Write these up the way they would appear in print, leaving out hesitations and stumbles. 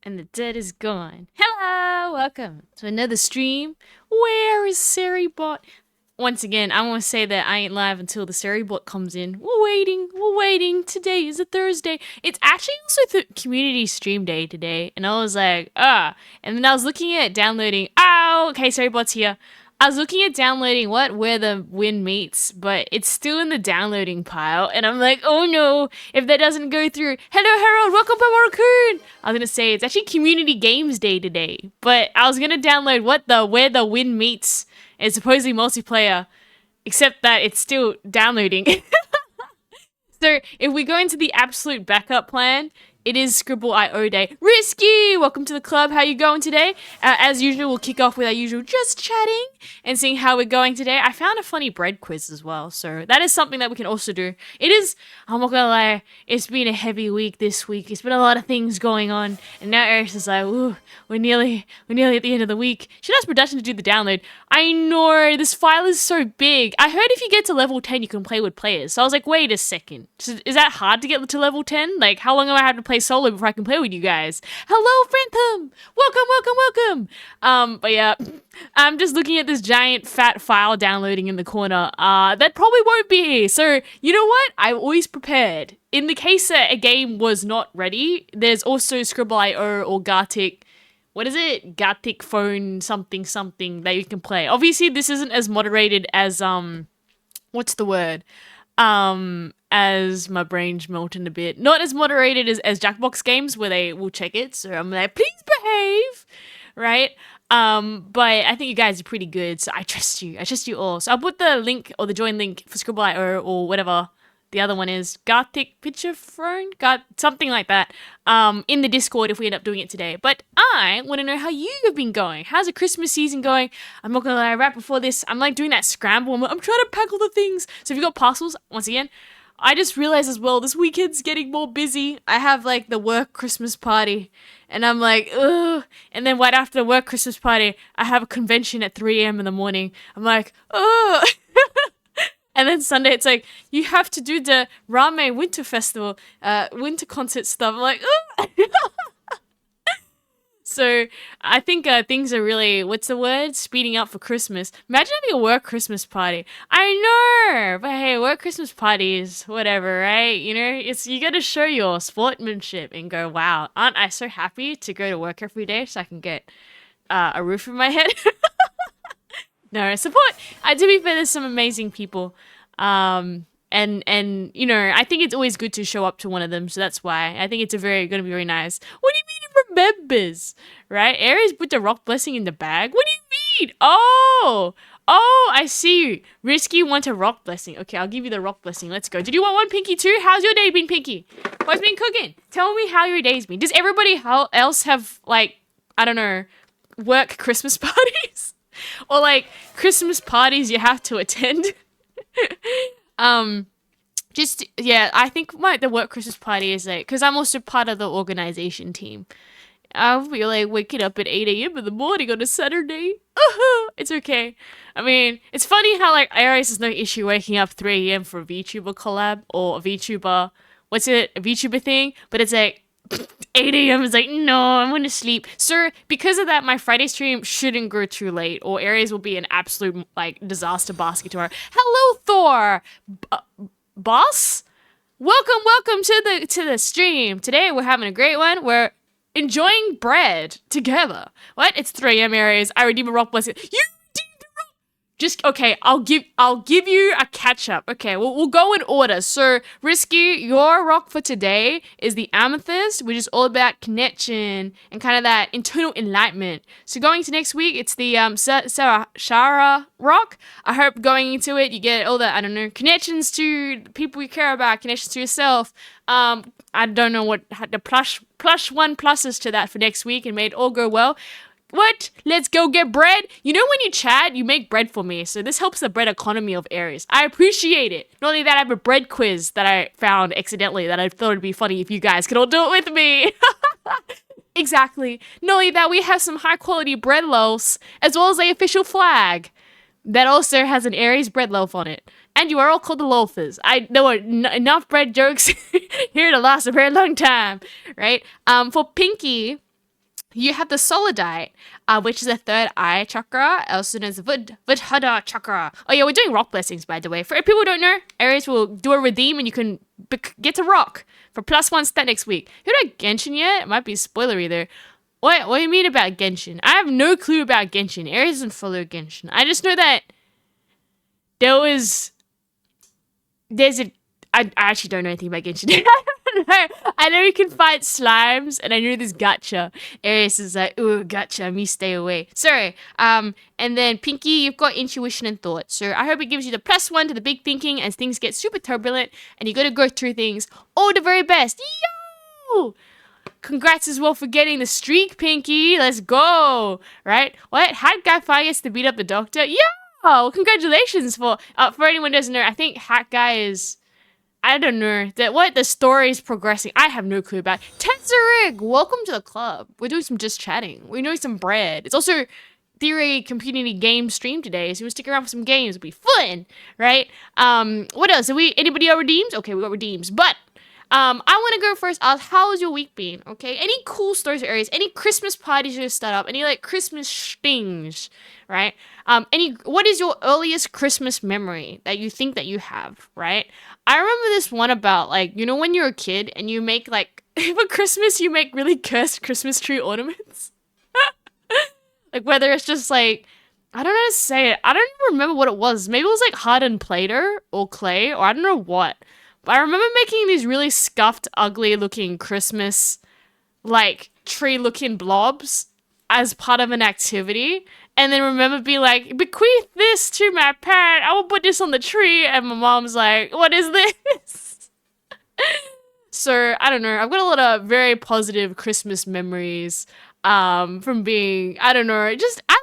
and the dead is gone. Hello, welcome to another stream. Where is Seribot? Once again, I want to say that I ain't live until the Seribot comes in. We're waiting. Today is a Thursday. It's actually also the community stream day today, and I was like, And then I was looking at downloading. Oh, okay, Seribot's here. I was looking at downloading Where the Wind Meets, but it's still in the downloading pile, and I'm like, oh no, if that doesn't go through. Hello, Harold, welcome to Raccoon! I was gonna say, it's actually Community Games Day today, but I was gonna download Where the Wind Meets. It's supposedly multiplayer, except that it's still downloading. So if we go into the absolute backup plan, it is Scribble.io Day. Risky! Welcome to the club. How you going today? As usual, we'll kick off with our usual just chatting and seeing how we're going today. I found a funny bread quiz as well, so that is something that we can also do. It is, I'm not gonna lie, it's been a heavy week this week. It's been a lot of things going on, and now Aries is like, ooh, we're nearly at the end of the week. Should ask production to do the download. I know, this file is so big. I heard if you get to level 10, you can play with players. So I was like, wait a second. Is that hard to get to level 10? Like, how long am I have to play solo before I can play with you guys? Hello, Phantom! Welcome! But yeah, I'm just looking at this giant fat file downloading in the corner. That probably won't be. So, you know what? I'm always prepared. In the case that a game was not ready, there's also Scribble.io or Gartic. What is it? Gartic phone something that you can play. Obviously, this isn't as moderated as, what's the word? As my brain's melting a bit. Not as moderated as Jackbox games where they will check it. So I'm like, please behave, right? But I think you guys are pretty good. So I trust you. I trust you all. So I'll put the link or the join link for Scribble.io or whatever the other one is, Gartic Picture Phone, something like that, in the Discord if we end up doing it today. But I want to know how you have been going. How's the Christmas season going? I'm not gonna lie, right before this, I'm like doing that scramble. I'm trying to pack all the things. So if you got parcels, once again, I just realized as well, this weekend's getting more busy. I have like the work Christmas party, and I'm like, ugh. And then right after the work Christmas party, I have a convention at 3 a.m. in the morning. I'm like, ugh. And then Sunday, it's like, you have to do the Rame Winter Festival, winter concert stuff. I'm like, ugh. So I think things are really, what's the word? Speeding up for Christmas. Imagine having a work Christmas party. I know, but hey, work Christmas parties, whatever, right? You know, you got to show your sportsmanship and go, wow, aren't I so happy to go to work every day so I can get a roof over my head? No, support. To be fair, there's some amazing people. And you know, I think it's always good to show up to one of them, so that's why I think it's going to be very nice. What do you mean it remembers? Right? Aries put the rock blessing in the bag. What do you mean? Oh, I see you. Risky want a rock blessing. Okay, I'll give you the rock blessing. Let's go. Did you want one, Pinky, too? How's your day been, Pinky? What's been cooking? Tell me how your day's been. Does everybody else have, like, I don't know, work Christmas parties? Or, like, Christmas parties you have to attend? I think the work Christmas party is like, because I'm also part of the organization team. I'll be like waking up at 8 a.m. in the morning on a Saturday. It's okay. I mean, it's funny how like Aries has no issue waking up 3 a.m. for a VTuber collab or a VTuber, a VTuber thing, but it's like 8 a.m. is like, no, I'm going to sleep. So because of that, my Friday stream shouldn't go too late, or Aries will be an absolute like disaster basket tomorrow. Hello, Thor! Boss? Welcome to the stream. Today we're having a great one. We're enjoying bread together. What? It's 3 a.m. Aries. I redeem a rock blessing. You redeemed the rock. Just okay. I'll give you a catch up. Okay, we'll go in order. So Risky, your rock for today is the amethyst, which is all about connection and kind of that internal enlightenment. So going to next week, it's the Shara rock. I hope going into it, you get all the, I don't know, connections to people you care about, connections to yourself. I don't know what the plus one pluses to that for next week, and may it all go well. What? Let's go get bread? You know when you chat, you make bread for me, so this helps the bread economy of Aries. I appreciate it. Not only that, I have a bread quiz that I found accidentally that I thought it'd be funny if you guys could all do it with me. Exactly. Not only that, we have some high quality bread loaves, as well as the official flag that also has an Aries bread loaf on it. And you are all called the loafers. There were enough bread jokes here to last a very long time, right? For Pinky, You have the Solidite, which is the third eye chakra, also known as the Vidhada chakra. Oh yeah, we're doing rock blessings, by the way. For people who don't know, Aries will do a redeem and you can get to rock for +1 stat next week. You know Genshin yet? It might be spoilery there. What do you mean about Genshin? I have no clue about Genshin. Aries doesn't follow Genshin. I just know that I actually don't know anything about Genshin. I know you can fight slimes, and I know there's gacha. Aries is like, ooh, gacha, me stay away. Sorry. And then Pinky, you've got intuition and thought. So I hope it gives you the +1 to the big thinking as things get super turbulent, and you got to go through things. All the very best. Yo! Congrats as well for getting the streak, Pinky. Let's go. Right? What? Hat Guy finally gets to beat up the doctor? Yeah! Well, congratulations for anyone who doesn't know. I think Hat Guy is... I don't know what the story is progressing. I have no clue about. Tensorig, welcome to the club. We're doing some just chatting. We're doing some bread. It's also Theory Community Game stream today, so we'll stick around for some games. It'll be fun, right? What else? Anybody got redeems? Okay, we got redeems. But I want to go first. How's your week been? Okay, any cool stories or areas? Any Christmas parties you start up? Any like Christmas stings, right? What is your earliest Christmas memory that you think that you have, right? I remember this one about, like, you know, when you're a kid and you make, like, for Christmas, you make really cursed Christmas tree ornaments. Like, whether it's just, like, I don't know how to say it. I don't even remember what it was. Maybe it was, like, hardened Play-Doh or clay, or I don't know what. But I remember making these really scuffed, ugly-looking Christmas, like, tree-looking blobs as part of an activity. And then remember being like, bequeath this to my parent. I will put this on the tree. And my mom's like, what is this? So, I don't know. I've got a lot of very positive Christmas memories from being, I don't know. I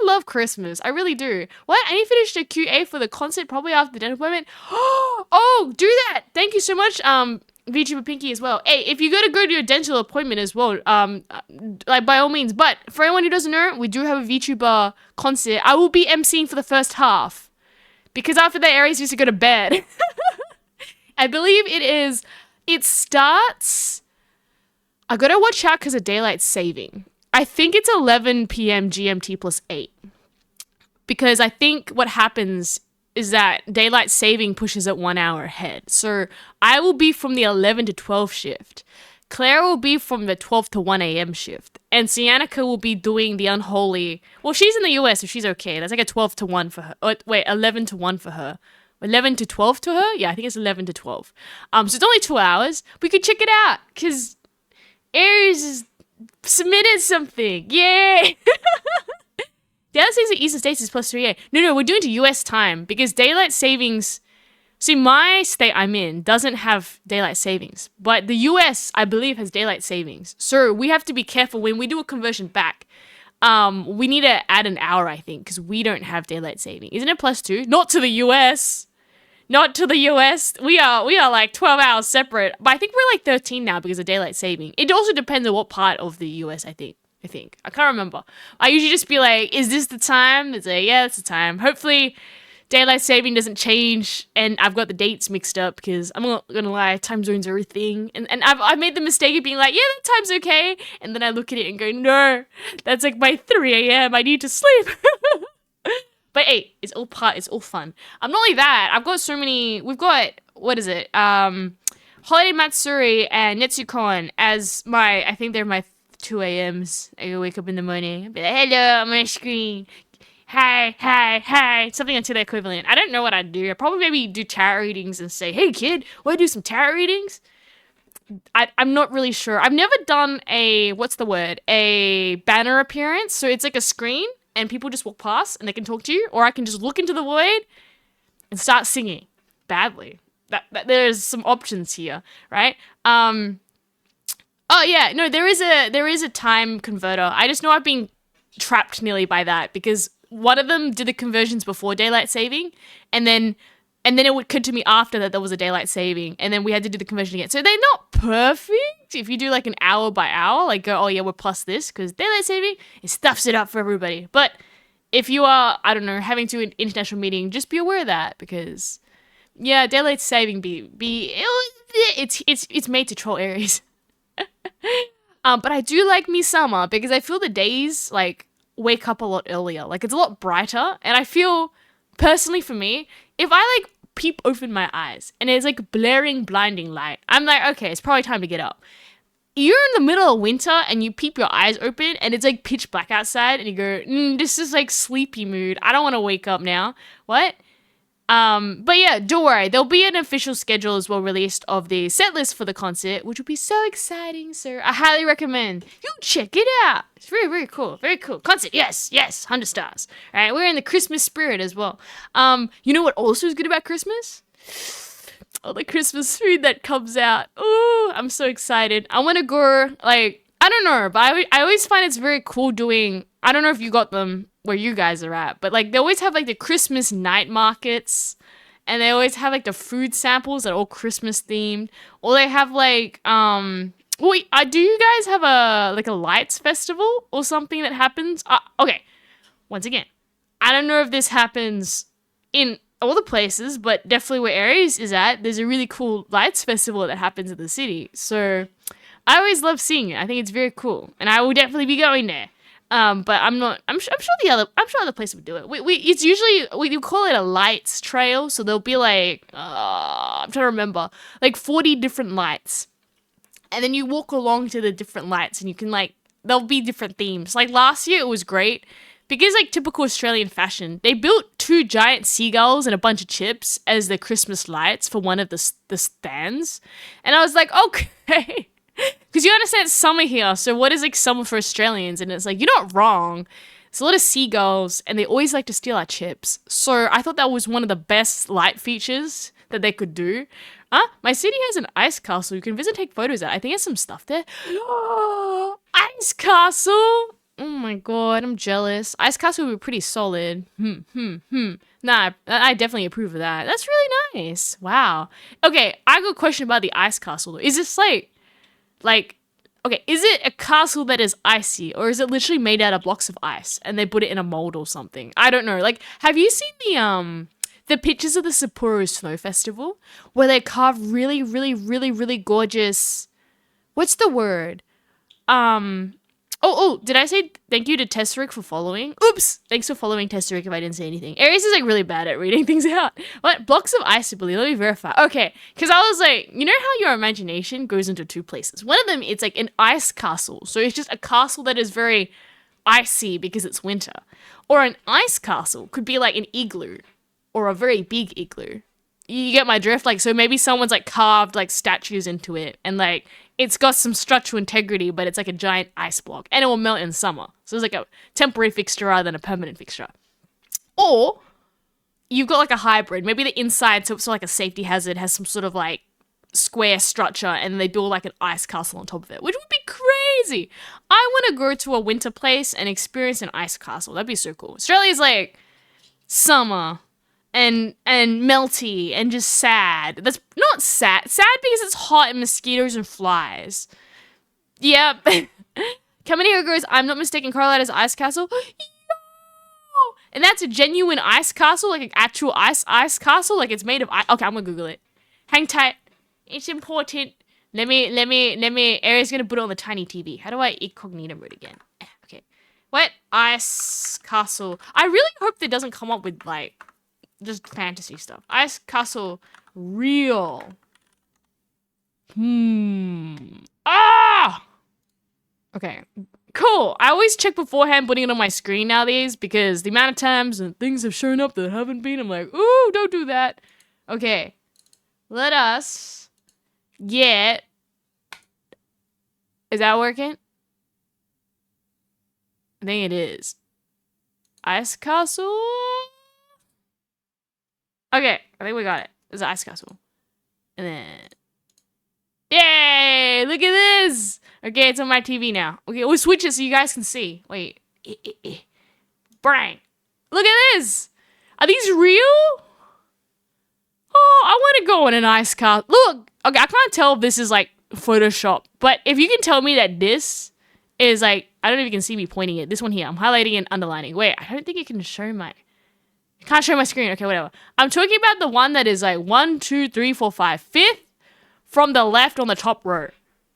love Christmas. I really do. What? I need to finish the QA for the concert probably after the dental appointment. Oh, do that. Thank you so much. VTuber Pinky as well. Hey, if you gotta go to your dental appointment as well, like by all means. But for anyone who doesn't know, we do have a VTuber concert. I will be emceeing for the first half because after that, Aries used to go to bed. I believe it starts. I gotta watch out because of daylight saving. I think it's 11 p.m. GMT +8 because I think what happens is that daylight saving pushes it 1 hour ahead. So I will be from the 11 to 12 shift. Claire will be from the 12 to 1 a.m. shift. And Sianica will be doing the unholy... Well, she's in the US, so she's okay. That's like a 12 to 1 for her. Oh, wait, 11 to 1 for her. 11 to 12 to her? Yeah, I think it's 11 to 12. So it's only 2 hours. We could check it out, because Aries has submitted something. Yay! The other things at Eastern States is +3A. No, we're doing to US time because daylight savings. See, my state I'm in doesn't have daylight savings, but the US, I believe, has daylight savings. So we have to be careful when we do a conversion back. We need to add an hour, I think, because we don't have daylight saving. Isn't it +2? Not to the US. Not to the US. We are like 12 hours separate, but I think we're like 13 now because of daylight saving. It also depends on what part of the US, I think. I can't remember. I usually just be like, is this the time? It's like, yeah, it's the time. Hopefully, daylight saving doesn't change, and I've got the dates mixed up, because I'm not gonna lie, time zones are a thing. And I've made the mistake of being like, yeah, that time's okay. And then I look at it and go, no, that's like my 3 a.m. I need to sleep. But hey, it's all fun. Not only that, I've got so many, we've got, what is it? Holiday Matsuri and Netsukon as I think they're my 2 a.m.s. I wake up in the morning and be like, hello, I'm on my screen. Hi. Something until the equivalent. I don't know what I'd do. I'd probably maybe do tarot readings and say, hey, kid, want to do some tarot readings? I'm not really sure. I've never done a banner appearance. So it's like a screen and people just walk past and they can talk to you. Or I can just look into the void and start singing badly. There's some options here, right? Oh yeah, no, there is a time converter. I just know I've been trapped nearly by that because one of them did the conversions before daylight saving, and then it would come to me after that there was a daylight saving, and then we had to do the conversion again. So they're not perfect. If you do like an hour by hour, like go, oh yeah, we're plus this because daylight saving, it stuffs it up for everybody. But if you are, I don't know, having to an international meeting, just be aware of that because yeah, daylight saving it's made to troll Aries. But I do like me summer because I feel the days like wake up a lot earlier. Like it's a lot brighter, and I feel personally for me, if I like peep open my eyes and it's like blaring, blinding light, I'm like, okay, it's probably time to get up. You're in the middle of winter and you peep your eyes open and it's like pitch black outside and you go, this is like sleepy mood. I don't want to wake up now. What? But yeah, don't worry. There'll be an official schedule as well released of the set list for the concert, which will be so exciting. So I highly recommend you check it out. It's very, very cool. Very cool. Concert. Yes. 100 stars. All right. We're in the Christmas spirit as well. You know what also is good about Christmas? Oh, the Christmas food that comes out. Ooh, I'm so excited. I want to go, like, I don't know, but I always find it's very cool doing, I don't know if you got them where you guys are at, but like they always have like the Christmas night markets and they always have like the food samples that are all Christmas themed. Or they have like, wait, do you guys have a lights festival or something that happens? Okay, once again, I don't know if this happens in all the places, but definitely where Aries is at, there's a really cool lights festival that happens in the city. So I always love seeing it. I think it's very cool, and I will definitely be going there. But I'm not. I'm sure other places would do it. It's usually we call it a lights trail. So there'll be like I'm trying to remember, like 40 different lights, and then you walk along to the different lights, and you can like there'll be different themes. Like last year, it was great. Because, like, typical Australian fashion, they built 2 giant seagulls and a bunch of chips as the Christmas lights for one of the stands. And I was like, okay. Because you understand it's summer here, so what is, like, summer for Australians? And it's like, you're not wrong. It's a lot of seagulls, and they always like to steal our chips. So I thought that was one of the best light features that they could do. My city has an ice castle. You can visit and take photos at. I think there's some stuff there. Ice castle! Oh my god, I'm jealous. Ice Castle would be pretty solid. Nah, I definitely approve of that. That's really nice. Wow. Okay, I got a question about the Ice Castle. Is this like, okay, is it a castle that is icy, or is it literally made out of blocks of ice and they put it in a mold or something? I don't know. Like, have you seen the pictures of the Sapporo Snow Festival where they carve really, really, really, really gorgeous? What's the word? Oh, did I say thank you to Tesseric for following? Oops! Thanks for following Tesseric if I didn't say anything. Aries is like really bad at reading things out. What? Blocks of ice, I believe. Let me verify. Okay, because I was like, you know how your imagination goes into 2 places? One of them, it's like an ice castle. So it's just a castle that is very icy because it's winter. Or an ice castle could be like an igloo. Or a very big igloo. You get my drift? Like, so maybe someone's like carved like statues into it and like it's got some structural integrity, but it's like a giant ice block and it will melt in summer. So it's like a temporary fixture rather than a permanent fixture. Or you've got like a hybrid. Maybe the inside, so it's like a safety hazard, has some sort of like square structure and they build like an ice castle on top of it, which would be crazy. I want to go to a winter place and experience an ice castle. That'd be so cool. Australia's like summer and melty and just sad. That's not sad. Sad because it's hot and mosquitoes and flies. Yep. Caminero goes, I'm not mistaken, Carolina's ice castle. Yo! And that's a genuine ice castle, like an actual ice castle, like it's made of ice. Okay, I'm gonna Google it. Hang tight. It's important. Let me. Aries gonna put it on the tiny TV. How do I incognito mode again? Okay. What? Ice castle. I really hope that doesn't come up with like just fantasy stuff. Ice castle real. Okay. Cool. I always check beforehand putting it on my screen nowadays because the amount of times and things have shown up that haven't been, I'm like, ooh, don't do that. Okay. Let us get... Is that working? I think it is. Ice castle? Okay, I think we got it. It's an ice castle. And then... Yay! Look at this! Okay, it's on my TV now. Okay, we'll switch it so you guys can see. Wait. Bang! Look at this! Are these real? Oh, I want to go in an ice castle. Look! Okay, I can't tell if this is like Photoshop, but if you can tell me that this is like... I don't know if you can see me pointing it. This one here. I'm highlighting and underlining. Wait, I don't think it can show my... I can't show my screen. Okay, whatever. I'm talking about the one that is like 1, 2, 3, 4, 5, 5th from the left on the top row.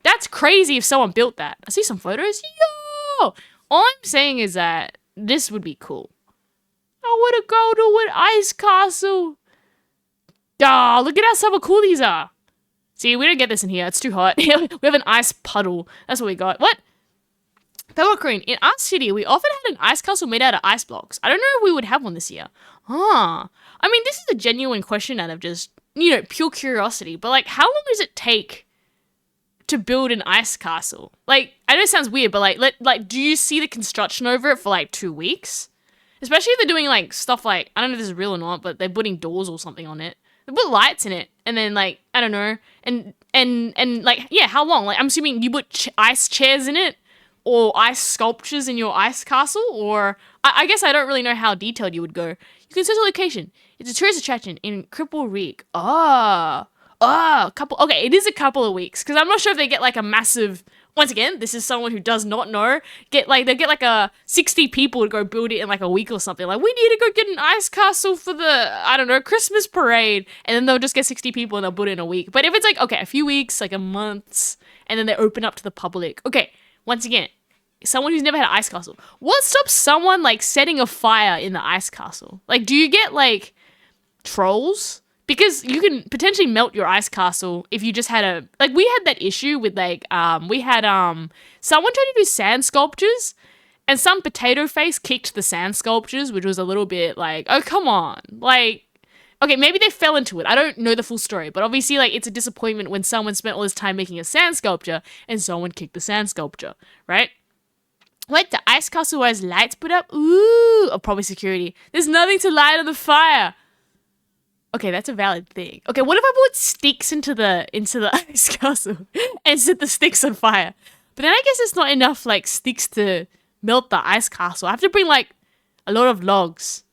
That's crazy if someone built that. I see some photos. Yo! All I'm saying is that this would be cool. I want to go to an ice castle. Ah, look at how super cool these are. See, we don't get this in here. It's too hot. We have an ice puddle. That's what we got. What? Pelican, in our city, we often had an ice castle made out of ice blocks. I don't know if we would have one this year. I mean, this is a genuine question out of just, pure curiosity. But, like, how long does it take to build an ice castle? Like, I know it sounds weird, but, like, do you see the construction over it for, like, 2 weeks? Especially if they're doing, like, stuff like, I don't know if this is real or not, but they're putting doors or something on it. They put lights in it, and then, like, I don't know, and like, yeah, how long? Like, I'm assuming you put ice chairs in it, or ice sculptures in your ice castle, or, I guess I don't really know how detailed you would go. You can search the location. It's a tourist attraction in Cripple Creek. Okay, it is a couple of weeks, because I'm not sure if they get, like, a massive... Once again, this is someone who does not know. They get like a 60 people to go build it in like a week or something. Like, we need to go get an ice castle for the, I don't know, Christmas parade. And then they'll just get 60 people and they'll build it in a week. But if it's like, okay, a few weeks, like a month, and then they open up to the public. Okay, once again, someone who's never had an ice castle. What stops someone like setting a fire in the ice castle? Like, do you get like trolls? Because you can potentially melt your ice castle if you just had we had that issue with someone tried to do sand sculptures and some potato face kicked the sand sculptures, which was a little bit like, oh, come on. Like, okay, maybe they fell into it. I don't know the full story, but obviously like it's a disappointment when someone spent all this time making a sand sculpture and someone kicked the sand sculpture, right? What, the ice castle has lights put up? Ooh, oh, probably security. There's nothing to light on the fire. Okay, that's a valid thing. Okay, what if I put sticks into the ice castle and set the sticks on fire? But then I guess it's not enough, like, sticks to melt the ice castle. I have to bring, like, a lot of logs.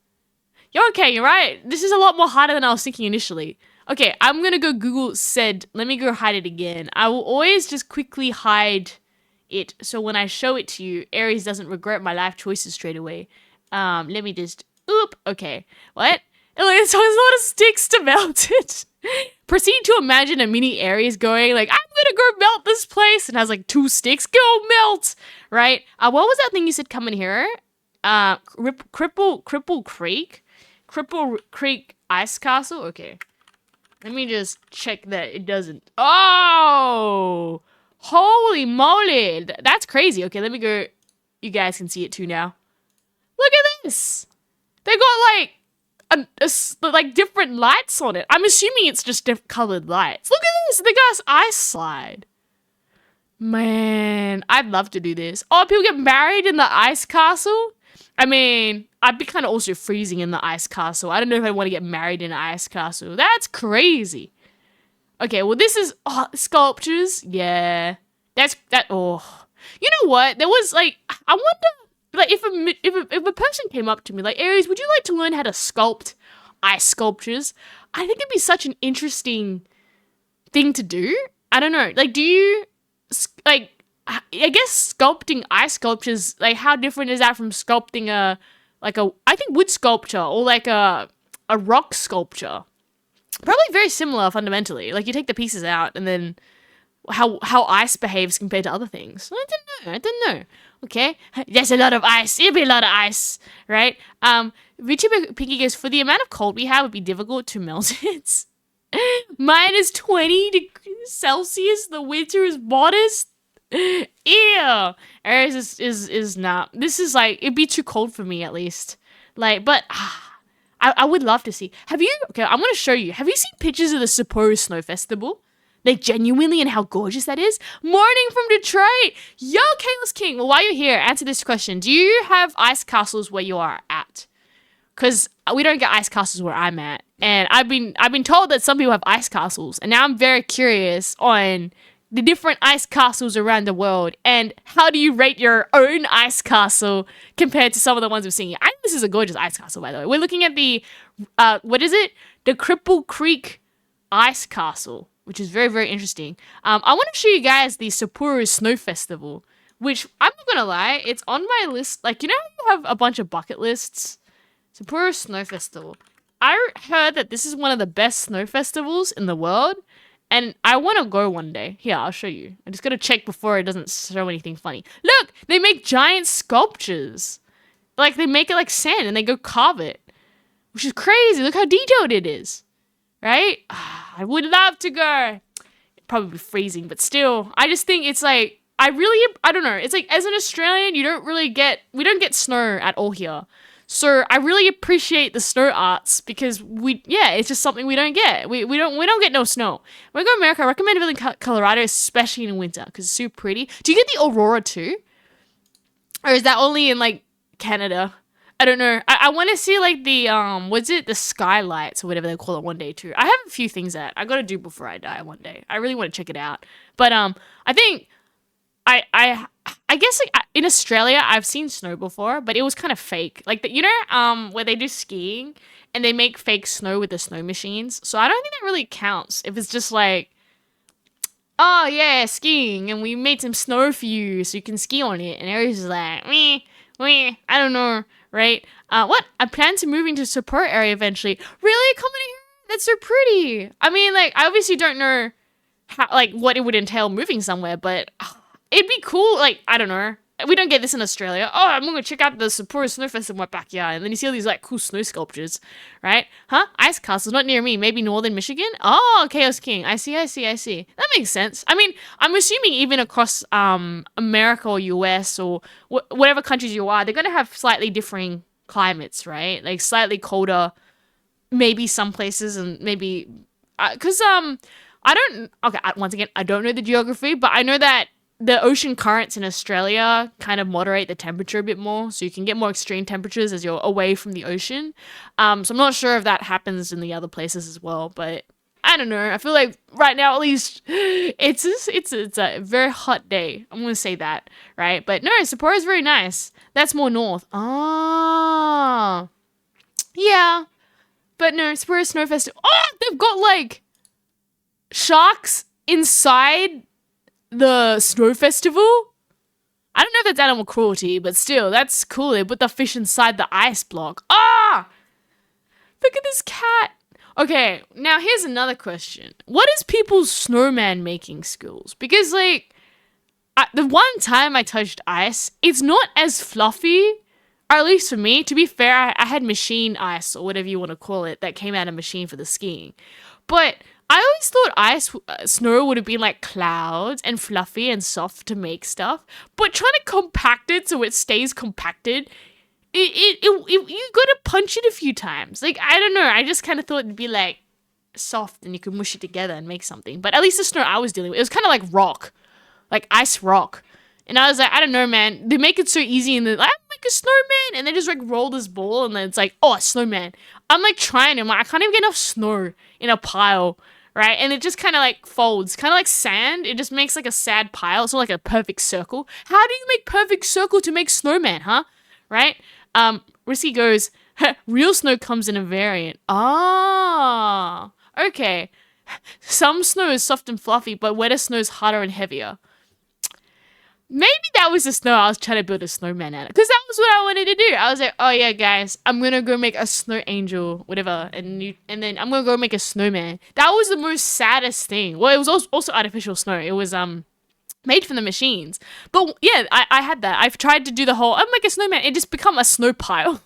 You're okay, you're right. This is a lot more harder than I was thinking initially. Okay, I'm gonna go Google said. Let me go hide it again. I will always just quickly hide it, so when I show it to you, Aries doesn't regret my life choices straight away. Let me just... Oop, okay. What? So there's a lot of sticks to melt it. Proceed to imagine a mini Aries going like, I'm gonna go melt this place, and has like 2 sticks. Go melt, right? What was that thing you said coming here? Cripple Creek Ice Castle. Okay, let me just check that it doesn't. Oh, holy moly, that's crazy. Okay, let me go. You guys can see it too now. Look at this. They got like. Like different lights on it. I'm assuming it's just different colored lights. Look at this. They got ice slide. Man, I'd love to do this. Oh, people get married in the ice castle? I mean, I'd be kind of also freezing in the ice castle. I don't know if I want to get married in an ice castle. That's crazy. Okay, well, this is sculptures. Yeah. That. Oh. You know what? There was like, I wonder. Like, if a person came up to me, like, Aries, would you like to learn how to sculpt ice sculptures? I think it'd be such an interesting thing to do. I don't know. Like, do you, like, I guess sculpting ice sculptures, like, how different is that from sculpting I think wood sculpture or, like, a rock sculpture? Probably very similar fundamentally. Like, you take the pieces out and then how ice behaves compared to other things. I don't know. Okay, there's a lot of ice. It'll be a lot of ice, right? VTuber Pinky goes, for the amount of cold we have, it would be difficult to melt it. Minus 20 degrees Celsius. The winter is modest. Ew. Aries is not. This is like, it'd be too cold for me at least. Like, but I would love to see. Have you? Okay, I'm gonna show you. Have you seen pictures of the Sapporo Snow Festival? Like, genuinely, and how gorgeous that is. Morning from Detroit. Yo, Chaos King. Well, while you're here, answer this question. Do you have ice castles where you are at? Because we don't get ice castles where I'm at. And I've been told that some people have ice castles. And now I'm very curious on the different ice castles around the world. And how do you rate your own ice castle compared to some of the ones we've seen here? I think this is a gorgeous ice castle, by the way. We're looking at the, what is it? The Cripple Creek Ice Castle, which is very, very interesting. I want to show you guys the Sapporo Snow Festival, which, I'm not going to lie, it's on my list. Like, you know how you have a bunch of bucket lists? Sapporo Snow Festival. I heard that this is one of the best snow festivals in the world, And I want to go one day. Here, I'll show you. I just got to check before it doesn't show anything funny. Look, they make giant sculptures. Like, they make it like sand and they go carve it. Which is crazy. Look how detailed it is. Right? I would love to go. It'd probably be freezing, but still. I just think it's like, I don't know. It's like, as an Australian, we don't get snow at all here. So I really appreciate the snow arts because it's just something we don't get. We don't get no snow. When I go to America, I recommend visiting Colorado, especially in winter because it's super pretty. Do you get the aurora too? Or is that only in like Canada? I don't know. I want to see like the the skylights or whatever they call it one day too. I have a few things that I got to do before I die one day. I really want to check it out. But I think I guess like in Australia I've seen snow before, but it was kind of fake. Like where they do skiing and they make fake snow with the snow machines. So I don't think that really counts if it's just like, oh yeah, skiing and we made some snow for you so you can ski on it. And Aries is like, I don't know, right? What? I plan to move into Sapporo area eventually. Really? Come in here? That's so pretty. I mean, like I obviously don't know how what it would entail moving somewhere, but it'd be cool. Like, I don't know. We don't get this in Australia. Oh, I'm going to check out the Sapporo Snow Festival in my backyard. And then you see all these, like, cool snow sculptures, right? Huh? Ice castles, not near me. Maybe northern Michigan? Oh, Chaos King. I see. That makes sense. I mean, I'm assuming even across America or US or whatever countries you are, they're going to have slightly differing climates, right? Like, slightly colder, maybe some places and maybe... Because, once again, I don't know the geography, but I know that the ocean currents in Australia kind of moderate the temperature a bit more, so you can get more extreme temperatures as you're away from the ocean. So I'm not sure if that happens in the other places as well, but I don't know. I feel like right now, at least, it's a very hot day. I'm gonna say that, right? But no, Sapporo is very nice. That's more north. Ah, yeah, but no, Sapporo Snow Festival. Oh, they've got like sharks inside the snow festival? I don't know if that's animal cruelty, but still, that's cool. They put the fish inside the ice block. Ah! Look at this cat. Okay, now here's another question. What is people's snowman making skills? Because, like, the one time I touched ice, it's not as fluffy, or at least for me. To be fair, I had machine ice, or whatever you want to call it, that came out of machine for the skiing. But I always thought snow would have been like clouds and fluffy and soft to make stuff, but trying to compact it so it stays compacted, you gotta punch it a few times. Like, I don't know, I just kind of thought it'd be like soft and you could mush it together and make something. But at least the snow I was dealing with, it was kind of like rock, like ice rock. And I was like, I don't know, man. They make it so easy and they're like, make a snowman. And they just like roll this ball and then it's like, oh, a snowman. I'm like trying to, I can't even get enough snow in a pile. Right? And it just kind of like folds, kind of like sand. It just makes like a sad pile. It's not like a perfect circle. How do you make perfect circle to make snowman, huh? Right? Risky goes, real snow comes in a variant. Ah, okay. Some snow is soft and fluffy, but wetter snow is harder and heavier. Maybe that was the snow I was trying to build a snowman out of. Because that was what I wanted to do. I was like, oh yeah, guys, I'm going to go make a snow angel, whatever. And then I'm going to go make a snowman. That was the most saddest thing. Well, it was also artificial snow. It was made from the machines. But yeah, I had that. I've tried to do the whole, I'll make a snowman. It just become a snow pile.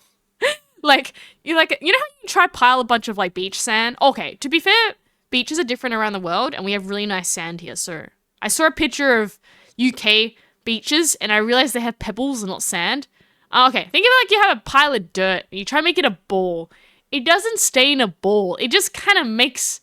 Like, you know how you try pile a bunch of like beach sand? Okay, to be fair, beaches are different around the world. And we have really nice sand here. So I saw a picture of UK beaches and I realized they have pebbles and not sand. Okay, think of it like you have a pile of dirt and you try to make it a ball. It doesn't stay in a ball. It just kind of makes,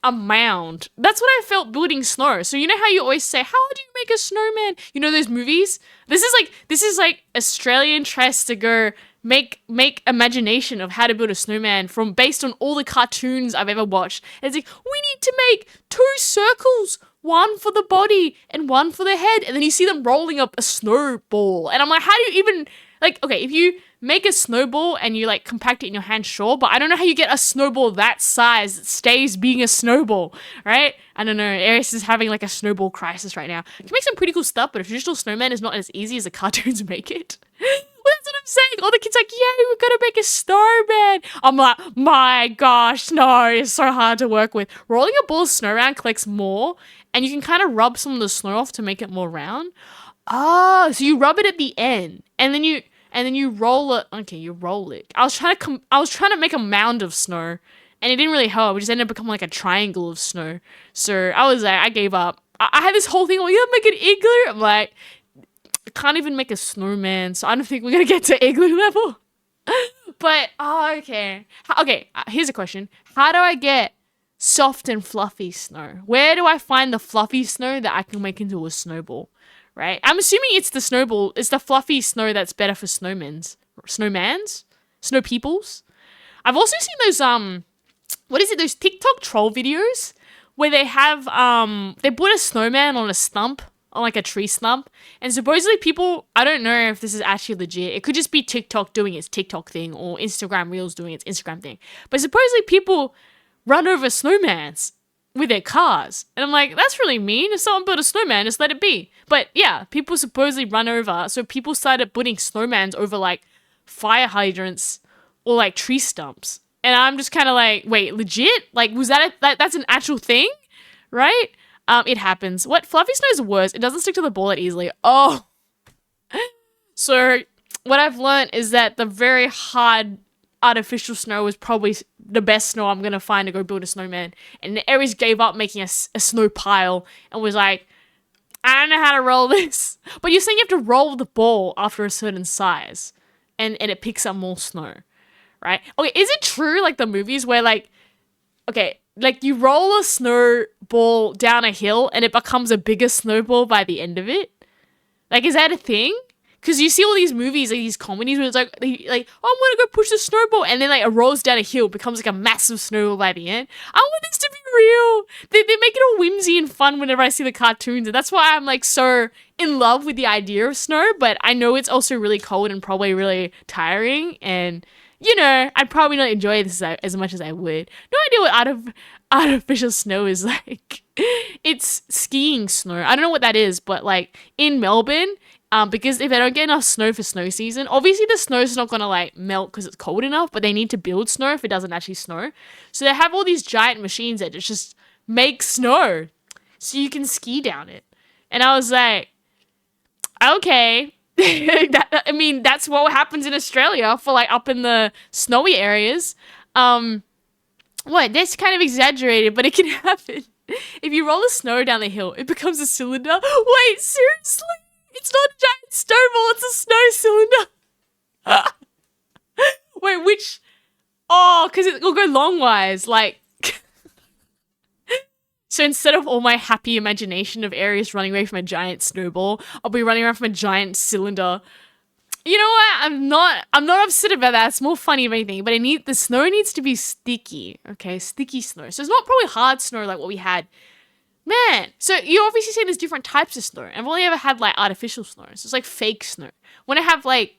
a mound. That's what I felt building snow. So you know how you always say, how do you make a snowman? You know those movies? This is like Australian tries to go make imagination of how to build a snowman based on all the cartoons I've ever watched. And it's like, we need to make 2 circles, one for the body and one for the head. And then you see them rolling up a snowball. And I'm like, how do you even, like, okay, if you make a snowball and you like compact it in your hand, sure, but I don't know how you get a snowball that size that stays being a snowball, right? I don't know. Aries is having like a snowball crisis right now. You can make some pretty cool stuff, but a traditional snowman is not as easy as the cartoons make it. Well, that's what I'm saying. All the kids like, yeah, we're gonna make a snowman. I'm like, my gosh, no, it's so hard to work with. Rolling a ball of snow around collects more, and you can kind of rub some of the snow off to make it more round. Oh, so you rub it at the end, and then you roll it. Okay, you roll it. I was trying to make a mound of snow, and it didn't really help. It just ended up becoming like a triangle of snow. So I was like, I gave up. I had this whole thing. Oh, you make an igloo. I'm like, I can't even make a snowman, so I don't think we're gonna get to igloo level. But okay, okay. Here's a question: how do I get soft and fluffy snow? Where do I find the fluffy snow that I can make into a snowball? Right? I'm assuming it's the snowball. It's the fluffy snow that's better for snowmans, snow peoples. I've also seen those what is it? Those TikTok troll videos where they have they put a snowman on a stump, on like a tree stump, and supposedly people, I don't know if this is actually legit. It could just be TikTok doing its TikTok thing or Instagram Reels doing its Instagram thing. But supposedly people run over snowmans with their cars. And I'm like, that's really mean. If someone built a snowman, just let it be. But yeah, people supposedly run over. So people started putting snowmans over like fire hydrants or like tree stumps. And I'm just kind of like, wait, legit? Like, was that's an actual thing? Right? It happens. What? Fluffy snow is worse. It doesn't stick to the ball that easily. Oh. So what I've learned is that the very hard artificial snow is probably the best snow I'm going to find to go build a snowman. And Aries gave up making a snow pile and was like, I don't know how to roll this. But you're saying you have to roll the ball after a certain size and it picks up more snow, right? Okay, is it true like the movies where like, okay, like you roll a snowball down a hill and it becomes a bigger snowball by the end of it? Like, is that a thing? Because you see all these movies, like these comedies where it's like, oh, I'm gonna go push the snowball, and then like it rolls down a hill, becomes like a massive snowball by the end. I want this to be real. They make it all whimsy and fun whenever I see the cartoons, and that's why I'm like so in love with the idea of snow. But I know it's also really cold and probably really tiring, and you know, I'd probably not enjoy this as much as I would. No idea what artificial snow is like. It's skiing snow. I don't know what that is, but like in Melbourne. Because if they don't get enough snow for snow season, obviously the snow's not gonna like melt because it's cold enough, but they need to build snow if it doesn't actually snow. So they have all these giant machines that just make snow so you can ski down it. And I was like, okay. I mean, that's what happens in Australia for like up in the snowy areas. What? That's kind of exaggerated, but it can happen. If you roll the snow down the hill, it becomes a cylinder. Wait, seriously? It's not a giant snowball, it's a snow cylinder. Wait, which? Oh, because it will go longwise. Like, so instead of all my happy imagination of Aries running away from a giant snowball, I'll be running around from a giant cylinder. You know what? I'm not upset about that. It's more funny if anything. But the snow needs to be sticky. Okay, sticky snow. So it's not probably hard snow like what we had. Man, so you obviously say there's different types of snow. I've only ever had like artificial snow. So it's like fake snow. When I have like,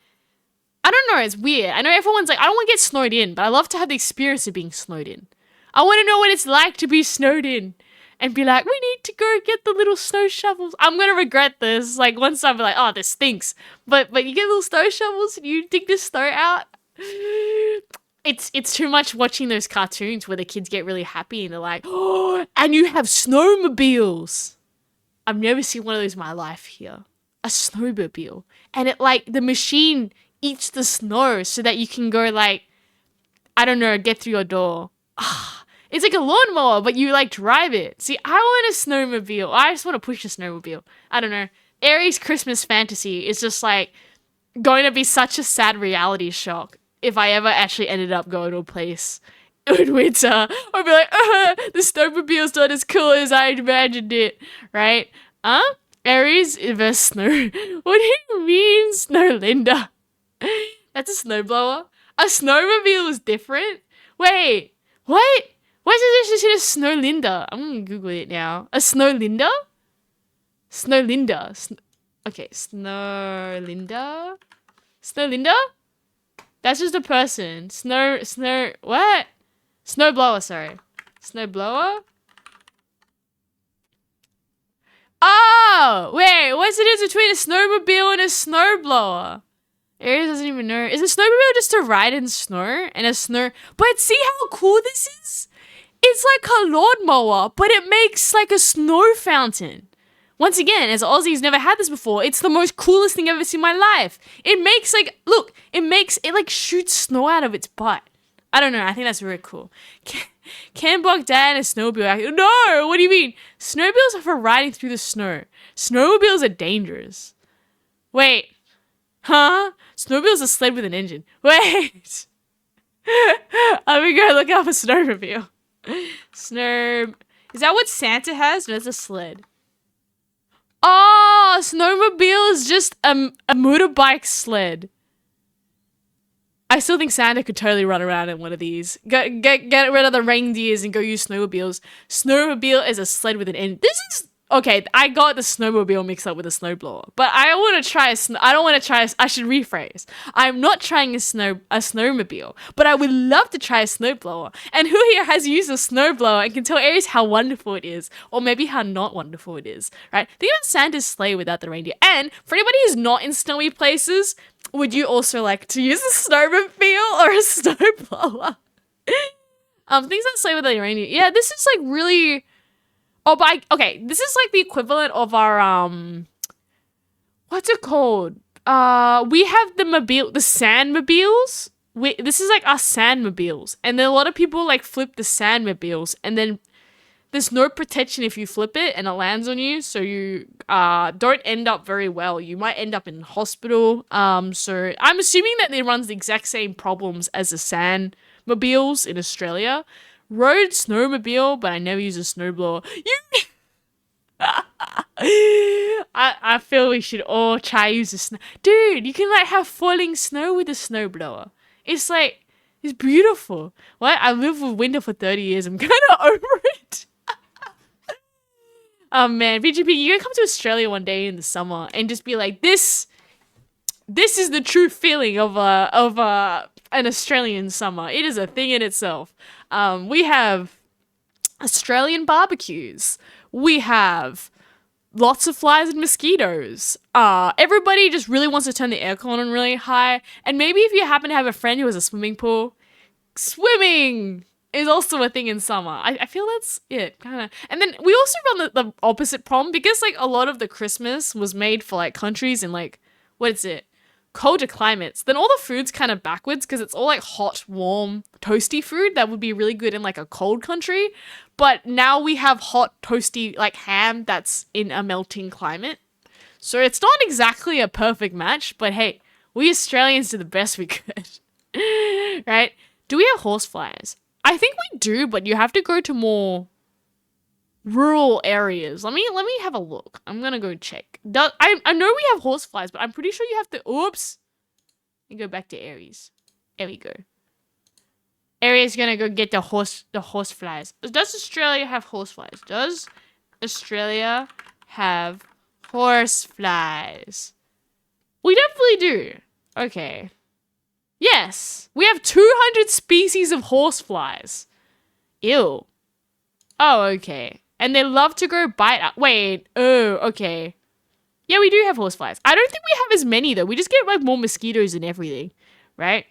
I don't know, it's weird. I know everyone's like, I don't want to get snowed in, but I love to have the experience of being snowed in. I want to know what it's like to be snowed in and be like, we need to go get the little snow shovels. I'm going to regret this. Like once I'm like, oh, this stinks. But you get little snow shovels and you dig the snow out. It's too much watching those cartoons where the kids get really happy and they're like, oh, and you have snowmobiles. I've never seen one of those in my life here. A snowmobile. And it like, the machine eats the snow so that you can go like, I don't know, get through your door. It's like a lawnmower, but you like drive it. See, I want a snowmobile. I just want to push a snowmobile. I don't know. Aries' Christmas fantasy is just like going to be such a sad reality shock. If I ever actually ended up going to a place in winter, I'd be like, the snowmobile's not as cool as I imagined it, right? Aries versus snow. What do you mean, Snowlinda? That's a snowblower? A snowmobile is different? Wait, what? Why is it just a Snowlinda? I'm gonna Google it now. A Snowlinda? Snowlinda. Okay, Snowlinda? Snowlinda? That's just a person. What? Snowblower, sorry. Snowblower? Oh! Wait, what's the difference between a snowmobile and a snowblower? Aries doesn't even know. Is a snowmobile just to ride in snow and a snow? But see how cool this is? It's like a lawnmower, but it makes like a snow fountain. Once again, as Aussies never had this before, it's the most coolest thing I've ever seen in my life. It makes like, look, it like shoots snow out of its butt. I don't know. I think that's really cool. Can bog down a snowmobile? No, what do you mean? Snowmobiles are for riding through the snow. Snowmobiles are dangerous. Wait. Huh? Snowmobile's a sled with an engine. Wait. I'm gonna go look up a snowmobile. Snow. Is that what Santa has? No, it's a sled. Oh, snowmobile is just a motorbike sled. I still think Santa could totally run around in one of these. Get rid of the reindeers and go use snowmobiles. Snowmobile is a sled with an engine. This is okay. I got the snowmobile mixed up with a snowblower, but I want to try I should rephrase. I'm not trying a snowmobile, but I would love to try a snowblower. And who here has used a snowblower and can tell Aries how wonderful it is, or maybe how not wonderful it is? Right? Think about Santa's sleigh without the reindeer. And for anybody who's not in snowy places, would you also like to use a snowmobile or a snowblower? Things that sleigh without the reindeer. Yeah, this is like really. Oh, but okay, this is like the equivalent of our, what's it called? We have the sandmobiles. This is like our sandmobiles. And then a lot of people like flip the sandmobiles and then there's no protection if you flip it and it lands on you. So you, don't end up very well. You might end up in hospital. So I'm assuming that it runs the exact same problems as the sandmobiles in Australia. Road snowmobile, but I never use a snowblower. I feel we should all try use a snow. Dude, you can like have falling snow with a snowblower. It's like, it's beautiful. What? I lived with winter for 30 years. I'm kind of over it. Oh man, VGP, you gotta come to Australia one day in the summer and just be like, this is the true feeling of an Australian summer. It is a thing in itself. We have Australian barbecues. We have lots of flies and mosquitoes. Everybody just really wants to turn the aircon on really high. And maybe if you happen to have a friend who has a swimming pool, swimming is also a thing in summer. I feel that's it, kind of. And then we also run the opposite problem because like a lot of the Christmas was made for like countries in like, what is it? Colder climates, then all the food's kind of backwards because it's all like hot, warm, toasty food that would be really good in like a cold country. But now we have hot, toasty like ham that's in a melting climate. So it's not exactly a perfect match, but hey, we Australians do the best we could. Right? Do we have horseflies? I think we do, but you have to go to more rural areas. Let me have a look. I'm gonna go check. I know we have horseflies, but I'm pretty sure you have to. Oops. You go back to Aries. There we go. Aries gonna go get the horseflies. Does Australia have horseflies? Does Australia have horseflies? We definitely do. Okay. Yes, we have 200 species of horseflies. Ew. Oh, okay. And they love to go bite up. Wait. Oh, okay. Yeah, we do have horseflies. I don't think we have as many though. We just get like more mosquitoes and everything, right?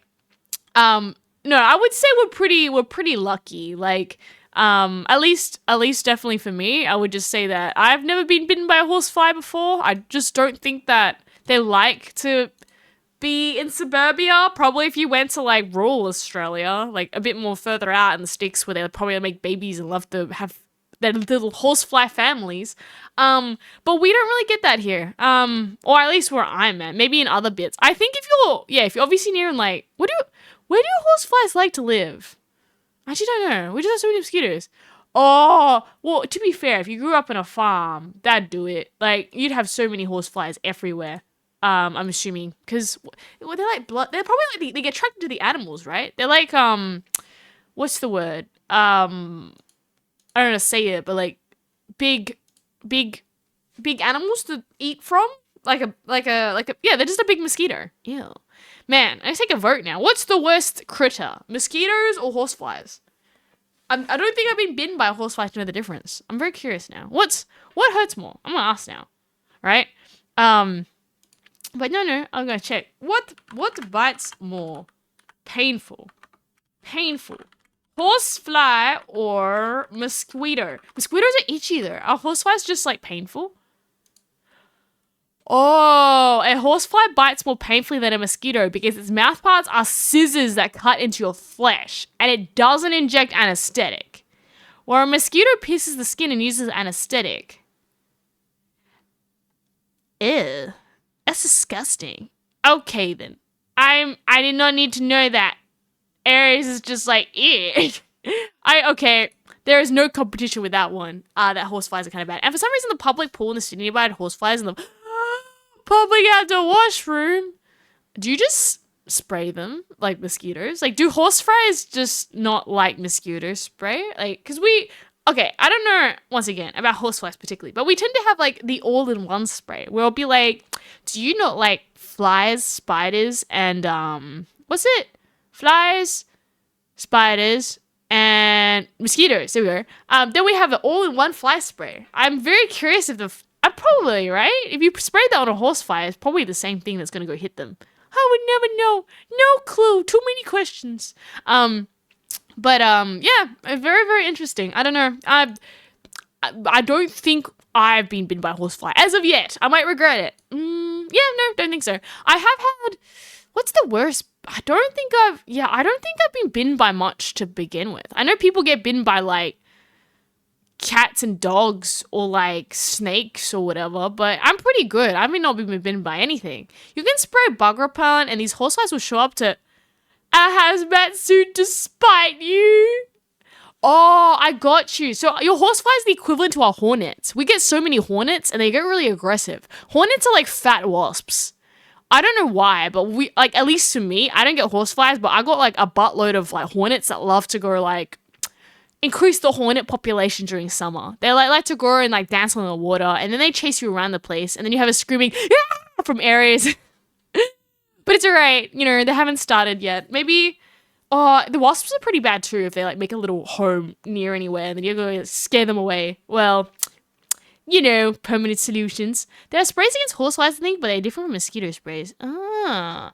No, I would say we're pretty lucky. Like, at least definitely for me, I would just say that I've never been bitten by a horsefly before. I just don't think that they like to be in suburbia. Probably if you went to like rural Australia, like a bit more further out in the sticks where they would probably make babies and love to have their little horsefly families. But we don't really get that here. Or at least where I'm at. Maybe in other bits. I think if you're obviously near in like, where do horseflies like to live? I actually don't know. We just have so many mosquitoes. Oh, well, to be fair, if you grew up on a farm, that'd do it. Like, you'd have so many horseflies everywhere. I'm assuming, because they're like blood. They're probably like they get attracted to the animals, right? They're like what's the word? I don't know how to say it, but like big animals to eat from, like a yeah, they're just a big mosquito. Ew, man, I take a vote now. What's the worst critter, mosquitoes or horseflies? I don't think I've been bitten by a horsefly to know the difference. I'm very curious now. What hurts more? I'm gonna ask now, right? But no, I'm gonna check. What bites more painful? Painful. Horsefly or mosquito? Mosquitoes are itchy though. Are horseflies just like painful? Oh, a horsefly bites more painfully than a mosquito because its mouthparts are scissors that cut into your flesh, and it doesn't inject anesthetic. Where a mosquito pierces the skin and uses anesthetic. Ew. That's disgusting. Okay then. I did not need to know that. Aries is just like, ew. Okay. There is no competition with that one. That horseflies are kind of bad. And for some reason, the public pool in the city nearby had horseflies in the public outdoor washroom. Do you just spray them like mosquitoes? Like, do horseflies just not like mosquito spray? Like, because okay, I don't know, once again, about horseflies particularly, but we tend to have like the all-in-one spray where it'll be like, do you not like flies, spiders, and, what's it? Flies, spiders, and mosquitoes. There we go. Then we have the all-in-one fly spray. I'm very curious if I'm probably right. If you spray that on a horsefly, it's probably the same thing that's gonna go hit them. I would never know. No clue. Too many questions. But yeah, very, very interesting. I don't know. I don't think I've been bitten by a horsefly as of yet. I might regret it. Yeah, no, don't think so. I have had. What's the worst? I don't think I've been bitten by much to begin with. I know people get bitten by like cats and dogs or like snakes or whatever, but I'm pretty good. I may not be bitten by anything. You can spray bug repellent and these horseflies will show up to a hazmat suit to spite you. Oh, I got you. So your horsefly is the equivalent to our hornets. We get so many hornets and they get really aggressive. Hornets are like fat wasps. I don't know why, but at least to me, I don't get horseflies, but I got like a buttload of like hornets that love to go like increase the hornet population during summer. They like to go and like dance on the water, and then they chase you around the place, and then you have a screaming from Aries. But it's alright, they haven't started yet. Maybe, the wasps are pretty bad too if they like make a little home near anywhere, and then you're going to scare them away. Well, permanent solutions. There are sprays against horseflies, I think, but they're different from mosquito sprays. I'm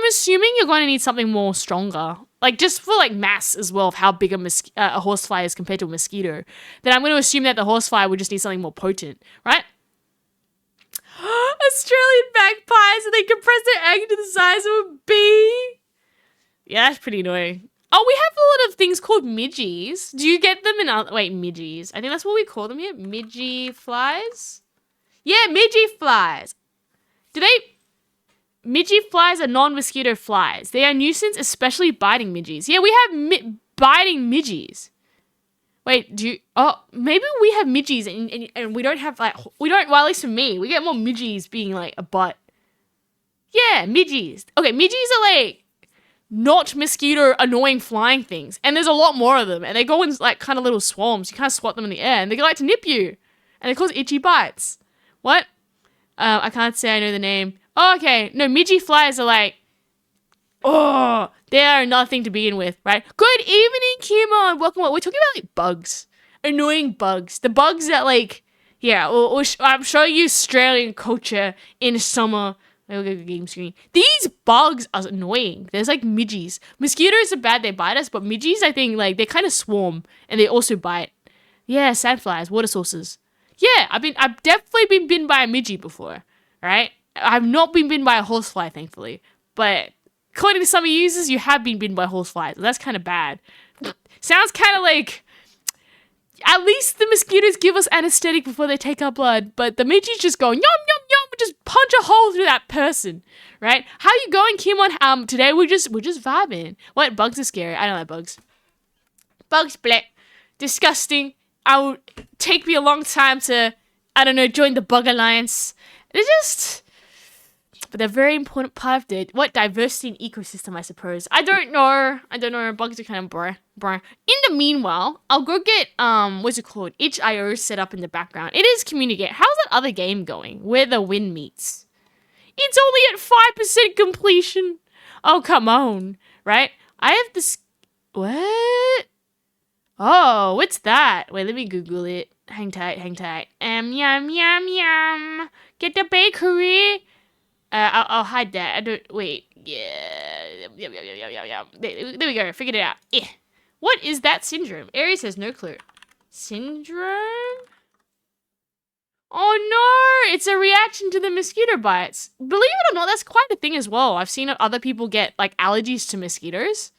assuming you're going to need something more stronger. Like, just for, like, mass as well of how big a horsefly is compared to a mosquito. Then I'm going to assume that the horsefly would just need something more potent, right? Australian magpies, and they compress their egg to the size of a bee. Yeah, that's pretty annoying. Oh, we have a lot of things called midgies. Do you get them in midgies? I think that's what we call them here. Midgie flies? Yeah, midgie flies. Midgie flies are non-mosquito flies. They are a nuisance, especially biting midgies. Yeah, we have biting midgies. Wait, maybe we have midgies and we don't have well, at least for me, we get more midgies being like a butt. Yeah, midgies. Okay, midgies are like not mosquito annoying flying things, and there's a lot more of them, and they go in like kind of little swarms. You can't swat them in the air, and they like to nip you, and they cause itchy bites. What? I can't say I know the name. Oh, okay, no, midgie flies are like, they are nothing to begin with, right? Good evening, Kimon. Welcome. We're talking about like bugs, annoying bugs, the bugs that like, yeah. I'm showing you Australian culture in summer. Look at the game screen. These bugs are annoying. There's like midgies. Mosquitoes are bad, they bite us, but midgies, I think, like, they kind of swarm and they also bite. Yeah, sandflies, water sources. Yeah, I've definitely been bitten by a midgie before, right? I've not been bitten by a horsefly, thankfully. But according to some users, you have been bitten by horseflies. That's kind of bad. Sounds kind of like, at least the mosquitoes give us anesthetic before they take our blood, but the midgies just go yum, yum, yum, just punch a hole through that person, right? How you going, Kimon? Today we're just vibing. What? Bugs are scary. I don't like bugs. Bugs, bleh. Disgusting. Take me a long time to, join the Bug Alliance. But they're a very important part of diversity and ecosystem, I suppose. I don't know. Bugs are kind of bruh. In the meanwhile, I'll go get, what's it called? itch.io set up in the background. It is Communicate. How's that other game going? Where the Wind Meets? It's only at 5% completion. Oh, come on. Right? I have this, what? Oh, what's that? Wait, let me Google it. Hang tight. Yum. Get the bakery. I'll hide that. I don't wait. Yeah. Yeah. There we go. Figured it out. Yeah. What is that syndrome? Aries has no clue. Syndrome? Oh no! It's a reaction to the mosquito bites. Believe it or not, that's quite a thing as well. I've seen other people get like allergies to mosquitoes.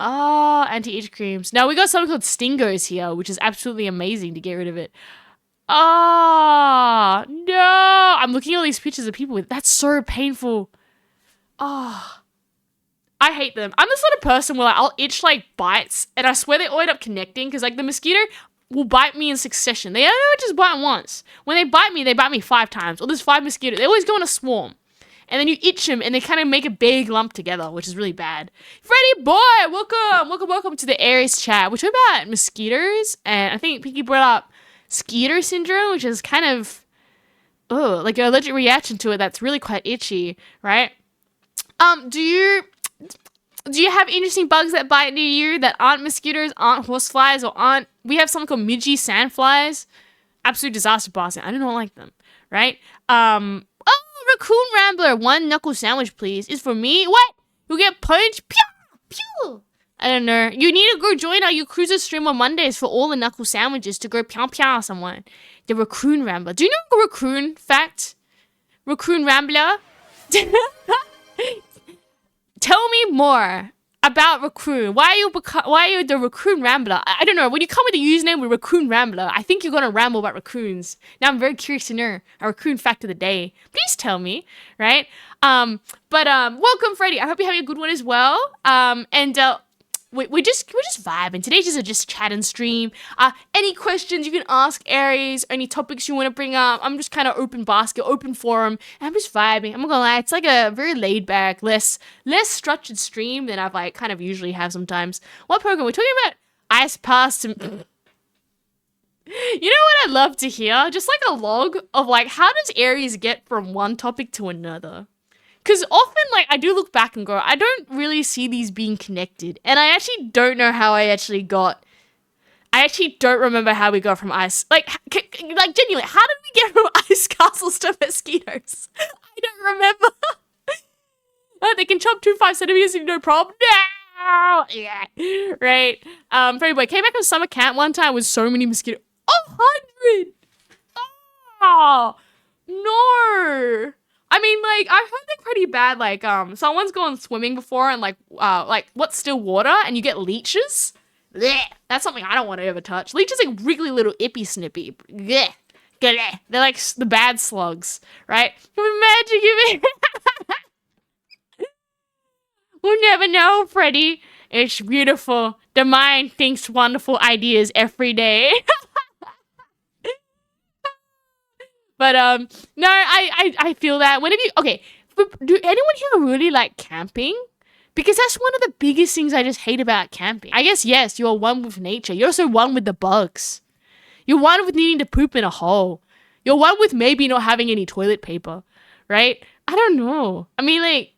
Ah, anti-itch creams. Now we got something called Stingos here, which is absolutely amazing to get rid of it. Ah, no! I'm looking at all these pictures of people with. That's so painful. Ah. I hate them. I'm the sort of person where like, I'll itch like bites, and I swear they all end up connecting because like the mosquito will bite me in succession. They don't just bite once. When they bite me 5 times. Or there's 5 mosquitoes. They always go in a swarm. And then you itch them, and they kind of make a big lump together, which is really bad. Freddie boy, welcome to the Aries chat. We're talking about mosquitoes, and I think Pinky brought up skeeter syndrome, which is kind of, like an allergic reaction to it that's really quite itchy, right? Do you have interesting bugs that bite near you that aren't mosquitoes, aren't horseflies, or aren't... We have something called midgy sandflies. Absolute disaster, Boston. I do not like them, right? Raccoon Rambler, 1 knuckle sandwich, please. Is for me. What? You get punched? Pew! Pew! I don't know. You need to go join our Cruiser stream on Mondays for all the knuckle sandwiches to go pew pew someone. The Raccoon Rambler. Do you know a raccoon fact? Raccoon Rambler? Tell me more about Raccoon. Why are you the Raccoon Rambler? I don't know. When you come with a username with Raccoon Rambler, I think you're gonna ramble about raccoons. Now I'm very curious to know a raccoon fact of the day. Please tell me, right? Welcome, Freddie. I hope you're having a good one as well. We're just vibing. Today's just a chat and stream. Any questions you can ask Aries, any topics you want to bring up. I'm just kind of open basket, open forum, and I'm just vibing. I'm not gonna lie, it's like a very laid back, less structured stream than I've like kind of usually have sometimes. What program? We're talking about Ice Pass to... You know what I'd love to hear? Just like a log of like, how does Aries get from one topic to another? Because often, like, I do look back and go, I don't really see these being connected. And I actually don't know how I actually don't remember how we got from ice. Like genuinely, how did we get from ice castles to mosquitoes? I don't remember. They can chop 2 5 centimeters and no problem. No! Yeah. Right. Very boy came back from summer camp one time with so many mosquitoes. 100! Oh, no. I mean, like, I've heard they're pretty bad. Like, someone's gone swimming before and, like, what's still water? And you get leeches. Blech. That's something I don't want to ever touch. Leeches are like wriggly little ippy snippy. Blech. Blech. They're like the bad slugs, right? Imagine giving... We'll never know, Freddie. It's beautiful. The mind thinks wonderful ideas every day. But, no, I feel that. Okay, do anyone here really like camping? Because that's one of the biggest things I just hate about camping. I guess, yes, you're one with nature. You're also one with the bugs. You're one with needing to poop in a hole. You're one with maybe not having any toilet paper, right? I don't know. I mean, like,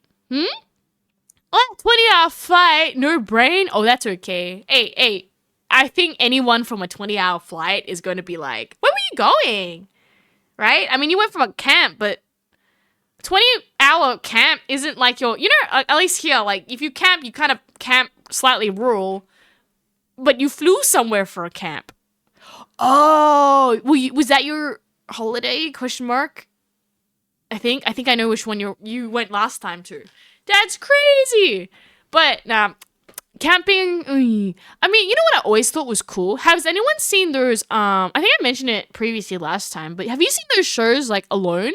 Oh, 20-hour flight, no brain? Oh, that's okay. Hey, I think anyone from a 20-hour flight is going to be like, where were you going? Right? I mean, you went from a camp, but 20-hour camp isn't like your, at least here, like, if you camp, you kind of camp slightly rural, but you flew somewhere for a camp. Oh, was that your holiday, question mark? I think I know which one you went last time to. That's crazy. But, camping, I mean, you know what I always thought was cool? Has anyone seen those, I think I mentioned it previously last time, but have you seen those shows, like, Alone?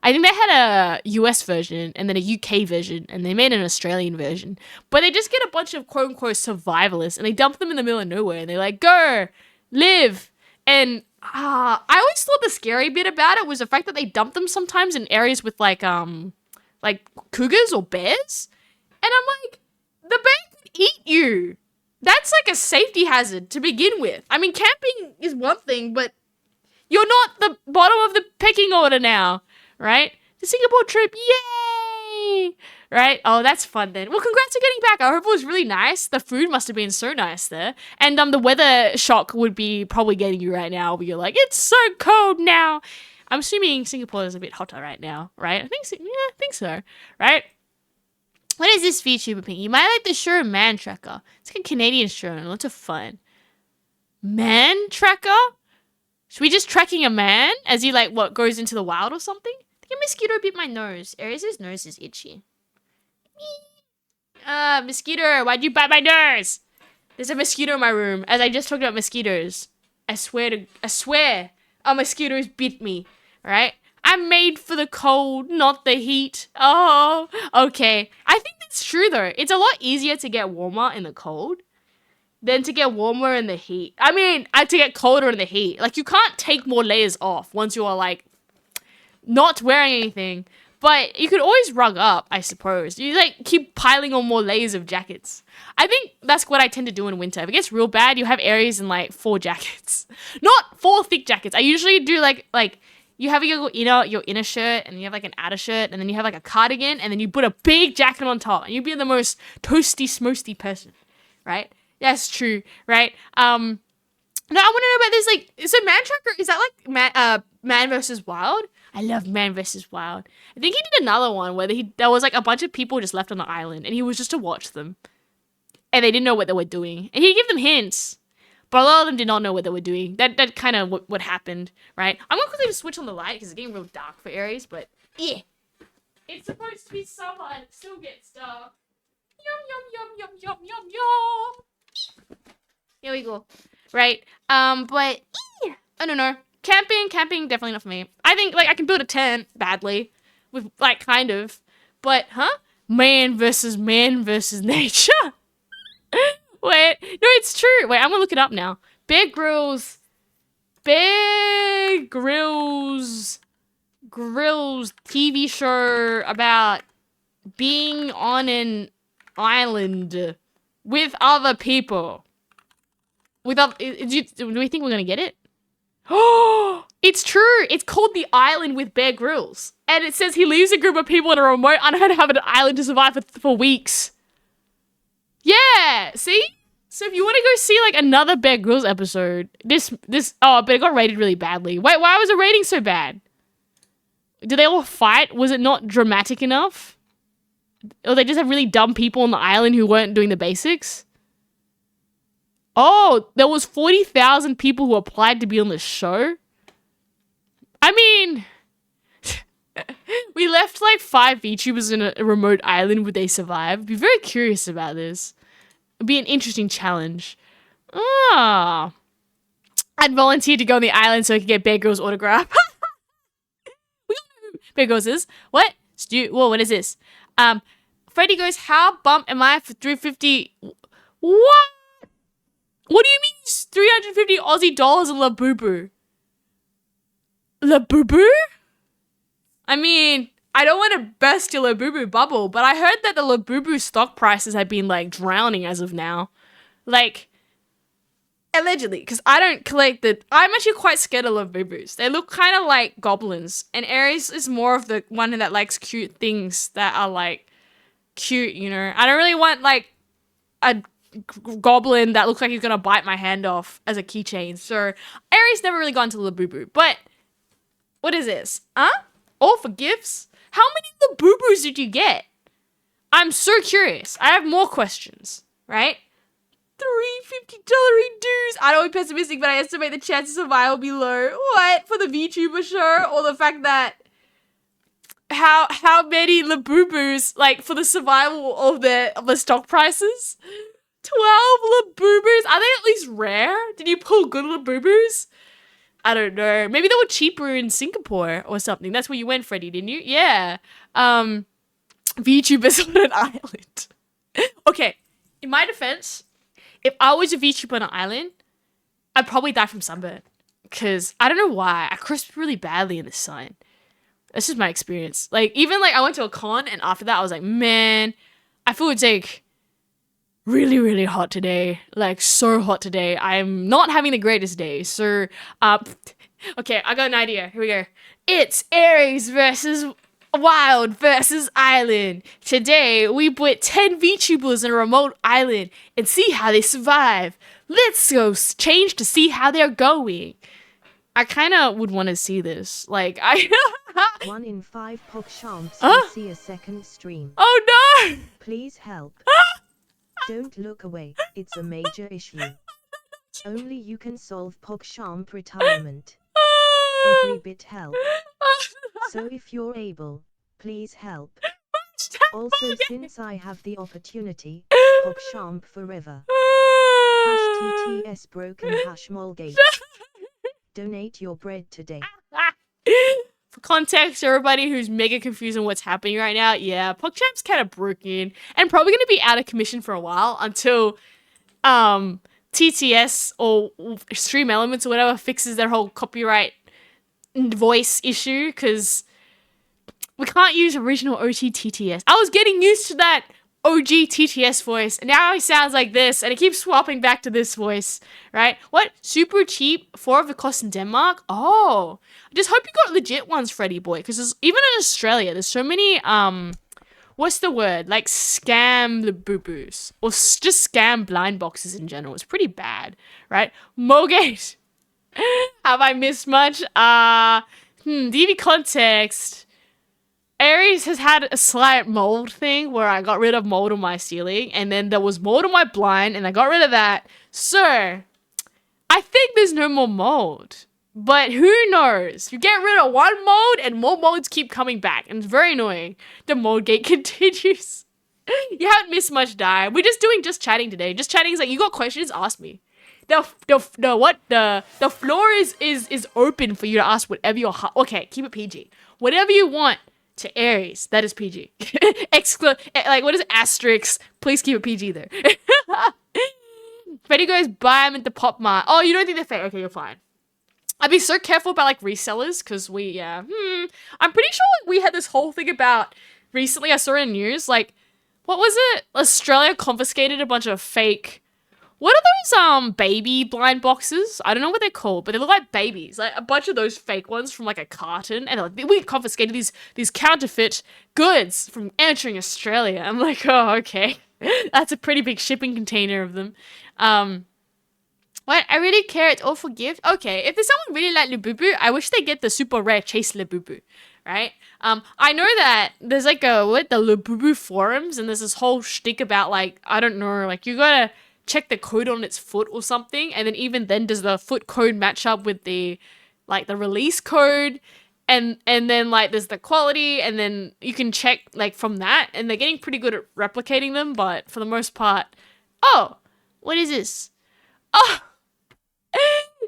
I think they had a US version and then a UK version, and they made an Australian version. But they just get a bunch of quote-unquote survivalists, and they dump them in the middle of nowhere, and they're like, go, live. And I always thought the scary bit about it was the fact that they dump them sometimes in areas with, like cougars or bears. And I'm like, the bear could eat you. That's like a safety hazard to begin with. I mean, camping is one thing, but you're not the bottom of the pecking order now, right? The Singapore trip, yay! Right? Oh, that's fun then. Well, congrats on getting back. I hope it was really nice. The food must have been so nice there. And the weather shock would be probably getting you right now, where you're like, it's so cold now. I'm assuming Singapore is a bit hotter right now, right? I think so, right? What is this VTuber thing? You might like the show Man Tracker. It's like a Canadian show and lots of fun. Man Tracker? Should we just tracking a man as he like what goes into the wild or something? I think a mosquito bit my nose. Aries' nose is itchy. Mosquito, why'd you bite my nose? There's a mosquito in my room. As I just talked about mosquitoes. I swear a mosquito's bit me. Right? I'm made for the cold, not the heat. Oh, okay. I think that's true though. It's a lot easier to get warmer in the cold than to get warmer in the heat. I mean, to get colder in the heat. Like, you can't take more layers off once you are, like, not wearing anything. But you could always rug up, I suppose. You, like, keep piling on more layers of jackets. I think that's what I tend to do in winter. If it gets real bad, you have Aries in, like, 4 jackets. Not 4 thick jackets. I usually do, like, you have your inner shirt, and you have, like, an outer shirt, and then you have, like, a cardigan, and then you put a big jacket on top, and you'd be the most toasty, smosty person, right? That's true, right? No, I want to know about this, like, is it Man Tracker? Is that, like, Man vs. Wild? I love Man vs. Wild. I think he did another one where there was, like, a bunch of people just left on the island, and he was just to watch them. And they didn't know what they were doing. And he'd give them hints. But a lot of them did not know what they were doing. That kind of what happened, right? I'm going to quickly switch on the light, because it's getting real dark for Aries, but, yeah. It's supposed to be summer, and it still gets dark. Yum, yum, yum, yum, yum, yum, yum. Here we go. Right. But I don't know. Camping, definitely not for me. I think, like, I can build a tent badly. With, like, kind of. But, Man versus nature. Wait. No, it's true. Wait, I'm gonna look it up now. Bear Grylls TV show about being on an island with other people. Do we think we're gonna get it? Oh, it's true. It's called The Island with Bear Grylls. And it says he leaves a group of people in a remote, uninhabited island to survive for weeks. Yeah, see? So if you want to go see, like, another Bear Grylls episode, but it got rated really badly. Wait, why was the rating so bad? Did they all fight? Was it not dramatic enough? Or they just have really dumb people on the island who weren't doing the basics? Oh, there was 40,000 people who applied to be on the show? I mean, we left like 5 VTubers in a remote island. Would they survive? Be very curious about this. It'd be an interesting challenge. Ah, I'd volunteer to go on the island so I could get Bear Grylls' autograph. We all know who Bear Grylls is. What? Whoa, what is this? Freddy goes, how bump am I for 350? What? What do you mean 350 Aussie dollars in Labubu? Labubu? I mean, I don't want to burst your Labubu bubble, but I heard that the Labubu stock prices have been, like, drowning as of now. Like, allegedly, because I don't collect I'm actually quite scared of Labubus. They look kind of like goblins, and Aries is more of the one that likes cute things that are, like, cute, you know? I don't really want, like, a goblin that looks like he's gonna bite my hand off as a keychain. So Aries never really gone to Labubu. But what is this? All for gifts? How many Labubus did you get? I'm so curious. I have more questions, right? $350 dues. I don't want to be pessimistic, but I estimate the chances of survival will be low. What? For the VTuber show? Or the fact that how many Labubus, like, for the survival of the stock prices? 12 Labubus? Are they at least rare? Did you pull good Labubus? I don't know. Maybe they were cheaper in Singapore or something. That's where you went, Freddy, didn't you? Yeah. VTubers on an island. Okay, in my defense, if I was a VTuber on an island, I'd probably die from sunburn. Because I don't know why. I crisp really badly in the sun. That's just my experience. Like, even, like, I went to a con, and after that, I was like, man, I feel it's, like, really, really hot today. Like, so hot today. I'm not having the greatest day. So, okay, I got an idea. Here we go. It's Aries versus Wild versus Island. Today, we put 10 VTubers in a remote island and see how they survive. Let's go change to see how they're going. I kind of would want to see this. Like, I... 1 in 5 PogChamps will Huh? see a second stream. Oh, no! Please help. Don't look away, it's a major issue. Only you can solve PogChamp retirement. Every bit helps. So if you're able, please help. Also, since I have the opportunity, PogChamp forever. #TTS broken #Molgate. Donate your bread today. For context, everybody who's mega confused on what's happening right now, yeah, PogChamp's kind of broken and probably going to be out of commission for a while until TTS or Stream Elements or whatever fixes their whole copyright voice issue, because we can't use original OG TTS. I was getting used to that OG TTS voice, and now he sounds like this, and it keeps swapping back to this voice, right? What? Super cheap, 4 of the cost in Denmark? Oh, I just hope you got legit ones, Freddy boy, because even in Australia, there's so many, what's the word? Like scam the boo-boos, or just scam blind boxes in general. It's pretty bad, right? Mogate, have I missed much? DV context. Aries has had a slight mold thing where I got rid of mold on my ceiling, and then there was mold on my blind, and I got rid of that. So, I think there's no more mold. But who knows? You get rid of one mold, and more molds keep coming back, and it's very annoying. The mold gate continues. You haven't missed much, Die. We're just doing just chatting today. Just chatting is like, you got questions? Ask me. The floor is open for you to ask whatever your heart. Okay, keep it PG. Whatever you want. To Aries, that is PG. Like, what is it? Asterisk? Please keep it PG there. Freddy goes, buy them at the Pop Mart. Oh, you don't think they're fake? Okay, you're fine. I'd be so careful about like resellers, because I'm pretty sure like we had this whole thing about recently. I saw it in news. Like, what was it? Australia confiscated a bunch of fake. What are those baby blind boxes? I don't know what they're called, but they look like babies. Like a bunch of those fake ones from like a carton, and like, we confiscated these counterfeit goods from entering Australia. I'm like, oh, okay. That's a pretty big shipping container of them. What? I really care. It's all for gift. Okay, if there's someone really like Labubu, I wish they get the super rare Chase Labubu, right? I know that there's like the Labubu forums, and there's this whole shtick about like, I don't know, like you gotta check the code on its foot or something, and then even then does the foot code match up with the release code, and then like there's the quality, and then you can check like from that, and they're getting pretty good at replicating them, but for the most part, oh, what is this? Oh,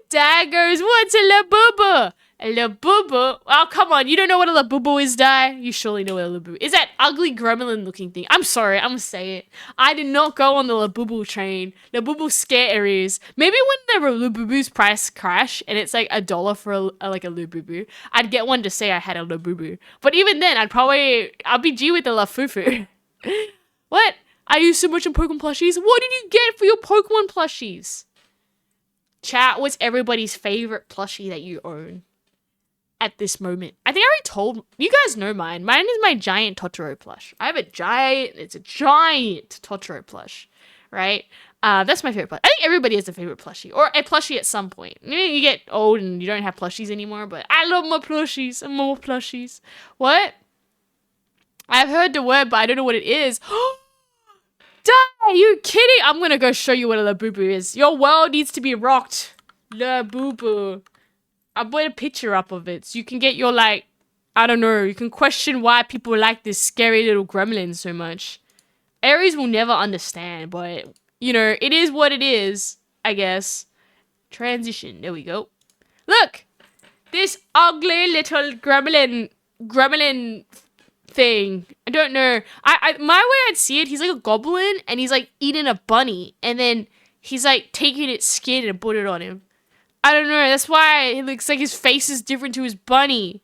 Dad goes, what's a labubu? A labubu? Oh, come on, you don't know what a labubu is, Dai? You surely know what a labubu is. That ugly gremlin looking thing. I'm sorry, I'm gonna say it. I did not go on the labubu train. Labubu scare areas. Maybe when the labubu's price crash and it's like $1 for a labubu, I'd get one to say I had a labubu. But even then, I'll be G with the lafufu. What? I use so much on Pokemon plushies? What did you get for your Pokemon plushies? Chat, what's everybody's favorite plushie that you own at this moment? I think I already told you guys know mine. Mine is my giant Totoro plush. I have it's a giant Totoro plush, right? That's my favorite plush. I think everybody has a favorite plushie or a plushie at some point. You get old and you don't have plushies anymore, but I love my plushies and more plushies. What? I've heard the word, but I don't know what it is. Die, you kidding? I'm gonna go show you what a labubu is. Your world needs to be rocked. Labubu. I'll put a picture up of it so you can get your I don't know, you can question why people like this scary little gremlin so much. Aries will never understand, but it is what it is, I guess. Transition, there we go. Look! This ugly little gremlin thing. I don't know. My way I'd see it, he's like a goblin, and he's like eating a bunny, and then he's like taking its skin and put it on him. I don't know. That's why it looks like his face is different to his bunny.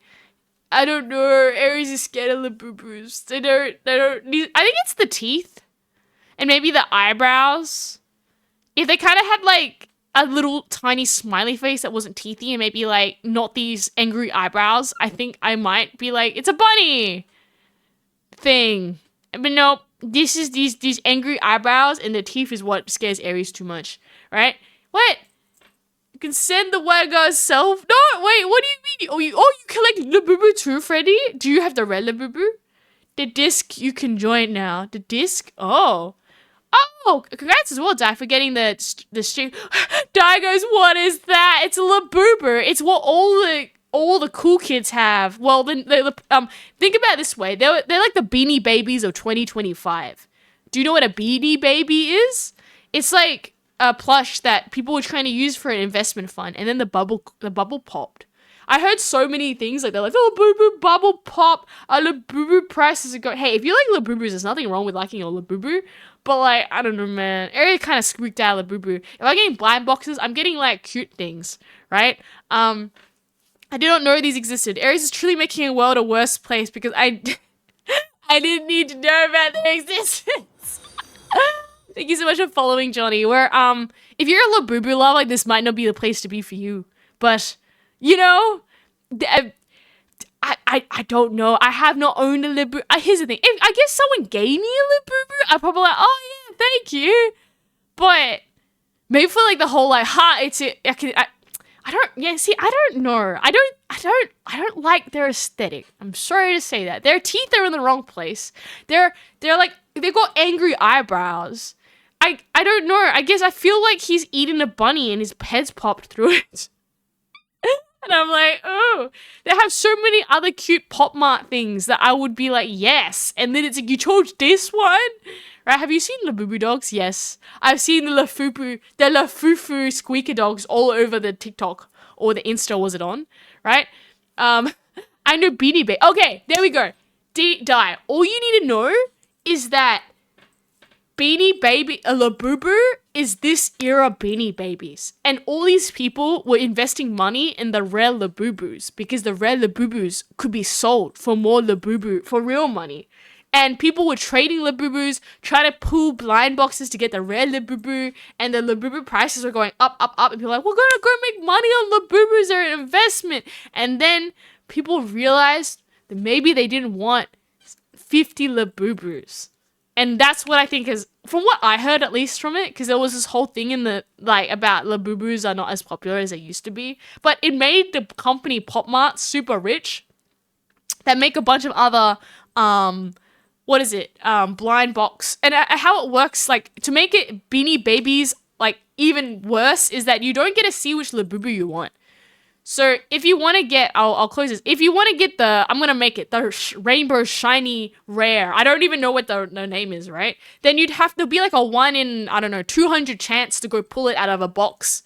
I don't know. Aries is scared of the boo-boos. They don't. I think it's the teeth, and maybe the eyebrows. If they kind of had like a little tiny smiley face that wasn't teethy, and maybe like not these angry eyebrows, I think I might be like, it's a bunny thing. But nope, this is these angry eyebrows, and the teeth is what scares Aries too much, right? What? You can send the Wagga self. No, wait, what do you mean? You collect Labubu too, Freddy? Do you have the red Labubu? The disc you can join now. The disc? Oh. Oh, congrats as well, Di, for getting the stream. Di goes, what is that? It's a Labubu. It's what all the cool kids have. Well, then think about it this way. They're like the Beanie Babies of 2025. Do you know what a Beanie Baby is? It's like a plush that people were trying to use for an investment fund, and then the bubble popped. I heard so many things like they're like, oh, Labubu bubble pop, Labubu prices are going. Hey, if you like Labubus, there's nothing wrong with liking your Labubu, but like, I don't know, man. Aria kind of squeaked out Labubu. If I'm getting blind boxes, I'm getting like cute things, right? I did not know these existed. Aries is truly making a world a worse place because I didn't need to know about their existence. Thank you so much for following, Johnny. Where if you're a Labubu lover, like, this might not be the place to be for you. But you know, I don't know. I have not owned a Labubu. Here's the thing. If I guess someone gave me a Labubu, I'd probably like, oh yeah, thank you. But maybe for like the whole like, I don't know. I don't like their aesthetic. I'm sorry to say that. Their teeth are in the wrong place. They're like, they've got angry eyebrows. I don't know. I guess I feel like he's eating a bunny and his head's popped through it. And I'm like, oh, they have so many other cute Pop Mart things that I would be like, yes. And then it's like, you chose this one? Right? Have you seen Labubu dogs? Yes. I've seen the Lafufu squeaker dogs all over the TikTok or the Insta was it on? Right? I know Beanie Baby. Okay, there we go. Die. All you need to know is that Beanie Baby, a Labubu is this era Beanie Babies. And all these people were investing money in the rare Labubus because the rare Labubus could be sold for more Labubu, for real money. And people were trading Labubus, trying to pull blind boxes to get the rare Labubu, and the Labubu prices were going up, and people were like, we're gonna go make money on Labubus, they're an investment. And then people realized that maybe they didn't want 50 Labubus. And that's what I think is, from what I heard at least from it, because there was this whole thing in the, like, about Labubus are not as popular as they used to be. But it made the company Pop Mart super rich that make a bunch of other, blind box. And how it works, like, to make it Beanie Babies, like, even worse, is that you don't get to see which Labubu you want. So if you want to get, I'll close this. If you want to get I'm going to make it the rainbow shiny rare. I don't even know what the name is, right? Then there'll be like a 1 in, 200 chance to go pull it out of a box.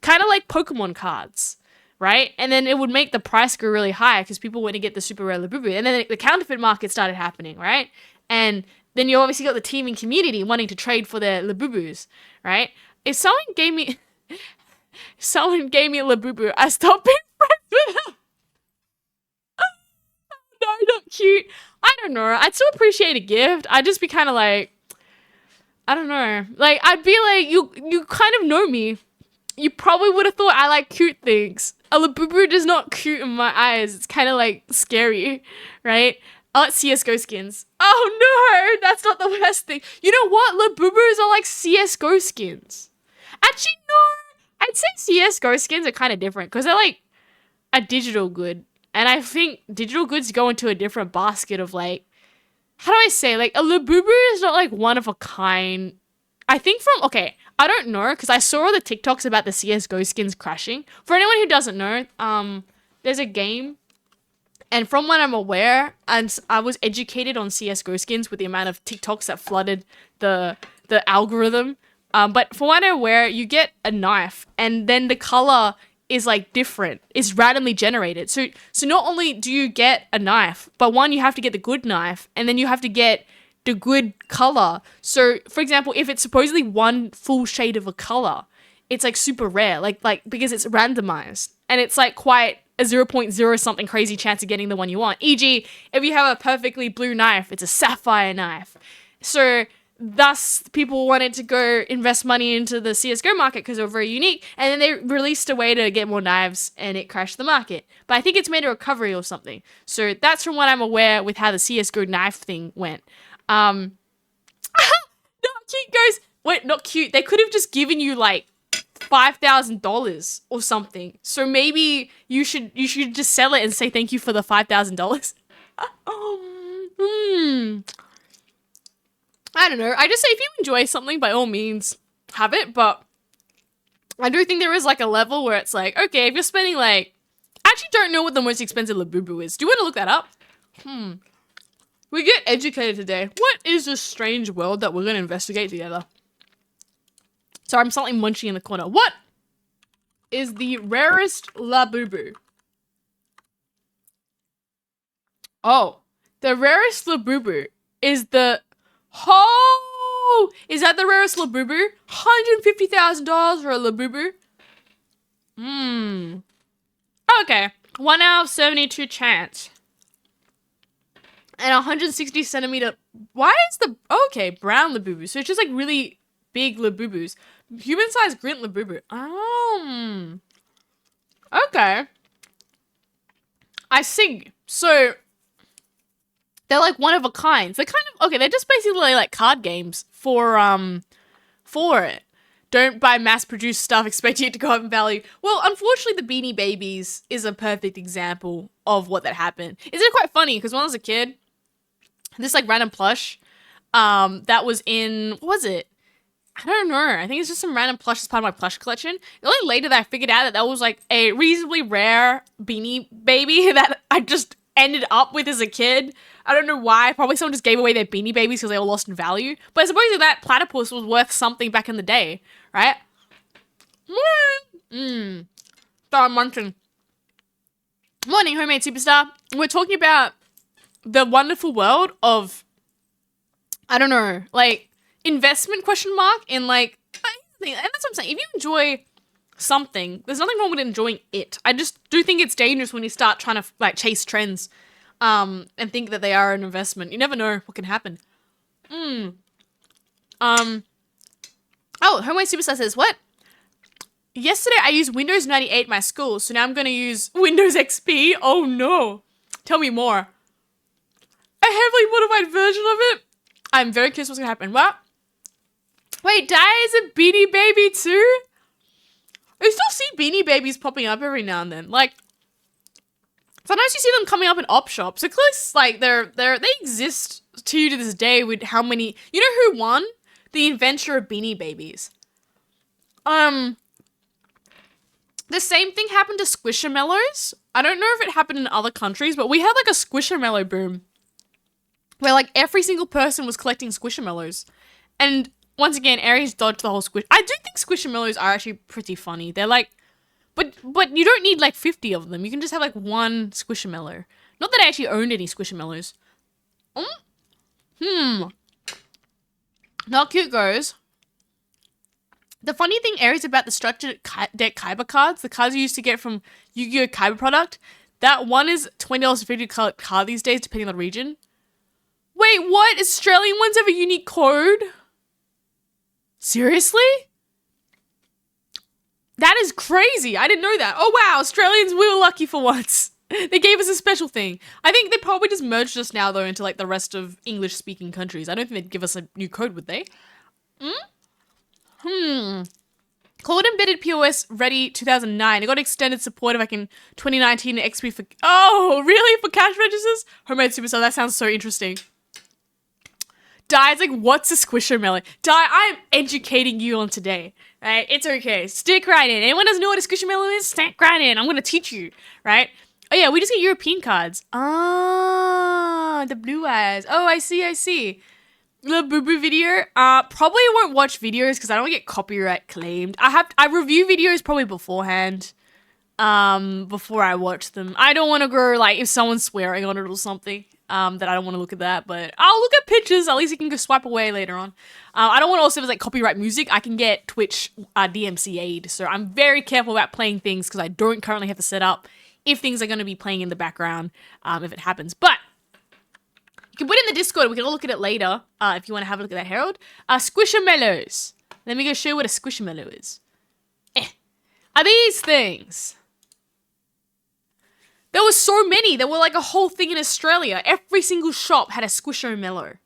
Kind of like Pokemon cards, right? And then it would make the price go really high because people want to get the super rare Labubu. And then the counterfeit market started happening, right? And then you obviously got the teaming community wanting to trade for their Labubus, right? If someone gave me a Labubu, I stopped being friends with them. No, not cute. I don't know. I'd still appreciate a gift. I'd just be kind of like, I don't know. Like, I'd be like, you kind of know me. You probably would have thought I like cute things. A Labubu is not cute in my eyes. It's kind of like scary, right? I like CSGO skins. Oh no, that's not the worst thing. You know what? Labubus are like CSGO skins. Actually, no. I'd say CSGO skins are kind of different because they're like a digital good. And I think digital goods go into a different basket of like, how do I say? Like, a Labubu is not like one of a kind. I think I don't know because I saw all the TikToks about the CSGO skins crashing. For anyone who doesn't know, there's a game. And from what I'm aware, and I was educated on CSGO skins with the amount of TikToks that flooded the algorithm. But from what I'm aware, you get a knife, and then the color is like different. It's randomly generated. So not only do you get a knife, but one, you have to get the good knife, and then you have to get the good color. So, for example, if it's supposedly one full shade of a color, it's like super rare, like because it's randomized, and it's like quite a 0.0 something crazy chance of getting the one you want. E.g., if you have a perfectly blue knife, it's a sapphire knife. So thus, people wanted to go invest money into the CSGO market because they were very unique, and then they released a way to get more knives, and it crashed the market. But I think it's made a recovery or something. So that's from what I'm aware with how the CSGO knife thing went. Not cute, guys. Wait, not cute. They could have just given you, like, $5,000 or something. So maybe you should just sell it and say thank you for the $5,000. I don't know. I just say if you enjoy something, by all means, have it. But I do think there is like a level where it's like, okay, if you're spending like, I actually don't know what the most expensive Labubu is. Do you want to look that up? We get educated today. What is this strange world that we're going to investigate together? Sorry, I'm slightly munching in the corner. What is the rarest Labubu? Oh, the rarest Labubu is the... Oh! Is that the rarest Labubu? $150,000 for a Labubu? Okay. 1 out of 72 chance. And 160 centimeter... Why is the... Okay, brown Labubu. So it's just like really big Labubus. Human-sized Grint Labubu. Okay. I see. So... They're like one of a kind. They're kind of... Okay, they're just basically like card games for it. Don't buy mass-produced stuff expecting it to go up in value. Well, unfortunately, the Beanie Babies is a perfect example of what that happened. Isn't it quite funny? Because when I was a kid, this like random plush, that was in... What was it? I don't know. I think it's just some random plush as part of my plush collection. Only later that I figured out that was like a reasonably rare Beanie Baby that I just ended up with as a kid. I don't know why. Probably someone just gave away their Beanie Babies because they all lost in value. But supposedly that platypus was worth something back in the day, right? So I'm munching. Morning, homemade superstar. We're talking about the wonderful world of, I don't know, like investment question mark in like, and that's what I'm saying. If you enjoy something, there's nothing wrong with enjoying it. I just do think it's dangerous when you start trying to like chase trends and think that they are an investment. You never know what can happen. Oh, Homeway Superstar says, what? Yesterday I used Windows 98 at my school, so now I'm going to use Windows XP? Oh no. Tell me more. A heavily modified version of it? I'm very curious what's going to happen. What? Wait, Dai is a Beanie Baby too? I still see Beanie Babies popping up every now and then. Like, sometimes you see them coming up in op shops. It looks like they exist to this day with how many... You know who won? The inventor of Beanie Babies. The same thing happened to Squishamallows. I don't know if it happened in other countries, but we had like a Squishamallow boom. Where like every single person was collecting Squishamallows. And once again, Aries dodged the whole squish. I do think Squishamallows are actually pretty funny. They're like... But you don't need like 50 of them. You can just have like one Squishamallow. Not that I actually owned any Squishamallows. Not cute goes. The funny thing, Aries, about the structured deck Kaiba cards, the cards you used to get from Yu-Gi-Oh! Kaiba product, that one is $20.50 card these days, depending on the region. Wait, what? Australian ones have a unique code? Seriously? That is crazy. I didn't know that. Oh, wow. Australians, we were lucky for once. They gave us a special thing. I think they probably just merged us now, though, into like the rest of English-speaking countries. I don't think they'd give us a new code, would they? Called Embedded POS ready 2009. It got extended support back in 2019 XP for... Oh, really? For cash registers? Homemade Superstar, that sounds so interesting. Dai's like, what's a Squishamallow? Dai, I'm educating you on today, right? It's okay. Stick right in. Anyone doesn't know what a Squishamallow is? Stick right in. I'm going to teach you, right? Oh, yeah, we just get European cards. Ah, the blue eyes. Oh, I see. The boo-boo video. Probably won't watch videos because I don't get copyright claimed. I review videos probably beforehand. Before I watch them. I don't want to go, like, if someone's swearing on it or something. That I don't want to look at that, but I'll look at pictures. At least you can go swipe away later on. I don't want to also, if it's like copyright music, I can get Twitch DMCA'd. So I'm very careful about playing things because I don't currently have to set up if things are going to be playing in the background, if it happens. But you can put it in the Discord. We can all look at it later if you want to have a look at that, Harold. Squishamallows. Let me go show you what a Squishamallow is. Are these things? There were so many. There were like a whole thing in Australia. Every single shop had a Squishamallow.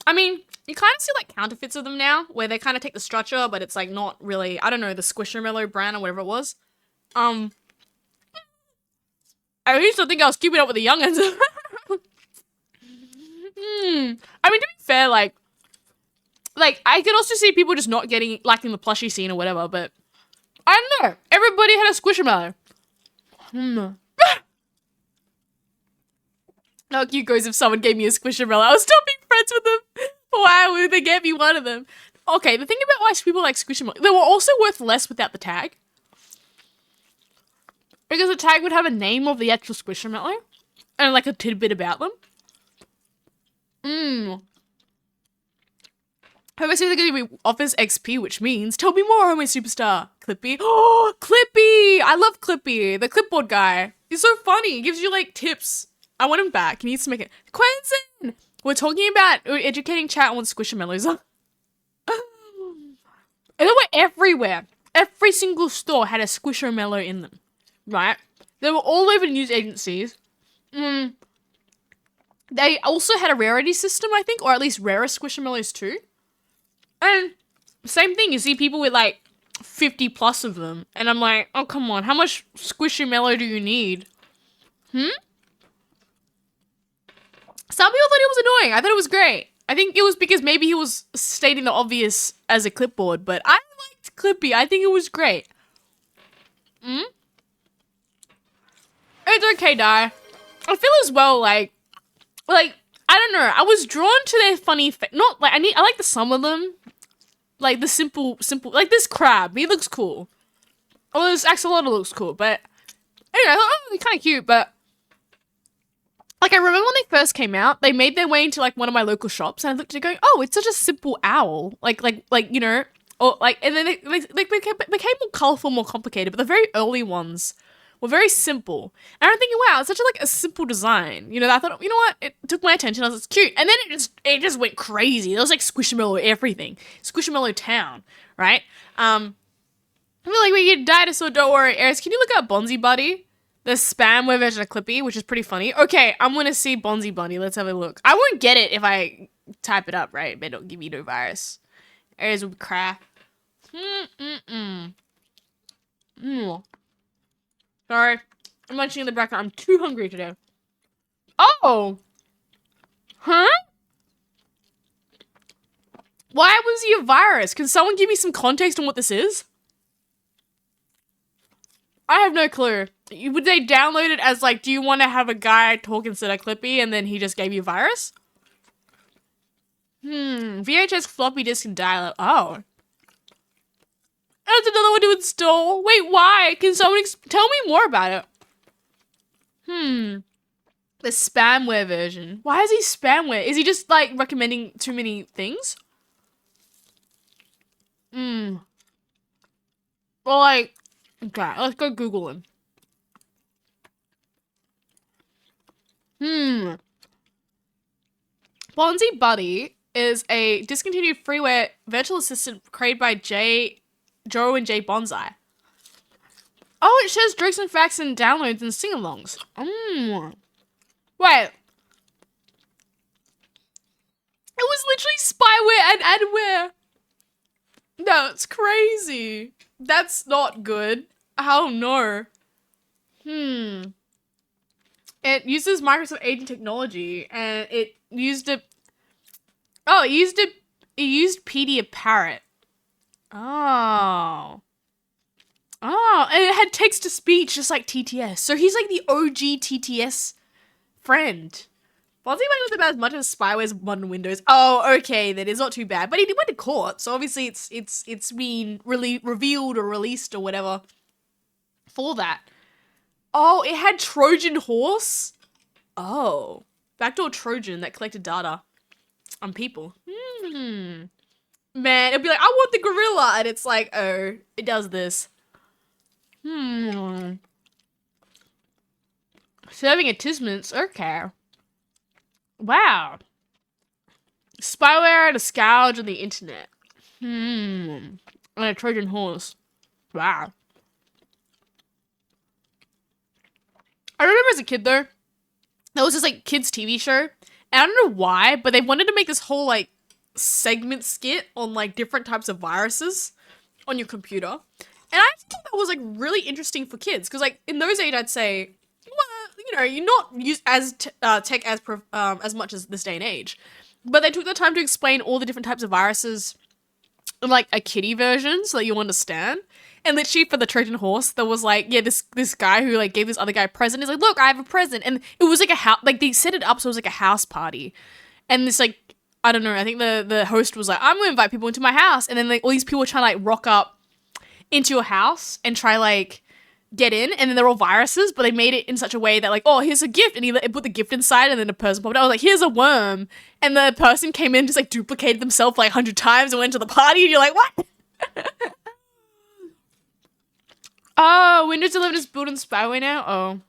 I mean, You kind of see like counterfeits of them now, where they kind of take the structure, but it's like not really, I don't know, the Squishamallow brand or whatever it was. I used to think I was keeping up with the youngins. I mean, to be fair, like I could also see people just not liking the plushie scene or whatever, but I don't know. Everybody had a Squishamallow. How cute goes if someone gave me a Squishamallow. I was still being friends with them. Why would they get me one of them? Okay, the thing about why people like Squishamallow, they were also worth less without the tag. Because the tag would have a name of the actual Squishamallow and like a tidbit about them. However, they're going to be Office XP, which means tell me more, Homo Superstar. Clippy. Oh, Clippy! I love Clippy, the clipboard guy. He's so funny. He gives you like tips. I want him back. He needs to make it. Quentin! We're talking about educating chat on what Squishamallows are. And they were everywhere. Every single store had a Squishamallow in them. Right? They were all over news agencies. They also had a rarity system, I think, or at least rarer Squishamallows too. And same thing, you see people with like 50 plus of them. And I'm like, oh, come on. How much Squishamallow do you need? Some people thought it was annoying. I thought it was great. I think it was because maybe he was stating the obvious as a clipboard, but I liked Clippy. I think it was great. It's okay, Di. I feel as well like, I don't know. I was drawn to their funny not like, I like the some of them. Like the simple, like this crab. He looks cool. Oh, this axolotl looks cool, but anyway, I thought, oh, they're kind of cute, but like, I remember when they first came out, they made their way into, like, one of my local shops, and I looked at it going, oh, it's such a simple owl. Like, you know, or, like, and then they became more colorful, more complicated, but the very early ones were very simple. And I'm thinking, wow, it's such a simple design. You know, I thought, you know what, it took my attention, I was like, it's cute. And then it just went crazy. There was, like, Squishamallow everything. Squishamallow town, right? I feel like we get dinosaur, don't worry. Aries, can you look up Bonzi Buddy? The spamware version of Clippy, which is pretty funny. Okay, I'm gonna see Bonzi Bunny. Let's have a look. I won't get it if I type it up, right? But don't give me no virus. Areas will crack. Sorry. I'm munching in the background. I'm too hungry today. Oh! Huh? Why was he a virus? Can someone give me some context on what this is? I have no clue. Would they download it as like, do you want to have a guy talk instead of Clippy, and then he just gave you a virus? VHS floppy disk and dial-up. Oh. That's another one to install. Wait, why? Can someone tell me more about it? The spamware version. Why is he spamware? Is he just like recommending too many things? Well, like, okay, let's go Google him. Bonzi Buddy is a discontinued freeware virtual assistant created by Joe and Jay Bonsai. Oh, it shares jokes and facts and downloads and sing-alongs. Wait. It was literally spyware and adware. That's crazy. That's not good. Oh no. It uses Microsoft Agent technology, and it used a. Oh, it used Pedia Parrot. Oh, and it had text to speech, just like TTS. So he's like the OG TTS friend. Bonzi might not about as much as spyware's modern Windows. Oh, okay, then it's not too bad. But he went to court, so obviously it's been revealed or released or whatever for that. Oh, it had Trojan horse? Oh. Backdoor Trojan that collected data on people. Man, it'd be like, I want the gorilla, and it's like, oh, it does this. Serving advertisements, okay. Wow. Spyware and a scourge on the internet. And a Trojan horse. Wow. I remember as a kid, though, there was this, like, kids' TV show. And I don't know why, but they wanted to make this whole, like, segment skit on like different types of viruses on your computer. And I thought that was like really interesting for kids because like in those age I'd say, well, you know, you're not used as tech as much as this day and age, but they took the time to explain all the different types of viruses in like a kiddie version so that you understand. And literally for the Trojan horse, there was like, yeah, this guy who like gave this other guy a present. He's like, look, I have a present, and it was like a house, like they set it up so it was like a house party, and this like I don't know, I think the host was like, I'm gonna invite people into my house, and then like all these people were trying to like rock up into your house and try like get in, and then they're all viruses, but they made it in such a way that like, oh, here's a gift, and he put the gift inside, and then a person popped out. I was like, here's a worm, and the person came in, just like duplicated themselves like 100 times and went to the party, and you're like, what? Oh, Windows 11 is built in spyware now. Oh,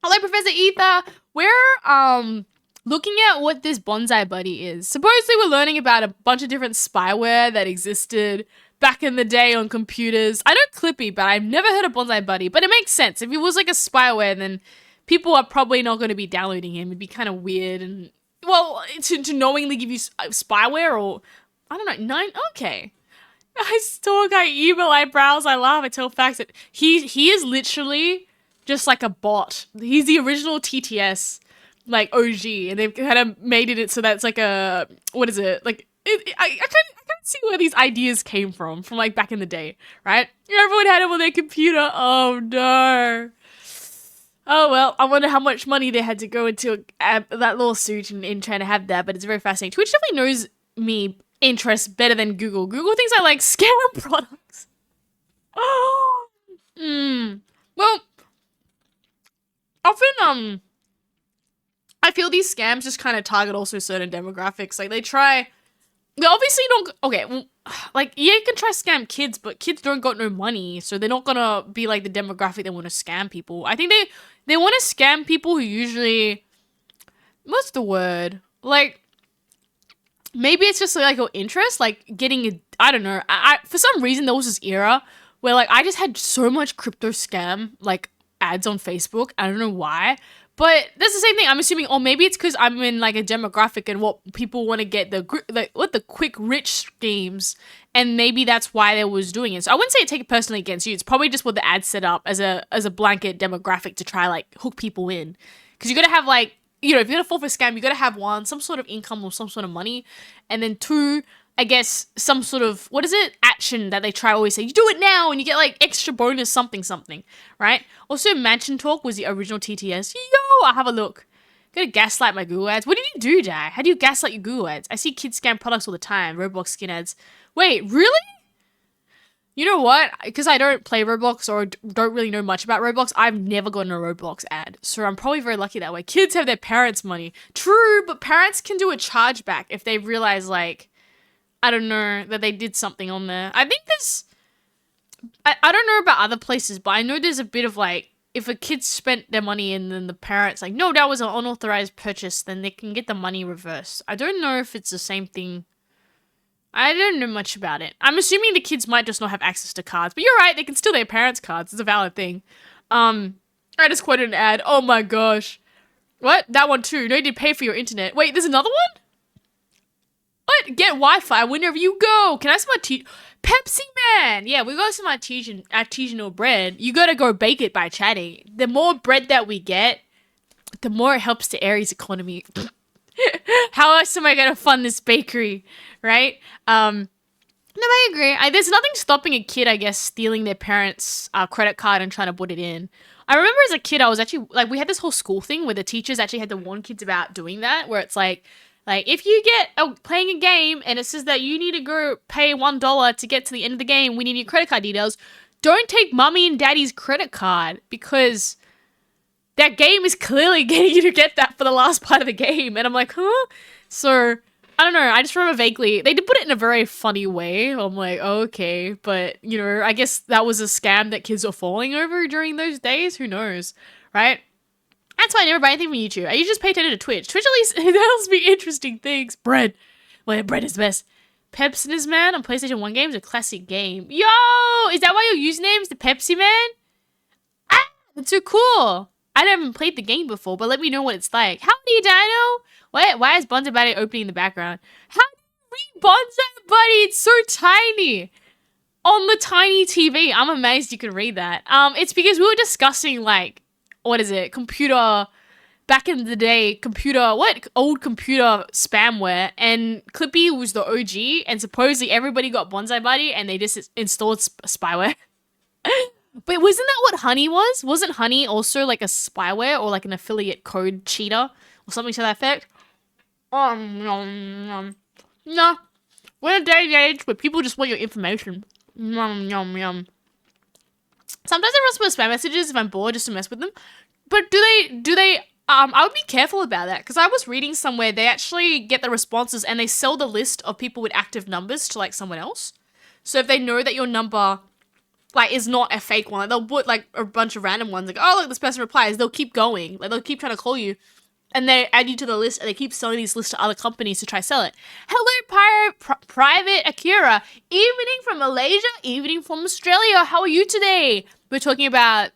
hello, Professor Ether. We're looking at what this Bonsai Buddy is. Supposedly we're learning about a bunch of different spyware that existed back in the day on computers. I know Clippy, but I've never heard of Bonsai Buddy. But it makes sense. If it was like a spyware, then people are probably not going to be downloading him. It'd be kind of weird and, well, to knowingly give you spyware or, I don't know, okay. I stalk, I email, I browse, I laugh, I tell facts. That he is literally just like a bot. He's the original TTS, like OG, and they've kind of made it so that's like a, what is it? Like, I can't see where these ideas came from like back in the day, right? Everyone had it on their computer. Oh no. Oh well, I wonder how much money they had to go into that lawsuit in trying to have that, but it's very fascinating. Twitch definitely knows me interest better than Google. Google thinks I like scam products. Oh. Well, often I feel these scams just kind of target also certain demographics. Like they obviously don't. Okay, well, like yeah, you can try scam kids, but kids don't got no money, so they're not gonna be like the demographic that want to scam people. I think they want to scam people who usually, what's the word? Like maybe it's just like your interest, like getting. I don't know. I for some reason there was this era where like I just had so much crypto scam like ads on Facebook. I don't know why. But that's the same thing. I'm assuming, or maybe it's because I'm in like a demographic and what people want to get the quick rich schemes, and maybe that's why they was doing it. So I wouldn't say take it personally against you. It's probably just what the ad set up as a blanket demographic to try like hook people in, because you gotta have like, you know, if you're gonna fall for a scam, you gotta have one, some sort of income or some sort of money, and then two, I guess some sort of, what is it, action that they try to always say, you do it now and you get like extra bonus something, right? Also, Mansion Talk was the original TTS. Yo, I'll have a look. Gotta gaslight my Google ads. What did you do, Jai? How do you gaslight your Google ads? I see kids scam products all the time. Roblox skin ads. Wait, really? You know what? Because I don't play Roblox or don't really know much about Roblox, I've never gotten a Roblox ad. So I'm probably very lucky that way. Kids have their parents' money. True, but parents can do a chargeback if they realize like, I don't know, that they did something on there. I think there's, I don't know about other places, but I know there's a bit of like, if a kid spent their money and then the parents like, no, that was an unauthorized purchase, then they can get the money reversed. I don't know if it's the same thing. I don't know much about it. I'm assuming the kids might just not have access to cards, but you're right, they can steal their parents' cards. It's a valid thing. I just quoted an ad. Oh my gosh. What? That one too. No, you did pay for your internet. Wait, there's another one? What? Get Wi-Fi whenever you go. Can I have some Pepsi Man? Yeah, we got some artisanal bread. You gotta go bake it by chatting. The more bread that we get, the more it helps the Aries economy. How else am I gonna fund this bakery, right? No, I agree. There's nothing stopping a kid, I guess, stealing their parents' credit card and trying to put it in. I remember as a kid, I was actually, like, we had this whole school thing where the teachers actually had to warn kids about doing that, where it's like, if you get playing a game and it says that you need to go pay $1 to get to the end of the game, we need your credit card details, don't take mommy and daddy's credit card because that game is clearly getting you to get that for the last part of the game. And I'm like, huh? So, I don't know. I just remember vaguely, they did put it in a very funny way. I'm like, okay. But, you know, I guess that was a scam that kids were falling over during those days. Who knows, right? That's why I never buy anything from YouTube. I usually just pay attention to Twitch. Twitch at least tells me interesting things. Bread. Well, bread is best. Pepsi Man on PlayStation 1 games, a classic game. Yo! Is that why your username's the Pepsi Man? Ah! That's so cool. I haven't played the game before, but let me know what it's like. How do you, Dino? Why is Bonsai Buddy opening in the background? How do you read Bonsai Buddy? It's so tiny. On the tiny TV. I'm amazed you could read that. It's because we were discussing, like, what is it? Computer, back in the day, old computer spamware, and Clippy was the OG, and supposedly everybody got Bonsai Buddy, and they just installed spyware. But wasn't that what Honey was? Wasn't Honey also like a spyware or like an affiliate code cheater or something to that effect? No. We're in a day and age where people just want your information. Yum. Sometimes I respond to spam messages if I'm bored just to mess with them. But do they I would be careful about that, because I was reading somewhere they actually get the responses and they sell the list of people with active numbers to like someone else. So if they know that your number like is not a fake one, they'll put like a bunch of random ones like, oh look, this person replies, they'll keep going, like they'll keep trying to call you, and they add you to the list, and they keep selling these lists to other companies to try sell it. Hello, Private Akira. Evening from Malaysia, evening from Australia. How are you today? We're talking about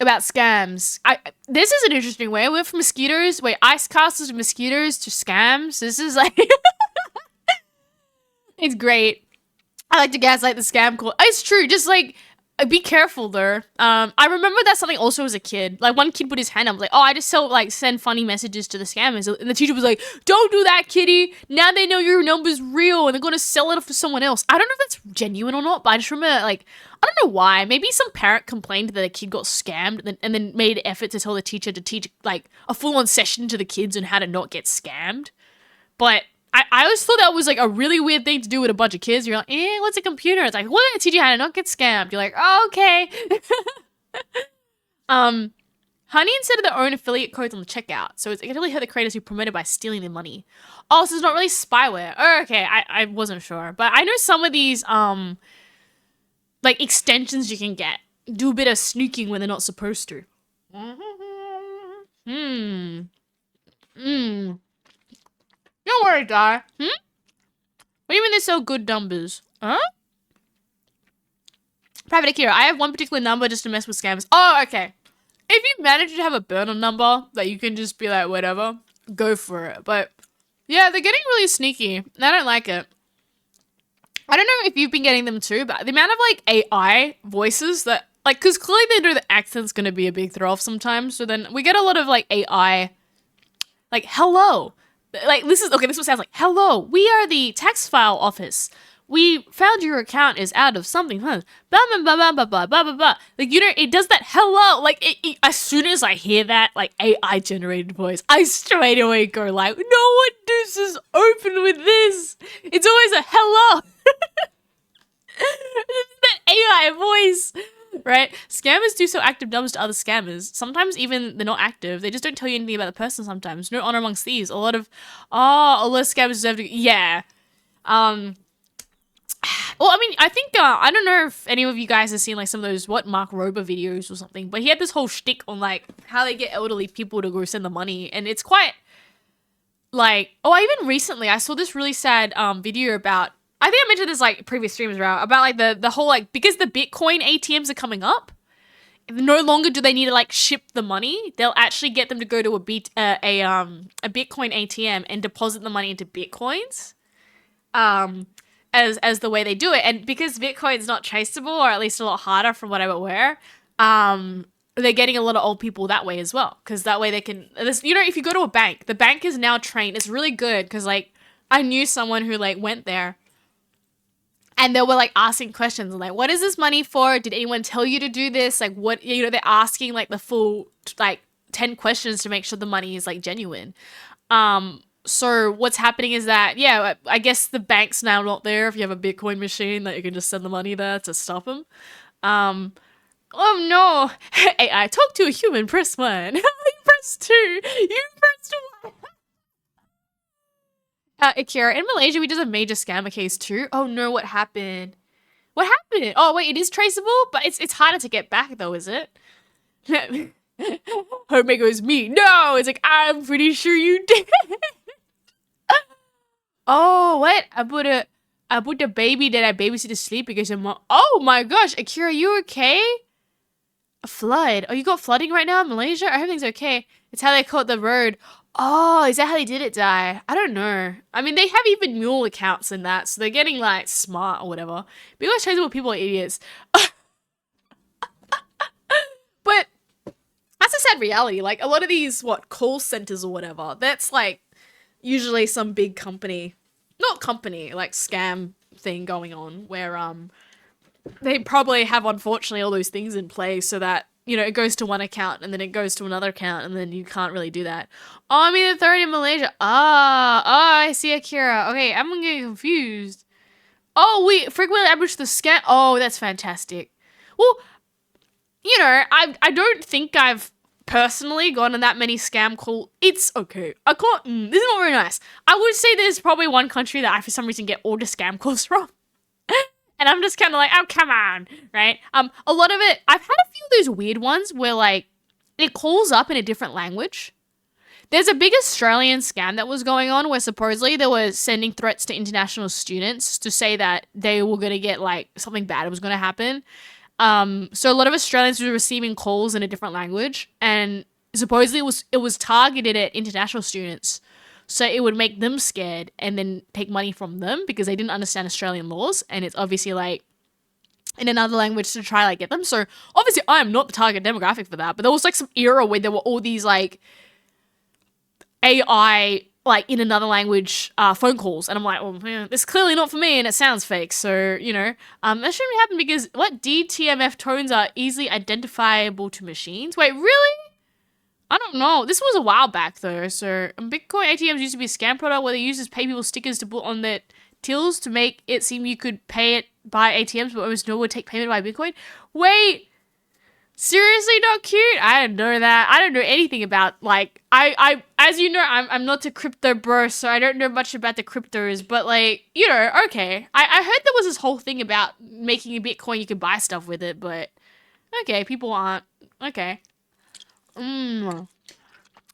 scams. This is an interesting way. We went from ice castles to mosquitoes to scams. This is like it's great. I like to gaslight the scam call. It's true. Just like, be careful though. I remember that something also as a kid. Like one kid put his hand up, like, oh, I just send funny messages to the scammers. And the teacher was like, don't do that, kitty. Now they know your number's real and they're going to sell it off to someone else. I don't know if that's genuine or not, but I just remember, like, I don't know why. Maybe some parent complained that a kid got scammed and then made an effort to tell the teacher to teach, like, a full-on session to the kids on how to not get scammed. But I always thought that was like a really weird thing to do with a bunch of kids. You're like, what's a computer? It's like, we're gonna teach you how to not get scammed. You're like, oh, okay. Honey instead of their own affiliate codes on the checkout, so it can really hurt the creators who promote it by stealing their money. Oh, so it's not really spyware. Oh, okay, I wasn't sure, but I know some of these like extensions you can get do a bit of snooping when they're not supposed to. Don't worry, Di. What do you mean they sell good numbers? Huh? Private Akira, I have one particular number just to mess with scams. Oh, okay. If you manage to have a burner number that you can just be like, whatever, go for it. But yeah, they're getting really sneaky. And I don't like it. I don't know if you've been getting them too, but the amount of like AI voices that, like, because clearly they know the accent's going to be a big throw off sometimes. So then we get a lot of like AI, like, hello. Like, this is what it sounds like. Hello, we are the tax file office. We found your account is out of something. Blah, blah, blah, blah, blah, blah, blah, blah, blah. Like, you know, it does that hello. Like, as soon as I hear that, like, AI-generated voice, I straight away go like, no one does open with this. It's always a hello. It's that AI voice. Right? Scammers do sell active numbers to other scammers. Sometimes even they're not active. They just don't tell you anything about the person sometimes. No honor amongst thieves. A lot of scammers deserve to... Yeah. Well, I mean, I think, I don't know if any of you guys have seen, like, some of those, Mark Rober videos or something, but he had this whole shtick on, like, how they get elderly people to go send the money, and it's quite, like... Oh, even recently, I saw this really sad, video about... I think I mentioned this, like, previous streams about like the whole, like, because the Bitcoin ATMs are coming up, no longer do they need to like ship the money. They'll actually get them to go to a Bitcoin ATM and deposit the money into Bitcoins, as the way they do it. And because Bitcoin's not traceable, or at least a lot harder from what I'm aware, they're getting a lot of old people that way as well. Because that way they can, you know, if you go to a bank, the bank is now trained. It's really good because, like, I knew someone who like went there. And they were like asking questions like, what is this money for? Did anyone tell you to do this? Like, what, you know, they're asking like the full, like 10 questions to make sure the money is like genuine. So what's happening is that, yeah, I guess the bank's now not there if you have a Bitcoin machine that you can just send the money there to stop them. Oh no. AI, talk to a human, press 1. You press 2. You press 1. Akira, in Malaysia, we did a major scammer case too. Oh no, what happened? What happened? Oh wait, it is traceable, but it's harder to get back though, is it? Homie goes, me. No, it's like, I'm pretty sure you did. Oh, what? I put the baby that I babysit to sleep because I'm... Oh my gosh, Akira, you okay? A flood. Oh, you got flooding right now in Malaysia? I hope everything's okay. It's how they caught the road. Oh, is that how they did it die? I don't know. I mean, they have even mule accounts in that, so they're getting like smart or whatever. People are crazy when people are idiots. But that's a sad reality. Like a lot of these, call centers or whatever, that's like usually some big company, not company, like scam thing going on where they probably have, unfortunately, all those things in place so that, it goes to one account and then it goes to another account and then you can't really do that. Oh, I mean, the third in Malaysia. I see, Akira. Okay, I'm getting confused. Oh, we frequently ambush the scam. Oh, that's fantastic. Well, I don't think I've personally gone on that many scam call. It's okay. I can't. This is not very nice. I would say there's probably one country that I, for some reason, get all the scam calls from. And I'm just kind of like, oh, come on, right? A lot of it, I've had a few of those weird ones where, like, it calls up in a different language. There's a big Australian scam that was going on where supposedly they were sending threats to international students to say that they were going to get, like, something bad was going to happen. So a lot of Australians were receiving calls in a different language, and supposedly it was targeted at international students. So it would make them scared and then take money from them because they didn't understand Australian laws, and it's obviously like in another language to try like get them. So obviously I am not the target demographic for that, but there was like some era where there were all these like AI like in another language phone calls, and I'm like, oh, yeah, this is clearly not for me, and it sounds fake. So that shouldn't happen because what DTMF tones are easily identifiable to machines. Wait, really? I don't know. This was a while back though. So Bitcoin ATMs used to be a scam product where they used to pay people stickers to put on their tills to make it seem you could pay it by ATMs, but almost no one would take payment by Bitcoin. Wait, seriously, not cute? I didn't know that. I don't know anything about like I as you know, I'm not a crypto bro, so I don't know much about the cryptos. But like okay. I heard there was this whole thing about making a Bitcoin you could buy stuff with it, but okay, people aren't okay.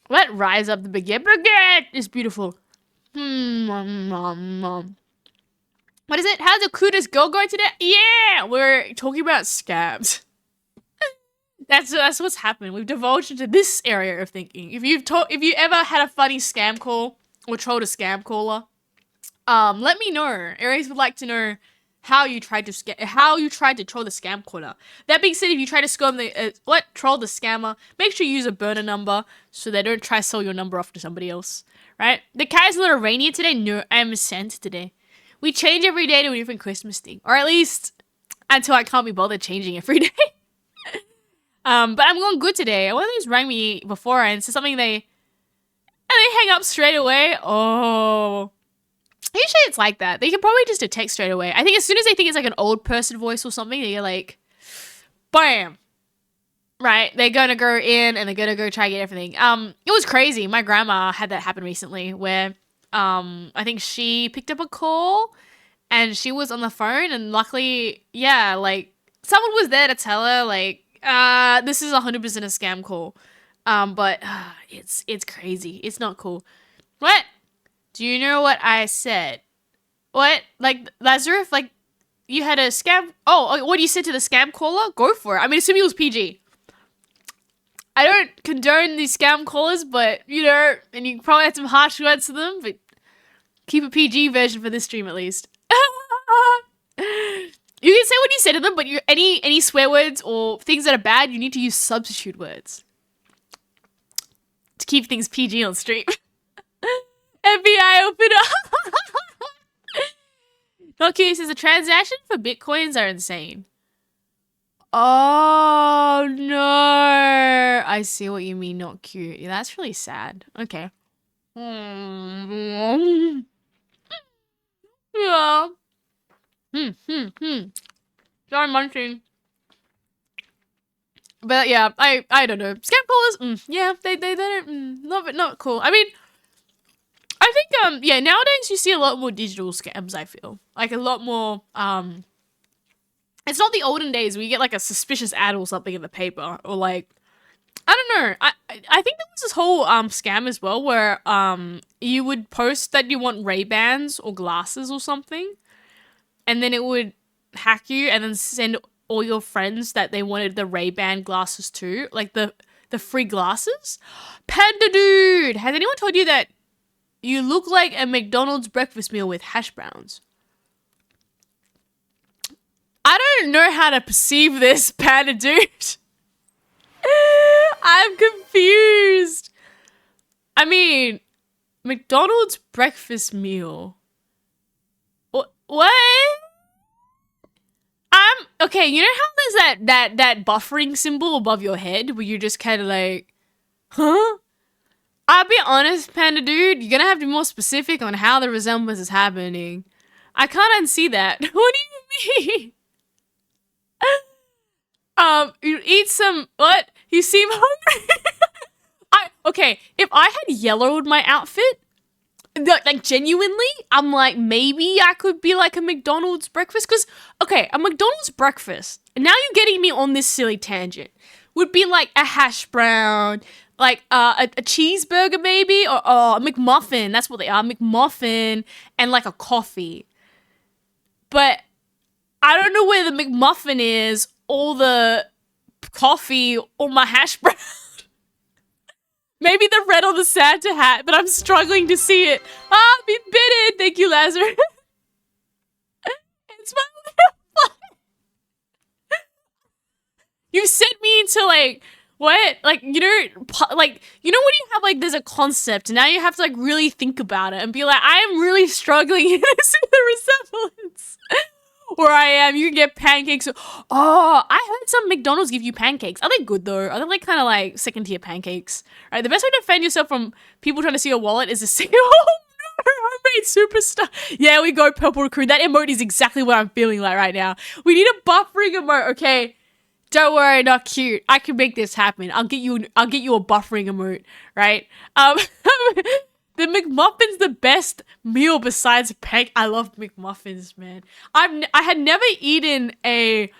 Let rise up the baguette is beautiful. What is it? How's the cutest girl going today? Yeah, we're talking about scams. That's what's happened. We've divulged into this area of thinking. If you ever had a funny scam call or trolled a scam caller, let me know. Aries would like to know how you tried to troll the scam caller. That being said, if you try to scam troll the scammer, make sure you use a burner number so they don't try to sell your number off to somebody else. Right? The cat is a little rainier today. No, I'm sent today. We change every day to a different Christmas thing, or at least until I can't be bothered changing every day. But I'm going good today. One of these rang me before and said something and they hang up straight away. Oh. Usually it's like that. They can probably just detect straight away. I think as soon as they think it's like an old person voice or something, they're like, bam. Right? They're gonna go in and they're gonna go try and get everything. It was crazy. My grandma had that happen recently where I think she picked up a call and she was on the phone and luckily, yeah, like someone was there to tell her like, this is 100% a scam call. But it's crazy. It's not cool. What? Do you know what I said? What? Like, Lazarus, like, you had a scam? Oh, what you said to the scam caller? Go for it. I mean, assuming it was PG. I don't condone these scam callers, but, and you probably had some harsh words to them, but keep a PG version for this stream at least. You can say what you said to them, but any swear words or things that are bad, you need to use substitute words to keep things PG on stream. FBI open up. Not curious, says the transaction for bitcoins are insane. Oh no. I see what you mean, not cute. Yeah, that's really sad. Okay. Yeah. Sorry, munching. But yeah, I don't know. Scam callers, yeah, they don't, not cool. I mean, I think, yeah, nowadays you see a lot more digital scams, I feel. Like, a lot more, it's not the olden days where you get, like, a suspicious ad or something in the paper, or, like, I don't know. I think there was this whole, scam as well, where, you would post that you want Ray-Bans or glasses or something, and then it would hack you and then send all your friends that they wanted the Ray-Ban glasses too, like the free glasses. Panda dude, has anyone told you that you look like a McDonald's breakfast meal with hash browns? I don't know how to perceive this, Panda dude. I'm confused. I mean, McDonald's breakfast meal. What? Okay, you know how there's that buffering symbol above your head where you're just kind of like, huh? I'll be honest, Panda dude, you're gonna have to be more specific on how the resemblance is happening. I can't unsee that. What do you mean? You eat some, what? You seem hungry? Okay, if I had yellowed my outfit, like genuinely, I'm like, maybe I could be like a McDonald's breakfast. Because, okay, a McDonald's breakfast, and now you're getting me on this silly tangent, would be like a hash brown, like a cheeseburger maybe, or a McMuffin. That's what they are, McMuffin, and like a coffee. But I don't know where the McMuffin is, or the coffee, or my hash brown. Maybe the red on the Santa hat, but I'm struggling to see it. Ah, been bitten. Thank you, Lazarus. It's my little fly. You sent me into like, what? Like, you know when you have like, there's a concept, and now you have to like really think about it and be like, I am really struggling to see the resemblance. Where I am, you can get pancakes. Oh, I heard some McDonald's give you pancakes. Are they good though? Are they like kind of like second tier pancakes? Right. The best way to defend yourself from people trying to see your wallet is to say, "Oh no, homemade superstar." Yeah, we go purple recruit. That emote is exactly what I'm feeling like right now. We need a buffering emote. Okay, don't worry, not cute. I can make this happen. I'll get you a buffering emote. Right. The McMuffin's the best meal besides pancake. I love McMuffins, man. I had never eaten a,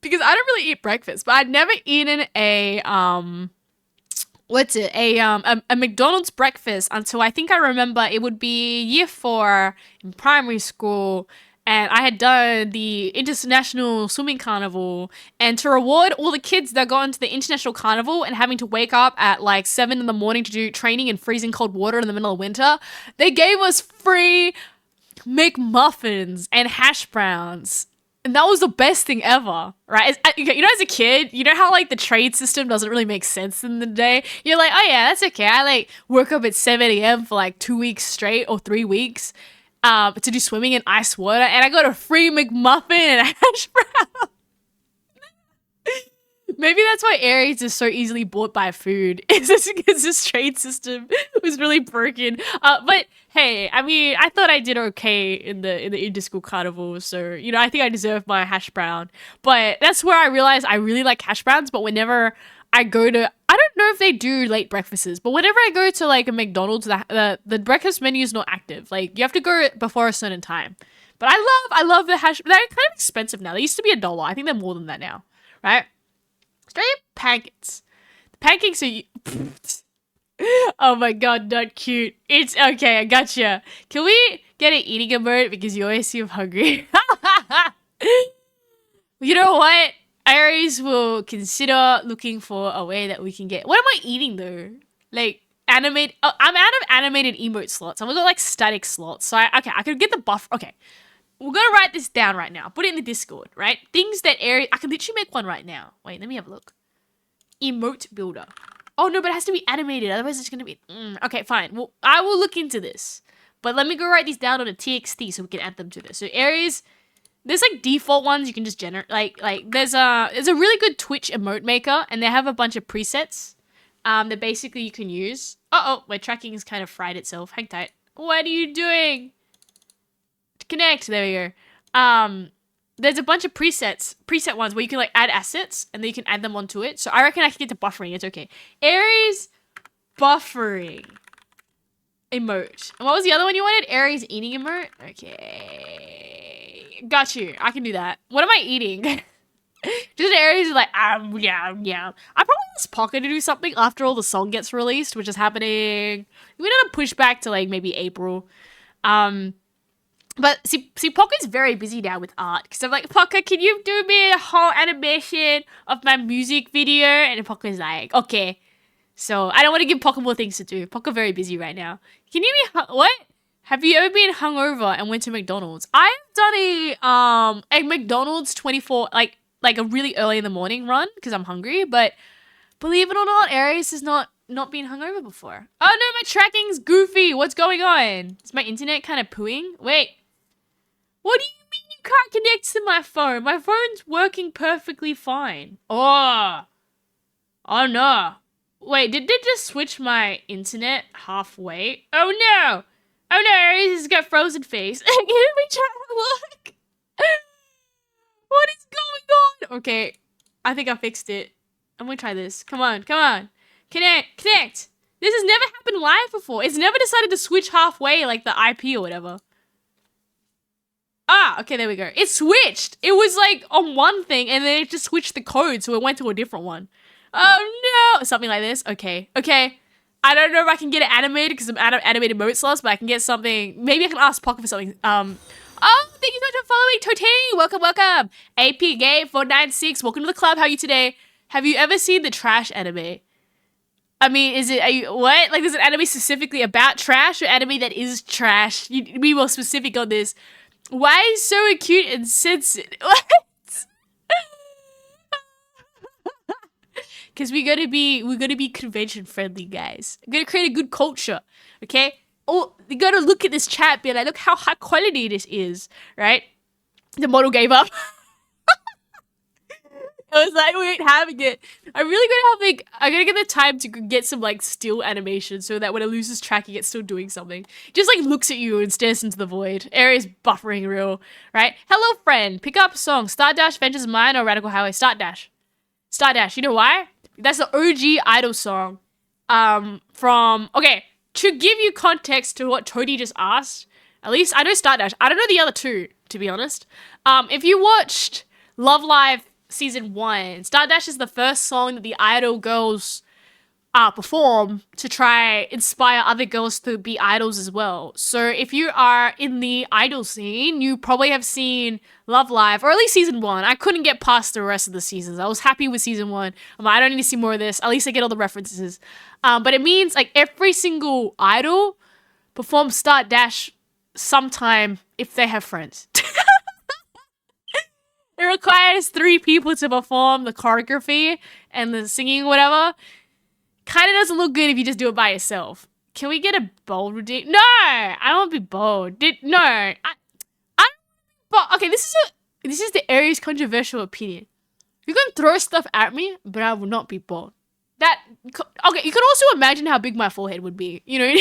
because I don't really eat breakfast, but I'd never eaten a a McDonald's breakfast until I think I remember it would be year 4 in primary school. And I had done the International Swimming Carnival, and to reward all the kids that got into the International Carnival and having to wake up at like 7 in the morning to do training in freezing cold water in the middle of winter, they gave us free McMuffins and hash browns. And that was the best thing ever, right? You know, as a kid, you know how like the trade system doesn't really make sense in the day? You're like, oh yeah, that's okay. I like work up at 7 a.m. for like 2 weeks straight or 3 weeks. To do swimming in ice water, and I got a free McMuffin and a hash brown. Maybe that's why Aries is so easily bought by food. Is this because this trade system was really broken? But hey, I mean, I thought I did okay in the inter-school carnival, so you know, I think I deserve my hash brown. But that's where I realized I really like hash browns. But whenever I go to, I don't know if they do late breakfasts, but whenever I go to like a McDonald's, the breakfast menu is not active. Like you have to go before a certain time. But I love the hash. They're kind of expensive now. They used to be $1. I think they're more than that now, right? Australian pancakes. The pancakes are. Oh my god, not cute. It's okay. I gotcha. Can we get an eating emote because you always seem hungry? You know what? Aries will consider looking for a way that we can get. What am I eating though? Like animate. Oh, I'm out of animated emote slots. I've got like static slots. So I could get the buff. Okay, we're gonna write this down right now. Put it in the Discord. Right? Things that Aries. I can literally make one right now. Wait, let me have a look. Emote builder. Oh no, but it has to be animated. Otherwise, it's gonna be. Okay, fine. Well, I will look into this. But let me go write these down on a TXT so we can add them to this. So Aries. There's like default ones you can just generate. Like there's a really good Twitch emote maker, and they have a bunch of presets that basically you can use. Oh, my tracking has kind of fried itself. Hang tight. What are you doing? Connect. There we go. There's a bunch of preset ones where you can like add assets, and then you can add them onto it. So I reckon I can get to buffering. It's okay. Aries buffering emote. And what was the other one you wanted? Aries eating emote. Okay. Got you. I can do that. What am I eating? Just Aries is like, yeah. I probably ask Pocket to do something after all the song gets released, which is happening. We need to push back to like maybe April. But see, Poco's very busy now with art because I'm like, Poco, can you do me a whole animation of my music video? And Poco's like, okay. So I don't want to give Poco more things to do. Poco very busy right now. Can you be what? Have you ever been hungover and went to McDonald's? I've done a McDonald's 24 like a really early in the morning run because I'm hungry. But believe it or not, Aries has not been hungover before. Oh no, my tracking's goofy. What's going on? Is my internet kind of pooing? Wait. What do you mean you can't connect to my phone? My phone's working perfectly fine. Oh no. Wait, did they just switch my internet halfway? Oh no! Oh no, Aries has got frozen face. Can we try to look? What is going on? Okay, I think I fixed it. I'm gonna try this. Come on. Connect. This has never happened live before. It's never decided to switch halfway like the IP or whatever. Ah, okay, there we go. It switched. It was like on one thing and then it just switched the code so it went to a different one. Oh no! Something like this. Okay. I don't know if I can get it animated because I'm out of animated mode slots, but I can get something. Maybe I can ask Pocket for something. Oh, thank you so much for following, Totini. Welcome. AP Gay 496. Welcome to the club. How are you today? Have you ever seen the trash anime? I mean, what? Like, there's an anime specifically about trash or anime that is trash? Be more specific on this. Why is so acute and sensitive? What? Because we're gonna be convention friendly, guys. We're gonna create a good culture, okay? Oh, you gotta look at this chat, be like, look how high quality this is, right? The model gave up. I was like, we ain't having it. I'm gonna get the time to get some like still animation so that when it loses track, it gets still doing something. It just like looks at you and stares into the void. Area's buffering real, right? Hello, friend. Pick up a song. Start Dash, Vengeance Mine, or Radical Highway. Start Dash. You know why? That's the OG Idol song. Okay, to give you context to what Tony just asked, at least I know Start Dash. I don't know the other two, to be honest. If you watched Love Live Season 1, Start Dash is the first song that the Idol girls perform to try inspire other girls to be idols as well. So if you are in the idol scene, you probably have seen Love Live, or at least Season 1. I couldn't get past the rest of the seasons. I was happy with Season 1. I don't need to see more of this. At least I get all the references. But it means like every single idol performs Start Dash sometime if they have friends. It requires 3 people to perform the choreography and the singing, whatever. Kind of doesn't look good if you just do it by yourself. Can we get a bold redeem? No, I don't want to be bold. Okay, this is the Aries controversial opinion. You can throw stuff at me, but I will not be bold. Okay, you can also imagine how big my forehead would be, you know?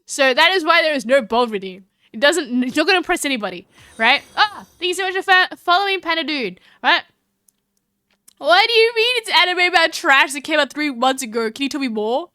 So that is why there is no bold redeem. It's not going to impress anybody, right? Thank you so much for following Panda Dude, right? What do you mean it's anime about trash that came out 3 months ago? Can you tell me more?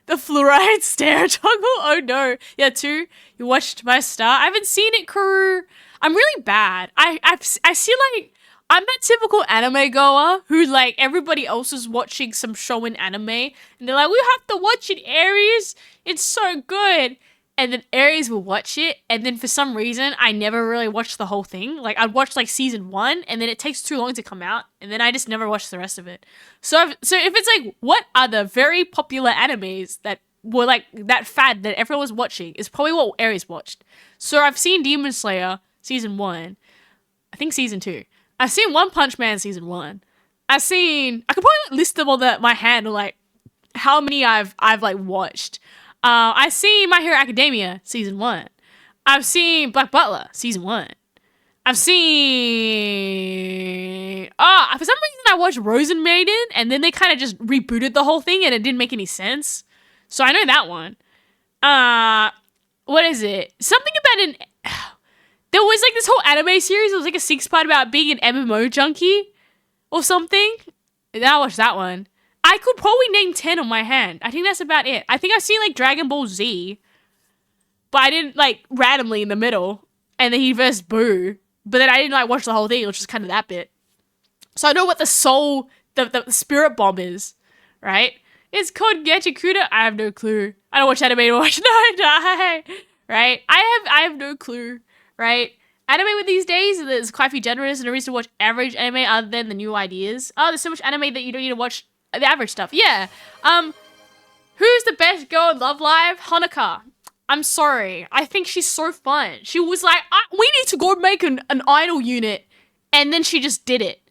The fluoride stare toggle? Oh no. Yeah, 2. You watched my star? I haven't seen it, Karu. I'm really bad. I see like, I'm that typical anime goer who like everybody else is watching some show in anime and they're like, we have to watch it, Aries. It's so good. And then Aries will watch it, and then for some reason, I never really watched the whole thing. Like, I'd watch, like, Season 1, and then it takes too long to come out, and then I just never watched the rest of it. So if it's like, what other very popular animes that were, like, that fad that everyone was watching is probably what Aries watched. So I've seen Demon Slayer Season 1. I think Season 2. I've seen One Punch Man Season 1. I could probably, like, list them on my hand, like, how many I've like, watched. I've seen My Hero Academia Season 1. I've seen Black Butler Season 1. I've seen... for some reason I watched Rosen Maiden, and then they kind of just rebooted the whole thing, and it didn't make any sense. So I know that one. What is it? Something about there was, like, this whole anime series. It was, like, a 6-part about being an MMO junkie or something. And I watched that one. I could probably name 10 on my hand. I think that's about it. I think I've seen, like, Dragon Ball Z. But I didn't, like, randomly in the middle. And then he versed Boo. But then I didn't, like, watch the whole thing, which is kind of that bit. So I know what the soul, the spirit bomb is. Right? It's called Gachi Kuda. I have no clue. I don't watch anime to watch. No, die. right? I have no clue, right? Anime with these days, there's quite a few genres, and a reason to watch average anime other than the new ideas. Oh, there's so much anime that you don't need to watch the average stuff. Yeah. Who's the best girl in Love Live? Honoka. I'm sorry. I think she's so fun. She was like, we need to go make an idol unit. And then she just did it.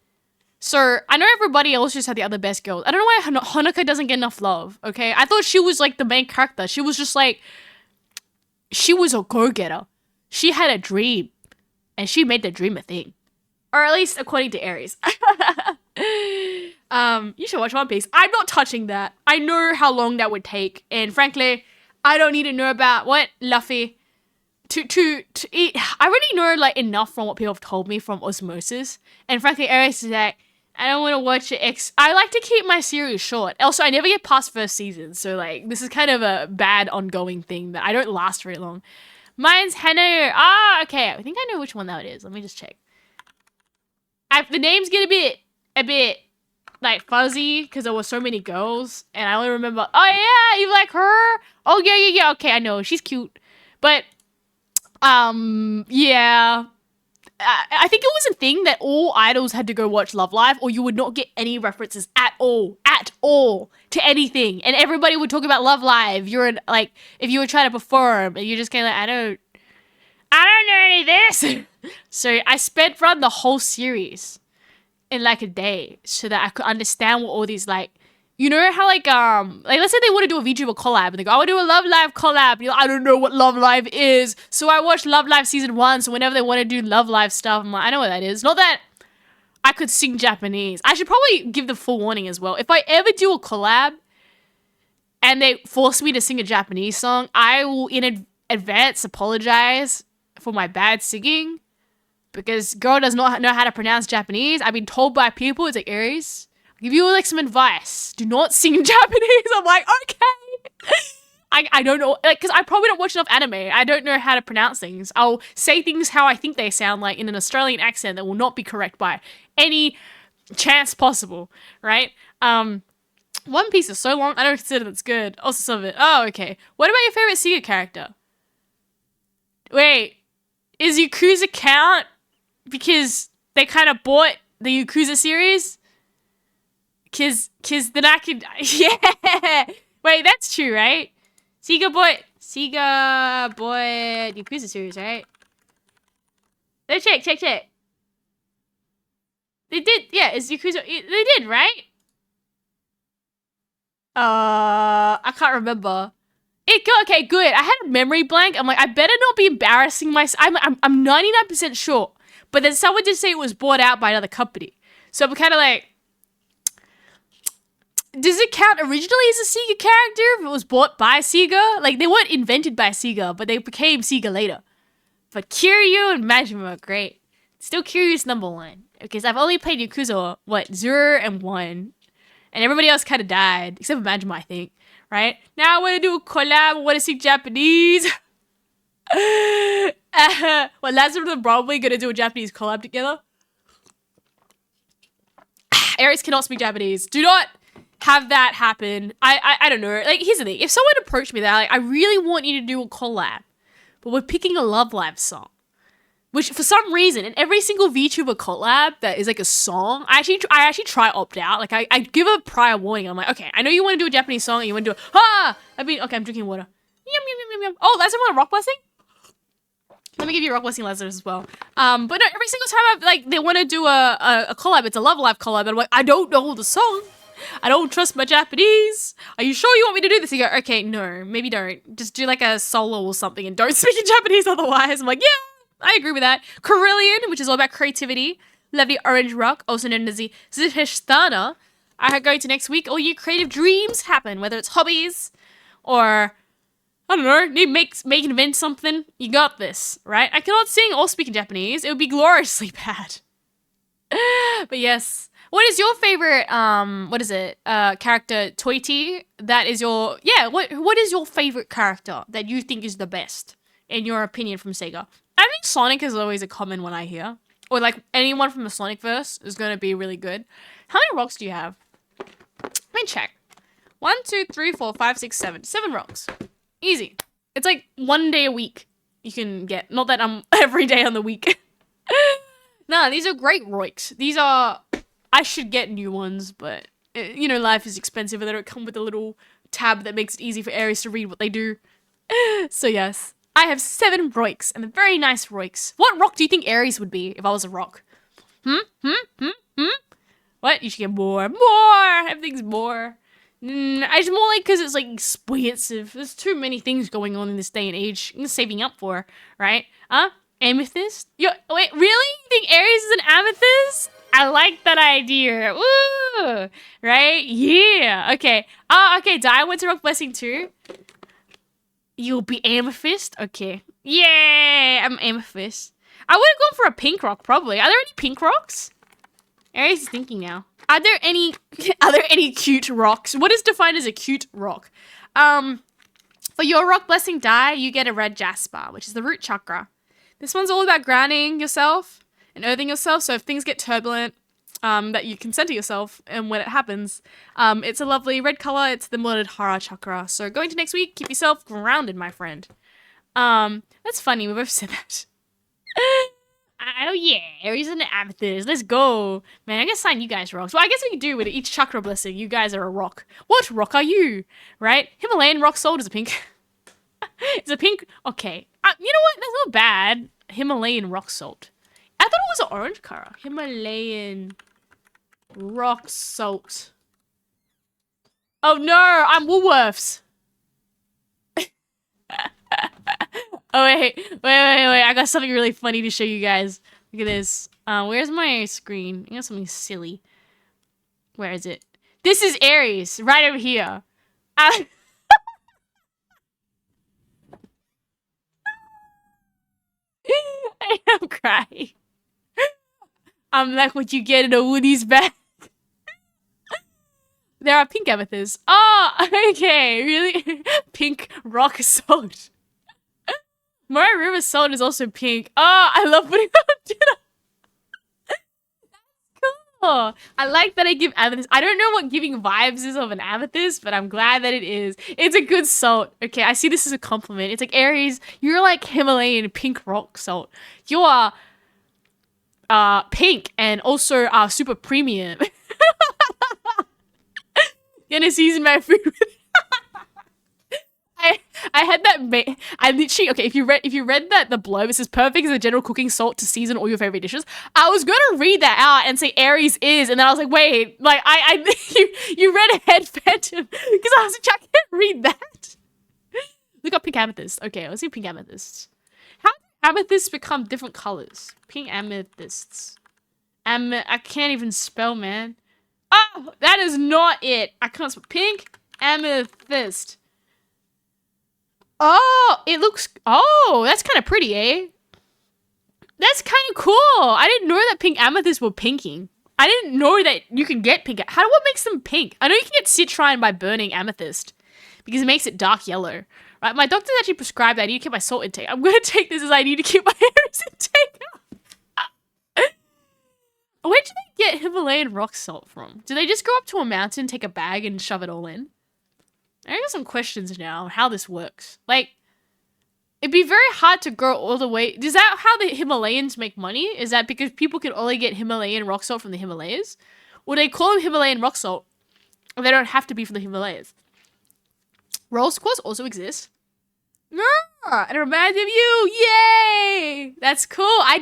So, I know everybody else just had the other best girls. I don't know why Honoka doesn't get enough love, okay? I thought she was like the main character. She was just like, she was a go-getter. She had a dream. And she made the dream a thing. Or at least according to Aries. You should watch One Piece. I'm not touching that. I know how long that would take. And frankly, I don't need to know about what Luffy to eat. I already know like enough from what people have told me from osmosis. And frankly, Aries is like, I don't want to watch it. I like to keep my series short. Also, I never get past first season. So like, this is kind of a bad ongoing thing that I don't last very long. Mine's Hano. Ah, okay. I think I know which one that is. Let me just check. The names get a bit like fuzzy because there were so many girls, and I only remember. Oh yeah, you like her? Oh yeah. Okay, I know she's cute, but yeah. I think it was a thing that all idols had to go watch Love Live, or you would not get any references at all to anything, and everybody would talk about Love Live. You're like, if you were trying to perform, and you're just kind of like, I don't know any of this. So I sped run the whole series in like a day so that I could understand what all these like, you know how like let's say they want to do a VTuber collab and they go, I want to do a Love Live collab. And you're like, I don't know what Love Live is. So I watched Love Live season 1. So whenever they want to do Love Live stuff, I'm like, I know what that is. Not that I could sing Japanese. I should probably give the full warning as well. If I ever do a collab and they force me to sing a Japanese song, I will in advance apologize for my bad singing. Because girl does not know how to pronounce Japanese. I've been told by people, it's like, Aries, I'll give you like some advice. Do not sing in Japanese. I'm like, okay. I don't know, like, because I probably don't watch enough anime. I don't know how to pronounce things. I'll say things how I think they sound like in an Australian accent that will not be correct by any chance possible, right? One Piece is so long, I don't consider that's good. Also some of it. Oh, okay. What about your favorite Sega character? Wait, is Yakuza count? Because they kind of bought the Yakuza series? Cause then I could, yeah. Wait, that's true, right? Sega bought Yakuza series, right? Let's check. They did, yeah, it's Yakuza, they did, right? I can't remember. Okay, good. I had a memory blank. I'm like, I better not be embarrassing myself. I'm 99% sure. But then someone did say it was bought out by another company. So I'm kind of like, does it count originally as a Sega character if it was bought by Sega? Like, they weren't invented by Sega, but they became Sega later. But Kiryu and Majima, great. Still Kiryu's number 1. Because I've only played Yakuza, 0 and 1. And everybody else kind of died. Except for Majima, I think. Right? Now I want to do a collab. I want to speak Japanese. Well, Lazarus are probably going to do a Japanese collab together. Aries cannot speak Japanese. Do not have that happen. I don't know. Like, here's the thing. If someone approached me that, like, I really want you to do a collab, but we're picking a Love Live song. Which, for some reason, in every single VTuber collab that is like a song, I actually try opt out. Like, I give a prior warning. I'm like, okay, I know you want to do a Japanese song and you want to do okay, I'm drinking water. Yum. Oh, Lazarus want a rock blessing? Let me give you a rock blessing, Lazarus, as well. But no, every single time they want to do a collab, it's a Love Live collab, and I'm like, I don't know the song. I don't trust my Japanese. Are you sure you want me to do this? You go, okay, no, maybe don't. Just do like a solo or something and don't speak in Japanese otherwise. I'm like, yeah. I agree with that. Carillion, which is all about creativity. Lovely Orange Rock, also known as the Ziphishtana, are going to next week. All your creative dreams happen, whether it's hobbies or, I don't know, make and invent something. You got this, right? I cannot sing or speak in Japanese. It would be gloriously bad. But yes. What is your favorite, character, Toiti? That is your, what is your favorite character that you think is the best, in your opinion, from Sega? I think Sonic is always a common one I hear. Or like anyone from the Sonic verse is going to be really good. How many rocks do you have? Let me check. 1, 2, 3, 4, 5, 6, 7. 7 rocks. Easy. It's like 1 day a week. you can get. Not that I'm every day on the week. Nah, these are great Roiks. These are... I should get new ones, but, you know, life is expensive and they don't come with a little tab that makes it easy for Aries to read what they do. So yes, I have 7 Roiks, and they're very nice Roiks. What rock do you think Aries would be if I was a rock? What? You should get more. More! Everything's more. I just more like because it's like expensive. There's too many things going on in this day and age. I'm saving up for, right? Amethyst? Wait, really? You think Aries is an amethyst? I like that idea. Woo! Right? Yeah. Okay. Okay. Die went to Rock Blessing too. You'll be amethyst? Okay. Yeah, I'm amethyst. I would have gone for a pink rock, probably. Are there any pink rocks? Aries is thinking now. Are there any cute rocks? What is defined as a cute rock? For your Rock Blessing die, you get a red jasper, which is the root chakra. This one's all about grounding yourself and earthing yourself. So if things get turbulent, that you can center yourself, and when it happens, it's a lovely red color. It's the Muladhara chakra. So going to next week, keep yourself grounded, my friend. That's funny. We both said that. Oh yeah, Aries and amethyst. Let's go. Man, I guess sign you guys rocks. Well, I guess we can do with each chakra blessing. You guys are a rock. What rock are you? Right? Himalayan rock salt is a pink. It's a pink. Okay. You know what? That's not bad. Himalayan rock salt. I thought it was an orange color. Himalayan rock salt. Oh no, I'm Woolworths. Oh wait. I got something really funny to show you guys. Look at this. Where's my screen? I got something silly. Where is it? This is Aries, right over here. I am crying. I'm like what you get in a Woody's bag. There are pink amethysts. Oh, okay, really? Pink rock salt. Moray River salt is also pink. Oh, I love putting on dinner. That's cool. I like that I give amethyst. I don't know what giving vibes is of an amethyst, but I'm glad that it is. It's a good salt. Okay, I see this as a compliment. It's like, Aries, you're like Himalayan pink rock salt. You are pink and also super premium. Gonna season my food with I had that. I literally okay. If you read that the blurb, it says perfect as a general cooking salt to season all your favorite dishes. I was gonna read that out and say Aries is, and then I was like, wait, like you read ahead, Phantom, because I was like, I can't read that. Look up pink amethyst. Okay, let's see pink amethysts. How do amethysts become different colors? Pink amethysts. I can't even spell, man. Oh, that is not it. I can't spell. Pink amethyst. Oh, it looks... Oh, that's kind of pretty, eh? That's kind of cool. I didn't know that pink amethysts were pinking. I didn't know that you can get pink... What makes them pink? I know you can get citrine by burning amethyst because it makes it dark yellow. Right? My doctor actually prescribed that I need to keep my salt intake. I'm going to take this as I need to keep my Aries intake up. Where do they get Himalayan rock salt from? Do they just go up to a mountain, take a bag, and shove it all in? I got some questions now on how this works. Like, it'd be very hard to grow all the way. Is that how the Himalayans make money? Is that because people can only get Himalayan rock salt from the Himalayas? Or they call them Himalayan rock salt, and they don't have to be from the Himalayas. Rose quartz also exists. Yeah, and it reminds me of you. Yay! That's cool. I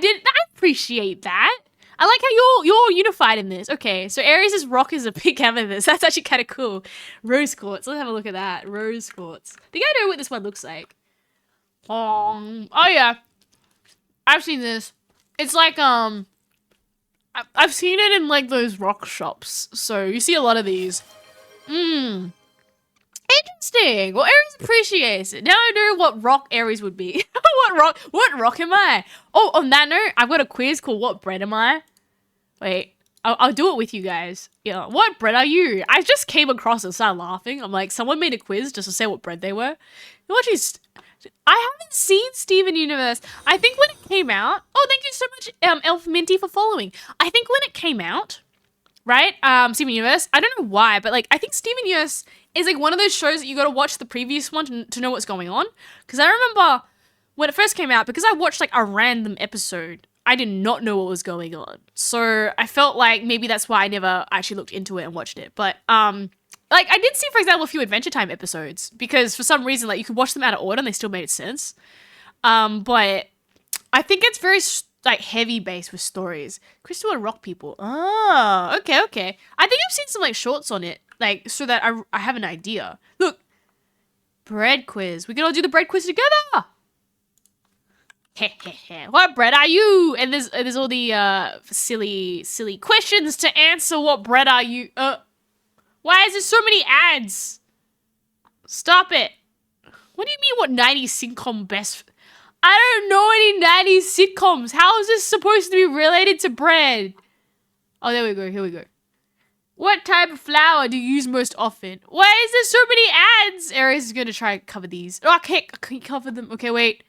appreciate that. I like how you're all unified in this. Okay, so Aries' rock is a pink amethyst. That's actually kind of cool. Rose quartz. Let's have a look at that. Rose quartz. I think I know what this one looks like. Oh yeah. I've seen this. It's like, I've seen it in like those rock shops. So you see a lot of these. Interesting. Well, Aries appreciates it. Now I know what rock Aries would be. What rock am I? Oh, on that note, I've got a quiz called What Bread Am I? Wait, I'll do it with you guys. Yeah, what bread are you? I just came across it and started laughing. I'm like, someone made a quiz just to say what bread they were. I haven't seen Steven Universe. I think when it came out... Oh, thank you so much, Elf Minty, for following. I think when it came out, right, Steven Universe, I don't know why, but like, I think Steven Universe is like one of those shows that you gotta watch the previous one to know what's going on. Because I remember when it first came out, because I watched like a random episode, I did not know what was going on. So I felt like maybe that's why I never actually looked into it and watched it. But like I did see, for example, a few Adventure Time episodes because for some reason like you could watch them out of order and they still made sense. But I think it's very like heavy based with stories. Crystal and Rock People. Oh, okay, okay. I think I've seen some like shorts on it, like so that I have an idea. Look, bread quiz. We can all do the bread quiz together. What bread are you? And there's all the silly questions to answer. What bread are you? Why is there so many ads? Stop it. What do you mean? What 90s sitcom best? I don't know any 90s sitcoms. How is this supposed to be related to bread? Oh, there we go. Here we go. What type of flour do you use most often? Why is there so many ads? Aries is going to try and cover these. Oh, I can't cover them. Okay, wait.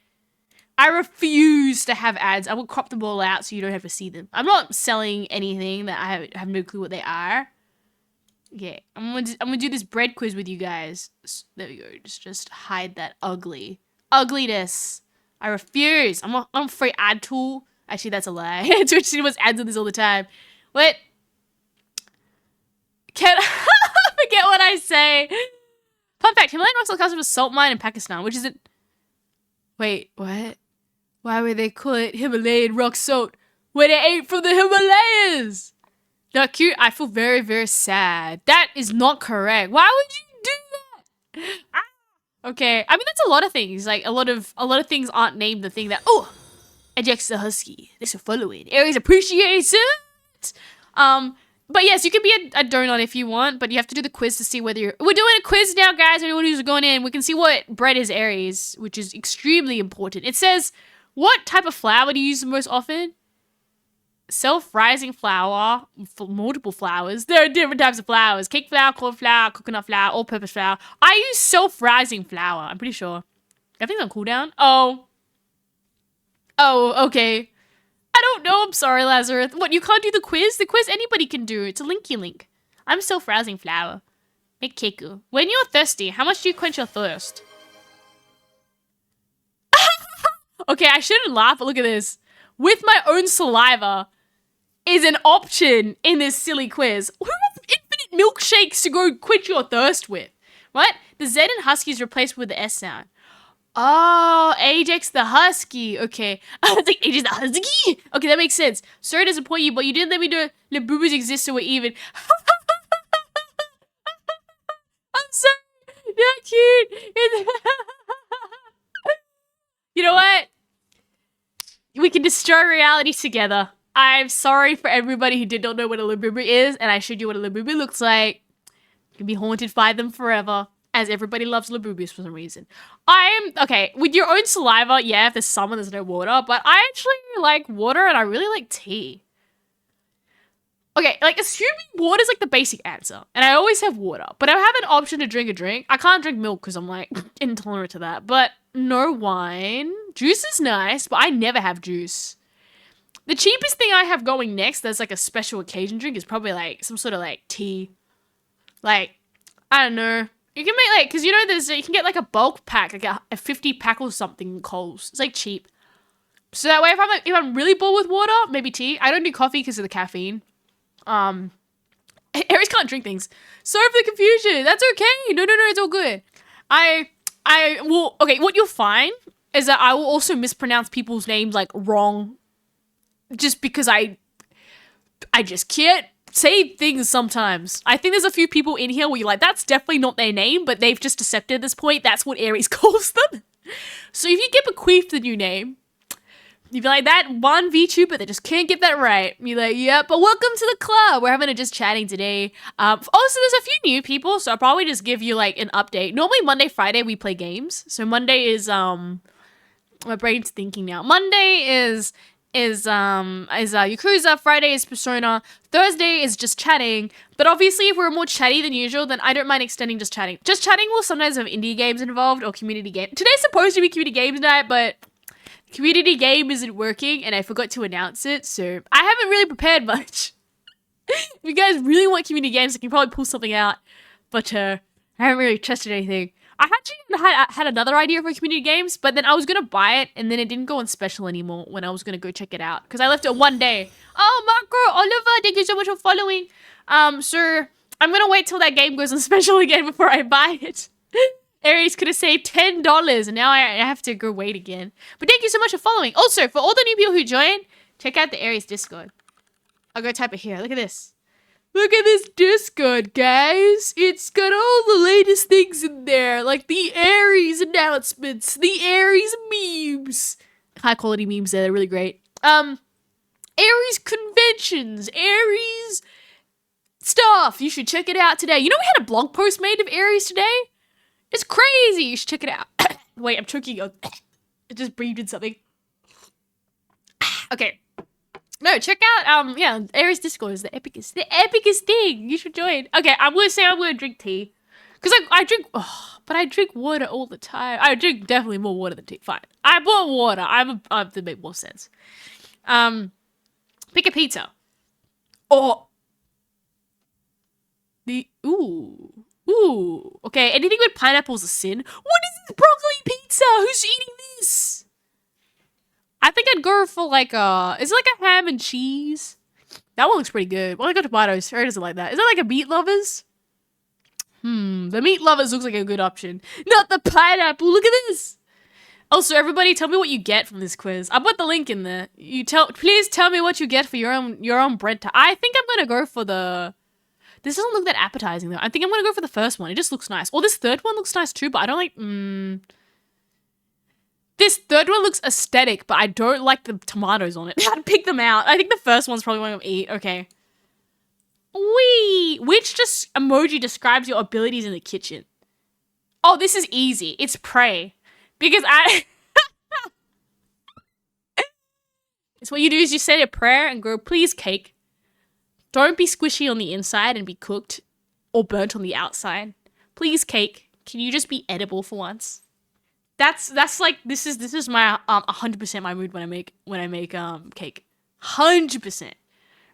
I refuse to have ads. I will crop them all out so you don't have to see them. I'm not selling anything that I have no clue what they are. Okay, I'm gonna do this bread quiz with you guys. There we go. Just hide that ugliness. I refuse. I'm a free ad tool. Actually, that's a lie. Twitch Cinema's ads on this all the time. What? Can't forget what I say. Fun fact: Himalayan rocks are the cousin of a salt mine in Pakistan, which isn't. Wait, what? Why would they call it Himalayan rock salt when it ain't from the Himalayas? Not cute. I feel very, very sad. That is not correct. Why would you do that? Okay. I mean, that's a lot of things. Like a lot of things aren't named the thing that. Oh, Ajax the Husky. Thanks for following. Aries appreciates it. But yes, you can be a donut if you want, but you have to do the quiz to see whether you're. We're doing a quiz now, guys. Anyone who's going in, we can see what bread is Aries, which is extremely important. It says, what type of flour do you use the most often? Self-rising flour, for multiple flours. There are different types of flours. Cake flour, corn flour, coconut flour, all-purpose flour. I use self-rising flour, I'm pretty sure. Everything's on cooldown? Oh, okay. I don't know, I'm sorry, Lazarus. What, you can't do the quiz? The quiz anybody can do. It's a linky link. I'm self-rising flour. Make keku. When you're thirsty, how much do you quench your thirst? Okay, I shouldn't laugh, but look at this. With my own saliva is an option in this silly quiz. Who has infinite milkshakes to go quench your thirst with? What? The Z in Husky is replaced with the S sound. Oh, Ajax the Husky. Okay. I was like, Ajax the Husky? Okay, that makes sense. Sorry to disappoint you, but you didn't let me know the boobas exist so we're even. I'm sorry. They're cute. You know what? We can destroy reality together. I'm sorry for everybody who did not know what a Labubu is, and I showed you what a Labubu looks like. You can be haunted by them forever, as everybody loves Labubus for some reason. Okay, with your own saliva, yeah, if there's summer, there's no water, but I actually like water, and I really like tea. Okay, like, assuming water's like the basic answer, and I always have water, but I have an option to drink a drink. I can't drink milk because I'm, like, intolerant to that, but no wine. Juice is nice, but I never have juice. The cheapest thing I have going next that's, like, a special occasion drink is probably, like, some sort of, like, tea. Like, I don't know. You can make, like, because, you know, you can get, like, a bulk pack, like a 50 pack or something in Coles. It's, like, cheap. So that way, if I'm really bored with water, maybe tea. I don't do coffee because of the caffeine. Aries can't drink things. Sorry for the confusion. That's okay. No, it's all good. I will, okay, what you'll find is that I will also mispronounce people's names, like, wrong. Just because I just can't say things sometimes. I think there's a few people in here where you're like, that's definitely not their name, but they've just accepted at this point. That's what Aries calls them. So if you get bequeathed a new name, you'd be like, that one VTuber that just can't get that right. You're like, yeah, but welcome to the club. We're having a just chatting today. Also, there's a few new people, so I'll probably just give you, like, an update. Normally, Monday, Friday, we play games. So Monday is, my brain's thinking now. Monday is Yakuza, Friday is Persona, Thursday is just chatting, but obviously if we're more chatty than usual, then I don't mind extending just chatting. Just chatting will sometimes have indie games involved or community game. Today's supposed to be community games night, but community game isn't working and I forgot to announce it, so I haven't really prepared much. If you guys really want community games, I can probably pull something out, but I haven't really tested anything. I actually had another idea for community games, but then I was gonna buy it, and then it didn't go on special anymore when I was gonna go check it out because I left it one day. Oh, Marco, Oliver, thank you so much for following. So I'm gonna wait till that game goes on special again before I buy it. Aries could have saved $10, and now I have to go wait again. But thank you so much for following. Also, for all the new people who joined, check out the Aries Discord. I'll go type it here. Look at this. Look at this Discord, guys. It's got all the latest things in there, like the Aries announcements, the Aries memes. High quality memes there, they're really great. Aries conventions, Aries stuff. You should check it out today. You know we had a blog post made of Aries today? It's crazy. You should check it out. Wait, I'm choking. I just breathed in something. Okay. No, check out, yeah, Aries Discord is the epicest thing. You should join. Okay, I'm gonna drink tea. Because I drink, but I drink water all the time. I drink definitely more water than tea. Fine. I bought water. To make more sense. Pick a pizza. Or, Ooh. Okay, anything with pineapple is a sin. What is this broccoli pizza? Who's eating this? I think I'd go for like is it like a ham and cheese? That one looks pretty good. Well, I got tomatoes. Or doesn't like that. Is it like a meat lovers? The meat lovers looks like a good option. Not the pineapple. Look at this. Also, everybody, tell me what you get from this quiz. I put the link in there. Please tell me what you get for your own bread. I think I'm gonna go for the. This doesn't look that appetizing though. I think I'm gonna go for the first one. It just looks nice. Or this third one looks nice too, but I don't like. This third one looks aesthetic, but I don't like the tomatoes on it. I'd pick them out. I think the first one's probably what I'm gonna eat. Okay. Which just emoji describes your abilities in the kitchen? Oh, this is easy. It's pray. Because it's what you do is you say a prayer and go, please cake. Don't be squishy on the inside and be cooked or burnt on the outside. Please cake. Can you just be edible for once? That's like this is my 100% my mood when I make cake. 100%.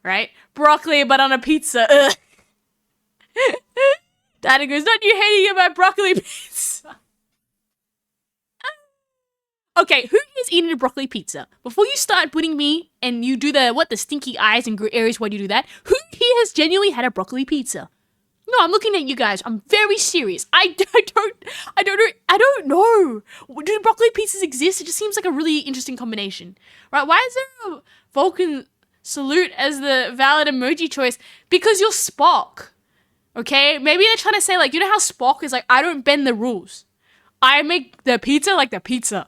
Right? Broccoli but on a pizza. Ugh. Daddy goes, don't you hating my broccoli pizza? Okay, who is eating a broccoli pizza? Before you start putting me and you do the stinky eyes and Aries, why do you do that? Who here has genuinely had a broccoli pizza? No, I'm looking at you guys. I'm very serious. I don't know. Do broccoli pizzas exist? It just seems like a really interesting combination. Right? Why is there a Vulcan salute as the valid emoji choice? Because you're Spock. Okay? Maybe they're trying to say, like, you know how Spock is like, I don't bend the rules. I make the pizza like the pizza.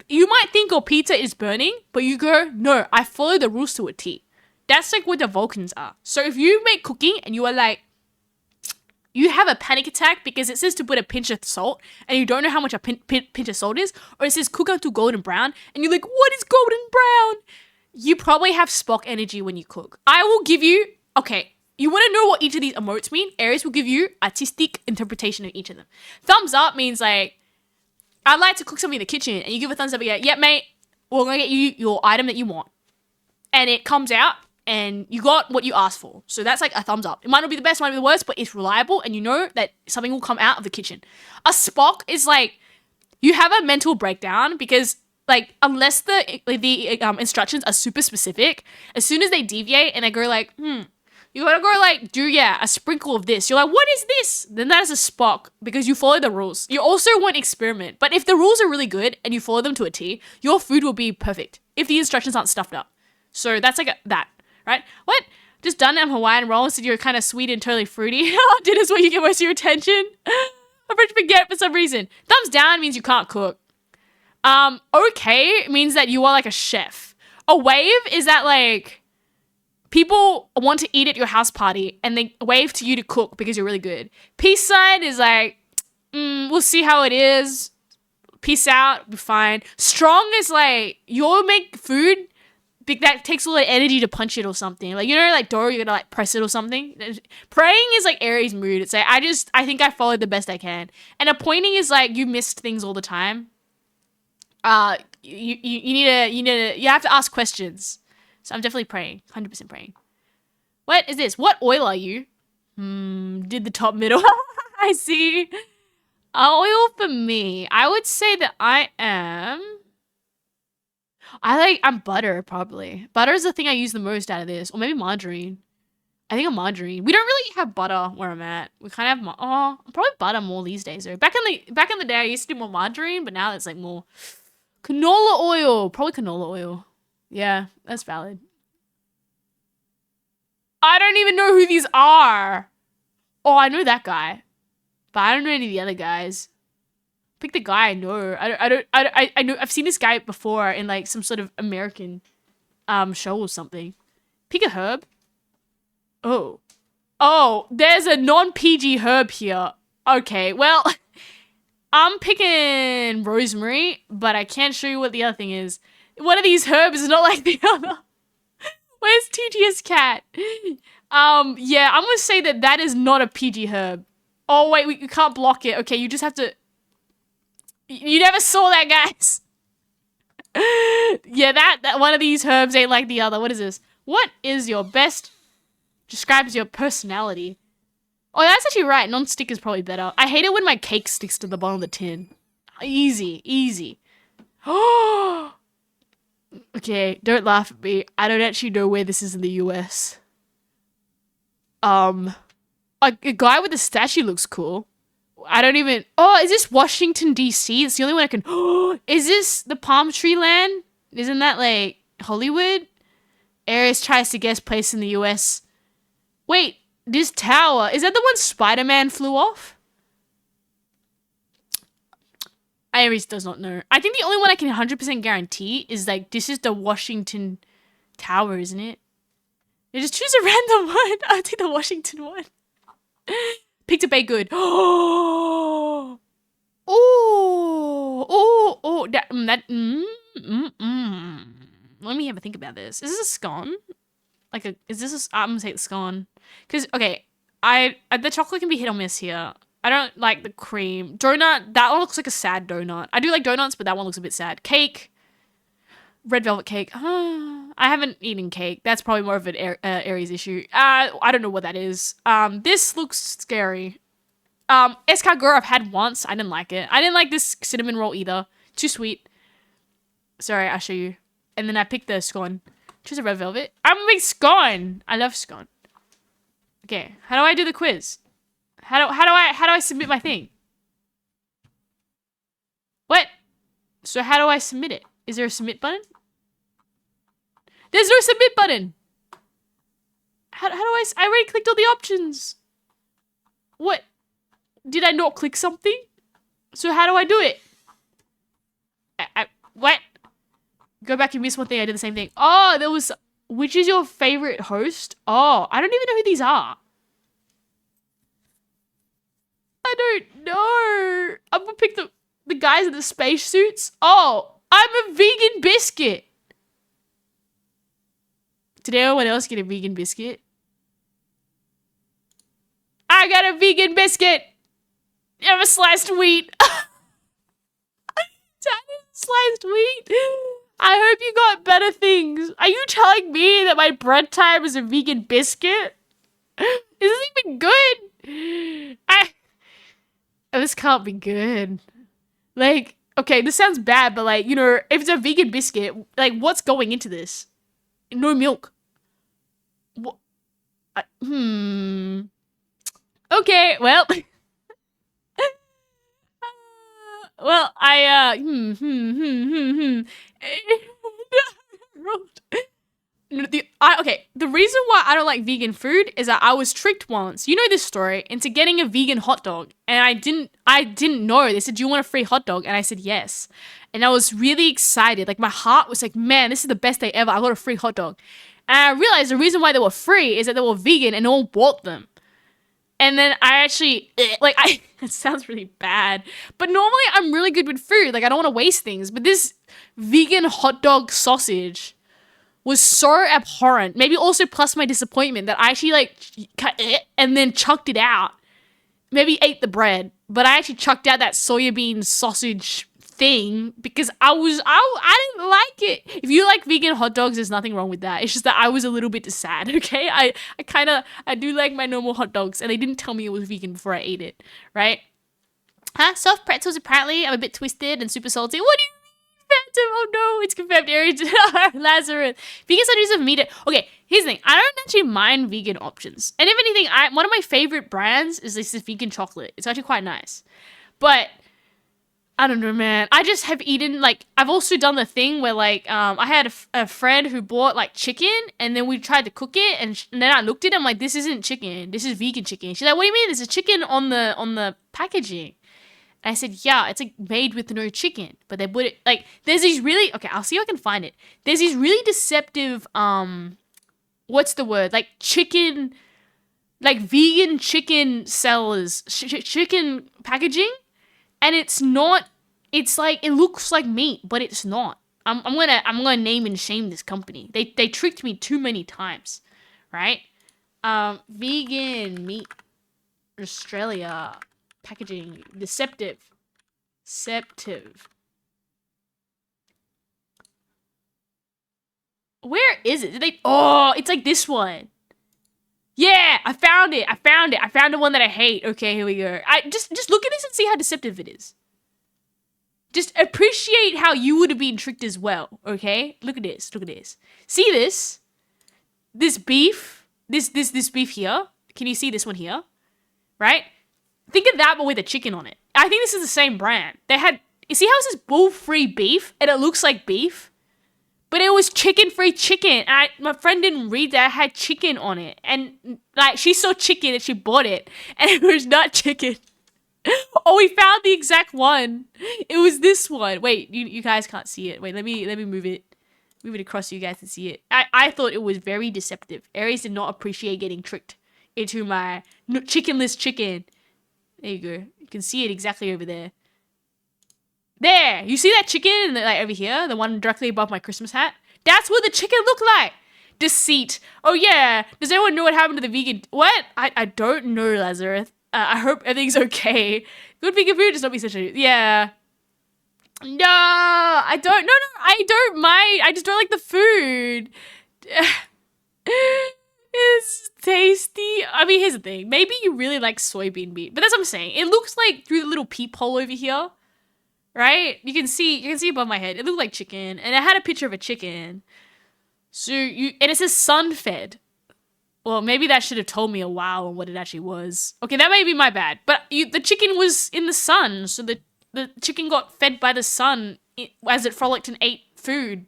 You might think your pizza is burning, but you go, no, I follow the rules to a T. That's like what the Vulcans are. So if you make cooking and you are like, you have a panic attack because it says to put a pinch of salt and you don't know how much a pinch of salt is, or it says cook until golden brown and you're like, what is golden brown? You probably have Spock energy when you cook. I will give you, okay, you want to know what each of these emotes mean? Aries will give you artistic interpretation of each of them. Thumbs up means like, I'd like to cook something in the kitchen, and you give a thumbs up and you go, yeah, mate, we're going to get you your item that you want. And it comes out, and you got what you asked for. So that's like a thumbs up. It might not be the best, might be the worst, but it's reliable, and you know that something will come out of the kitchen. A Spock is like, you have a mental breakdown, because like, unless the instructions are super specific, as soon as they deviate, and they go like, you gotta go like, do a sprinkle of this. You're like, what is this? Then that is a Spock because you follow the rules. You also won't experiment. But if the rules are really good and you follow them to a T, your food will be perfect if the instructions aren't stuffed up. So that's like that, right? What? Just done it on Hawaiian rolls and you're kind of sweet and totally fruity. Dinner's where you get most of your attention. I'm pretty forget for some reason. Thumbs down means you can't cook. Okay means that you are like a chef. A wave is that like, people want to eat at your house party and they wave to you to cook because you're really good. Peace sign is like, we'll see how it is. Peace out, be fine. Strong is like, you'll make food that takes a lot of energy to punch it or something. Like, you know, like dough, you're gonna like press it or something. Praying is like Aries mood. It's like, I think I followed the best I can. And appointing is like, you missed things all the time. You have to ask questions. So I'm definitely praying. 100% praying. What is this? What oil are you? Did the top middle. I see. Oil for me. I would say that I'm butter probably. Butter is the thing I use the most out of this, or maybe margarine. I think I'm margarine. We don't really have butter where I'm at. We kind of have probably butter more these days though. Back in the day, I used to do more margarine, but now it's like more canola oil. Probably canola oil. Yeah, that's valid. I don't even know who these are. Oh, I know that guy, but I don't know any of the other guys. Pick the guy I know. I know. I've seen this guy before in like some sort of American show or something. Pick a herb. Oh. Oh, there's a non-PG herb here. Okay, well, I'm picking rosemary, but I can't show you what the other thing is. One of these herbs is not like the other. Where's TGS cat? Yeah, I'm gonna say that that is not a PG herb. Oh, wait, you can't block it. Okay, you just have to... You never saw that, guys. Yeah, that one of these herbs ain't like the other. What is this? What is your best... Describes your personality. Oh, that's actually right. Non-stick is probably better. I hate it when my cake sticks to the bottom of the tin. Easy, easy. Oh! Okay, don't laugh at me. I don't actually know where this is in the US. Like, a guy with a statue looks cool. I don't even... Oh, is this Washington, D.C.? It's the only one I can... Oh, is this the palm tree land? Isn't that, like, Hollywood? Aries tries to guess place in the US. Wait, this tower... Is that the one Spider-Man flew off? Aries does not know. I think the only one I can 100% guarantee is, like, this is the Washington Tower, isn't it? You just choose a random one. I'll take the Washington one. Picked a bay good. Oh, oh, oh, that. Let me have a think about this. Is this a scone? I'm gonna say it's scone. Cause okay, the chocolate can be hit or miss here. I don't like the cream donut. That one looks like a sad donut. I do like donuts, but that one looks a bit sad. Cake, red velvet cake. I haven't eaten cake. That's probably more of an Aries issue. I don't know what that is. This looks scary. Escargot I've had once. I didn't like it. I didn't like this cinnamon roll either. Too sweet. Sorry, I'll show you. And then I picked the scone. Choose a red velvet. I'm a big scone. I love scone. Okay, how do I do the quiz? How do I submit my thing? What? So how do I submit it? Is there a submit button? There's no submit button. How do I already clicked all the options. What? Did I not click something? So how do I do it? What? Go back and miss one thing. I did the same thing. Oh, there was... Which is your favorite host? Oh, I don't even know who these are. I don't know. I'm gonna pick the guys in the spacesuits. Oh, I'm a vegan biscuit. Did anyone else get a vegan biscuit? I got a vegan biscuit. I'm a sliced wheat. Sliced wheat. I hope you got better things. Are you telling me that my bread time is a vegan biscuit? Is this even good? This can't be good. Like, okay, this sounds bad, but like, you know, if it's a vegan biscuit, like, what's going into this? No milk. What? Okay, well. Well, okay, the reason why I don't like vegan food is that I was tricked once. You know this story into getting a vegan hot dog, and I didn't know. They said, "Do you want a free hot dog?" And I said yes, and I was really excited. Like my heart was like, "Man, this is the best day ever! I got a free hot dog," and I realized the reason why they were free is that they were vegan and no one bought them. And then I actually, it sounds really bad, but normally I'm really good with food. Like, I don't want to waste things, but this vegan hot dog sausage was so abhorrent. Maybe also plus my disappointment that I actually, like, cut it and then chucked it out. Maybe ate the bread, but I actually chucked out that soybean sausage thing because I didn't like it. If you like vegan hot dogs, there's nothing wrong with that. It's just that I was a little bit sad, okay? I do like my normal hot dogs, and they didn't tell me it was vegan before I ate it, right? Huh? Soft pretzels, apparently. I'm a bit twisted and super salty. What do you Phantom? Oh no, it's confirmed. Aries Lazarus. Vegan sandwiches of meat. Okay, here's the thing. I don't actually mind vegan options. And if anything, one of my favorite brands is this vegan chocolate. It's actually quite nice. But I don't know, man. I just have eaten, like, I've also done the thing where, like, I had a friend who bought, like, chicken, and then we tried to cook it, and then I looked at it, I'm like, this isn't chicken. This is vegan chicken. She's like, what do you mean? There's a chicken on the packaging. And I said, yeah, it's, like, made with no chicken. But they put it, like, there's these really, okay, I'll see if I can find it. There's these really deceptive, what's the word? Like, chicken, like, vegan chicken sellers, chicken packaging. And it's not, it's like, it looks like meat, but it's not. I'm gonna name and shame this company. They tricked me too many times, right? Vegan meat Australia packaging deceptive. Where is it? Did they? Oh, it's like this one. Yeah, I found it. I found the one that I hate. Okay, here we go. I just look at this and see how deceptive it is. Just appreciate how you would have been tricked as well, okay? Look at this. See this? This beef? This beef here? Can you see this one here? Right? Think of that, but with a chicken on it. I think this is the same brand. They had, you see how it says bull-free beef? And it looks like beef? But it was chicken-free chicken. And my friend didn't read that it had chicken on it. And, like, she saw chicken and she bought it. And it was not chicken. Oh, we found the exact one. It was this one. Wait, you guys can't see it. Wait, let me move it. Move it across so you guys can see it. I thought it was very deceptive. Aries did not appreciate getting tricked into my chickenless chicken. There you go. You can see it exactly over there. There! You see that chicken like over here? The one directly above my Christmas hat? That's what the chicken looked like! Deceit. Oh yeah. Does anyone know what happened to the vegan? What? I don't know, Lazarus. I hope everything's okay. Good vegan food does not be such a... Yeah. No, I don't... No, I don't mind. I just don't like the food. It's tasty. I mean, here's the thing. Maybe you really like soybean meat. But that's what I'm saying. It looks like through the little peephole over here. Right? You can see above my head. It looked like chicken. And it had a picture of a chicken. So you... And it says sun-fed. Well, maybe that should have told me a while on what it actually was. Okay, that may be my bad. But the chicken was in the sun, so the chicken got fed by the sun as it frolicked and ate food.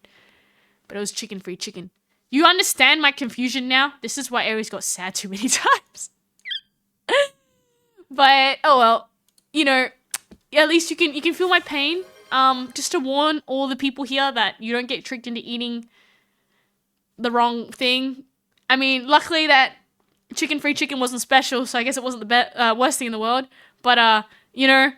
But it was chicken-free chicken. You understand my confusion now? This is why Aries got sad too many times. But, oh well. You know, at least you can feel my pain. Just to warn all the people here that you don't get tricked into eating the wrong thing. I mean, luckily that chicken-free chicken wasn't special, so I guess it wasn't the worst thing in the world. But, you know,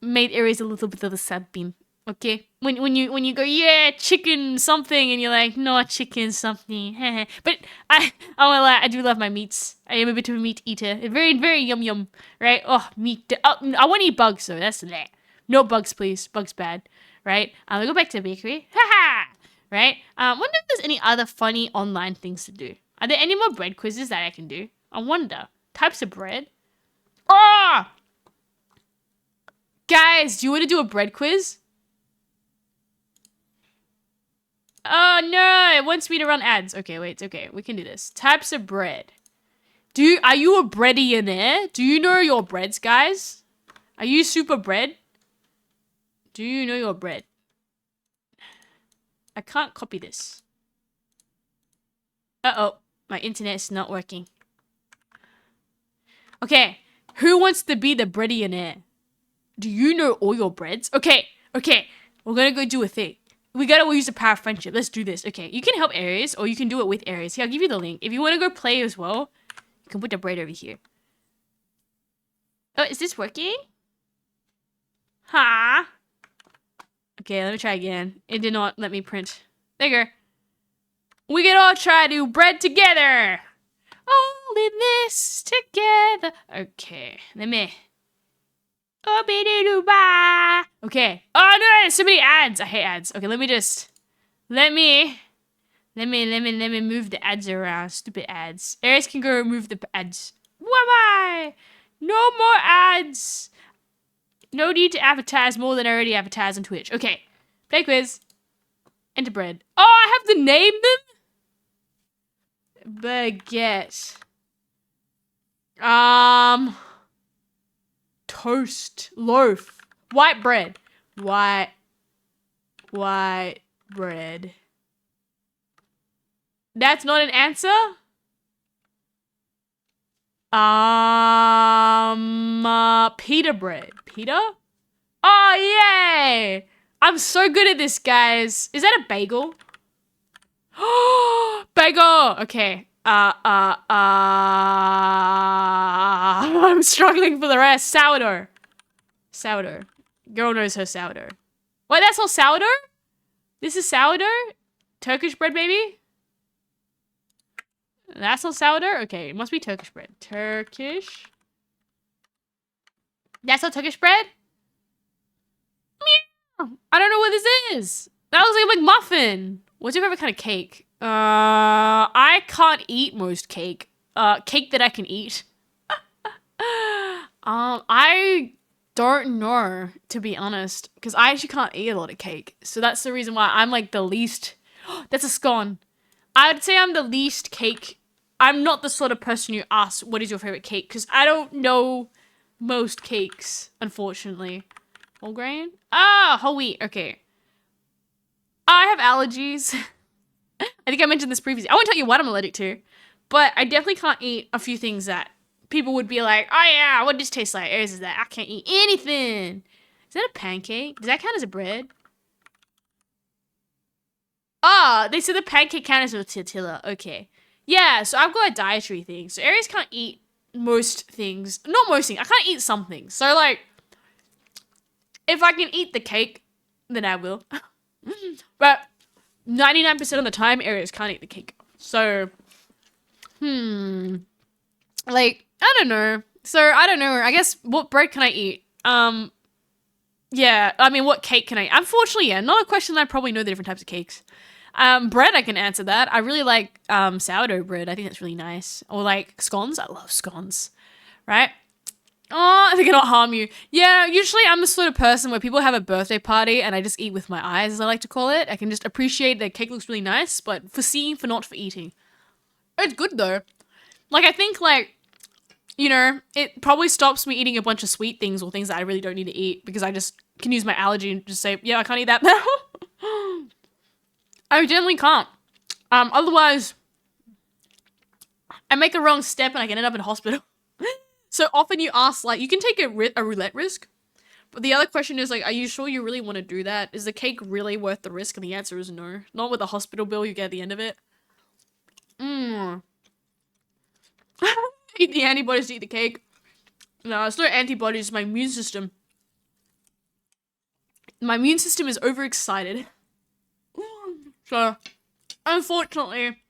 made Aries a little bit of a sad bean, okay? When you go, yeah, chicken something, and you're like, no, chicken something, But I do love my meats. I am a bit of a meat eater. Very, very yum, right? Oh, meat. Oh, I want to eat bugs, though. That's that. No bugs, please. Bugs bad, right? I'll go back to the bakery. Ha-ha! Right? Wonder if there's any other funny online things to do. Are there any more bread quizzes that I can do? I wonder. Types of bread. Oh! Guys, do you want to do a bread quiz? Oh no, it wants me to run ads. Okay, wait, it's okay. We can do this. Types of bread. Are you a breadionaire? Do you know your breads, guys? Are you super bread? Do you know your bread? I can't copy this. Uh-oh. My internet is not working. Okay. Who wants to be the breadionaire? Do you know all your breads? Okay. We're gonna go do a thing. We gotta use the power of friendship. Let's do this. Okay. You can help Aries, or you can do it with Aries. Here, I'll give you the link. If you want to go play as well, you can put the bread over here. Oh, is this working? Huh? Okay, let me try again. It did not let me print. There you go. We can all try to bread together. All in this together. Okay, let me. Okay. Oh no, there's so many ads. I hate ads. Okay, let me move the ads around. Stupid ads. Aries can go remove the ads. Why? No more ads. No need to advertise more than I already advertise on Twitch. Okay. Play quiz. Enter bread. Oh, I have to name them? Baguette. Toast. Loaf. White bread. White bread. That's not an answer? Pita bread. Pita? Oh, yay! I'm so good at this, guys. Is that a bagel? Bagel! Okay. I'm struggling for the rest. Sourdough. Sourdough. Girl knows her sourdough. Wait, that's all sourdough? This is sourdough? Turkish bread, maybe? That's all sourdough? Okay, it must be Turkish bread. Turkish. That's all Turkish bread? Meow. I don't know what this is. That looks like a McMuffin. What's your favorite kind of cake? I can't eat most cake. Cake that I can eat. I don't know, to be honest, because I actually can't eat a lot of cake. So that's the reason why I'm like the least. That's a scone. I'd say I'm the least cake. I'm not the sort of person you ask, what is your favorite cake? Because I don't know most cakes, unfortunately. Whole grain? Ah, whole wheat. Okay. I have allergies. I think I mentioned this previously. I won't tell you what I'm allergic to, but I definitely can't eat a few things that people would be like, oh yeah, what does this taste like? Is that I can't eat anything. Is that a pancake? Does that count as a bread? Ah, they said the pancake counts as a tortilla. Okay. Yeah, so I've got a dietary thing. So Aries can't eat most things. Not most things. I can't eat some things. So, like, if I can eat the cake, then I will. But 99% of the time, Aries can't eat the cake. So, like, I don't know. So, I don't know. I guess, what bread can I eat? Yeah, I mean, what cake can I eat? Unfortunately, yeah, not a question that I probably know the different types of cakes. Bread, I can answer that. I really like sourdough bread. I think that's really nice. Or like scones. I love scones. Right? Oh, they cannot harm you. Yeah, usually I'm the sort of person where people have a birthday party and I just eat with my eyes, as I like to call it. I can just appreciate that cake looks really nice, but for seeing, for not for eating. It's good though. Like, I think like, you know, it probably stops me eating a bunch of sweet things or things that I really don't need to eat because I just can use my allergy and just say, yeah, I can't eat that now. I generally can't. Otherwise, I make a wrong step and I can end up in hospital. So often you ask, like, you can take a roulette risk, but the other question is, like, are you sure you really want to do that? Is the cake really worth the risk? And the answer is no. Not with the hospital bill you get at the end of it. Eat the antibodies to eat the cake. No, it's not antibodies, it's my immune system. My immune system is overexcited. So, unfortunately,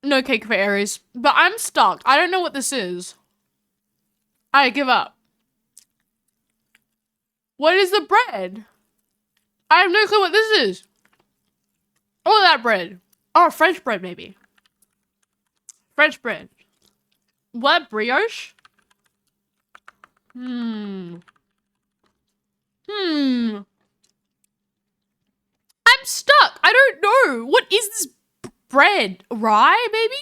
no cake for Aries. But I'm stuck. I don't know what this is. I give up. What is the bread? I have no clue what this is. Oh, that bread. Oh, French bread, maybe. French bread. What, brioche? I'm stuck. I don't know. What is this bread? Rye, maybe?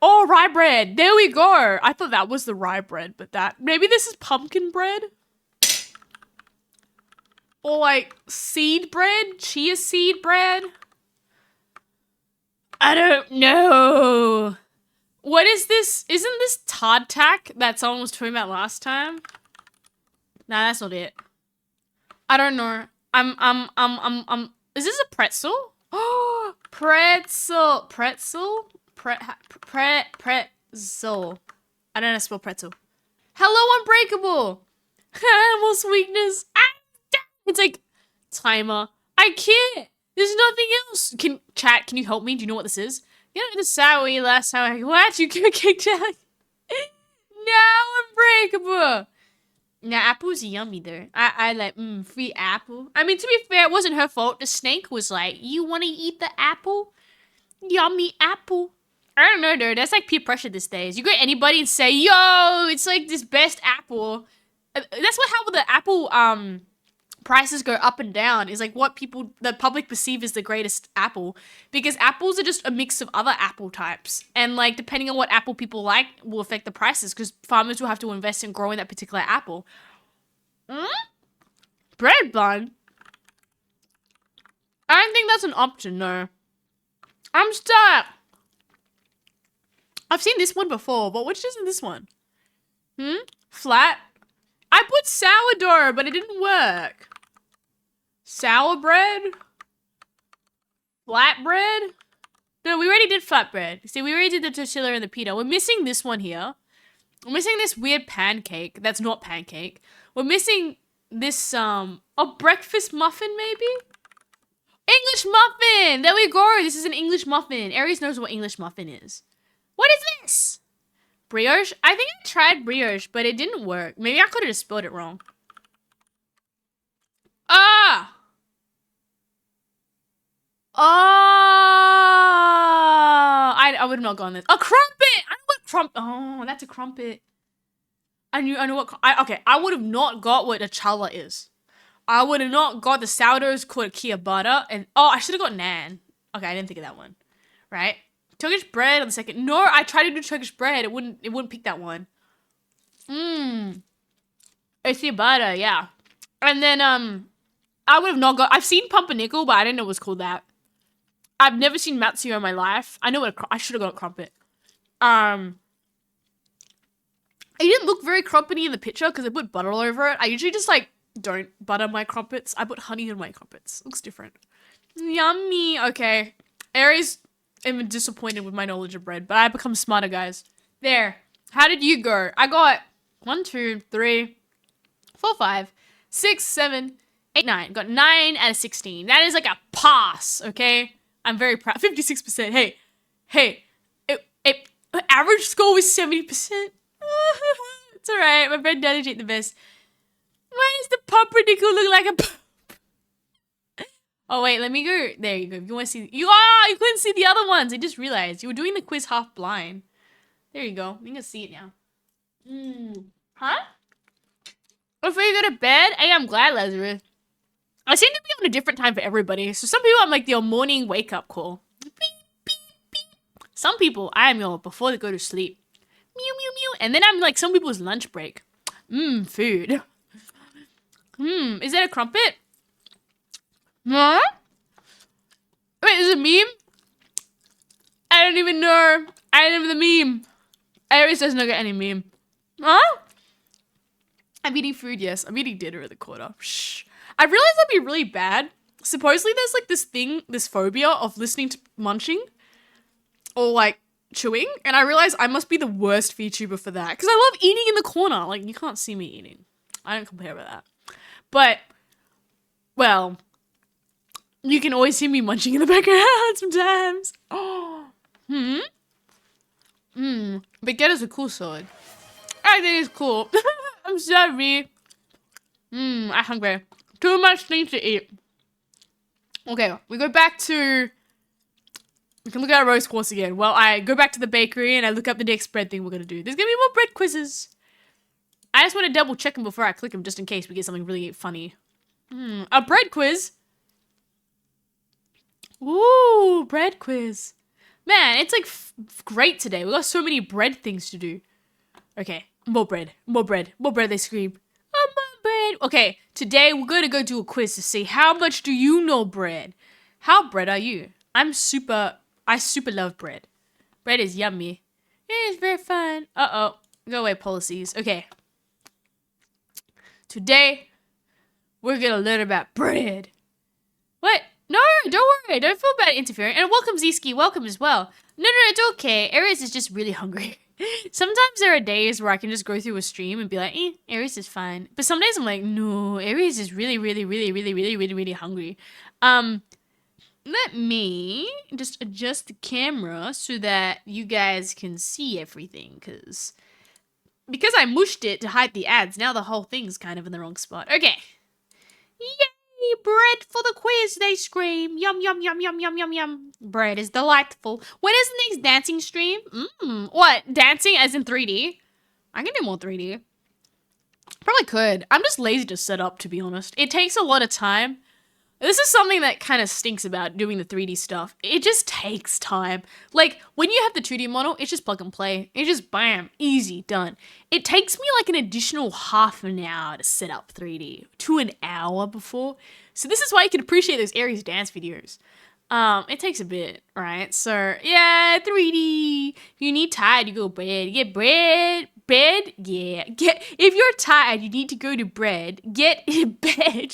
Oh, rye bread. There we go. I thought that was the rye bread, but maybe this is pumpkin bread? Or like seed bread? Chia seed bread? I don't know. What is this? Isn't this Tardtack that someone was talking about last time? Nah, that's not it. I don't know. Is this a pretzel? Oh, pretzel. Pretzel? Pretzel. I don't know how to spell pretzel. Hello, Unbreakable. Animal sweetness. It's like timer. I can't. There's nothing else. Chat, can you help me? Do you know what this is? You know the sour last time. What? You kicked out? No, Unbreakable. Now, apple's yummy though. I like, free apple. I mean, to be fair, it wasn't her fault. The snake was like, you want to eat the apple? Yummy apple. I don't know, dude. That's like peer pressure these days. You go to anybody and say, yo, it's like this best apple. That's what how the apple prices go up and down is like what the public perceive as the greatest apple, because apples are just a mix of other apple types, and like depending on what apple people like will affect the prices, because farmers will have to invest in growing that particular apple. Bread bun? I don't think that's an option, no. I'm stuck. I've seen this one before, but which isn't this one? Flat? I put sourdough, but it didn't work. Sour bread? Flatbread? No, we already did flatbread. See, we already did the tortilla and the pita. We're missing this one here. We're missing this weird pancake. That's not pancake. We're missing this, a breakfast muffin, maybe? English muffin! There we go. This is an English muffin. Aries knows what English muffin is. What is this? Brioche? I think I tried brioche, but it didn't work. Maybe I could have just spelled it wrong. Ah! Oh! I would have not gone this. A crumpet! I know what oh, that's a crumpet. I know what, okay, I would have not got what a challah is. I would have not got the sourdoughs called ciabatta, and, oh, I should have got naan. Okay, I didn't think of that one. Right? Turkish bread on the second. No, I tried to do Turkish bread. It wouldn't pick that one. It's ciabatta, yeah. And then, I would have not got, I've seen pumpernickel, but I didn't know it was called that. I've never seen matzo in my life. I know what I should have got a crumpet. It didn't look very crumpety in the picture because I put butter all over it. I usually just like don't butter my crumpets. I put honey in my crumpets. Looks different. Yummy. Okay. Aries, I'm disappointed with my knowledge of bread, but I become smarter, guys. There. How did you go? I got 1, 2, 3, 4, 5, 6, 7, 8, 9. Got 9 out of 16. That is like a pass, okay? I'm very proud. 56%. Hey. Average score was 70%. It's alright. My bread daddy ain't the best. Why does the pumpernickel look like a Oh, wait. Let me go. There you go. If you want to see... You couldn't see the other ones. I just realized. You were doing the quiz half blind. There you go. You can see it now. Huh? Before you go to bed? Hey, I'm glad, Lazarus. I seem to be on a different time for everybody. So some people I'm like your morning wake-up call. Beep, beep, beep. Some people, I am your before they go to sleep. Mew, mew, mew. And then I'm like some people's lunch break. Food. Is that a crumpet? Huh? Wait, is it a meme? I don't even know. I don't have the meme. Aries does not get any meme. Huh? I'm eating food, yes. I'm eating dinner at the corner. Shh. I realized that'd be really bad. Supposedly there's like this thing, this phobia of listening to munching. Or like chewing. And I realized I must be the worst VTuber for that. Because I love eating in the corner. Like, you can't see me eating. I don't compare with that. But, well, you can always hear me munching in the background sometimes. Oh. Baguette is a cool sword. I think it's cool. I'm sorry. I'm hungry. Too much things to eat. Okay, we go back to... We can look at our roast course again. Well, I go back to the bakery and I look up the next bread thing we're going to do. There's going to be more bread quizzes. I just want to double check them before I click them just in case we get something really funny. A bread quiz? Ooh, bread quiz. Man, it's like great today. We got so many bread things to do. Okay, more bread, more bread, more bread, they scream. Oh, more bread. Okay, today we're going to go do a quiz to see how much do you know bread? How bread are you? I super love bread. Bread is yummy. It is very fun. Uh-oh. Go away, policies. Okay. Today, we're going to learn about bread. What? No, don't worry. Don't feel bad interfering. And welcome, Zeski. Welcome as well. No, it's okay. Aries is just really hungry. Sometimes there are days where I can just go through a stream and be like, Aries is fine. But some days I'm like, no, Aries is really, really, really, really, really, really, really hungry. Let me just adjust the camera so that you guys can see everything, because I mushed it to hide the ads, now the whole thing's kind of in the wrong spot. Okay. bread for the quiz, they scream. Yum, yum, yum, yum, yum, yum, yum. Bread is delightful. When is the next dancing stream? What? Dancing as in 3D? I can do more 3D. Probably could. I'm just lazy to set up, to be honest. It takes a lot of time. This is something that kind of stinks about doing the 3D stuff. It just takes time. Like, when you have the 2D model, it's just plug and play. It's just bam, easy, done. It takes me like an additional half an hour to set up 3D to an hour before. So this is why you can appreciate those Aries dance videos. It takes a bit, right? So, yeah, 3D. If you need tired, you go bread. Get bread. Bed? Yeah. If you're tired, you need to go to bread. Get in bed.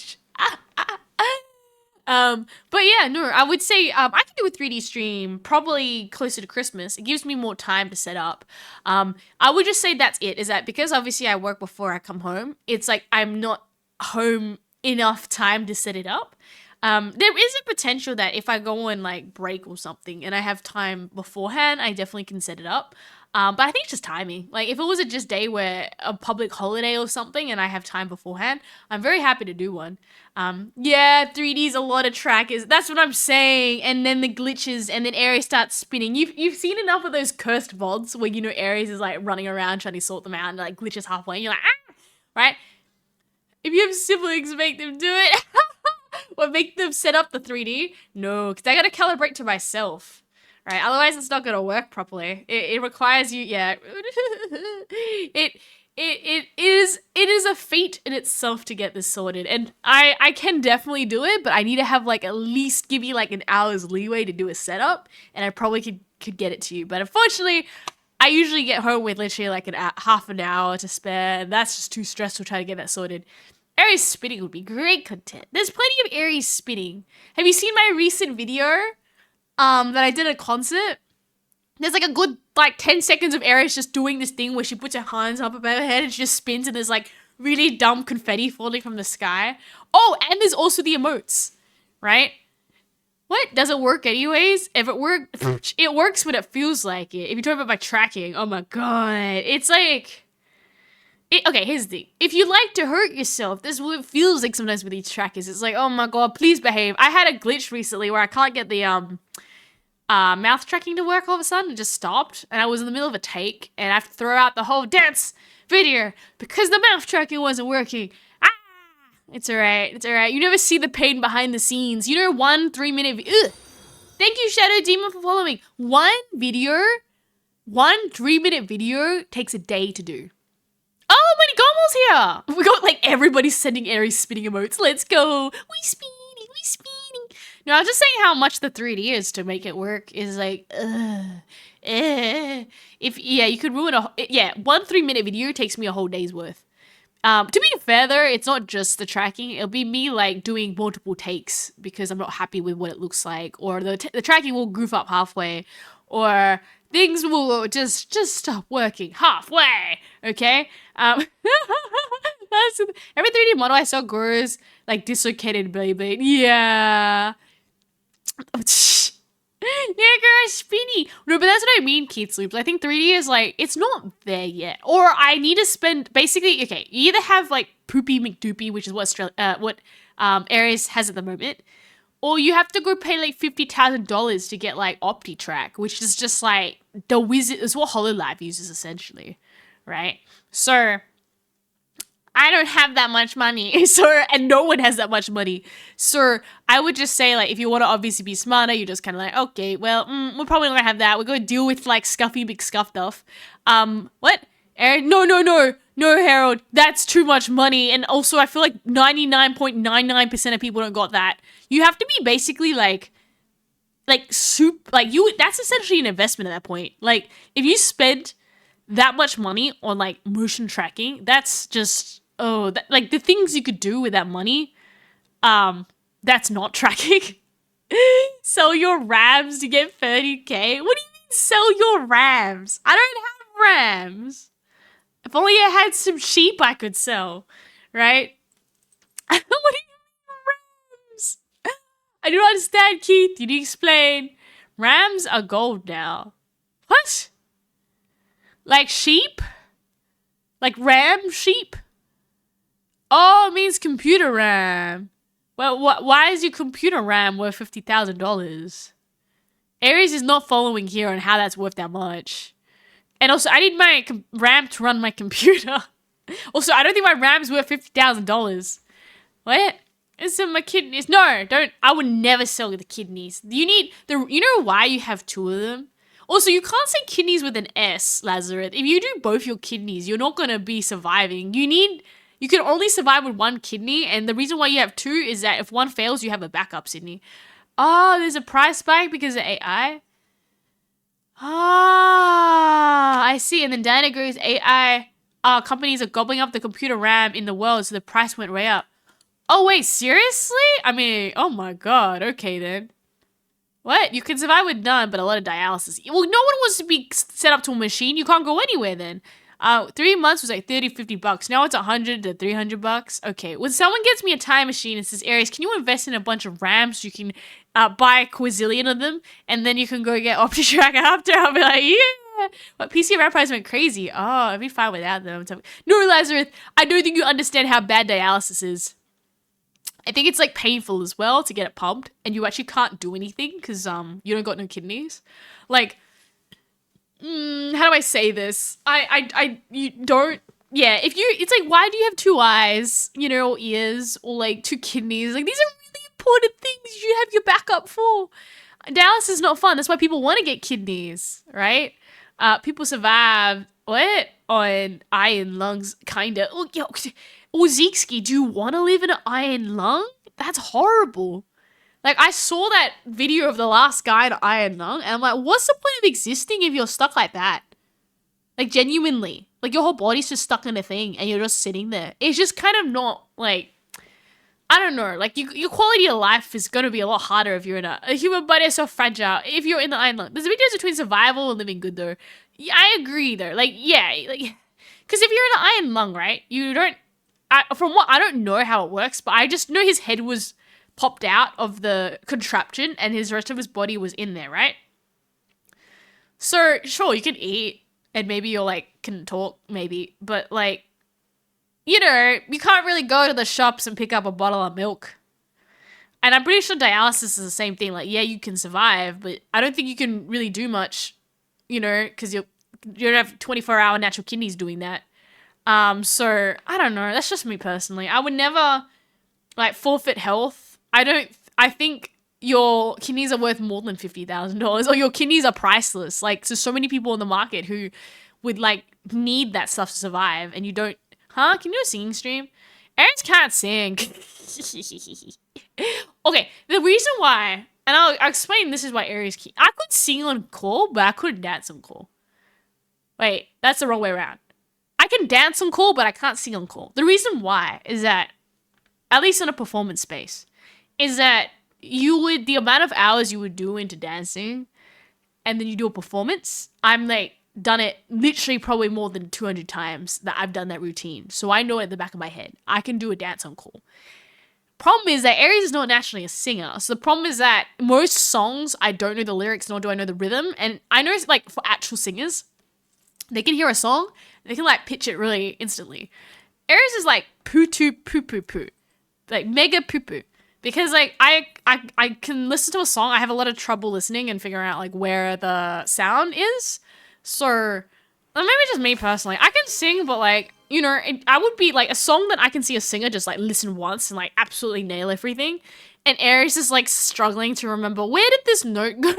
But yeah, no, I would say I can do a 3D stream probably closer to Christmas. It gives me more time to set up. I would just say that's it, is that because obviously I work before I come home, it's like I'm not home enough time to set it up. There is a potential that if I go on like break or something and I have time beforehand, I definitely can set it up. But I think it's just timing. Like if it was a just day where a public holiday or something and I have time beforehand, I'm very happy to do one. Yeah, 3D's a lot of trackers. That's what I'm saying. And then the glitches and then Aries starts spinning. You've seen enough of those cursed VODs where, you know, Aries is like running around trying to sort them out and like glitches halfway and you're like, ah! Right? If you have siblings, make them do it. Or make them set up the 3D. No, because I gotta calibrate to myself. Right, otherwise it's not gonna work properly. It requires you, yeah. it is a feat in itself to get this sorted, and I can definitely do it, but I need to have like at least give you like an hour's leeway to do a setup, and I probably could get it to you. But unfortunately, I usually get home with literally like half an hour to spare, and that's just too stressful trying to get that sorted. Aries spinning would be great content. There's plenty of Aries spinning. Have you seen my recent video? That I did at a concert. There's like a good like 10 seconds of Aries just doing this thing where she puts her hands up above her head and she just spins and there's like really dumb confetti falling from the sky. Oh, and there's also the emotes, right? What? Does it work anyways? If it works, it works when it feels like it. If you're talking about my tracking, oh my god. It's like... okay, here's the thing. If you like to hurt yourself, this is what it feels like sometimes with these trackers. It's like, oh my god, please behave. I had a glitch recently where I can't get the mouth tracking to work all of a sudden. It just stopped, and I was in the middle of a take, and I have to throw out the whole dance video because the mouth tracking wasn't working. Ah! It's alright, it's alright. You never see the pain behind the scenes. You know, 1 3-minute... Ugh. Thank you, Shadow Demon, for following. One 3-minute video takes a day to do. Oh, Money Gomel's here! We got like everybody sending Aries spinning emotes. Let's go. We spinning. No, I was just saying how much the 3D is to make it work is like, If, yeah, you could ruin one 3-minute video takes me a whole day's worth. To be fair though, it's not just the tracking. It'll be me like doing multiple takes because I'm not happy with what it looks like, or the tracking will goof up halfway, or things will just stop working halfway, okay? Every 3D model I saw grows like dislocated Beyblade. Yeah. Yeah, girl, spinny. No, but that's what I mean, Keith Loops. I think 3D is like, it's not there yet. Or I need to spend, basically, okay, you either have like Poopy McDoopy, which is what Aries has at the moment, or you have to go pay like $50,000 to get like OptiTrack, which is just like the wizard, is what HoloLive uses essentially, right? So I don't have that much money, and no one has that much money. So I would just say, like, if you want to obviously be smarter, you're just kind of like, okay, well, we're probably not gonna have that. We're gonna deal with like Scuffy McScuffduff. What? Aaron? No, Harold, that's too much money. And also, I feel like 99.99% of people don't got that. You have to be basically like soup. Like that's essentially an investment at that point. Like if you spend that much money on like motion tracking, that's just like the things you could do with that money. That's not tracking. Sell your rams to get 30k. What do you mean sell your rams? I don't have rams. If only I had some sheep I could sell, right? What do you mean rams? I don't understand, Keith. You need to explain. Rams are gold now. What? Like sheep? Like RAM sheep? Oh, it means computer RAM. Well, why is your computer RAM worth $50,000? Aries is not following here on how that's worth that much. And also, I need my RAM to run my computer. Also, I don't think my RAM's worth $50,000. What? It's my kidneys. No, don't. I would never sell the kidneys. You need the. You know why you have two of them? Also, you can't say kidneys with an S, Lazarus. If you do both your kidneys, you're not gonna be surviving. You can only survive with one kidney, and the reason why you have two is that if one fails, you have a backup, Sydney. Oh, there's a price spike because of AI. Ah, I see. And then Diana agrees AI companies are gobbling up the computer RAM in the world, so the price went way up. Oh, wait, seriously? I mean, oh my god. Okay, then. What? You can survive with none, but a lot of dialysis. Well, no one wants to be set up to a machine. You can't go anywhere then. 3 months was like 30, $50. Now it's 100 to $300. Okay, when someone gets me a time machine and says, Aries, can you invest in a bunch of RAMs so you can buy a quazillion of them, and then you can go get OptiTrack after? I'll be like, yeah. But PC RAM price went crazy. Oh, I'd be fine without them. No, Lazarus, I don't think you understand how bad dialysis is. I think it's like painful as well to get it pumped, and you actually can't do anything because you don't got no kidneys. Like, how do I say this? You don't. Yeah, it's like, why do you have two eyes, you know, or ears, or like two kidneys? Like, these are really important things you should have your backup for. Dialysis is not fun. That's why people want to get kidneys, right? People survive on iron lungs, kinda. Oh, yo, Ozikski, do you want to live in an iron lung? That's horrible. Like, I saw that video of the last guy in an iron lung, and I'm like, what's the point of existing if you're stuck like that? Like, genuinely. Like, your whole body's just stuck in a thing, and you're just sitting there. It's just kind of not, like, I don't know. Like, your quality of life is going to be a lot harder if you're in a human body is so fragile. If you're in the iron lung. There's a big difference between survival and living good, though. Yeah, I agree, though. Like, yeah. Like, because if you're in an iron lung, right, you don't... I don't know how it works, but I just know his head was popped out of the contraption and his rest of his body was in there, right? So, sure, you can eat and maybe you're like, can talk, maybe, but like, you know, you can't really go to the shops and pick up a bottle of milk. And I'm pretty sure dialysis is the same thing. Like, yeah, you can survive, but I don't think you can really do much, you know, because you don't have 24-hour natural kidneys doing that. So I don't know. That's just me personally. I would never like forfeit health. I think your kidneys are worth more than $50,000, or your kidneys are priceless. Like, so many people in the market who would like need that stuff to survive, and you don't. Huh? Can you do a singing stream? Aries can't sing. Okay, the reason why, and I'll explain. This is why Aries. I could sing on call, but I couldn't dance on call. Wait, that's the wrong way around. I can dance on call, but I can't sing on call. The reason why is that, at least in a performance space, is that the amount of hours you would do into dancing, and then you do a performance, I'm like, done it literally probably more than 200 times that I've done that routine. So I know it at the back of my head. I can do a dance on call. Problem is that Aries is not naturally a singer. So the problem is that most songs, I don't know the lyrics, nor do I know the rhythm. And I know, like, for actual singers, they can hear a song, and they can, like, pitch it really instantly. Aries is, like, poo-poo-poo-poo-poo. Like, mega poo-poo. Because, like, I can listen to a song, I have a lot of trouble listening and figuring out, like, where the sound is. So, maybe just me personally. I can sing, but, like, you know, I would be, like, a song that I can see a singer just, like, listen once and, like, absolutely nail everything. And Aries is, like, struggling to remember, where did this note go?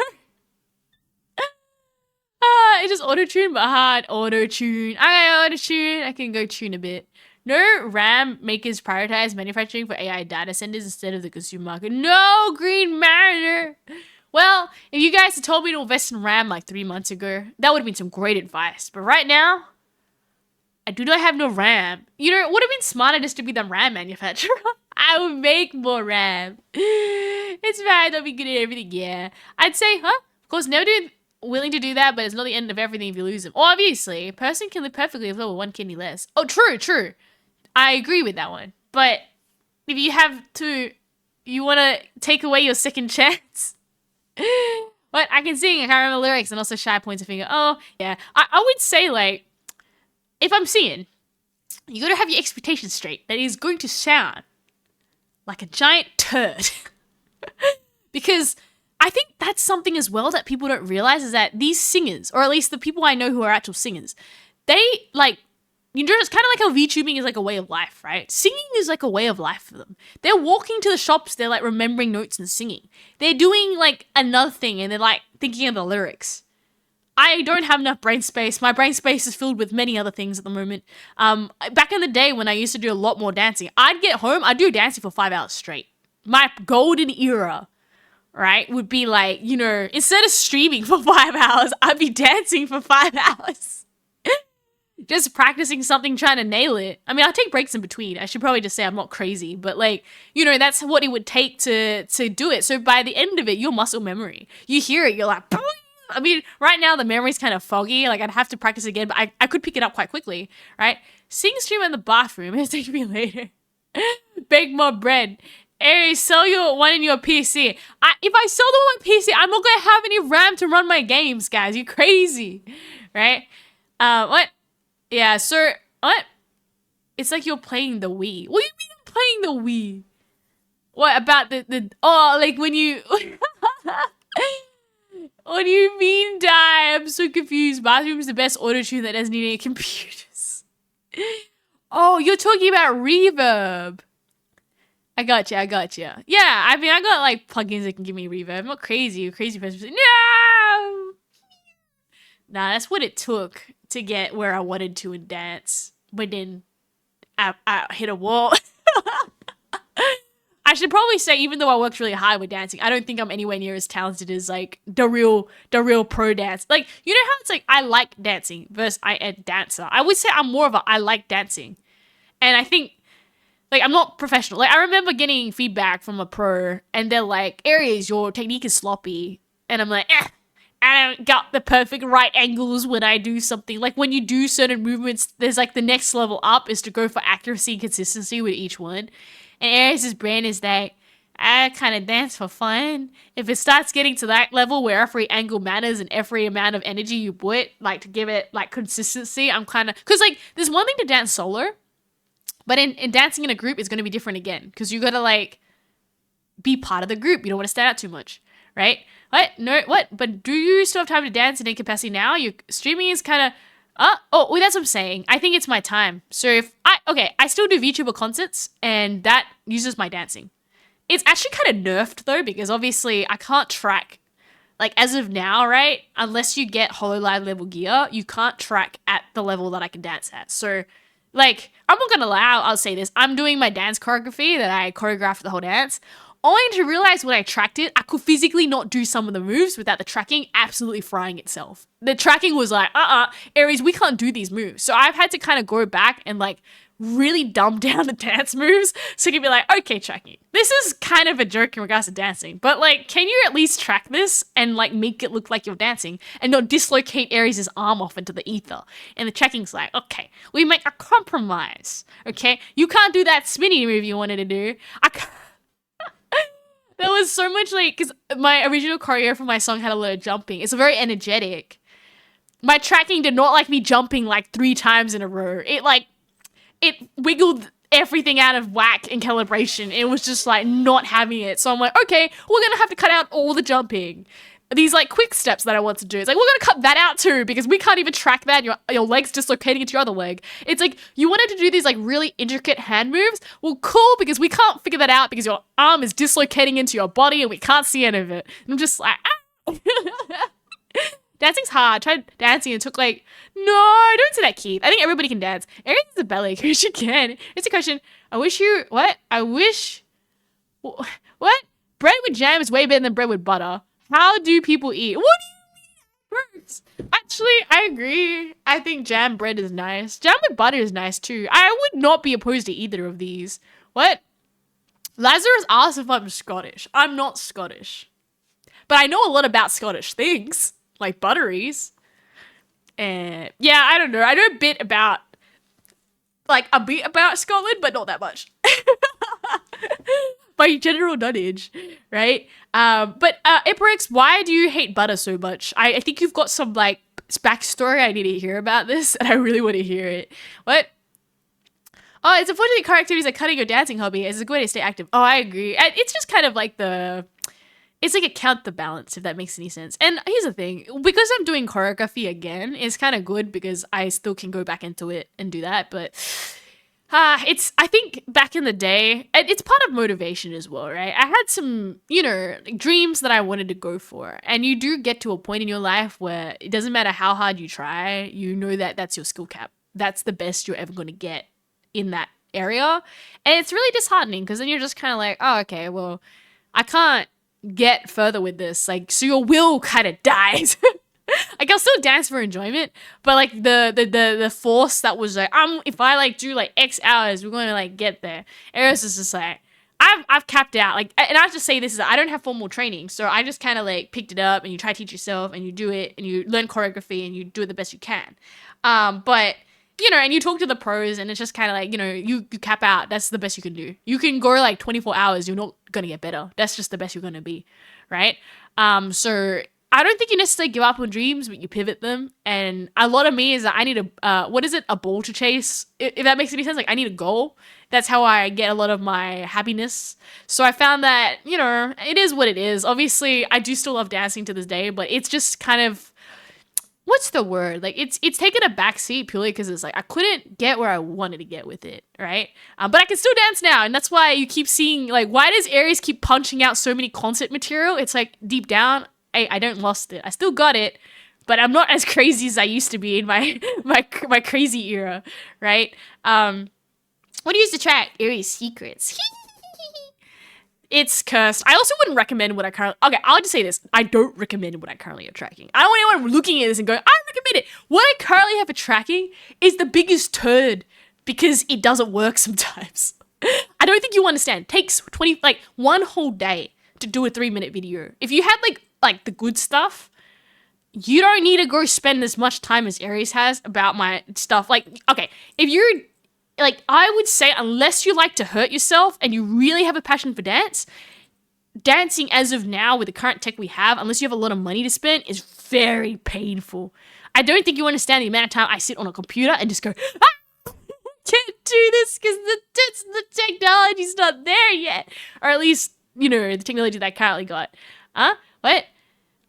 It just auto-tune, but hard auto-tune. I auto-tune. I can go tune a bit. No, RAM makers prioritize manufacturing for AI data centers instead of the consumer market. No, Green Mariner. Well, if you guys had told me to invest in RAM like 3 months ago, that would have been some great advice. But right now, I do not have no RAM. You know, it would have been smarter just to be the RAM manufacturer. I would make more RAM. It's fine. I'll be good at everything. Yeah. I'd say, of course, never willing to do that, but it's not the end of everything if you lose them. Obviously, a person can live perfectly with one kidney less. Oh, true. I agree with that one. But if you want to take away your second chance. But I can sing, I can't remember lyrics, and also shy points a finger. Oh, yeah. I would say, like, if I'm singing, you gotta have your expectations straight. That is going to sound like a giant turd. Because I think that's something as well that people don't realize is that these singers, or at least the people I know who are actual singers, they like, you know, it's kind of like how VTubing is like a way of life, right? Singing is like a way of life for them. They're walking to the shops, they're like remembering notes and singing. They're doing like another thing and they're like thinking of the lyrics. I don't have enough brain space. My brain space is filled with many other things at the moment. Back in the day when I used to do a lot more dancing, I'd get home, I'd do dancing for 5 hours straight. My golden era, right, would be like, you know, instead of streaming for 5 hours, I'd be dancing for 5 hours. Just practicing something, trying to nail it. I mean, I'll take breaks in between. I should probably just say I'm not crazy, but like, you know, that's what it would take to do it. So by the end of it, your muscle memory, you hear it, you're like, boom! I mean, right now the memory's kind of foggy. Like I'd have to practice again, but I could pick it up quite quickly, right? Sing stream in the bathroom. It'll take me later. Bake more bread. Aries, sell your one in your PC. If I sell the one PC, I'm not gonna have any RAM to run my games, guys. You crazy, right? What? Yeah, so what? It's like you're playing the Wii. What do you mean I'm playing the Wii? What about the oh, like when you what do you mean, Die? I'm so confused. Bathroom's the best auto tune that doesn't need any computers. Oh, you're talking about reverb. I gotcha. Yeah, I mean, I got like plugins that can give me reverb. I'm not crazy. Crazy person. No! Nah, that's what it took to get where I wanted to in dance. But then I hit a wall. I should probably say, even though I worked really hard with dancing, I don't think I'm anywhere near as talented as like the real pro dance. Like, you know how it's like I like dancing versus I am a dancer. I would say I'm more of a I like dancing. And I think like I'm not professional. Like I remember getting feedback from a pro and they're like, Aries, your technique is sloppy. And I'm like, I don't got the perfect right angles when I do something. Like when you do certain movements, there's like the next level up is to go for accuracy and consistency with each one. And Aries' brand is that I kind of dance for fun. If it starts getting to that level where every angle matters and every amount of energy you put, like to give it like consistency, I'm kind of, because like there's one thing to dance solo, but in dancing in a group is going to be different again because you got to like be part of the group. You don't want to stand out too much, right? What? No, what? But do you still have time to dance in incapacity now? Your streaming is kind of, well, that's what I'm saying. I think it's my time. So I still do VTuber concerts and that uses my dancing. It's actually kind of nerfed though, because obviously I can't track, like as of now, right? Unless you get HoloLive level gear, you can't track at the level that I can dance at. So like, I'm not gonna lie, I'll say this. I'm doing my dance choreography that I choreographed the whole dance. Only to realize when I tracked it, I could physically not do some of the moves without the tracking absolutely frying itself. The tracking was like, Aries, we can't do these moves. So I've had to kind of go back and like really dumb down the dance moves so you can be like, okay, tracking. This is kind of a joke in regards to dancing, but like, can you at least track this and like make it look like you're dancing and not dislocate Aries' arm off into the ether? And the tracking's like, okay, we make a compromise. Okay, you can't do that spinny move you wanted to do. There was so much like, because my original choreo for my song had a lot of jumping. It's very energetic. My tracking did not like me jumping like 3 times in a row. It wiggled everything out of whack and calibration. It was just like not having it. So I'm like, okay, we're going to have to cut out all the jumping. These like quick steps that I want to do. It's like, we're going to cut that out too because we can't even track that. Your leg's dislocating into your other leg. It's like, you wanted to do these like really intricate hand moves. Well, cool, because we can't figure that out because your arm is dislocating into your body and we can't see any of it. And I'm just like, Dancing's hard. I tried dancing and it took like, no, don't say that, Keith. I think everybody can dance. Aries is a belly because you can. It's a question. What? What? Bread with jam is way better than bread with butter. How do people eat? What do you mean? Works? Actually, I agree. I think jam bread is nice. Jam with butter is nice too. I would not be opposed to either of these. What? Lazarus asked if I'm Scottish. I'm not Scottish. But I know a lot about Scottish things. Like butteries. And yeah, I don't know. I know a bit about Scotland, but not that much. By general knowledge, right? But Iparix, why do you hate butter so much? I think you've got some backstory. I need to hear about this, and I really want to hear it. What? Oh, it's unfortunately car activities like cutting your dancing hobby. It's a good way to stay active. Oh, I agree. It's just kind of like it's like a counterbalance, if that makes any sense. And here's the thing, because I'm doing choreography again, it's kind of good because I still can go back into it and do that. But it's, I think back in the day, it's part of motivation as well, right? I had some, like dreams that I wanted to go for. And you do get to a point in your life where it doesn't matter how hard you try, you know that that's your skill cap. That's the best you're ever going to get in that area. And it's really disheartening because then you're just kind of like, oh, okay, well, I can't get further with this. Like, so your will kind of dies. Like, I'll still dance for enjoyment, but like the force that was like, if I like do like X hours, we're going to like get there. Aries is just like, I've capped out. Like, and I have to say this is, I don't have formal training, so I just kind of like picked it up, and you try to teach yourself, and you do it, and you learn choreography, and you do it the best you can. But and you talk to the pros, and it's just kind of like, you cap out. That's the best you can do. You can go like 24 hours. You're not gonna get better. That's just the best you're gonna be, right? So I don't think you necessarily give up on dreams, but you pivot them. And a lot of me is that I need a ball to chase? If that makes any sense, like I need a goal. That's how I get a lot of my happiness. So I found that, it is what it is. Obviously, I do still love dancing to this day, but it's just kind of, what's the word? Like it's taken a backseat purely because it's like I couldn't get where I wanted to get with it, right? But I can still dance now, and that's why you keep seeing like, why does Aries keep punching out so many concert material? It's like deep down, I don't lost it. I still got it, but I'm not as crazy as I used to be in my my crazy era, right? What do you use to track Aries secrets? It's cursed. I also wouldn't recommend what I currently... Okay, I'll just say this. I don't recommend what I currently am tracking. I don't want anyone looking at this and going, I recommend it. What I currently have for tracking is the biggest turd because it doesn't work sometimes. I don't think you understand. It takes 1 whole day to do a 3-minute video. If you had like the good stuff, you don't need to go spend as much time as Aries has about my stuff. Like, okay, if you're... Like, I would say, unless you like to hurt yourself and you really have a passion for dance, dancing as of now with the current tech we have, unless you have a lot of money to spend, is very painful. I don't think you understand the amount of time I sit on a computer and just go, can't do this because the technology's not there yet. Or at least, the technology that I currently got. Huh? What?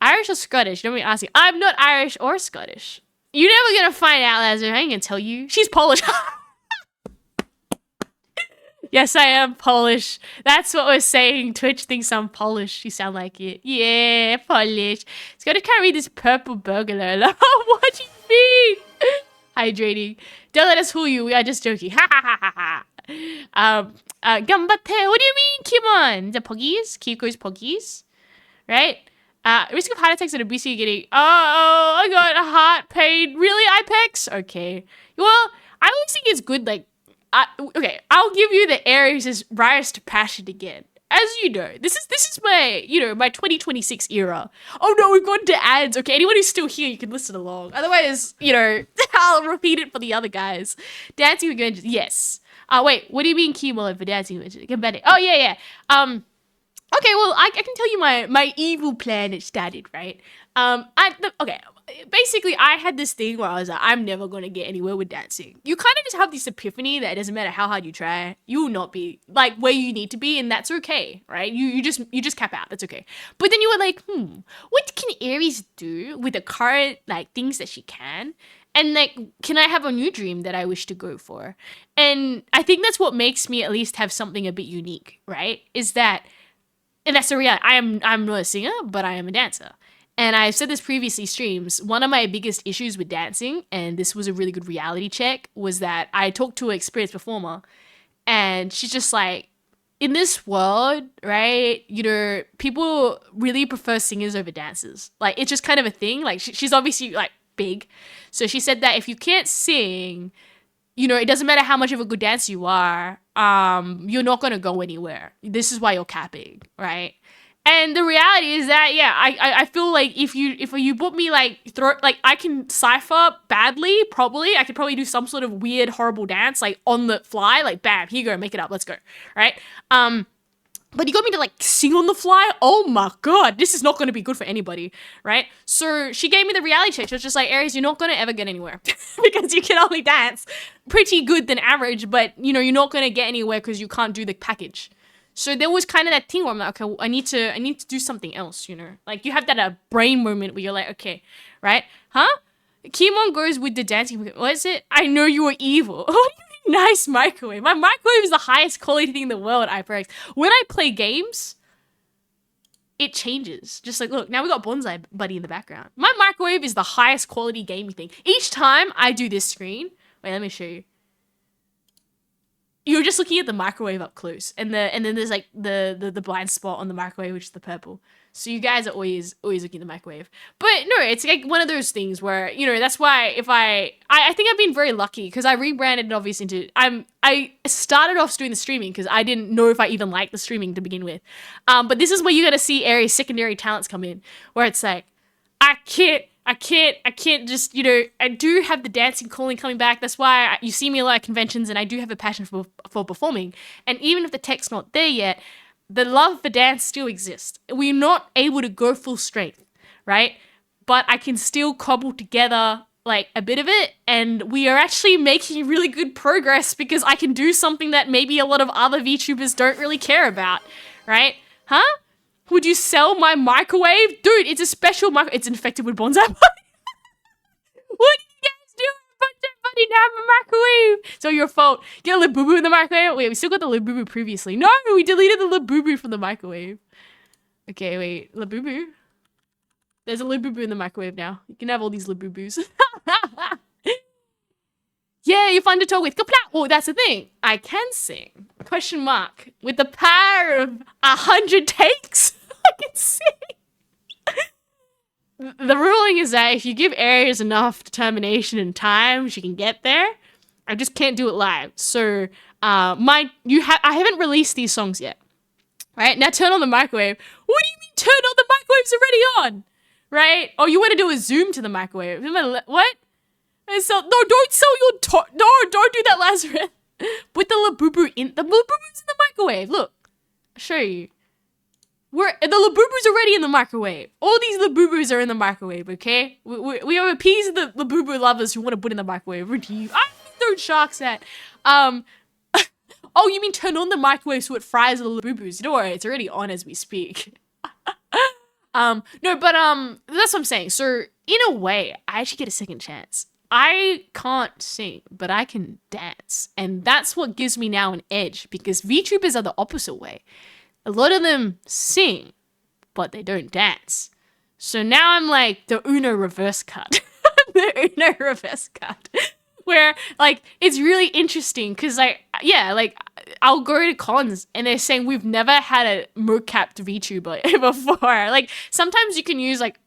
Irish or Scottish? You don't mean asking. I'm not Irish or Scottish. You're never going to find out, Lazar. I ain't going to tell you. She's Polish. Yes, I am Polish. That's what we're saying. Twitch thinks I'm Polish. You sound like it. Yeah, Polish. It's gonna carry this purple burglar. What do you mean? Hydrating. Don't let us fool you. We are just joking. Ha ha ha ha ha. Gambatte. What do you mean, Kimon? The puggies? Kiko's puggies? Right? Risk of heart attacks and obesity getting... Oh, I got a heart pain. Really, Ipex? Okay. Well, I always think it's good, like, okay, I'll give you the Aries' rise to passion again. As you know, this is my, my 2026 era. Oh no, we've gone to ads. Okay, anyone who's still here, you can listen along. Otherwise, I'll repeat it for the other guys. Dancing with Gangers, yes. Wait, what do you mean key mode for dancing with Gangers? Oh yeah. Okay, well, I can tell you my evil plan it started, right? Okay. Basically, I had this thing where I was like, I'm never going to get anywhere with dancing. You kind of just have this epiphany that it doesn't matter how hard you try, you will not be like where you need to be, and that's okay, right? You just cap out. That's okay. But then you were like, what can Aries do with the current like things that she can? And like, can I have a new dream that I wish to go for? And I think that's what makes me at least have something a bit unique, right? And that's the reality. I'm not a singer, but I am a dancer. And I've said this previously streams, one of my biggest issues with dancing, and this was a really good reality check, was that I talked to an experienced performer, and she's just like, in this world, right, people really prefer singers over dancers. Like, it's just kind of a thing. Like, she's obviously, like, big. So she said that if you can't sing, it doesn't matter how much of a good dancer you are, you're not going to go anywhere. This is why you're capping, right? And the reality is that, yeah, I feel like if you put me like I can cipher badly, probably. I could probably do some sort of weird, horrible dance, like on the fly, like bam, here you go, make it up, let's go. Right? But you got me to like sing on the fly. Oh my god, this is not going to be good for anybody, right? So she gave me the reality check. She was just like, Aries, you're not going to ever get anywhere because you can only dance pretty good than average, but you know, you're not going to get anywhere because you can't do the package. So there was kind of that thing where I'm like, okay, I need to do something else, you know? Like you have that brain moment where you're like, okay, right? Huh? Kimon goes with the dancing. What is it? I know you are evil. Oh, nice microwave. My microwave is the highest quality thing in the world, AriesFaries. When I play games, it changes. Just like, look, now we got Bonsai Buddy in the background. My microwave is the highest quality gaming thing. Each time I do this screen, wait, let me show you. You're just looking at the microwave up close, and then there's like the blind spot on the microwave, which is the purple. So you guys are always looking at the microwave. But no, it's like one of those things where, you know, that's why if I think I've been very lucky because I rebranded it obviously into I started off doing the streaming because I didn't know if I even liked the streaming to begin with. But this is where you gotta see Aries' secondary talents come in, where it's like I can't just, you know, I do have the dancing calling coming back. That's why you see me a lot at conventions and I do have a passion for performing. And even if the tech's not there yet, the love for dance still exists. We're not able to go full strength, right? But I can still cobble together like a bit of it, and we are actually making really good progress because I can do something that maybe a lot of other VTubers don't really care about, right? Huh? Would you sell my microwave? Dude, it's a special it's infected with bonsai buddy. What did you guys do? Bonsai buddy now have a microwave. So your fault. Get a Labubu in the microwave. Wait, we still got the Labubu previously. No, we deleted the Labubu from the microwave. Okay, wait. Labubu? There's a Labubu in the microwave now. You can have all these Labubus. Yeah, you're fun to talk with. Kapla! Oh, that's the thing. I can sing. Question mark. With the power of 100 takes, I can sing. The ruling is that if you give Aries enough determination and time, she can get there. I just can't do it live. So, I haven't released these songs yet. Right? Now turn on the microwave. What do you mean turn on? The microwave's already on. Right? Oh, you want to do a zoom to the microwave. What? So, no, don't sell your no, don't do that, Lazarus. Put the Labubu in. The Labubu's in the microwave. Look. I'll show you. The Labubu's already in the microwave. All these Labubus are in the microwave, okay? We have appeased the Labubu lovers who want to put in the microwave. I throw sharks at. Oh, you mean turn on the microwave so it fries the Labubus? Don't worry, it's already on as we speak. No, but that's what I'm saying. So, in a way, I actually get a second chance. I can't sing, but I can dance. And that's what gives me now an edge, because VTubers are the opposite way. A lot of them sing, but they don't dance. So now I'm like the Uno reverse cut. The Uno reverse cut. Where, like, it's really interesting because, like, yeah, like, I'll go to cons and they're saying we've never had a mocapped VTuber before. Like, sometimes you can use, like,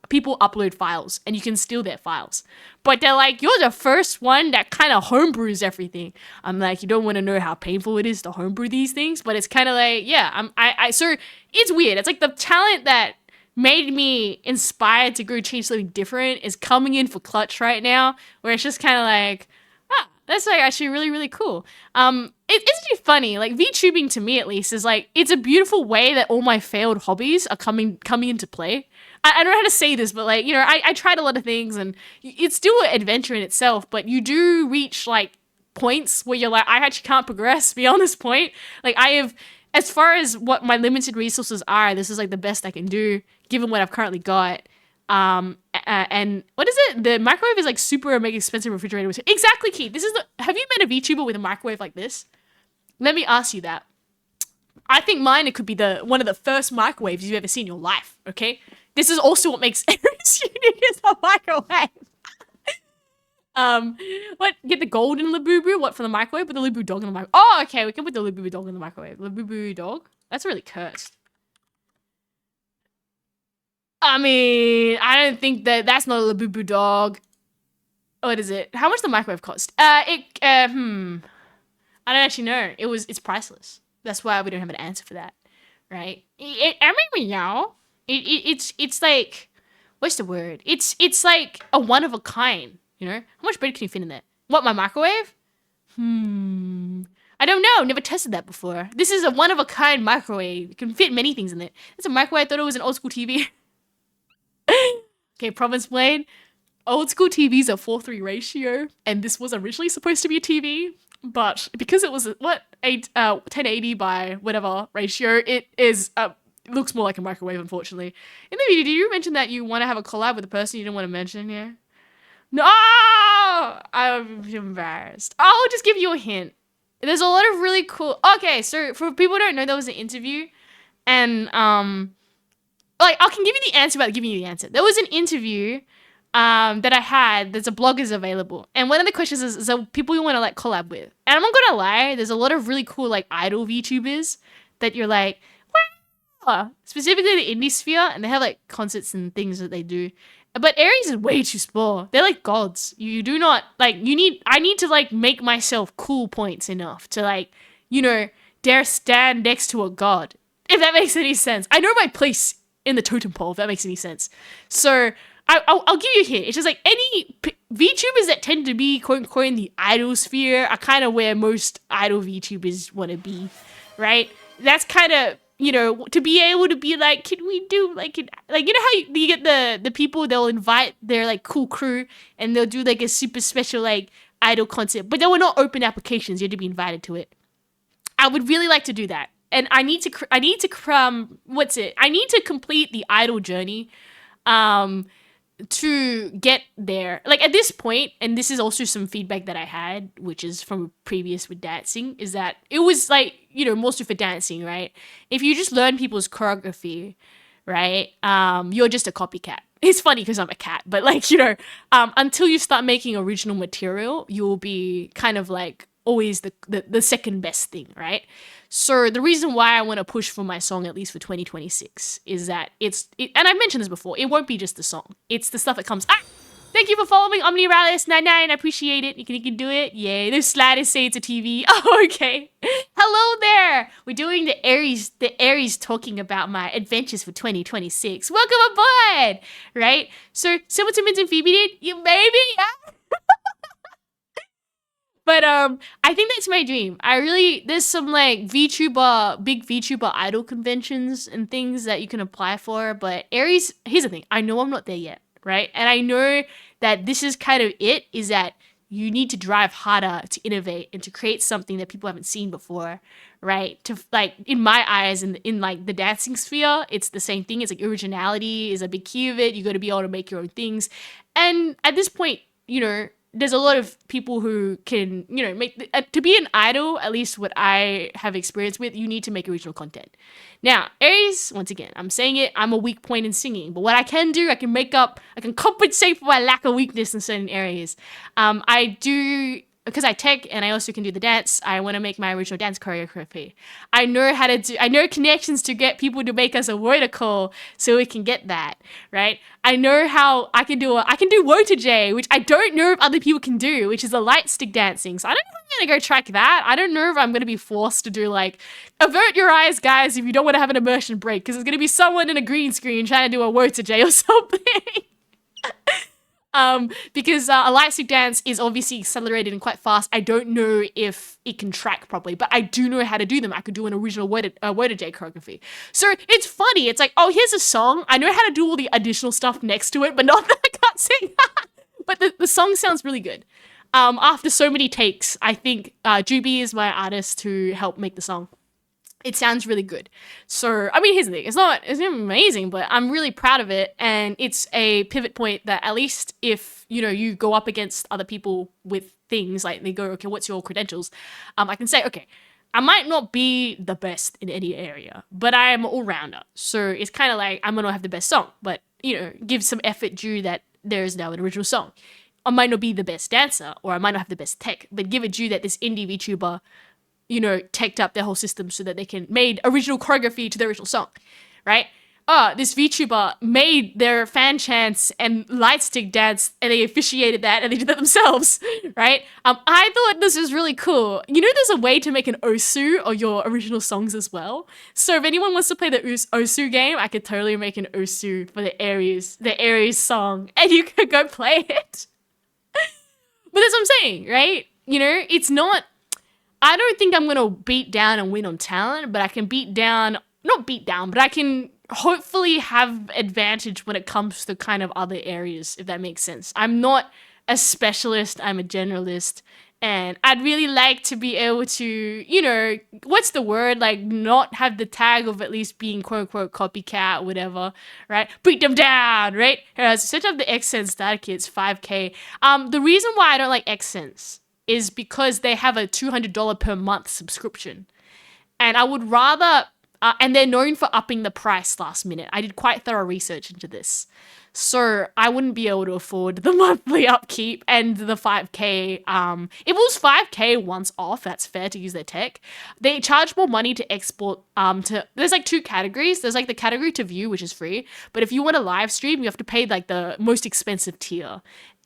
people upload files and you can steal their files. But they're like, you're the first one that kind of homebrews everything. I'm like, you don't want to know how painful it is to homebrew these things, but it's kind of like, yeah, so it's weird. It's like the talent that made me inspired to go change something different is coming in for clutch right now, where it's just kind of like, that's like actually really, really cool. It's actually funny, like VTubing to me at least is like, it's a beautiful way that all my failed hobbies are coming into play. I don't know how to say this, but like, you know, I tried a lot of things and it's still an adventure in itself, but you do reach like points where you're like, I actually can't progress beyond this point. Like I have, as far as what my limited resources are, this is like the best I can do given what I've currently got. And what is it? The microwave is like super mega expensive refrigerator. Exactly, Keith. Have you met a VTuber with a microwave like this? Let me ask you that. I think mine, it could be one of the first microwaves you've ever seen in your life, okay? This is also what makes Aries unique as a microwave. What? Get the golden Labubu? What, for the microwave? Put the Labubu dog in the microwave. Oh, okay, we can put the Labubu dog in the microwave. Labubu dog? That's really cursed. I mean, I don't think that's not a Labubu dog. What is it? How much the microwave cost? I don't actually know. It's priceless. That's why we don't have an answer for that, right? It's like, what's the word? It's like a one of a kind, you know? How much bread can you fit in there? What, my microwave? I don't know. Never tested that before. This is a one-of-a-kind microwave. It can fit many things in it. It's a microwave. I thought it was an old school TV. Okay, province blade. Old school TVs are 4:3 ratio, and this was originally supposed to be a TV, but because it was 1080 by whatever ratio, it looks more like a microwave, unfortunately. In the video, did you mention that you want to have a collab with a person you didn't want to mention here? No, I'm embarrassed. I'll just give you a hint. There's a lot of really cool. Okay, so for people who don't know, there was an interview, and like I can give you the answer without giving you the answer. There was an interview that I had. There's a bloggers available, and one of the questions is there people you want to like collab with. And I'm not gonna lie, there's a lot of really cool like idol VTubers that you're like, wow, specifically the indie sphere, and they have like concerts and things that they do. But Aries is way too small. They're like gods. You do not like. I need to like make myself cool points enough to like, dare stand next to a god. If that makes any sense. I know my place in the totem pole. If that makes any sense. So I'll give you a hint. It's just like any VTubers that tend to be quote unquote in the idol sphere are kind of where most idol VTubers want to be, right? That's kind of, to be able to be like, can we do like how you get the people, they'll invite their like cool crew and they'll do like a super special like idol concert, but they were not open applications. You had to be invited to it. I would really like to do that, and I need to complete the idol journey, to get there. Like at this point, and this is also some feedback that I had, which is from previous with dancing, is that it was like, mostly for dancing, right? If you just learn people's choreography, right, you're just a copycat. It's funny because I'm a cat, but like, until you start making original material, you'll be kind of like always the second best thing, right? So the reason why I want to push for my song, at least for 2026, is that and I've mentioned this before, it won't be just the song. It's the stuff that comes. Thank you for following OmniRalius99. I appreciate it. You can do it. Yay. There's sliders say it's a TV. Oh, okay. Hello there. We're doing the Aries talking about my adventures for 2026. Welcome aboard. Right? So, similar to Mint and Phoebe did, you maybe? Yeah. But I think that's my dream. There's some like big VTuber idol conventions and things that you can apply for. But Aries, here's the thing. I know I'm not there yet, right? And I know that this is kind of is that you need to drive harder to innovate and to create something that people haven't seen before, right? To like, in my eyes, in like the dancing sphere, it's the same thing. It's like originality is a big key of it. You got to be able to make your own things. And at this point, there's a lot of people who can, make to be an idol, at least what I have experience with, you need to make original content. Now, Aries, once again, I'm saying it, I'm a weak point in singing, but what I can do, I can compensate for my lack of weakness in certain areas. I do, because I tech and I also can do the dance, I want to make my original dance choreography. I know connections to get people to make us a word call so we can get that, right? I know how I can do Wota J, which I don't know if other people can do, which is a light stick dancing. So I don't know if I'm going to go track that. I don't know if I'm going to be forced to do like, avert your eyes, guys, if you don't want to have an immersion break, because there's going to be someone in a green screen trying to do a Wota J or something. Because a light stick dance is obviously accelerated and quite fast. I don't know if it can track properly, but I do know how to do them. I could do an original Wota J choreography. So it's funny. It's like, oh, here's a song. I know how to do all the additional stuff next to it, but not that I can't sing. But the song sounds really good. After so many takes, I think Juby is my artist who helped make the song. It sounds really good. So, I mean, here's the thing. It's not amazing, but I'm really proud of it. And it's a pivot point that at least if, you go up against other people with things, like they go, okay, what's your credentials? I can say, okay, I might not be the best in any area, but I am an all-rounder. So it's kind of like, I'm going to have the best song, but, give some effort due that there is now an original song. I might not be the best dancer, or I might not have the best tech, but give it due that this indie VTuber teched up their whole system so that they can made original choreography to the original song, right? This VTuber made their fan chants and light stick dance, and they officiated that, and they did that themselves, right? I thought this was really cool. There's a way to make an Osu or your original songs as well. So if anyone wants to play the Osu game, I could totally make an Osu for the Aries song, and you could go play it. But that's what I'm saying, right? It's not. I don't think I'm gonna beat down and win on talent, but I can not beat down, but I can hopefully have advantage when it comes to kind of other areas, if that makes sense. I'm not a specialist, I'm a generalist. And I'd really like to be able to, what's the word? Like, not have the tag of at least being quote unquote copycat, whatever, right? Beat them down, right? Set up the Accent starter kits, 5K. The reason why I don't like Accents is because they have a $200 per month subscription. And I would rather, and they're known for upping the price last minute. I did quite thorough research into this. So I wouldn't be able to afford the monthly upkeep and the 5K. If it was 5K once off, that's fair to use their tech. They charge more money to export. There's like 2 categories. There's like the category to view, which is free. But if you want to live stream, you have to pay like the most expensive tier.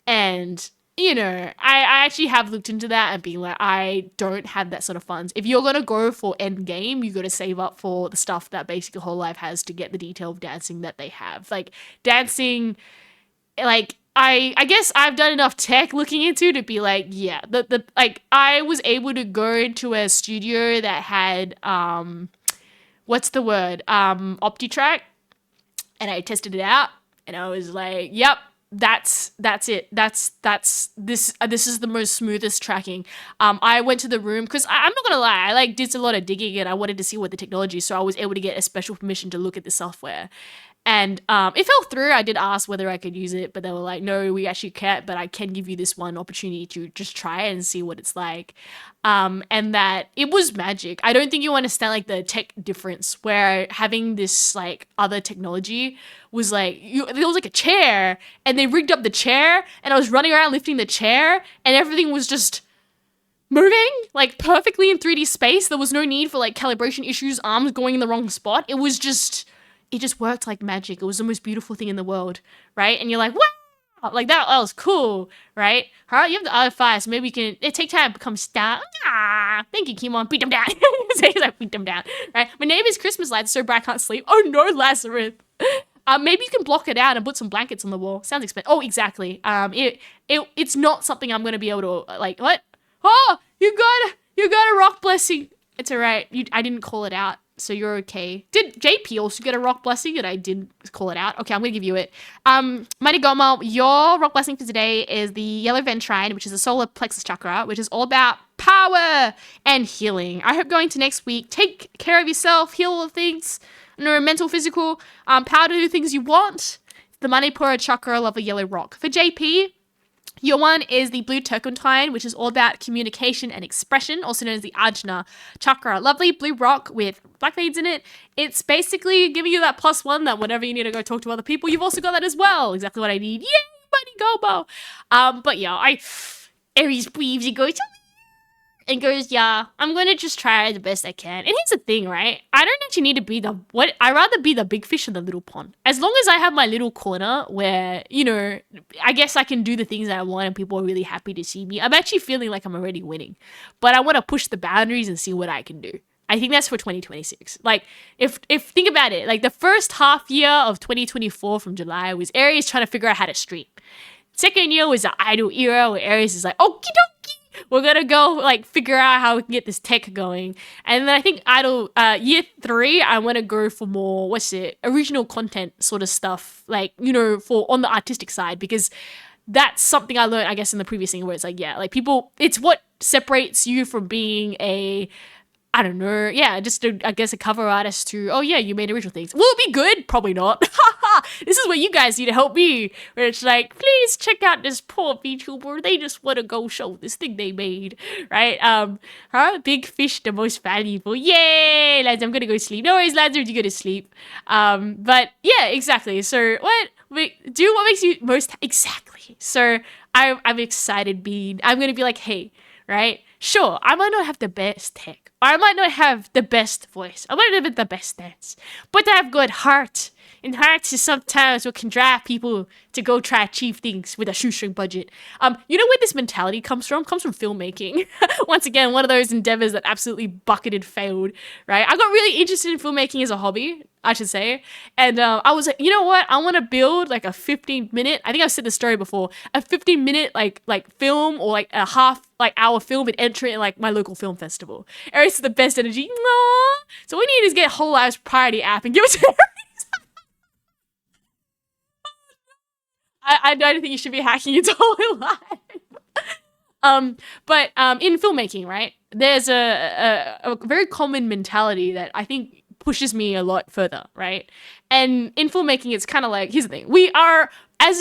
And I actually have looked into that and being like, I don't have that sort of funds. If you're gonna go for end game, you gotta save up for the stuff that basically Whole Life has to get the detail of dancing that they have. Like dancing, like I guess I've done enough tech looking into to be like, yeah, the like I was able to go into a studio that had what's the word? OptiTrack, and I tested it out and I was like, yep, that's it. This is the most smoothest tracking. I went to the room because I'm not gonna lie, I like did a lot of digging and I wanted to see what the technology, so I was able to get a special permission to look at the software. And it fell through. I did ask whether I could use it, but they were like, no, we actually can't, but I can give you this one opportunity to just try it and see what it's like. And that it was magic. I don't think you understand like the tech difference where having this like other technology was like, there was like a chair and they rigged up the chair and I was running around lifting the chair and everything was just moving like perfectly in 3D space. There was no need for like calibration issues, arms going in the wrong spot. It just worked like magic. It was the most beautiful thing in the world, right? And you're like, wow, like that was cool, right? All right, you have the AriesFaries, so maybe we can take time to become star. Thank you, Kimon. Beat them down. Say like beat them down, right? My neighbor's Christmas lights so bright I can't sleep. Oh no, Lazarus. Maybe you can block it out and put some blankets on the wall. Sounds expensive. Oh, exactly. It's not something I'm gonna be able to like. What? Oh, you got a rock blessing. It's alright. I didn't call it out, so you're okay. Did JP also get a rock blessing and I didn't call it out? Okay, I'm gonna give you it. Mighty Goma, your rock blessing for today is the yellow ventrine, which is a solar plexus chakra, which is all about power and healing. I hope going to next week, take care of yourself, heal all the things, mental, physical, power to do things you want. The Manipura chakra of a yellow rock. For JP, your one is the blue turquoise, which is all about communication and expression, also known as the Ajna chakra. Lovely blue rock with black beads in it. It's basically giving you that +1 that whenever you need to go talk to other people, you've also got that as well. Exactly what I need. Yay, Mighty Gobo. But yeah, Aries breathes and goes, and goes, yeah, I'm going to just try the best I can. And here's the thing, right? I don't actually need to be I'd rather be the big fish in the little pond. As long as I have my little corner where, I guess I can do the things that I want and people are really happy to see me. I'm actually feeling like I'm already winning. But I want to push the boundaries and see what I can do. I think that's for 2026. Like, if think about it, like the first half year of 2024 from July was Aries trying to figure out how to stream. Second year was the idol era where Aries is like, okie dokie. We're gonna go like figure out how we can get this tech going. And then I think idol year 3, I want to go for more original content sort of stuff, like for on the artistic side, because that's something I learned, I guess, in the previous thing where it's like, yeah, like people, it's what separates you from being I don't know, yeah, just I guess a cover artist to, oh yeah, you made original things. Will it be good? Probably not. This is where you guys need to help me. Where it's like, please check out this poor VTuber. They just want to go show this thing they made, right? Big fish, the most valuable. Yay, lads! I'm gonna go sleep. No worries, lads. You go to sleep. But yeah, exactly. So do what makes you most exactly. So I'm excited. I'm gonna be like, hey, right? Sure, I might not have the best tech, or I might not have the best voice, I might not have the best dance, but I have good heart. Inheritance sometimes what can drive people to go try achieve things with a shoestring budget. You know where this mentality comes from? It comes from filmmaking. Once again, one of those endeavors that absolutely bucketed failed, right? I got really interested in filmmaking as a hobby, I should say. And I was like, you know what? I want to build like a 15-minute, I think I've said this story before, a 15-minute like film or like a half like hour film and enter it in like my local film festival. Aries is the best energy. Aww. So what we need is get Whole Lives Priority app and give it to Aries. I don't think you should be hacking into whole life. But in filmmaking, right, there's a very common mentality that I think pushes me a lot further, right? And in filmmaking, it's kind of like, here's the thing: we are as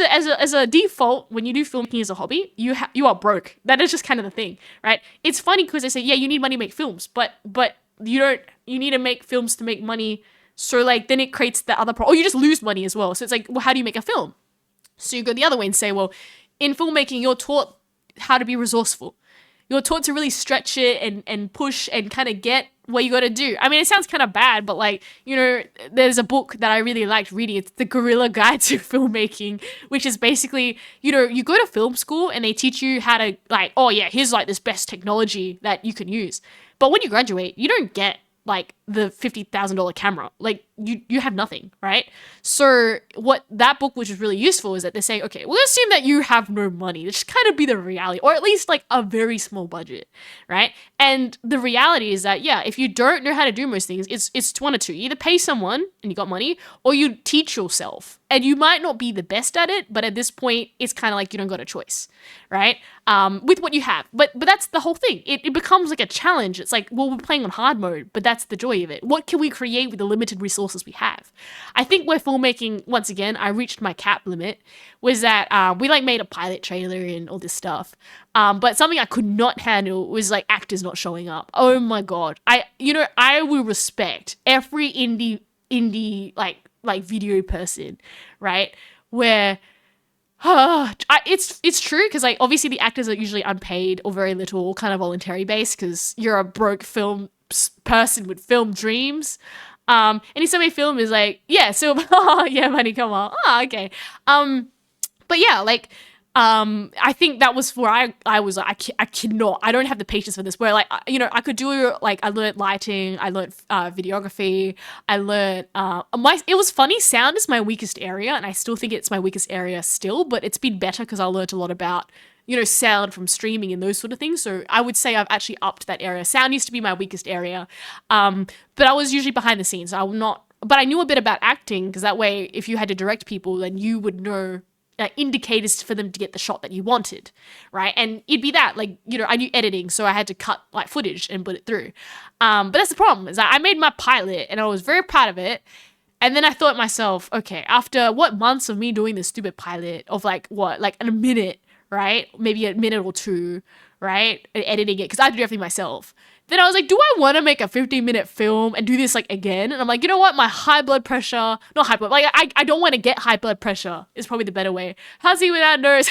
a default, when you do filmmaking as a hobby, you are broke. That is just kind of the thing, right? It's funny because they say, yeah, you need money to make films, but you don't. You need to make films to make money. So like then it creates the other or you just lose money as well. So it's like, well, how do you make a film? So you go the other way and say, well, in filmmaking, you're taught how to be resourceful. You're taught to really stretch it and push and kind of get what you got to do. I mean, it sounds kind of bad, but like, you know, there's a book that I really liked reading. It's The Guerrilla Guide to Filmmaking, which is basically, you know, you go to film school and they teach you how to like, oh yeah, here's like this best technology that you can use. But when you graduate, you don't get like the $50,000 camera. Like you have nothing, right? So what that book, which is really useful, is that they say, okay, we'll assume that you have no money. That should kind of be the reality, or at least like a very small budget, right? And the reality is that, yeah, if you don't know how to do most things, it's one or two. You either pay someone and you got money, or you teach yourself. And you might not be the best at it, but at this point, it's kind of like you don't got a choice, right? With what you have. But that's the whole thing. It becomes like a challenge. It's like, well, we're playing on hard mode, but that's the joy of it. What can we create with the limited resources we have? I think where filmmaking, once again, I reached my cap limit, was that we like made a pilot trailer and all this stuff. But something I could not handle was like actors not showing up. Oh my God. I will respect every indie like video person, right? Where it's true because like obviously the actors are usually unpaid or very little or kind of voluntary based because you're a broke film person with film dreams. And in some way film is like, yeah, so yeah, money, come on. Okay. But yeah, like I think that was where I was like, I cannot, I don't have the patience for this, where like, you know, I could do like, I learned lighting, I learned videography, I learned, it was funny, sound is my weakest area, and I still think it's my weakest area still, but it's been better because I learned a lot about, you know, sound from streaming and those sort of things. So I would say I've actually upped that area. Sound used to be my weakest area. But I was usually behind the scenes. But I knew a bit about acting because that way, if you had to direct people, then you would know indicators for them to get the shot that you wanted, right? And it'd be that, like, you know, I knew editing, so I had to cut like footage and put it through. But that's the problem, is that I made my pilot and I was very proud of it. And then I thought to myself, okay, after what months of me doing this stupid pilot of like a minute, right? Maybe a minute or two, right? And editing it, because I had to do everything myself. Then I was like, do I want to make a 15-minute film and do this like again? And I'm like, you know what? My high blood pressure, not high blood, like I don't want to get high blood pressure is probably the better way. How's he without nose?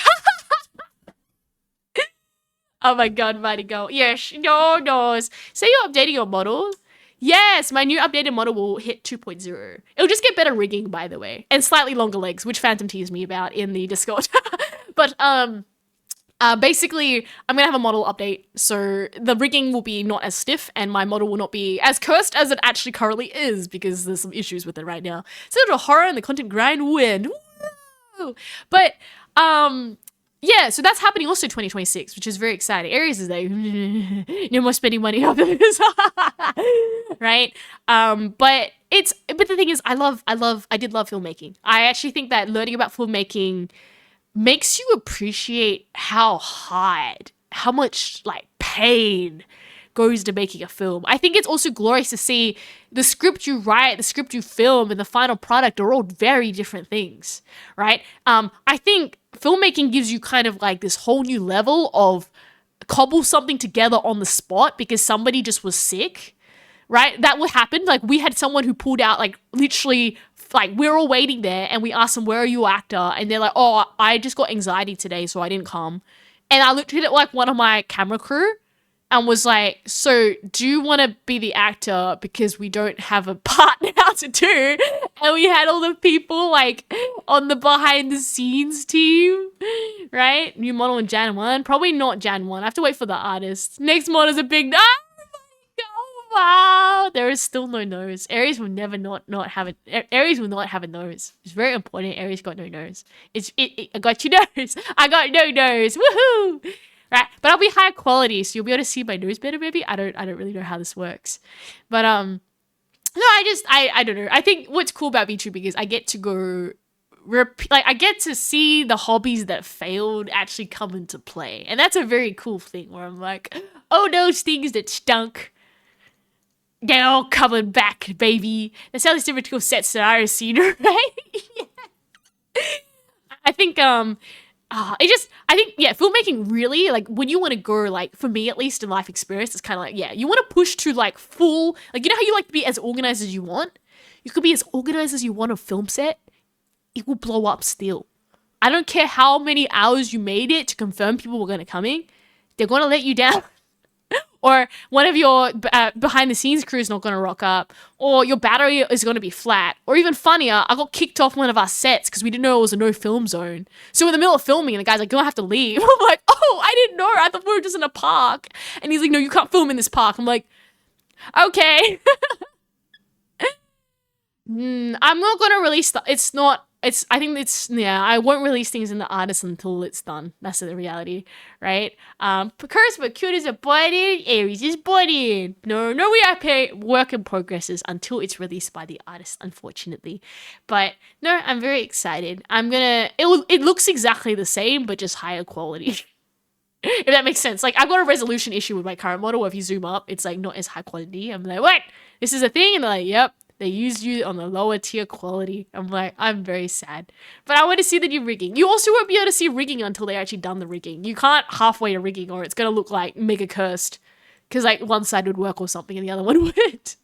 Oh my God, mighty go. Yes, no nose. Say you're updating your model. Yes, my new updated model will hit 2.0. It'll just get better rigging, by the way, and slightly longer legs, which Phantom teased me about in the Discord. But basically, I'm gonna have a model update, so the rigging will be not as stiff, and my model will not be as cursed as it actually currently is, because there's some issues with it right now. So the horror and the content grind win. Woo! But yeah, so that's happening also 2026, which is very exciting. Aries is like, no more spending money on this, right? But the thing is, I did love filmmaking. I actually think that learning about filmmaking makes you appreciate how much like pain goes to making a film. I think it's also glorious to see the script you write, the script you film, and the final product are all very different things, right? I think filmmaking gives you kind of like this whole new level of cobble something together on the spot because somebody just was sick, right? That would happen. Like we had someone who pulled out like literally, like we're all waiting there and we asked them, where are you, actor? And they're like, oh, I just got anxiety today, so I didn't come. And I looked at it like one of my camera crew and was like, so do you want to be the actor because we don't have a part now concert too, and we had all the people like on the behind the scenes team, right? New model in Jan 1, probably not Jan 1. I have to wait for the artist. Next model is a big. Oh wow! There is still no nose. Aries will never not have it. Aries will not have a nose. It's very important. Aries got no nose. I got your nose. I got no nose. Woohoo! Right, but I'll be higher quality, so you'll be able to see my nose better. Maybe I don't really know how this works, but no, I don't know. I think what's cool about VTubing is I get to go. I get to see the hobbies that failed actually come into play, and that's a very cool thing. Where I'm like, oh, those things that stunk, they're all coming back, baby. That's how these different cool sets that I've seen, right? Yeah. I think filmmaking really, like, when you want to go, like, for me at least in life experience, it's kind of like, yeah, you want to push to like full, like, you know how you like to be as organized as you want? You could be as organized as you want on film set. It will blow up still. I don't care how many hours you made it to confirm people were going to come in. They're going to let you down. Or one of your behind the scenes crew is not going to rock up, or your battery is going to be flat, or even funnier, I got kicked off one of our sets because we didn't know it was a no film zone. So in the middle of filming, and the guy's like, "You're gonna have to leave." I'm like, "Oh, I didn't know. I thought we were just in a park." And he's like, "No, you can't film in this park." I'm like, "Okay." I'm not gonna release I think I won't release things in the artist until it's done. That's the reality, right? Curse but cute as a button, Aries is button. No, we are work in progresses until it's released by the artist, unfortunately. But no, I'm very excited. It looks exactly the same, but just higher quality. If that makes sense. Like, I've got a resolution issue with my current model where if you zoom up, it's like not as high quality. I'm like, what? This is a thing? And they're like, yep. They used you on the lower tier quality. I'm like, I'm very sad. But I want to see the new rigging. You also won't be able to see rigging until they're actually done the rigging. You can't halfway to rigging or it's going to look like mega cursed. Because like one side would work or something and the other one wouldn't.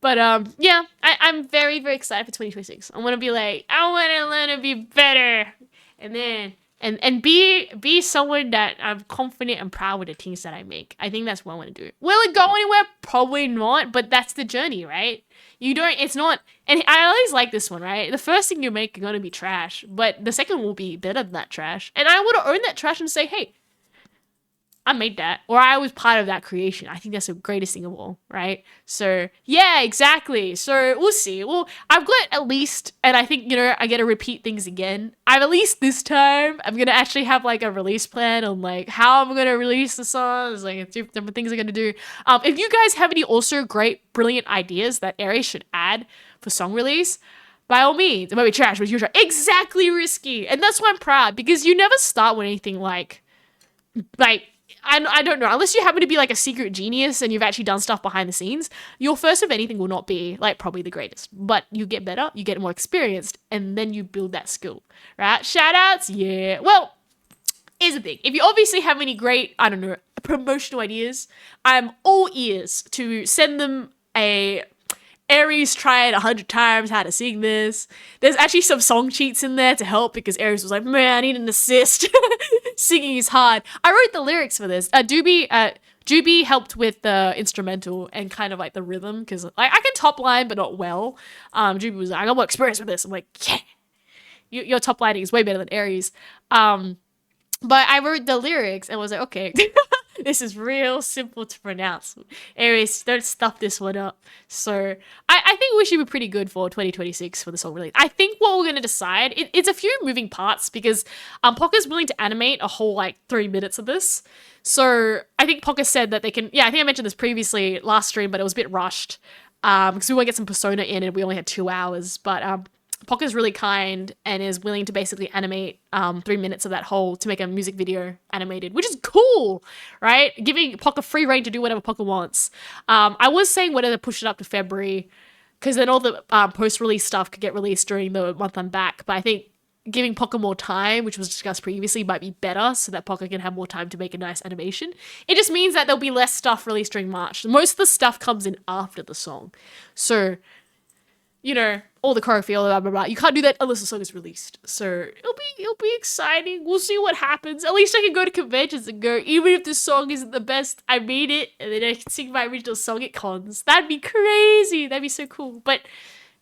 But yeah, I'm very, very excited for 2026. I want to be like, I want to learn to be better. And then... And be someone that I'm confident and proud with the things that I make. I think that's what I want to do. Will it go anywhere? Probably not, but that's the journey, right? It's not, and I always like this one, right? The first thing you make is going to be trash, but the second will be better than that trash. And I want to own that trash and say, hey, I made that, or I was part of that creation. I think that's the greatest thing of all, right? So yeah, exactly. So we'll see. Well, I've got at least, and I think, I get to repeat things again. I've at least this time, I'm going to actually have like a release plan on like how I'm going to release the songs, like different things I'm going to do. If you guys have any also great, brilliant ideas that Aries should add for song release, by all means, it might be trash, but you're exactly risky. And that's why I'm proud, because you never start with anything like, I don't know, unless you happen to be like a secret genius and you've actually done stuff behind the scenes, your first of anything will not be like probably the greatest, but you get better, you get more experienced, and then you build that skill, right? Shout outs, yeah. Well, here's the thing. If you obviously have any great, I don't know, promotional ideas, I'm all ears to send them a Aries tried 100 times how to sing this. There's actually some song cheats in there to help because Aries was like, man, I need an assist. Singing is hard. I wrote the lyrics for this. Juby helped with the instrumental and kind of like the rhythm because like I can top line but not well. Juby was like, I got more experience with this. I'm like, yeah, your top lining is way better than Aries. But I wrote the lyrics and was like, okay, this is real simple to pronounce. Aries, don't stuff this one up. So I think we should be pretty good for 2026 for the song release. I think what we're going to decide, it's a few moving parts because Pocca's willing to animate a whole like 3 minutes of this. So I think Pocca said that they can, I think I mentioned this previously last stream, but it was a bit rushed because we want to get some persona in and we only had 2 hours. But Pocca's really kind and is willing to basically animate 3 minutes of that whole to make a music video animated, which is cool, right? Giving Pocca free reign to do whatever Pocca wants. I was saying whether to push it up to February because then all the post-release stuff could get released during the month I'm back. But I think giving Pocca more time, which was discussed previously, might be better so that Pocca can have more time to make a nice animation. It just means that there'll be less stuff released during March. Most of the stuff comes in after the song. So... all the choreography, all blah blah blah. You can't do that unless the song is released. So it'll be exciting. We'll see what happens. At least I can go to conventions and go, even if the song isn't the best, I made it, and then I can sing my original song at cons. That'd be crazy. That'd be so cool. But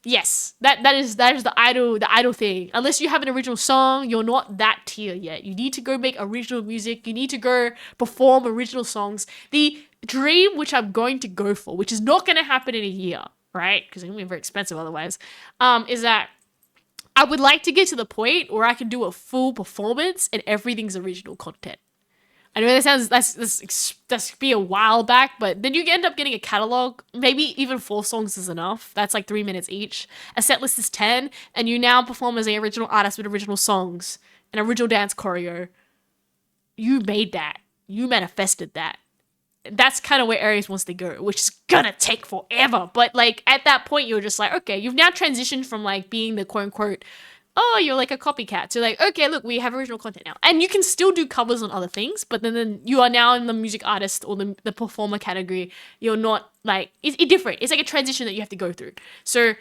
yes, that is the idol thing. Unless you have an original song, you're not that tier yet. You need to go make original music. You need to go perform original songs. The dream which I'm going to go for, which is not going to happen in a year, right? Because it's going to be very expensive otherwise, is that I would like to get to the point where I can do a full performance and everything's original content. I know that sounds that's be a while back, but then you end up getting a catalog. Maybe even 4 songs is enough. That's like 3 minutes each. A set list is 10, and you now perform as an original artist with original songs and original dance choreo. You made that. You manifested that. That's kind of where Aries wants to go, which is gonna take forever. But like at that point, you're just like, okay, you've now transitioned from like being the quote unquote, oh, you're like a copycat. So like, okay, look, we have original content now. And you can still do covers on other things, but then you are now in the music artist or the performer category. You're not like, it's different. It's like a transition that you have to go through. So,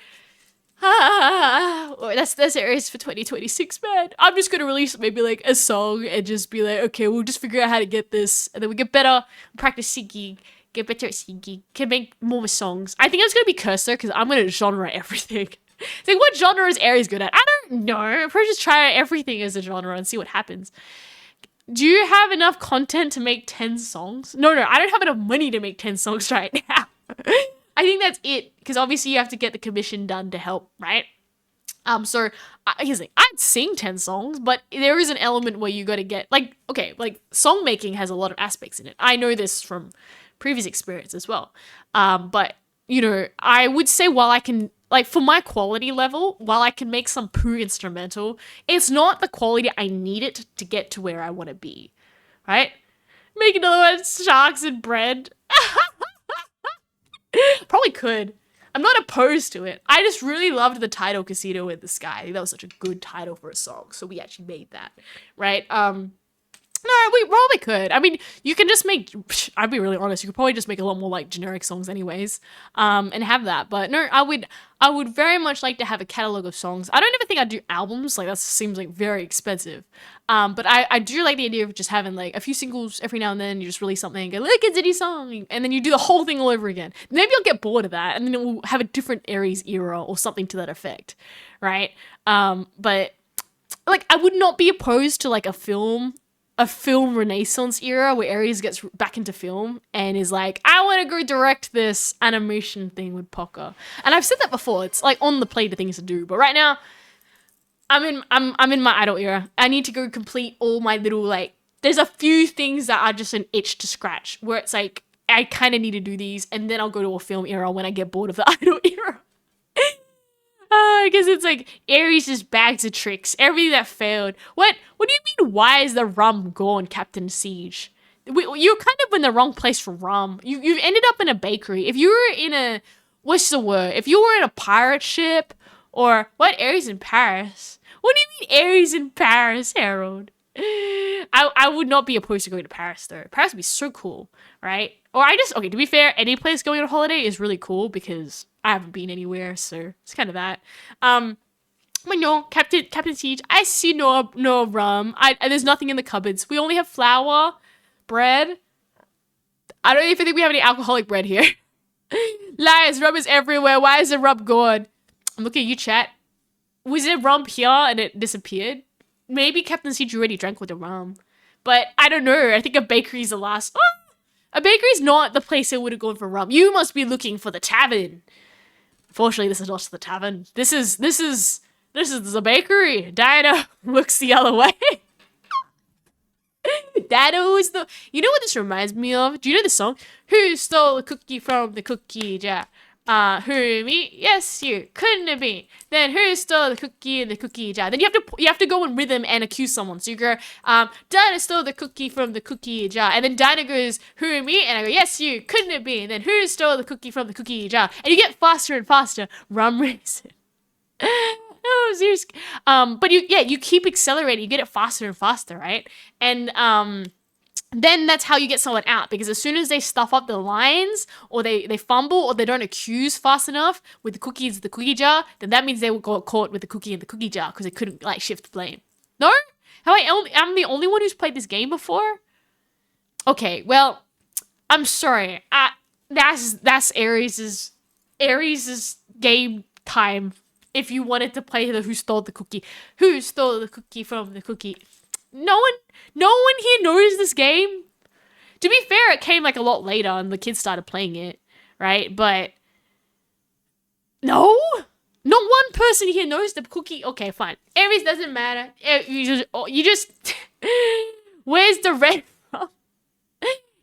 that's Aries for 2026, man. I'm just going to release maybe like a song and just be like, okay, we'll just figure out how to get this. And then we get better, practice singing, get better at singing, can make more songs. I think I'm just going to be cursor because I'm going to genre everything. It's like, what genre is Aries good at? I don't know. I'm probably just try everything as a genre and see what happens. Do you have enough content to make 10 songs? No, I don't have enough money to make 10 songs right now. I think that's it, because obviously you have to get the commission done to help, right? So here's the thing. I'd sing 10 songs, but there is an element where you got to get, like, okay, like song making has a lot of aspects in it. I know this from previous experience as well. But, you know, I would say while I can, like, for my quality level, while I can make some poo instrumental, it's not the quality I need it to get to where I want to be, right? Make another one, sharks and bread. Probably could. I'm not opposed to it. I just really loved the title Casino in the Sky. I think that was such a good title for a song, so we actually made that, right? No, we probably could. I mean, you can just make, I'd be really honest, you could probably just make a lot more like generic songs anyways, and have that. But no, I would very much like to have a catalog of songs. I don't ever think I'd do albums, like that seems like very expensive. But I do like the idea of just having like a few singles every now and then. You just release something and go, look, it's a new song, and then you do the whole thing all over again. Maybe I'll get bored of that, and then it will have a different Aries era or something to that effect, right? But like I would not be opposed to like a film renaissance era where Aries gets back into film and is like, I want to go direct this animation thing with Poca. And I've said that before. It's like on the plate of things to do. But right now, I'm in my idol era. I need to go complete all my little like. There's a few things that are just an itch to scratch where it's like I kind of need to do these, and then I'll go to a film era when I get bored of the idol era. I guess it's like Aries just bags of tricks. Everything that failed. What do you mean? Why is the rum gone, Captain Siege? You're kind of in the wrong place for rum. You've ended up in a bakery. If you were in a, what's the word? If you were in a pirate ship, or what? Aries in Paris? What do you mean Aries in Paris, Harold? I would not be opposed to going to Paris though. Paris would be so cool, right? Or okay, to be fair, any place going on holiday is really cool because I haven't been anywhere, so it's kind of that. But no, Captain Siege, I see no rum. There's nothing in the cupboards. We only have flour, bread. I don't even think we have any alcoholic bread here. Lies, rum is everywhere. Why is the rum gone? I'm looking at you, chat. Was there rum here and it disappeared? Maybe Captain Siege already drank with the rum. But I don't know. I think a bakery's the last. Oh! A bakery's not the place I would have gone for rum. You must be looking for the tavern. Fortunately, this is not the tavern. This is the bakery. Diana looks the other way. Diana is the. You know what this reminds me of? Do you know the song? Who stole the cookie from the cookie jar? Who, me? Yes, you. Couldn't it be? Then who stole the cookie in the cookie jar? Then you have to go in rhythm and accuse someone. So you go, Dinah stole the cookie from the cookie jar. And then Dinah goes, who, me? And I go, yes, you. Couldn't it be? And then who stole the cookie from the cookie jar? And you get faster and faster. Rum raisin. Oh, seriously. But you keep accelerating. You get it faster and faster, right? And, then that's how you get someone out, because as soon as they stuff up the lines or they fumble or they don't accuse fast enough with the cookies, the cookie jar, then that means they will got caught with the cookie in the cookie jar because they couldn't like shift blame. No? I'm the only one who's played this game before? Okay, well, I'm sorry. That's Aries' game time. If you wanted to play the who stole the cookie from the cookie. No one here knows this game. To be fair, it came like a lot later and the kids started playing it, right? But no, not one person here knows the cookie. Okay, fine. Aries doesn't matter. You just where's the red from?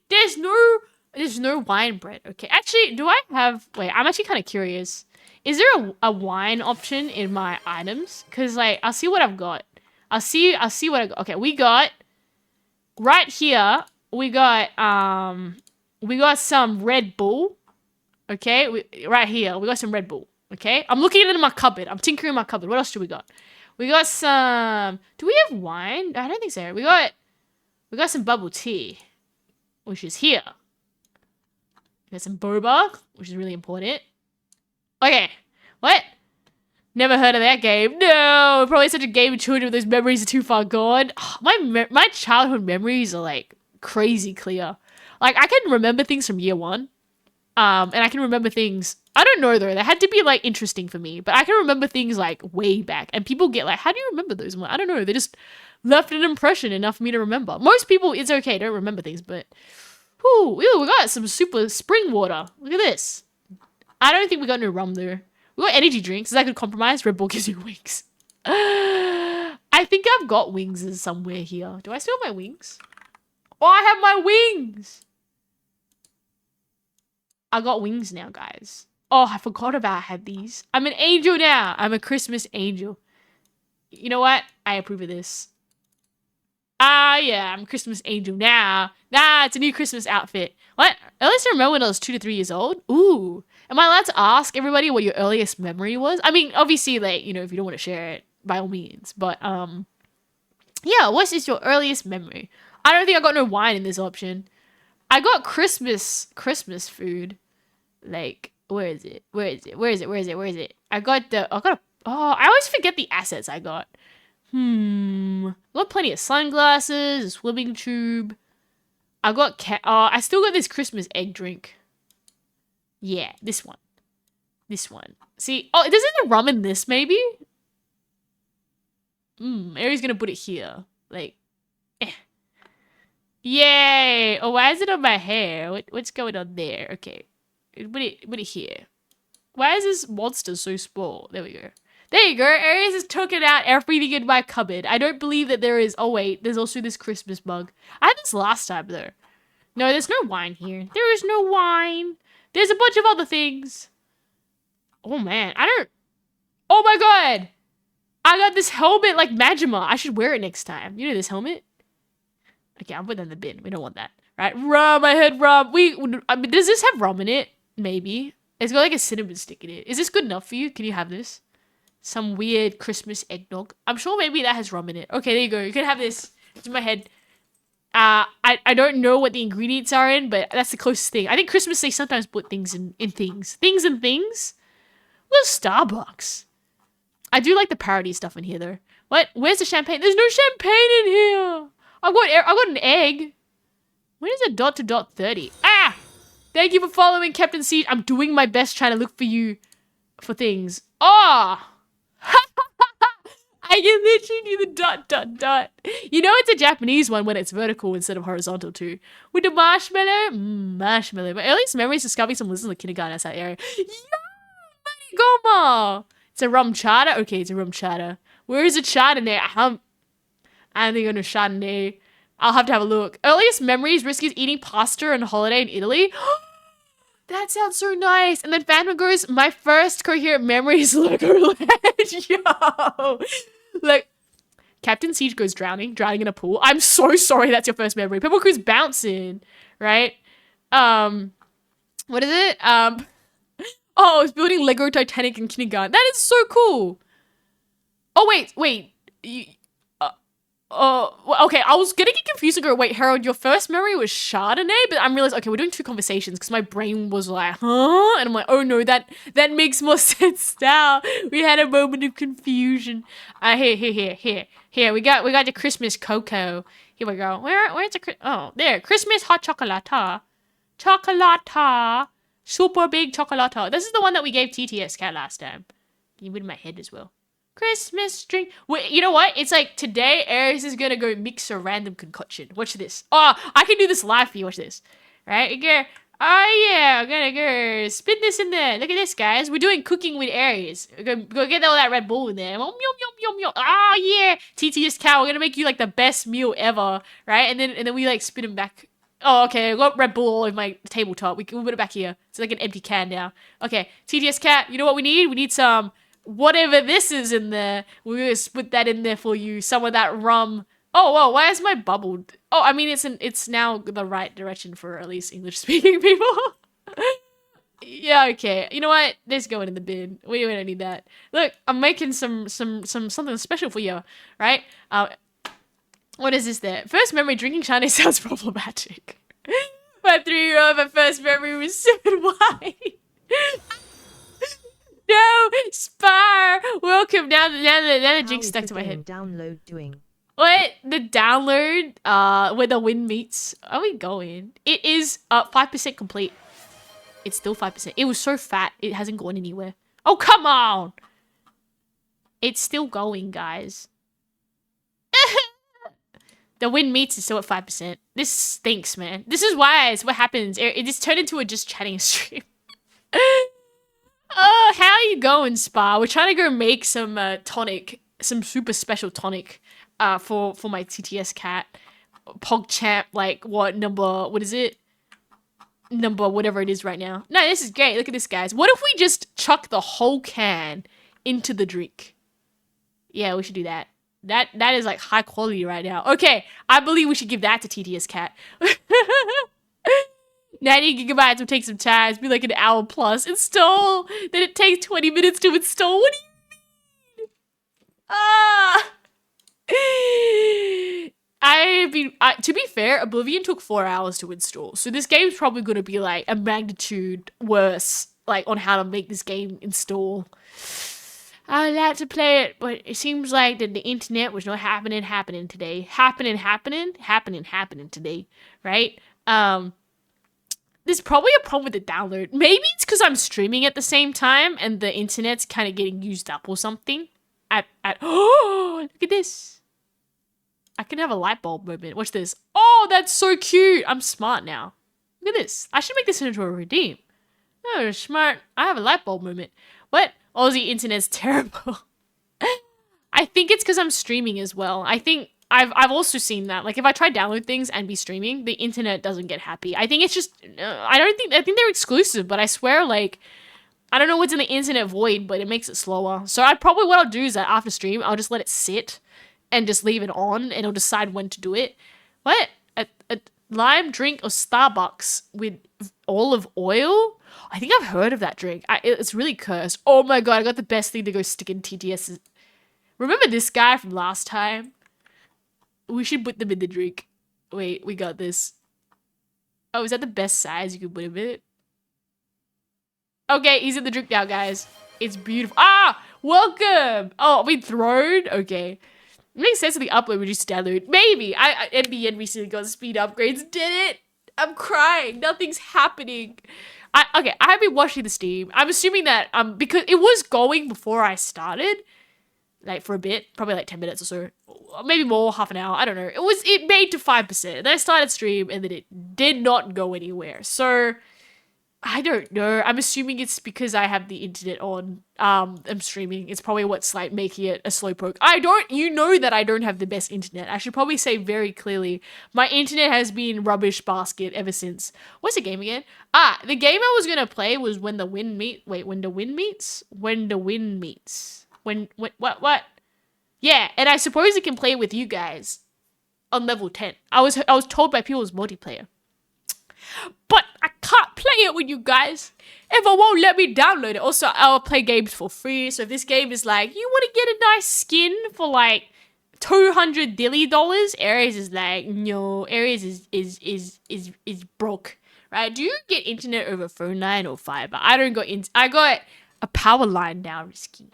There's no wine bread. Okay, actually, do I have? Wait, I'm actually kind of curious. Is there a wine option in my items? Cause like I'll see what I've got. I'll see what I got. Okay, we got right here. We got some Red Bull. Okay, right here we got some Red Bull. Okay, I'm looking at it in my cupboard. I'm tinkering my cupboard. What else do we got? We got some. Do we have wine? I don't think so. We got some bubble tea, which is here. We got some boba, which is really important. Okay, what? Never heard of that game. No, probably such a game of children with those memories are too far gone. My childhood memories are like crazy clear. Like I can remember things from year one. And I can remember things. I don't know though. They had to be like interesting for me, but I can remember things like way back. And people get like, how do you remember those? I'm like, I don't know. They just left an impression enough for me to remember. Most people, it's okay. Don't remember things, but whoo, we got some super spring water. Look at this. I don't think we got no rum though. We got energy drinks. Is that a good compromise? Red Bull gives you wings. I think I've got wings somewhere here. Do I still have my wings? Oh, I have my wings. I got wings now, guys. Oh, I forgot about I had these. I'm an angel now. I'm a Christmas angel. You know what? I approve of this. Yeah, I'm a Christmas angel now. Nah, it's a new Christmas outfit. What? At least I remember when I was 2 to 3 years old. Ooh. Am I allowed to ask everybody what your earliest memory was? I mean, obviously, like, you know, if you don't want to share it, by all means. But, yeah, what is your earliest memory? I don't think I got no wine in this option. I got Christmas food. Like, where is it? I always forget the assets I got. I got plenty of sunglasses, a swimming tube. I still got this Christmas egg drink. Yeah, this one. See, oh, doesn't the rum in this maybe? Aries gonna put it here. Like, Yay! Oh, why is it on my hair? What's going on there? Okay. Put it here. Why is this monster so small? There we go. There you go. Aries has taken out everything in my cupboard. I don't believe that there is. Oh, wait. There's also this Christmas mug. I had this last time, though. No, there's no wine here. There is no wine. There's a bunch of other things. Oh, man. Oh, my God. I got this helmet like Majima. I should wear it next time. You know this helmet? Okay, I'll put that in the bin. We don't want that. Right? Rum. I had rum. Does this have rum in it? Maybe. It's got like a cinnamon stick in it. Is this good enough for you? Can you have this? Some weird Christmas eggnog. I'm sure maybe that has rum in it. Okay, there you go. You can have this. It's in my head. I don't know what the ingredients are in, but that's the closest thing. I think Christmas they sometimes put things in things. Things in things? Well, Starbucks. I do like the parody stuff in here though. What? Where's the champagne? There's no champagne in here. I've got an egg. When is it dot to dot 30? Ah! Thank you for following Captain Siege. I'm doing my best trying to look for you for things. Oh! I can literally do the dot dot dot. You know it's a Japanese one when it's vertical instead of horizontal too. With the marshmallow. Marshmallow. My earliest memories discovering some lizards in the kindergarten outside area. Yo! Money Goma! It's a rum chata? Okay, it's a rum chata. Where is a Chardonnay? I don't think I know Chardonnay. I'll have to have a look. Earliest memories, risky is eating pasta on holiday in Italy. That sounds so nice. And then Phantom goes, my first coherent memory is Legoland. Yo! Like, Captain Siege goes drowning in a pool. I'm so sorry that's your first memory. Pebble Crew's bouncing, right? What is it? Oh, it's building Lego Titanic in kindergarten. That is so cool. Oh, wait. Okay, I was gonna get confused and go, wait, Harold, your first memory was Chardonnay, but I'm realized, okay, we're doing two conversations because my brain was like, huh? And I'm like, oh no, that makes more sense now. We had a moment of confusion. Here. We got the Christmas cocoa. Here we go. Where's the oh, there, Christmas hot chocolata. Chocolata. Super big chocolata. This is the one that we gave TTS Cat last time. You in my head as well. Christmas drink. Wait, you know what? It's like today, Aries is gonna go mix a random concoction. Watch this. Oh, I can do this live for you. Watch this. Right? You go, oh yeah, I'm gonna go spin this in there. Look at this, guys. We're doing cooking with Aries. Go get all that Red Bull in there. Yum, yum, yum. Oh yeah. TTS cow, we're gonna make you like the best meal ever. Right? And then we like spin them back. Oh, okay. I got Red Bull all over my tabletop. We'll put it back here. It's like an empty can now. Okay. TTS cat, you know what we need? We need some whatever this is in there. We're gonna put that in there for you. Some of that rum. Oh, whoa, why is my bubbled? Oh, I mean, it's now the right direction for at least English-speaking people. Yeah, okay. You know what? Let's go in the bin. We don't need that. Look, I'm making some something special for you, right? What is this there? First memory, drinking Chardonnay sounds problematic. My 3-year-old, my first memory was sipping wine. No, Spar! Welcome. Now the jinx stuck to my head. Download doing. What? The download, where the wind meets. Are we going? It is 5% complete. It's still 5%. It was so fat, it hasn't gone anywhere. Oh, come on! It's still going, guys. The wind meets is still at 5%. This stinks, man. This is why it's what happens. It just turned into a just chatting stream. Oh, how are you going, Spa? We're trying to go make some tonic, some super special tonic for my TTS cat. PogChamp, like what is it? Number whatever it is right now. No, this is great. Look at this, guys. What if we just chuck the whole can into the drink? Yeah, we should do that. That is like high quality right now. Okay, I believe we should give that to TTS cat. 90 gigabytes will take some time. It's be like an hour plus. Install. Then it takes 20 minutes to install. What do you mean? Ah. To be fair, Oblivion took 4 hours to install. So this game's probably going to be like a magnitude worse, like on how to make this game install. I'd like to play it, but it seems like that the internet was not happening today. Happening today, right? There's probably a problem with the download. Maybe it's because I'm streaming at the same time and the internet's kind of getting used up or something. Oh, look at this. I can have a light bulb moment. Watch this. Oh, that's so cute. I'm smart now. Look at this. I should make this into a redeem. Oh, smart. I have a light bulb moment. What? Aussie internet's terrible. I think it's because I'm streaming as well. I think I've also seen that. Like if I try download things and be streaming, the internet doesn't get happy. I think it's just I think they're exclusive, but I swear like I don't know what's in the internet void, but it makes it slower. So what I'll do is that after stream, I'll just let it sit and just leave it on and it'll decide when to do it. What? A lime drink or Starbucks with olive oil? I think I've heard of that drink. It's really cursed. Oh my god, I got the best thing to go stick in TTS. Remember this guy from last time? We should put them in the drink. Wait, we got this. Oh, is that the best size you can put him in? Okay, he's in the drink now, guys. It's beautiful. Ah! Welcome! Oh, we thrown? Okay. It makes sense of the upload reduced download. Maybe. NBN recently got speed upgrades. Did it? I'm crying. Nothing's happening. Okay, I have been watching the stream. I'm assuming that because it was going before I started. Like for a bit, probably like 10 minutes or so. Maybe more, half an hour, I don't know. It made to 5%. Then I started stream and then it did not go anywhere. So I don't know. I'm assuming it's because I have the internet on. I'm streaming. It's probably what's like making it a slow poke. You know that I don't have the best internet. I should probably say very clearly, my internet has been rubbish basket ever since. What's the game again? The game I was gonna play was When the Wind Meets. What? Yeah, and I suppose it can play with you guys on level 10. I was told by people it was multiplayer. But I can't play it with you guys if I won't let me download it. Also, I'll play games for free. So if this game is like, you want to get a nice skin for like $200 dilly dollars, Aries is like, no, Aries is broke, right? Do you get internet over phone line or fiber? I don't got I got a power line now, Risky.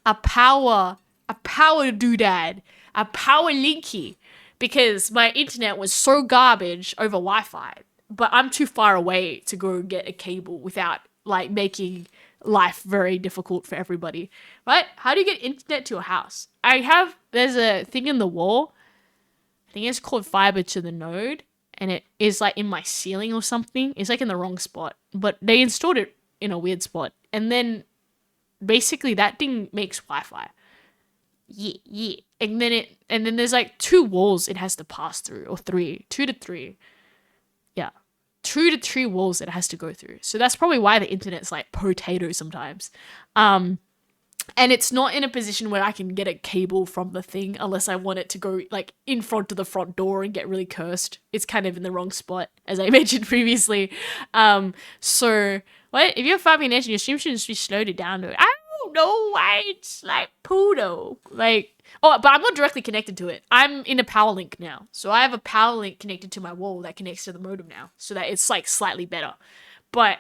A power doodad, a power linky, because my internet was so garbage over Wi-Fi, but I'm too far away to go get a cable without like making life very difficult for everybody. Right? How do you get internet to a house? There's a thing in the wall. I think it's called fiber to the node, and it is like in my ceiling or something. It's like in the wrong spot, but they installed it in a weird spot, and then basically that thing makes Wi-Fi. Yeah. And then there's like 2 walls it has to pass through, or 3, 2 to 3. Yeah. 2 to 3 walls it has to go through. So that's probably why the internet's like potato sometimes. And it's not in a position where I can get a cable from the thing unless I want it to go like in front of the front door and get really cursed. It's kind of in the wrong spot, as I mentioned previously. So what if you're 5 minutes and your stream should be slowed it down to it? I don't know why it's like poodle. Like, oh, but I'm not directly connected to it. I'm in a power link now. So I have a power link connected to my wall that connects to the modem now. So that it's like slightly better. But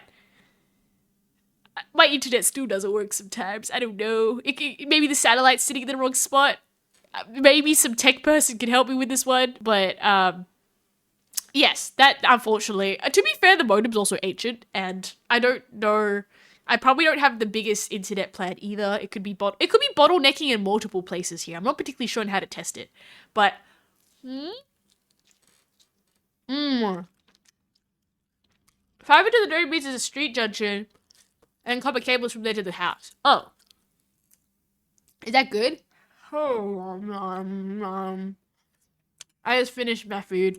my internet still doesn't work sometimes. I don't know. Maybe the satellite's sitting in the wrong spot. Maybe some tech person can help me with this one. But yes, that unfortunately. To be fair, the modem's also ancient, and I don't know. I probably don't have the biggest internet plan either. It could be bottlenecking in multiple places here. I'm not particularly sure on how to test it, but fiber to the node means there's a street junction and copper cables from there to the house. Oh, is that good? I just finished my food.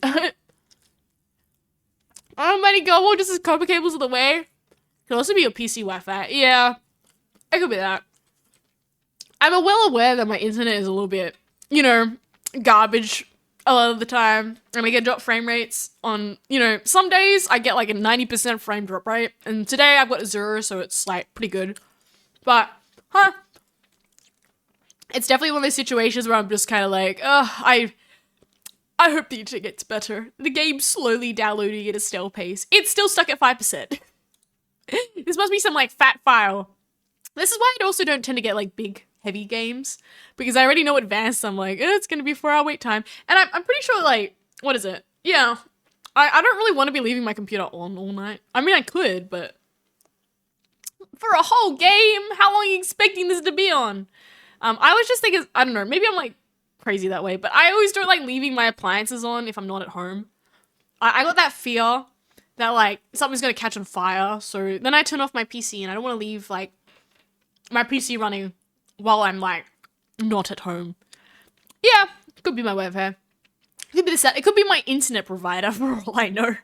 Oh my god, what does this copper cables in the way? Could also be your PC Wi-Fi. Yeah, it could be that. I'm well aware that my internet is a little bit, garbage a lot of the time. And I get drop frame rates on, some days I get like a 90% frame drop rate. And today I've got a 0, so it's like pretty good. But, it's definitely one of those situations where I'm just kind of like, I hope the internet gets better. The game's slowly downloading at a snail pace. It's still stuck at 5%. This must be some like fat file. This is why I also don't tend to get like big, heavy games, because I already know advanced. I'm like, it's gonna be 4-hour wait time, and I'm pretty sure like, what is it? Yeah, I don't really want to be leaving my computer on all night. I mean, I could, but for a whole game, how long are you expecting this to be on? I was just thinking, I don't know, maybe I'm like crazy that way, but I always don't like leaving my appliances on if I'm not at home. I got that fear that like something's gonna catch on fire, so then I turn off my PC, and I don't want to leave like my PC running while I'm like not at home. Yeah, could be my Wi-Fi. Could be it could be my internet provider for all I know.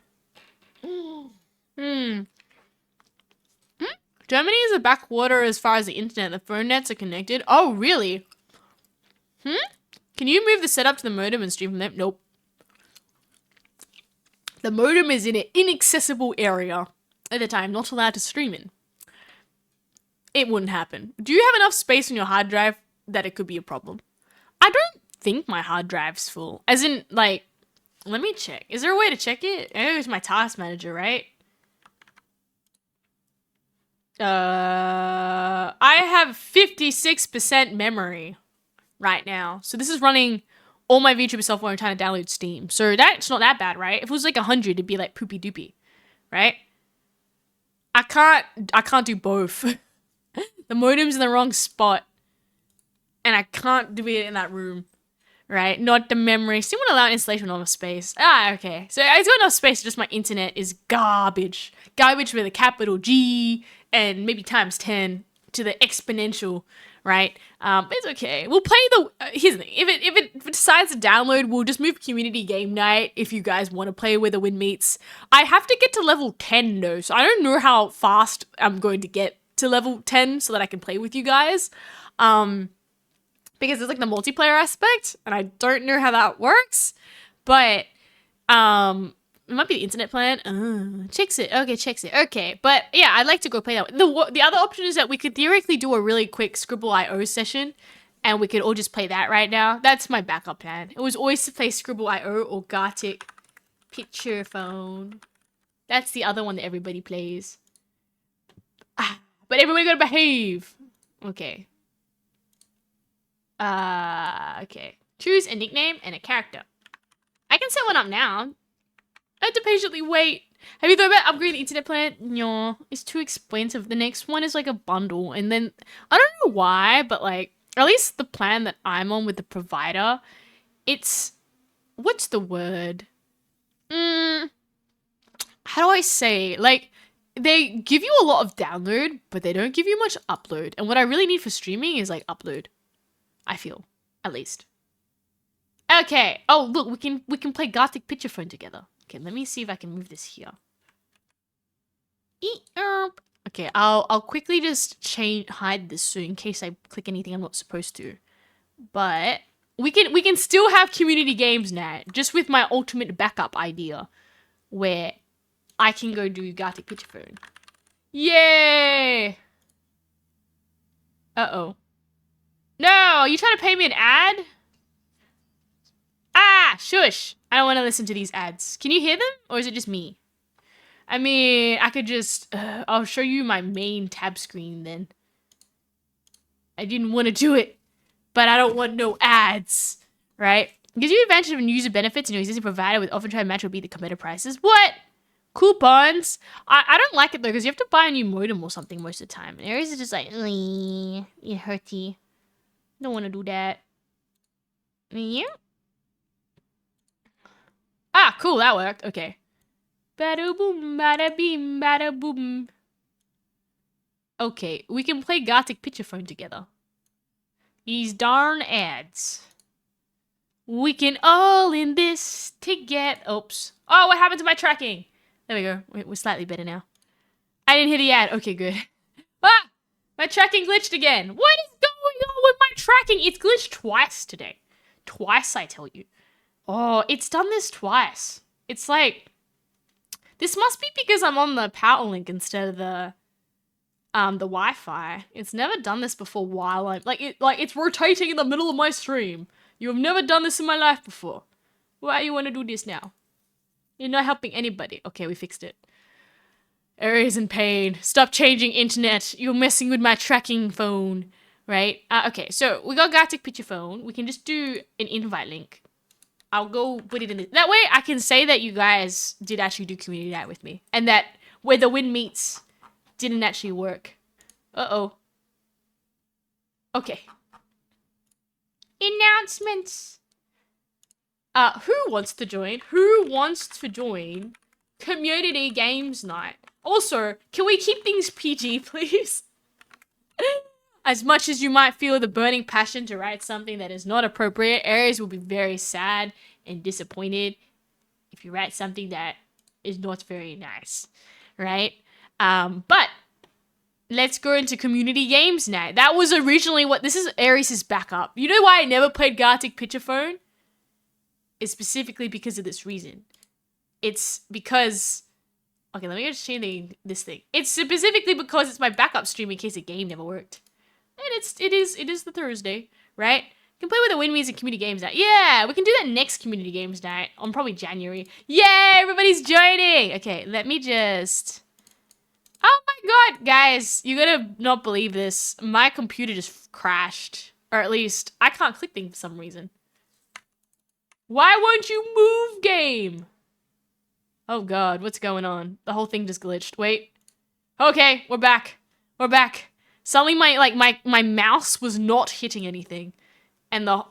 Germany is a backwater as far as the internet. The phone nets are connected. Oh, really? Can you move the setup to the modem and stream from there? Nope. The modem is in an inaccessible area at the time, not allowed to stream in. It wouldn't happen. Do you have enough space on your hard drive that it could be a problem? I don't think my hard drive's full. As in, like, let me check. Is there a way to check it? I know it's my task manager, right? I have 56% memory right now. So this is running all my VTuber software and trying to download Steam. So that's not that bad, right? If it was like 100, it'd be like poopy doopy, right? I can't do both. The modem's in the wrong spot, and I can't do it in that room, right? Not the memory. Still want to allow installation on enough space. Okay. So it's got enough space, just my internet is garbage. Garbage with a capital G and maybe times 10 to the exponential, right? It's okay. We'll play here's the thing. If it decides to download, we'll just move community game night if you guys want to play where the wind meets. I have to get to level 10 though, so I don't know how fast I'm going to get to level 10 so that I can play with you guys. Because there's like the multiplayer aspect, and I don't know how that works, but it might be the internet plan. Checks it. Okay, but yeah, I'd like to go play that. The other option is that we could theoretically do a really quick Scribble.io session, and we could all just play that right now. That's my backup plan. It was always to play Scribble.io or Gartic Picture Phone. That's the other one that everybody plays. But everybody gotta behave. Okay. Okay. Choose a nickname and a character. I can set one up now. I have to patiently wait. Have you thought about upgrading the internet plan? No, it's too expensive. The next one is like a bundle. And then, I don't know why, but like, at least the plan that I'm on with the provider, it's, what's the word? How do I say? Like, they give you a lot of download, but they don't give you much upload. And what I really need for streaming is like upload. I feel, at least. Okay. Oh, look, we can play Gartic Picture Phone together. Okay, let me see if I can move this here. Okay, I'll quickly just hide this so in case I click anything I'm not supposed to. But we can still have community games now, just with my ultimate backup idea, where I can go do Gartic Picture Phone. Yay! Uh-oh. No, are you trying to pay me an ad? Ah, shush. I don't want to listen to these ads. Can you hear them? Or is it just me? I mean, I could just... I'll show you my main tab screen then. I didn't want to do it, but I don't want no ads, right? Gives you advantage of user benefits and your existing provider with often try to match or beat the competitor prices. What? Coupons? I don't like it though, because you have to buy a new modem or something most of the time. And Aries is just like, it hurty. Don't want to do that. Yeah. Ah, cool, that worked. Okay. Bada boom, bada beam, bada boom. Okay, we can play Gartic Picture Phone together. These darn ads. We can all in this together. Oops. Oh, what happened to my tracking? There we go. We're slightly better now. I didn't hear the ad. Okay, good. Ah! My tracking glitched again. What is going on with my tracking? It's glitched twice today. Twice, I tell you. Oh, it's done this twice. It's like... This must be because I'm on the power link instead of the Wi-Fi. It's never done this before while I'm... it's rotating in the middle of my stream. You have never done this in my life before. Why do you want to do this now? You're not helping anybody. Okay, we fixed it. Aries in pain. Stop changing internet. You're messing with my tracking phone. Right? Okay, so we got Gartic Picture Phone. We can just do an invite link. I'll go put it in this. That way I can say that you guys did actually do community night with me. And that where the wind meets didn't actually work. Uh-oh. Okay. Announcements. Who wants to join? Who wants to join community games night? Also, can we keep things PG, please? As much as you might feel the burning passion to write something that is not appropriate, Aries will be very sad and disappointed if you write something that is not very nice, right? But let's go into community games now. That was originally what... This is Aries' backup. You know why I never played Gartic Picture Phone? It's specifically because of this reason. It's because... Okay, let me just change this thing. It's specifically because it's my backup stream in case the game never worked. And it is the Thursday, right? You can play with the Win Music Community Games Night. Yeah, we can do that next Community Games Night on probably January. Yay, everybody's joining. Okay, let me just... Oh my god, guys, you're gonna not believe this. My computer just crashed. Or at least, I can't click things for some reason. Why won't you move, game? Oh god, what's going on? The whole thing just glitched. Wait. Okay, we're back. We're back. Suddenly my mouse was not hitting anything. And there's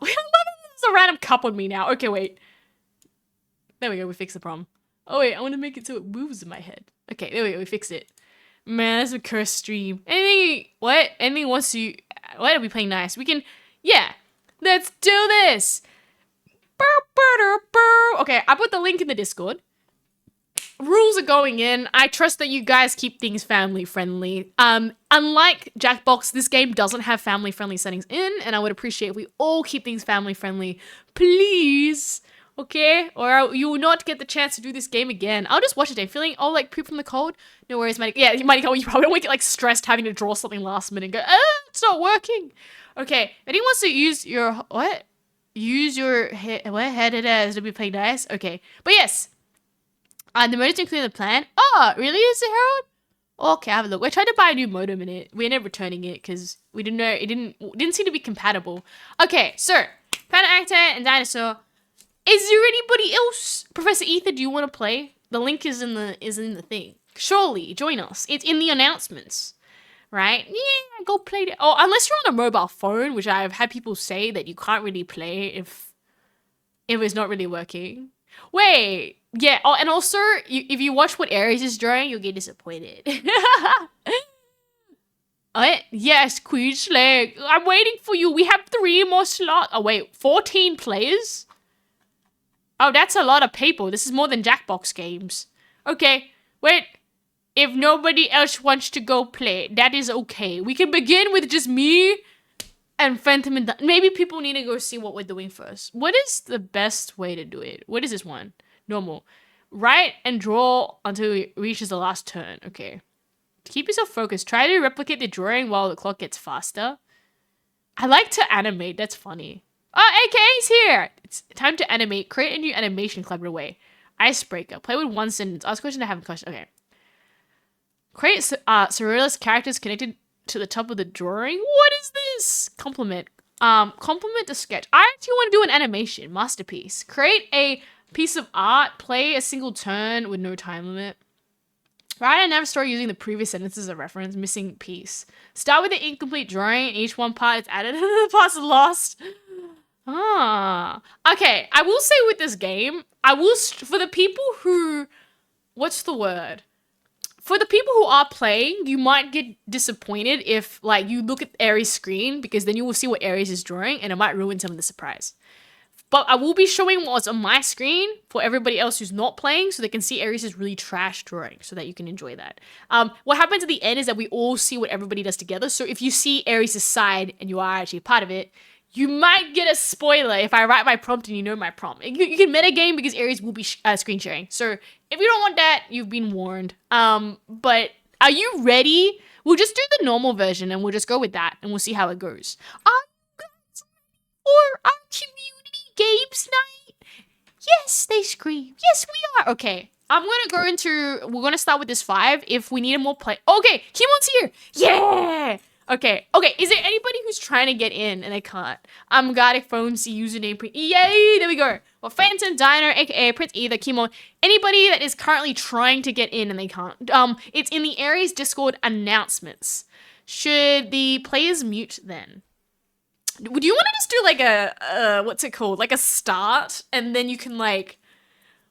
a random cup on me now. Okay, wait. There we go, we fixed the problem. Oh wait, I want to make it so it moves in my head. Okay, there we go, we fixed it. Man, that's a cursed stream. Anything, what? Anything wants to, what are we playing nice? We can, yeah. Let's do this. Okay, I put the link in the Discord. Rules are going in. I trust that you guys keep things family friendly. Unlike Jackbox, this game doesn't have family friendly settings in, and I would appreciate if we all keep things family friendly. Please. Okay? Or you will not get the chance to do this game again. I'll just watch it. I'm feeling all like poop from the cold. No worries, Mighty. Yeah, Mighty, you probably won't get like stressed having to draw something last minute and go, it's not working. Okay, if anyone wants to use your, what? Use your head, what? Head it as to be playing nice? Okay. But yes, the modem's included in the plan. Oh, really? Is it Harold? Okay, have a look. We tried to buy a new modem in it. We ended up returning it because we didn't know it didn't seem to be compatible. Okay, so Planet Actor and Dinosaur. Is there anybody else? Professor Ether, do you want to play? The link is in the thing. Surely, join us. It's in the announcements. Right? Yeah, go play it. Oh, unless you're on a mobile phone, which I've had people say that you can't really play if it's not really working. Wait, yeah. Oh, and also, if you watch what Aries is drawing, you'll get disappointed. What? Yes, Queen Slag. I'm waiting for you. We have 3 more slots. Oh, wait, 14 players? Oh, that's a lot of people. This is more than Jackbox games. Okay, wait. If nobody else wants to go play, that is okay. We can begin with just me and Phantom and maybe people need to go see what we're doing first. What is the best way to do it? What is this one? Normal. Write and draw until it reaches the last turn. Okay. To keep yourself focused, try to replicate the drawing while the clock gets faster. I like to animate. That's funny. Oh, AKA's here. It's time to animate. Create a new animation clever way. Icebreaker. Play with one sentence. Ask a question to have a question. Okay. Create surrealist characters connected to the top of the drawing. What is this? Compliment. Compliment the sketch. I actually want to do an animation masterpiece. Create a piece of art. Play a single turn with no time limit. Write another story using the previous sentences as a reference. Missing piece. Start with the incomplete drawing. And each one part is added and the parts are lost. Ah. Okay. I will say with this game, for the people who, what's the word? For the people who are playing, you might get disappointed if, like, you look at Aries' screen, because then you will see what Aries is drawing, and it might ruin some of the surprise. But I will be showing what's on my screen for everybody else who's not playing, so they can see Aries' really trash drawing, so that you can enjoy that. What happens at the end is that we all see what everybody does together, so if you see Aries' side, and you are actually a part of it, you might get a spoiler if I write my prompt and you know my prompt. You can metagame because Aries will be screen sharing. So if you don't want that, you've been warned. But are you ready? We'll just do the normal version and we'll just go with that and we'll see how it goes. Are you guys ready for our community games night? Yes, they scream. Yes, we are. Okay. We're gonna start with this 5. If we need a more play. Okay, Kimon's here. Yeah. Okay, is there anybody who's trying to get in and they can't? Gartic phones the username. Yay, there we go. Well, Phantom, Diner, aka Prince Either, Kimon, anybody that is currently trying to get in and they can't. It's in the Aries Discord announcements. Should the players mute then? Would you want to just do like a, what's it called? Like a start and then you can like,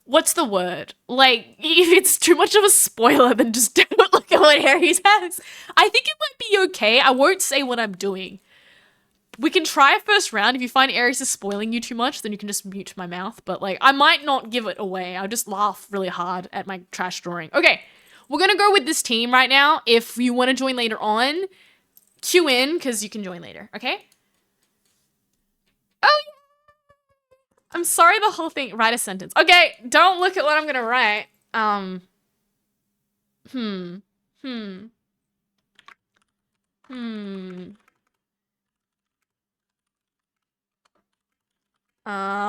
what's the word? Like, if it's too much of a spoiler, then just don't look at what Aries has. I think it might be okay. I won't say what I'm doing. We can try a first round. If you find Aries is spoiling you too much, then you can just mute my mouth. But, like, I might not give it away. I'll just laugh really hard at my trash drawing. Okay, we're gonna go with this team right now. If you want to join later on, queue in, because you can join later, okay? Oh, yeah. I'm sorry the whole thing. Write a sentence. Okay, don't look at what I'm gonna write.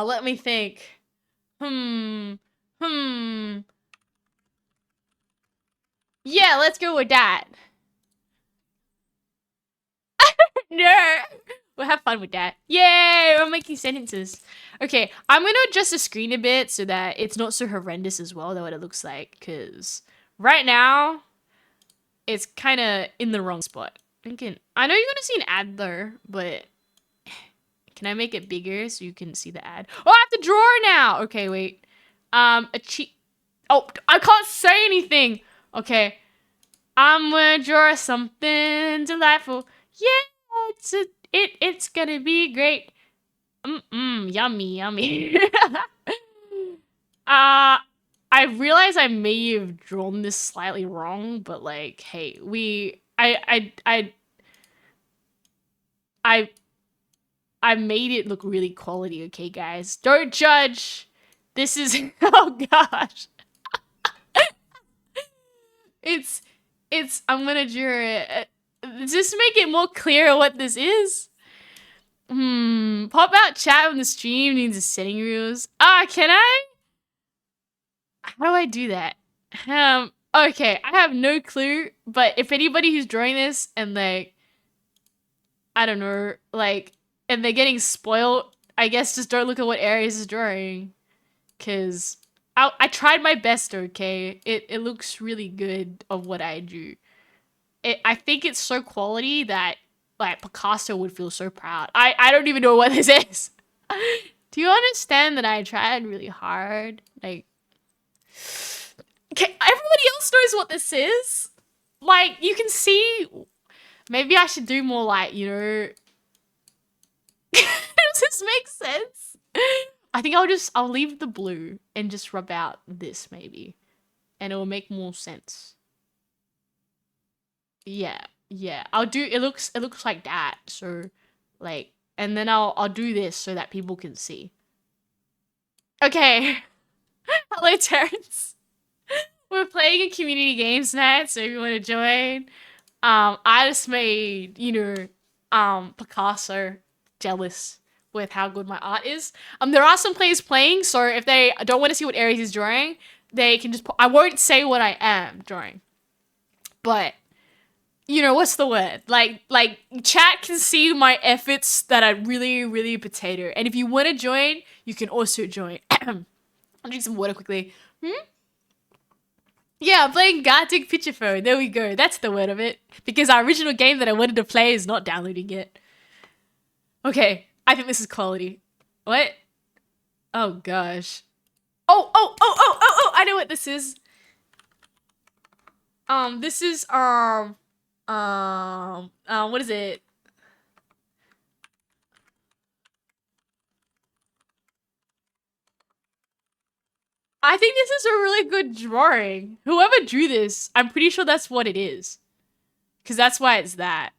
Let me think. Yeah, let's go with that. No. We'll have fun with that. Yay, we're making sentences. Okay, I'm gonna adjust the screen a bit so that it's not so horrendous as well, what it looks like, because right now, it's kind of in the wrong spot. I know you're gonna see an ad though, but can I make it bigger so you can see the ad? Oh, I have to draw now! Okay, wait. Oh, I can't say anything! Okay. I'm gonna draw something delightful. Yeah, it's gonna be great. Yummy, yummy. I realize I may have drawn this slightly wrong, but like, hey, I made it look really quality, okay, guys? Don't judge. This is oh gosh. It's I'm gonna draw it. Just make it more clear what this is. Pop out chat on the stream needs the setting rules. Can I? How do I do that? Okay, I have no clue, but if anybody who's drawing this and like, I don't know, like, and they're getting spoiled, I guess just don't look at what Aries is drawing. Cause I tried my best, okay? It looks really good of what I drew. I think it's so quality that like Picasso would feel so proud. I don't even know what this is. Do you understand that I tried really hard? Like, okay, everybody else knows what this is. Like, you can see. Maybe I should do more like, you know. Does this make sense? I think I'll leave the blue and just rub out this maybe, and it will make more sense. Yeah, yeah. I'll do. It looks like that. So, like, and then I'll do this so that people can see. Okay. Hello, Terrence. We're playing a community games night, so if you want to join, I just made, you know, Picasso jealous with how good my art is. There are some players playing, so if they don't want to see what Aries is drawing, they can just. I won't say what I am drawing, but you know what's the word? Like chat can see my efforts that are really, really potato. And if you want to join, you can also join. I'll drink some water quickly. Yeah, I'm playing Gartic picture phone. There we go. That's the word of it. Because our original game that I wanted to play is not downloading yet. Okay, I think this is quality. What? Oh gosh. Oh, I know what this is. This is what is it? I think this is a really good drawing. Whoever drew this, I'm pretty sure that's what it is. Because that's why it's that.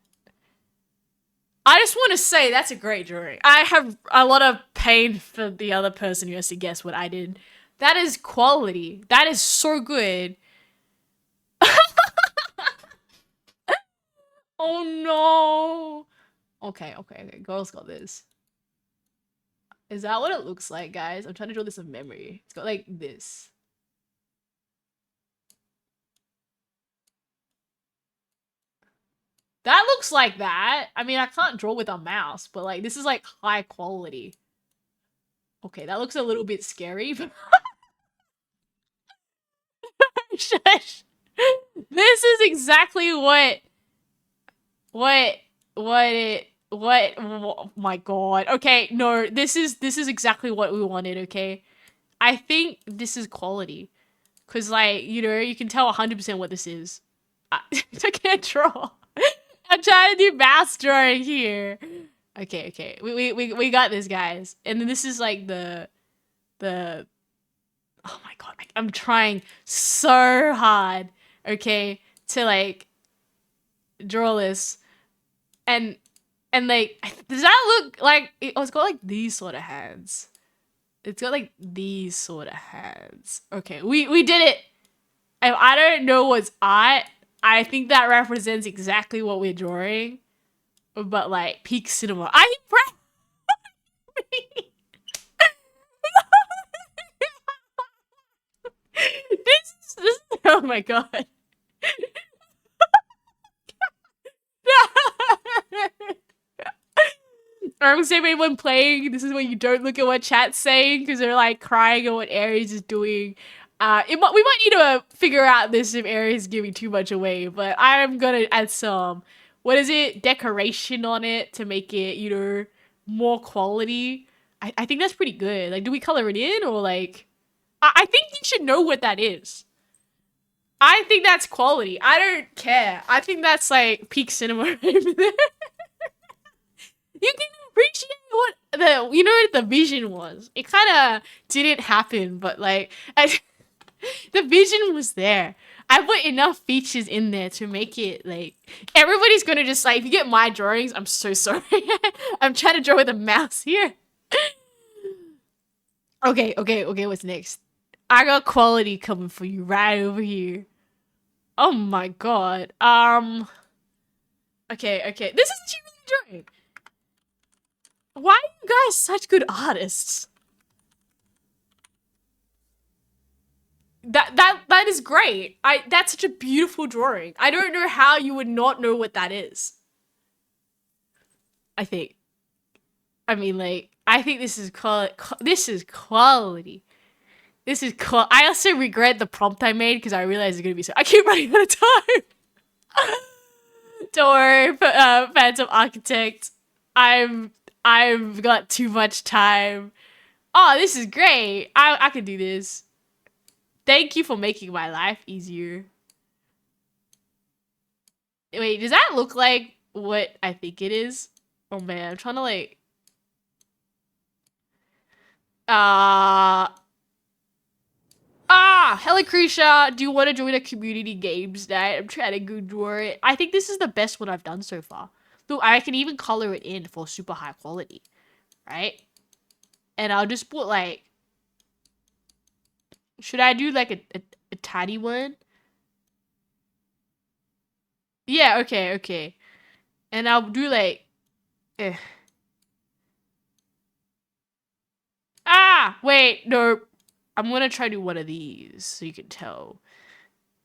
I just want to say that's a great drawing. I have a lot of pain for the other person who has to guess what I did. That is quality. That is so good. Oh no. Okay. Girls got this. Is that what it looks like, guys? I'm trying to draw this in memory. It's got like this. That looks like that. I mean, I can't draw with a mouse, but like this is like high quality. Okay, that looks a little bit scary. But Shush. This is exactly what oh my god. Okay, no, this is exactly what we wanted, okay? I think this is quality. Cause like, you know, you can tell 100% what this is. I can't draw. I'm trying to do mouse drawing here. Okay. We got this, guys. And then this is like the oh my god, I'm trying so hard, okay, to like draw this. And like, does that look like it's got like these sort of hands. It's got like these sort of hands. Okay, we did it. If I don't know what's art, I think that represents exactly what we're drawing. But like peak cinema. I this oh my god. I'm saying when playing, this is when you don't look at what chat's saying because they're like crying at what Aries is doing. We might need to figure out this if Aries is giving too much away, but I'm gonna add some, what is it, decoration on it to make it, you know, more quality. I think that's pretty good. Like, do we color it in or like, I think you should know what that is. I think that's quality. I don't care. I think that's like peak cinema right there. You can appreciate what the, you know, what the vision was. It kind of didn't happen, but like the vision was there. I put enough features in there to make it like everybody's gonna just like, if you get my drawings, I'm so sorry. I'm trying to draw with a mouse here. Okay, what's next? I got quality coming for you right over here. Oh my god. Okay. This is what you really enjoy. Why are you guys such good artists? That is great. That's such a beautiful drawing. I don't know how you would not know what that is. I think. I mean, like, I think this is this is quality. This is I also regret the prompt I made because I realized it's gonna be so. I keep running out of time. Don't worry, Phantom Architect. I've got too much time. Oh, this is great. I can do this. Thank you for making my life easier. Wait, does that look like what I think it is? Oh man, I'm trying to like. Hello Krisha, do you want to join a community games night? I'm trying to go draw it. I think this is the best one I've done so far. Look, I can even color it in for super high quality, right? And I'll just put like, should I do like a tiny one? Yeah, okay. And I'll do like, eh. Wait, no. I'm gonna try to do one of these so you can tell.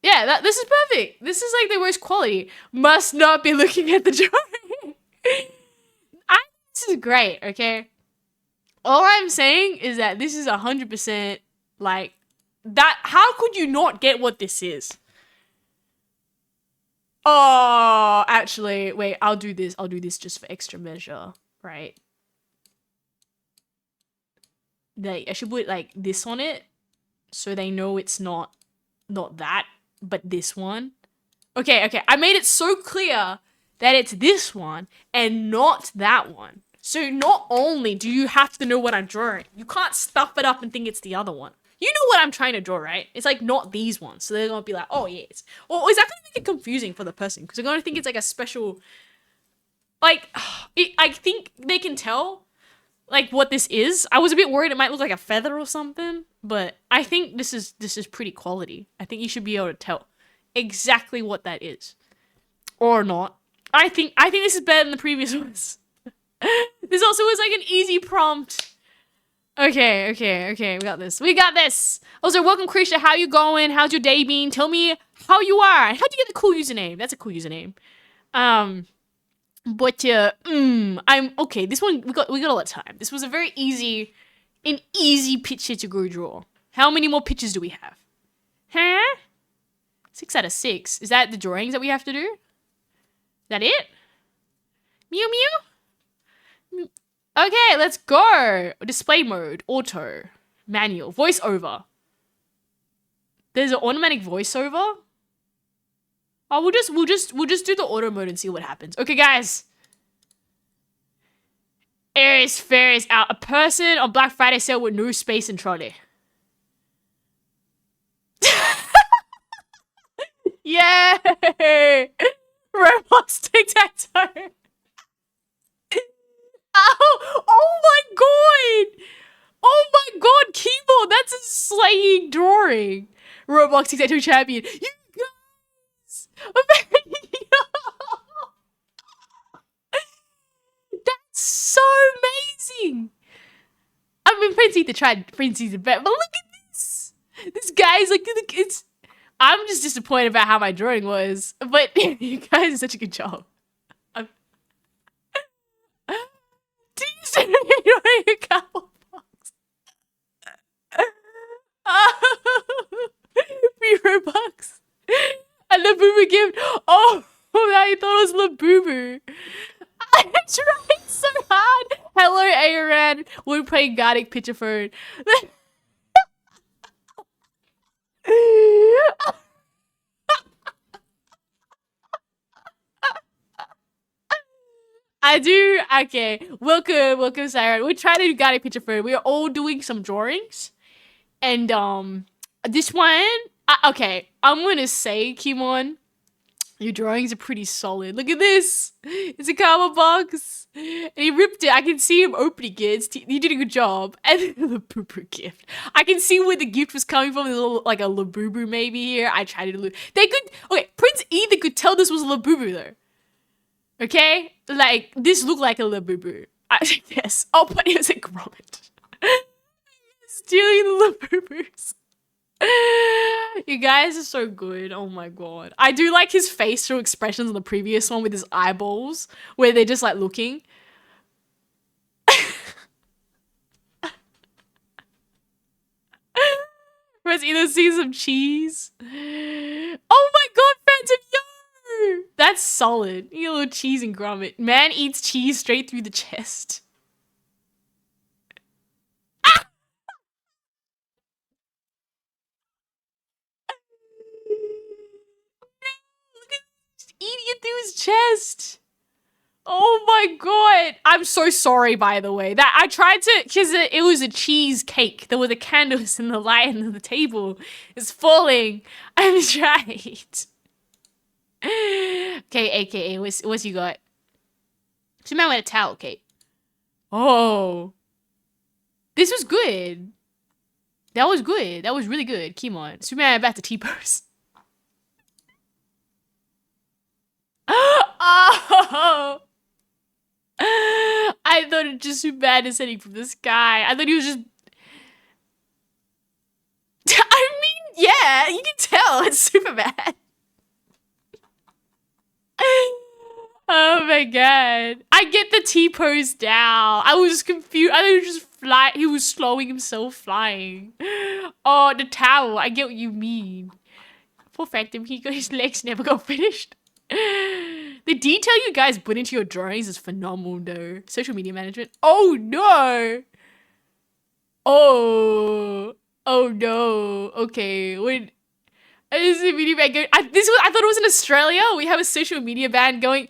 Yeah, this is perfect. This is like the worst quality. Must not be looking at the drawing. This is great, okay? All I'm saying is that this is 100% like that. How could you not get what this is? Oh, actually, wait, I'll do this. I'll do this just for extra measure, right? I should put like this on it so they know it's not that, but this one. Okay. I made it so clear that it's this one and not that one. So not only do you have to know what I'm drawing, you can't stuff it up and think it's the other one. You know what I'm trying to draw, right? It's like not these ones. So they're gonna be like, oh yes. Or is that gonna make it confusing for the person? Because they're gonna think it's like a special, like, I think they can tell like what this is. I was a bit worried it might look like a feather or something, but I think this is pretty quality. I think you should be able to tell exactly what that is. Or not. I think this is better than the previous ones. This also was like an easy prompt. Okay, we got this. Also, welcome Krisha, how you going? How's your day been? Tell me how you are. How'd you get the cool username? That's a cool username. But I'm okay. This one we got a lot of time. This was a very easy picture to go draw. How many more pictures do we have? Huh? 6 out of 6. Is that the drawings that we have to do? Is that it? Mew. Okay, let's go. Display mode, auto, manual, voiceover. There's an automatic voiceover. Oh, we'll just do the auto mode and see what happens. Okay, guys. AriesFaries out. A person on Black Friday sale with no space and trolley. Yay! Roblox tic-tac-toe. Oh my god! Oh my god, keyboard! That's a slaying drawing. Roblox tic-tac-toe champion. You guys! That's so amazing! I mean, Prince Ether tried Prince Ether better, but look at this! This guy's like, it's... I'm just disappointed about how my drawing was, but you guys did such a good job. Do you say you're a couple box? Free Robux. A Labubu gift. Oh, now you thought it was Labubu. I tried so hard. Hello, Aaron. We're playing Gartic picture phone. I do. Okay. Welcome, Sarah. We're trying to do Gartic picture phone. We are all doing some drawings. And, this one, okay. I'm gonna say, Kimon, your drawings are pretty solid. Look at this. It's a cardboard box. And he ripped it. I can see him opening it. He did a good job. And then the Labubu gift. I can see where the gift was coming from. There's a little, like a Labubu maybe here. I tried to. They could. Okay, Prince Ethan could tell this was a Labubu though. Okay, like this looked like a Labubu. Yes. Oh, but it was a grommet. Stealing the Labubus. You guys are so good. Oh my god. I do like his facial expressions on the previous one with his eyeballs, where they're just like looking. Let's either see some cheese. Oh my god, Phantom Yo! That's solid. You little cheese and grommet. Man eats cheese straight through the chest. Eating it through his chest. Oh my god. I'm so sorry, by the way. That I tried to, because it was a cheesecake. There were the candles in the light and the table is falling. I'm tried. Okay, AKA, what's you got? She might want a towel, Kate. Oh. This was good. That was good. That was really good. Come on. Superman about to T-pose. Oh! I thought it just Superman is heading from the sky. I thought he was just... I mean, yeah, you can tell it's Superman. Oh my god. I get the T-pose now. I was confused. I thought he was just fly. He was slowing himself flying. Oh, the towel. I get what you mean. Poor Phantom, his legs never got finished. The detail you guys put into your drawings is phenomenal though. Social media management. Oh no! Oh. Oh no. Okay. When is the media ban going? I thought it was in Australia. We have a social media ban going.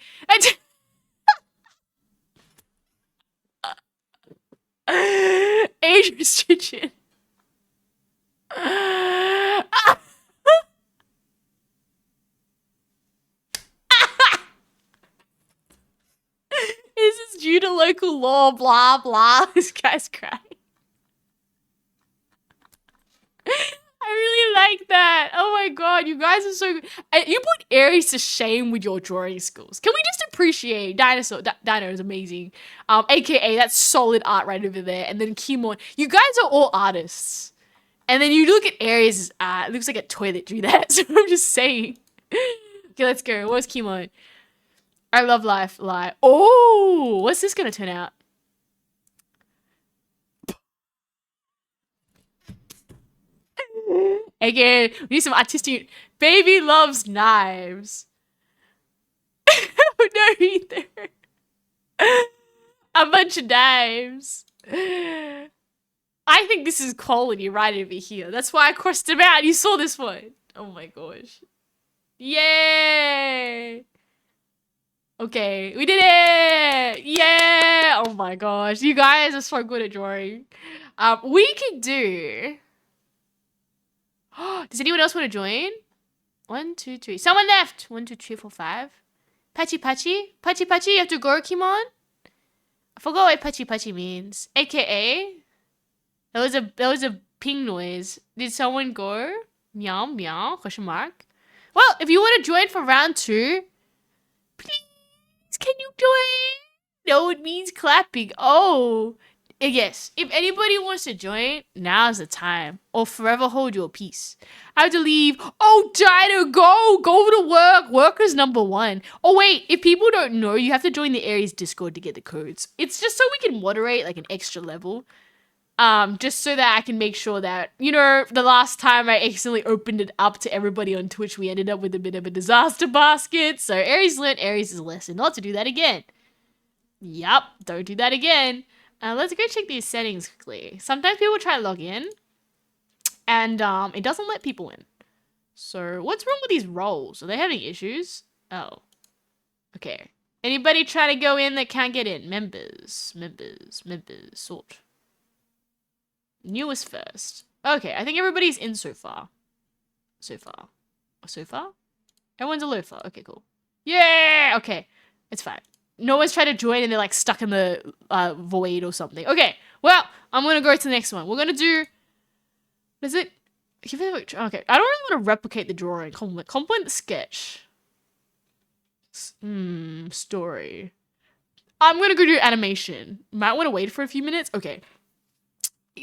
Age restriction. This is due to local law, blah, blah. This guy's crying. I really like that. Oh my god, you guys are so good. You put Aries to shame with your drawing skills. Can we just appreciate Dino is amazing. AKA that's solid art right over there. And then Kimon. You guys are all artists. And then you look at Aries' art. It looks like a toilet drew that. So I'm just saying. Okay, let's go. What's Kimon? I love life. Lie. Oh, what's this gonna turn out? Again, we need some artistic. Baby loves knives. No, either. A bunch of knives. I think this is quality right over here. That's why I crossed them out. You saw this one. Oh my gosh. Yay! Okay, we did it! Yeah! Oh my gosh, you guys are so good at drawing. We can do... Does anyone else want to join? 1, 2, 3. Someone left! 1, 2, 3, 4, 5. Patchy patchy? Patchy patchy, you have to go, Kimon? I forgot what patchy patchy means. AKA? That was a ping noise. Did someone go? Meow, meow, question mark. Well, if you want to join for round 2, please, can you join? No, it means clapping. Oh, yes. If anybody wants to join, now's the time. Or forever hold your peace. I have to leave. Oh, Dino, go to work. Work is number 1. Oh, wait. If people don't know, you have to join the Aries Discord to get the codes. It's just so we can moderate like an extra level. Just so that I can make sure that, you know, the last time I accidentally opened it up to everybody on Twitch, we ended up with a bit of a disaster basket. So Aries learned Aries' lesson not to do that again. Yup, don't do that again. Let's go check these settings quickly. Sometimes people try to log in and it doesn't let people in. So what's wrong with these roles? Are they having issues? Oh, okay. Anybody trying to go in that can't get in? Members, sort. Newest first. Okay, I think everybody's in so far. So far? Everyone's a loafer. Okay, cool. Yeah! Okay, it's fine. no one's tried to join and they're like stuck in the void or something. Okay, well, I'm gonna go to the next one. We're gonna do. Is it? Okay, I don't really want to replicate the drawing. Compliment the sketch. Story. I'm gonna go do animation. Might want to wait for a few minutes. Okay.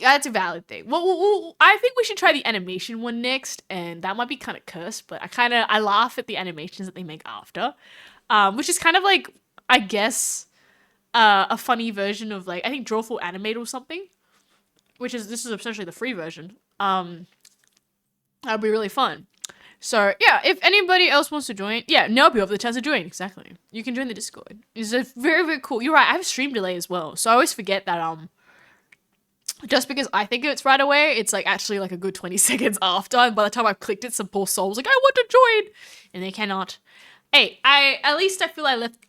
That's a valid thing. Well, I think we should try the animation one next, and that might be kind of cursed, but I laugh at the animations that they make after, which is kind of like, I guess, a funny version of like, I think Drawful Animate or something, this is essentially the free version. That'd be really fun. So yeah, if anybody else wants to join, yeah, now you have the chance to join. Exactly, you can join the Discord. It's a very, very cool. You're right. I have a stream delay as well, so I always forget that just because I think it's right away, it's like actually like a good 20 seconds after. And by the time I've clicked it, some poor soul's like, I want to join, and they cannot. Hey, I feel I lived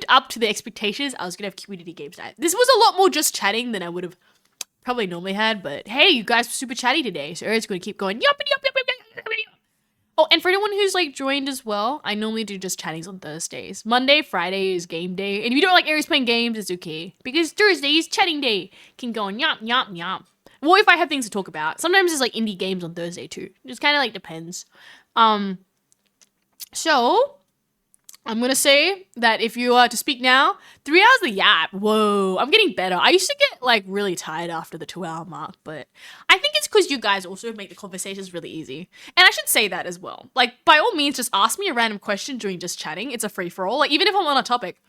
up to the expectations. I was gonna have community games night. This was a lot more just chatting than I would have probably normally had, but hey, you guys were super chatty today, so Ari's gonna keep going. Yup. Oh, and for anyone who's like joined as well, I normally do just chattings on Thursdays. Monday, Friday is game day, and if you don't like Aries playing games, it's okay because Thursday is chatting day. Can go on yop. Well, if I have things to talk about, sometimes it's like indie games on Thursday too. It just kind of like depends. So I'm gonna say that if you are to speak now, 3 hours of yap. Whoa, I'm getting better. I used to get like really tired after the 2-hour mark, but I think it's because you guys also make the conversations really easy. And I should say that as well. Like, by all means, just ask me a random question during just chatting. It's a free for all. Like, even if I'm on a topic,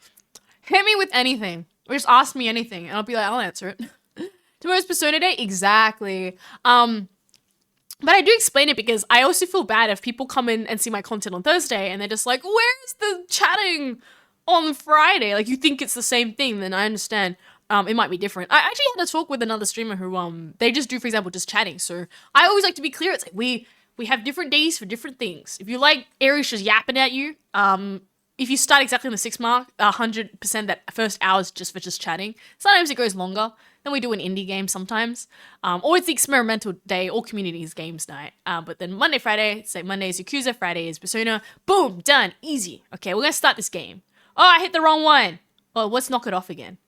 hit me with anything or just ask me anything, and I'll be like, I'll answer it. Tomorrow's Persona Day, exactly. But I do explain it because I also feel bad if people come in and see my content on Thursday and they're just like, where's the chatting on Friday? Like, you think it's the same thing, then I understand. It might be different. I actually had a talk with another streamer who, they just do, for example, just chatting. So I always like to be clear. It's like, we have different days for different things. If you like Aries just yapping at you, if you start exactly on the 6 mark, 100% that first hour is just for just chatting. Sometimes it goes longer. Then we do an indie game sometimes. Or it's the experimental day or communities games night. But then Monday, Friday, say Monday is Yakuza, Friday is Persona. Boom, done, easy. Okay, we're gonna start this game. Oh, I hit the wrong one. Oh, let's knock it off again.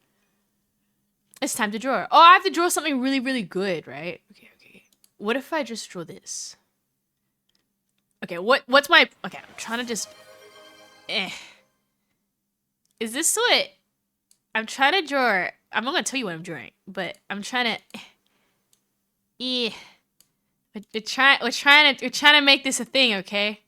It's time to draw. Oh, I have to draw something really, really good, right? Okay. What if I just draw this? Okay, what's my... Okay, I'm trying to just... Is this what... I'm trying to draw... I'm not gonna tell you what I'm drawing, but I'm trying to... We're trying to make this a thing, okay?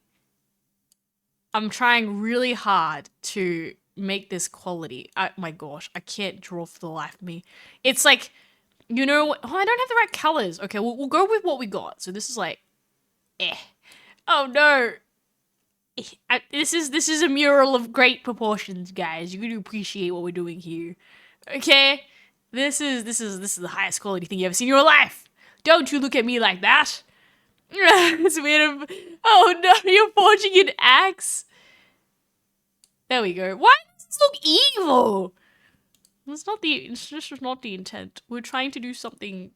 I'm trying really hard to make this quality. My gosh, I can't draw for the life of me. It's like, you know, I don't have the right colors. Okay, we'll go with what we got. So this is like, Oh no. This is a mural of great proportions, guys. You gotta appreciate what we're doing here. Okay? This is the highest quality thing you ever seen in your life. Don't you look at me like that. It's made of... Oh no, you're forging an axe. There we go. Why does this look evil? It's just not the intent. We're trying to do something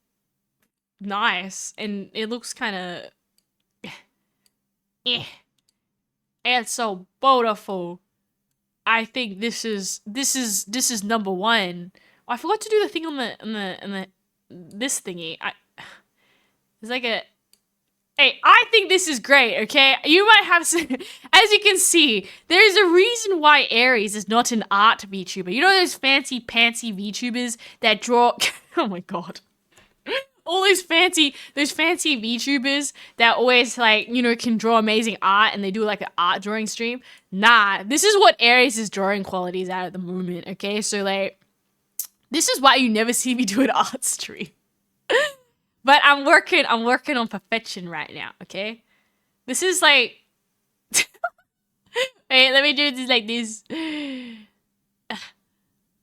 nice, and it looks kind of... It's so beautiful. I think this is number one. Oh, I forgot to do the thing on the this thingy. It's like a... Hey, I think this is great, okay? You might have some... As you can see, there's a reason why Aries is not an art VTuber. You know those fancy-pantsy VTubers that draw... Oh my god. All those fancy VTubers that always, like, you know, can draw amazing art and they do, like, an art drawing stream. Nah, this is what Aries' drawing quality is at the moment, okay? So, like, this is why you never see me do an art stream. But I'm working on perfection right now, okay? This is like... Wait, let me do this like this.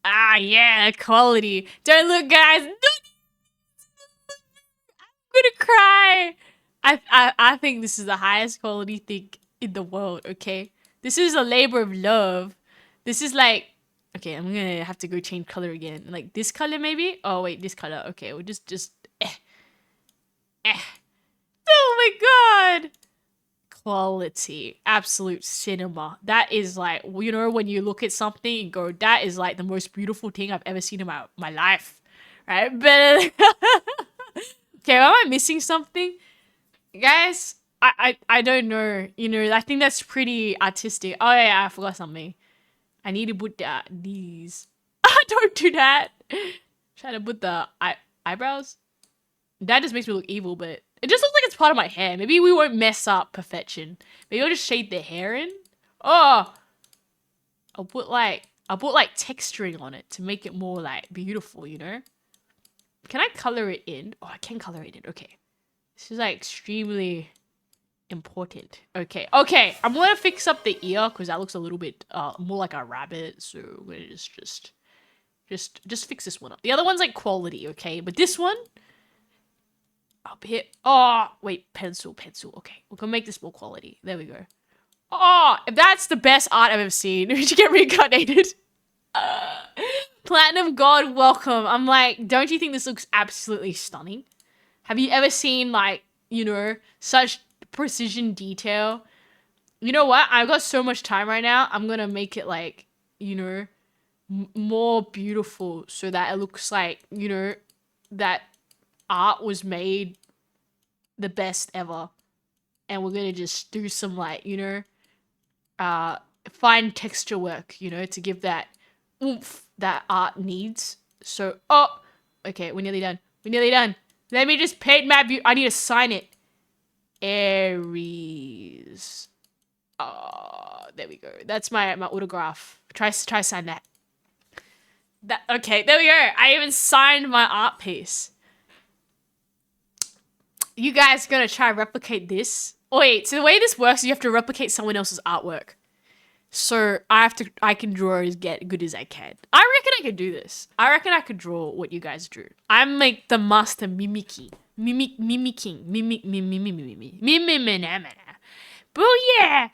Yeah, quality. Don't look, guys. I'm gonna cry. I think this is the highest quality thing in the world, okay? This is a labor of love. This is like... Okay, I'm gonna have to go change color again. Like this color, maybe? Oh, wait, this color. Okay, we'll just... Oh my god! quality, absolute cinema. That is like, you know, when you look at something and go, that is like the most beautiful thing I've ever seen in my life, right? But okay, am I missing something, guys? I don't know. You know, I think that's pretty artistic. Oh yeah, I forgot something. I need to put these. Don't do that. Try to put the eyebrows. That just makes me look evil, but it just looks like it's part of my hair. Maybe we won't mess up perfection. Maybe I'll just shade the hair in. Oh, I'll put like texturing on it to make it more like beautiful, you know? Can I color it in? Oh, I can color it in. Okay. This is like extremely important. Okay. Okay. I'm gonna fix up the ear because that looks a little bit more like a rabbit. So we're gonna just fix this one up. The other one's like quality, okay? But this one up here. Oh, wait, pencil. Okay, we're gonna make this more quality. There we go. Oh, if that's the best art I've ever seen. We should get reincarnated. Platinum God, welcome. I'm like, don't you think this looks absolutely stunning? Have you ever seen like, you know, such precision detail? You know what? I've got so much time right now. I'm gonna make it like, you know, more beautiful so that it looks like, you know, that art was made the best ever. And we're gonna just do some like, you know, fine texture work, you know, to give that oomph that art needs. So, oh, okay, we're nearly done. Let me just paint my I need to sign it. Aries. Oh, there we go. That's my autograph. Try sign that. Okay, there we go. I even signed my art piece. You guys gonna try and replicate this? Oh, wait, so the way this works is you have to replicate someone else's artwork. So I can draw as good as I can. I reckon I could do this. I reckon I could draw what you guys drew. I'm like the master mimicking. But yeah.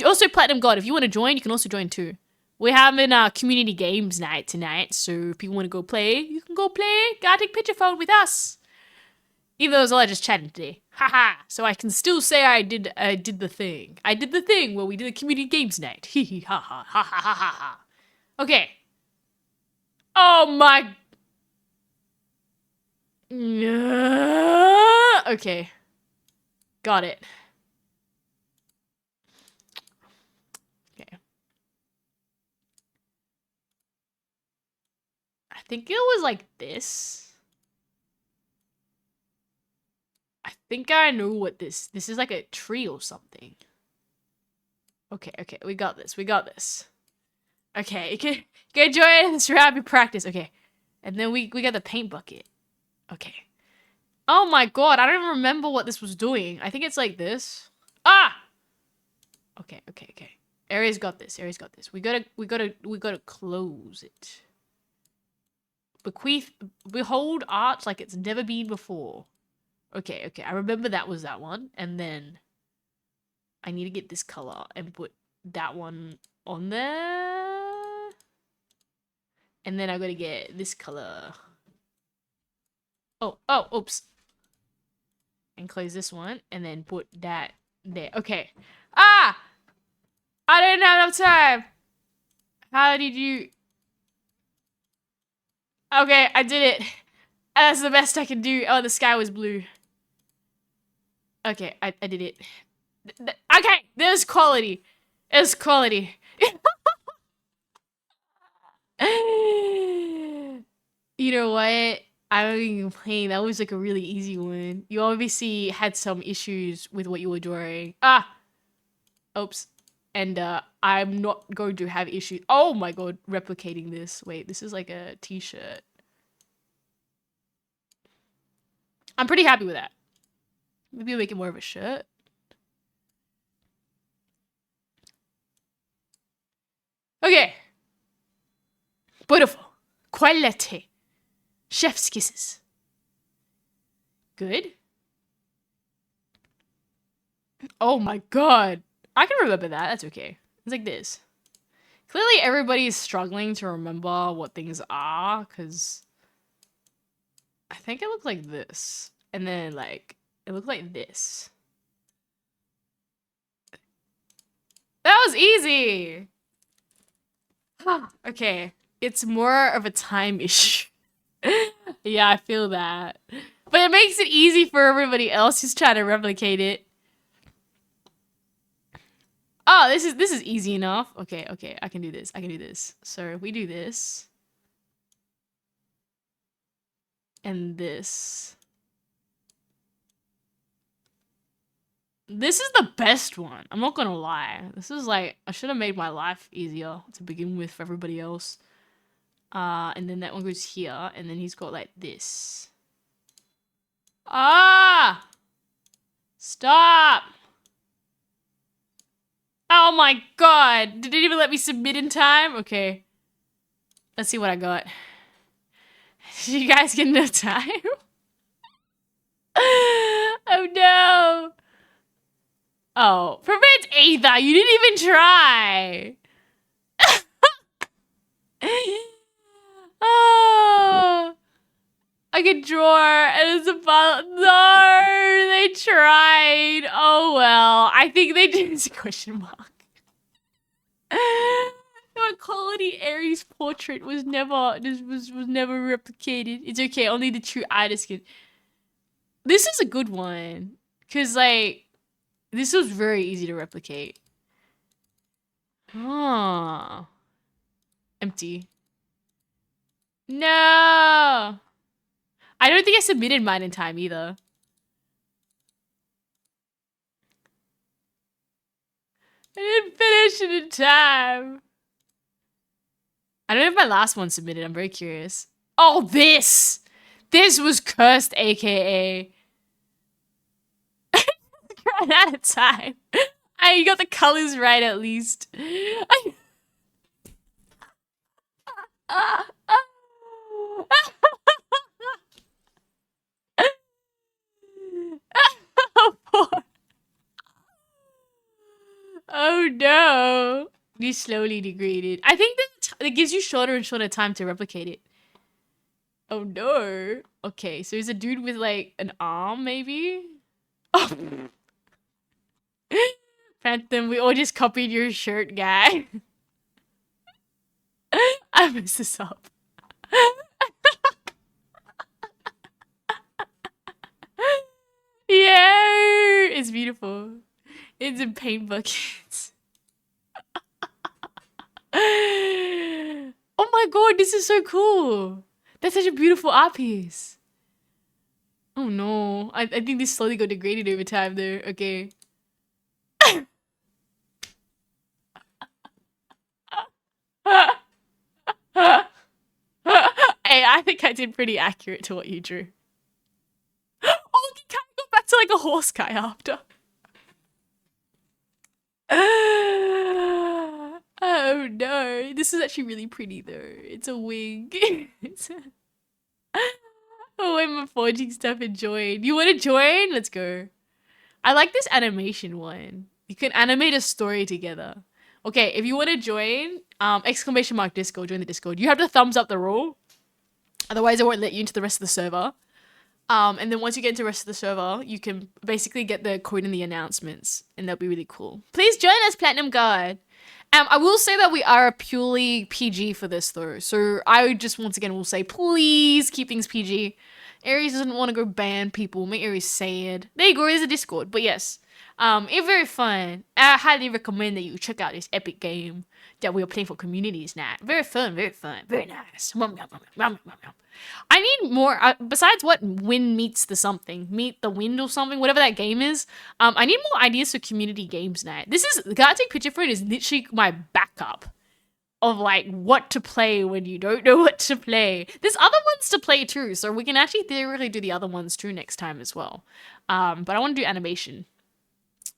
Also Platinum God, if you want to join, you can also join too. We're having a community games night tonight, so if people want to go play, you can go play Gartic Picture Phone with us. Even though it was all I just chatting today. Haha. So I can still say I did the thing. I did the thing where we did a community games night. Hee hee ha ha ha ha ha ha ha. Okay. Oh my. Okay. Got it. Okay. I think it was like this. I think I know what this is like a tree or something. Okay, we got this. Okay, you can join this rapid practice. Okay. And then we got the paint bucket. Okay. Oh my god, I don't even remember what this was doing. I think it's like this. Ah! Okay. Aries got this. We gotta close it. Behold art like it's never been before. Okay, I remember that was that one. And then I need to get this color and put that one on there. And then I gotta get this color. Oh, oops. And close this one and then put that there. Okay. Ah! I didn't have enough time. How did you... Okay, I did it. That's the best I can do. Oh, the sky was blue. Okay, I did it. Okay, there's quality. There's quality. You know what? I don't even complain. That was like a really easy one. You obviously had some issues with what you were drawing. Ah! Oops. And I'm not going to have issues. Oh my god, replicating this. Wait, this is like a t-shirt. I'm pretty happy with that. Maybe I'll make it more of a shirt. Okay. Beautiful. Quality. Chef's kisses. Good. Oh my god. I can remember that. That's okay. It's like this. Clearly everybody is struggling to remember what things are, because I think it looked like this. And then, like, it looked like this. That was easy. Okay. It's more of a time issue. Yeah, I feel that. But it makes it easy for everybody else who's trying to replicate it. Oh, this is easy enough. Okay, okay, I can do this. I can do this. So if we do this and this. This is the best one. I'm not gonna lie. This is like, I should have made my life easier to begin with for everybody else. And then that one goes here, and then he's got like this. Ah! Stop! Oh my god! Did it even let me submit in time? Okay. Let's see what I got. Did you guys get enough time? Oh no! Oh, prevent either! You didn't even try! Oh! I could draw and it's about no, they tried. Oh well, I think they did. It's a question mark. My quality Aries portrait was never was never replicated. It's okay, only the true artist can. This is a good one because like this was very easy to replicate. Oh, empty. No. I don't think I submitted mine in time either. I didn't finish it in time. I don't know if my last one submitted. I'm very curious. Oh, this! This was cursed, aka. Ran out of time. I got the colors right at least. Oh, poor. Oh no. You slowly degraded. I think that it gives you shorter and shorter time to replicate it. Oh no. Okay, so he's a dude with like an arm, maybe? Oh. Phantom, we all just copied your shirt, guy. I messed this up. Yeah, it's beautiful. It's in paint buckets. Oh my god, this is so cool. That's such a beautiful art piece. Oh no. I think this slowly got degraded over time though. Okay. Hey, I think I did pretty accurate to what you drew. Oh, you kind of got back to like a horse guy after. Oh no. This is actually really pretty though. It's a wig. Oh, I'm forging stuff and join. You want to join? Let's go. I like this animation one. You can animate a story together. Okay, if you want to join, exclamation mark Discord, join the Discord. You have to thumbs up the rule. Otherwise, it won't let you into the rest of the server. And then once you get into the rest of the server, you can basically get the code in the announcements, and that'll be really cool. Please join us, Platinum Guard. I will say that we are a purely PG for this though. So I just once again will say, please keep things PG. Aries doesn't want to go ban people. Make Aries sad. There you go, there's a Discord. But yes, it's very fun. I highly recommend that you check out this epic game that we are playing for communities now. Very fun, very nice. I need more, besides what wind meets the something, meet the wind or something, whatever that game is. I need more ideas for community games now. This is, Gartic Picture Phone is literally my backup of like what to play when you don't know what to play. There's other ones to play too, so we can actually theoretically do the other ones too next time as well. But I want to do animation.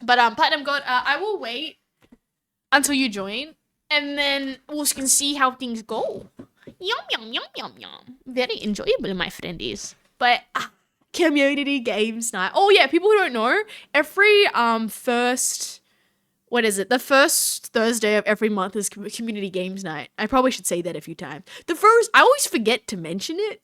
But Platinum God, I will wait until you join, and then we can see how things go. Yum. Very enjoyable, my friend is. But community games night. Oh yeah, people who don't know, every first, what is it? The first Thursday of every month is community games night. I probably should say that a few times. I always forget to mention it.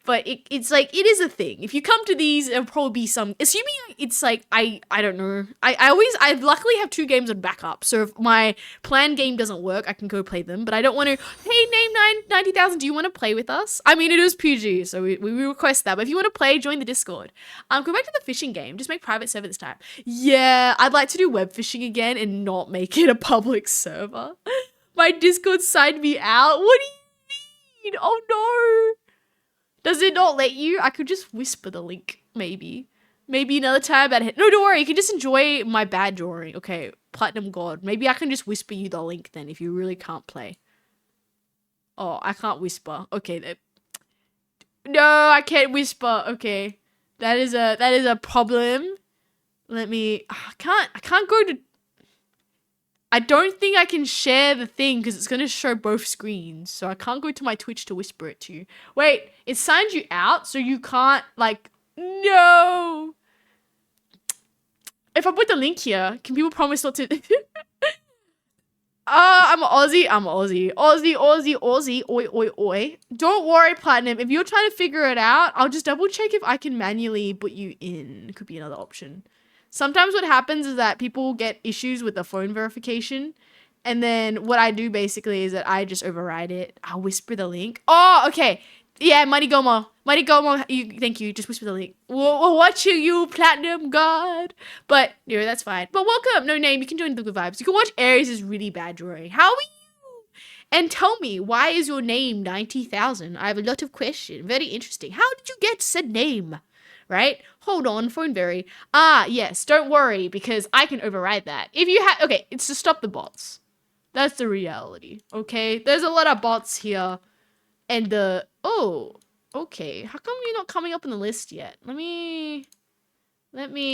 But it's like, it is a thing. If you come to these, it'll probably be some, assuming it's like, I don't know. I luckily have 2 games on backup. So if my planned game doesn't work, I can go play them. But I don't want to, hey, name 90,000, do you want to play with us? I mean, it is PG, so we request that. But if you want to play, join the Discord. Go back to the fishing game. Just make private server this time. Yeah, I'd like to do web fishing again and not make it a public server. My Discord signed me out. What do you mean? Oh no. Does it not let you? I could just whisper the link, maybe. Maybe another time at it. No, don't worry. You can just enjoy my bad drawing. Okay, Platinum God. Maybe I can just whisper you the link then if you really can't play. Oh, I can't whisper. Okay. No, I can't whisper. Okay. That is a problem. Let me, I can't go to, I don't think I can share the thing because it's going to show both screens. So I can't go to my Twitch to whisper it to you. Wait, it signed you out so you can't, like, no. If I put the link here, can people promise not to? I'm Aussie. Aussie. Oi. Don't worry, Platinum. If you're trying to figure it out, I'll just double check if I can manually put you in. Could be another option. Sometimes what happens is that people get issues with the phone verification. And then what I do basically is that I just override it. I'll whisper the link. Oh, okay. Yeah, Mighty Gomo, thank you. Just whisper the link. We'll watch you, Platinum God. But, you know, that's fine. But welcome. No name. You can join the good vibes. You can watch Aries' really bad drawing. How are you? And tell me, why is your name 90,000? I have a lot of questions. Very interesting. How did you get said name? Right? Hold on, phone very. Yes, don't worry, because I can override that. If you have, okay, it's to stop the bots. That's the reality, okay? There's a lot of bots here, and oh, okay. How come you're not coming up on the list yet? Let me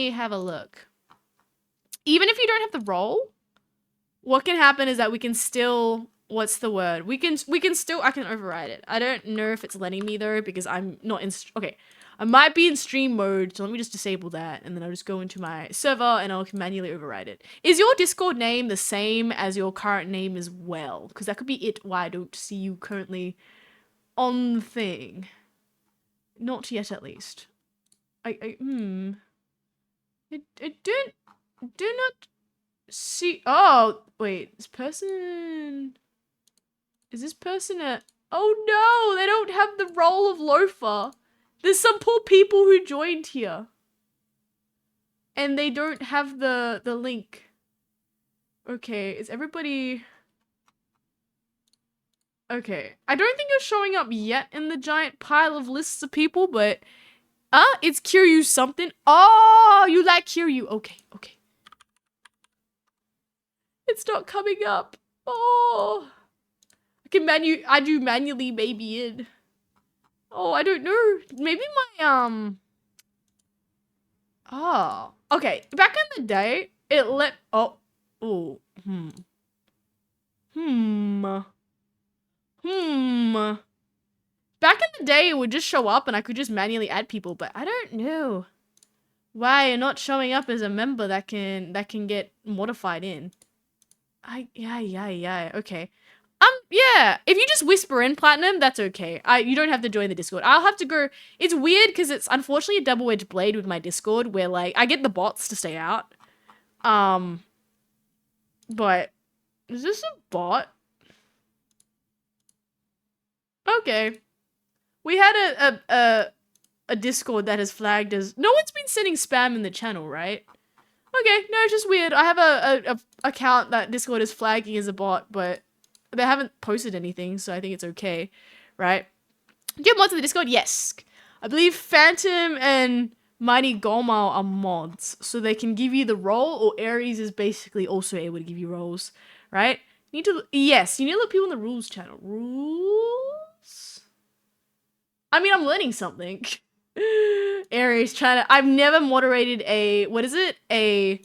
have a look. Even if you don't have the role, what can happen is that we can still, what's the word? We can still, I can override it. I don't know if it's letting me though, because I'm not in, okay. I might be in stream mode, so let me just disable that, and then I'll just go into my server, and I'll manually override it. Is your Discord name the same as your current name as well? Because that could be it why I don't see you currently on the thing. Not yet, at least. I do not see, oh, wait, is this person a, oh no, they don't have the role of loafer. There's some poor people who joined here. And they don't have the link. Okay, is everybody... Okay, I don't think you're showing up yet in the giant pile of lists of people, but... it's Kiryu something. Oh, you like Kiryu. Okay. It's not coming up. Oh. I do manually maybe in. Oh, I don't know. Maybe my, oh. Okay, back in the day, it let, back in the day, it would just show up and I could just manually add people, but I don't know why you're not showing up as a member that can get modified in. Yeah, okay. Yeah, if you just whisper in Platinum, that's okay. You don't have to join the Discord. I'll have to go, it's weird because it's unfortunately a double-edged blade with my Discord where like, I get the bots to stay out. But, is this a bot? Okay. We had a Discord that is flagged as, no one's been sending spam in the channel, right? Okay, no, it's just weird. I have a account that Discord is flagging as a bot, but they haven't posted anything, so I think it's okay, right? Do you have mods in the Discord? Yes. I believe Phantom and Mighty Gomal are mods, so they can give you the role, or Aries is basically also able to give you roles, right? Yes, you need to let people in the rules channel. Rules? I mean, I'm learning something. Aries trying to, I've never moderated a, what is it? A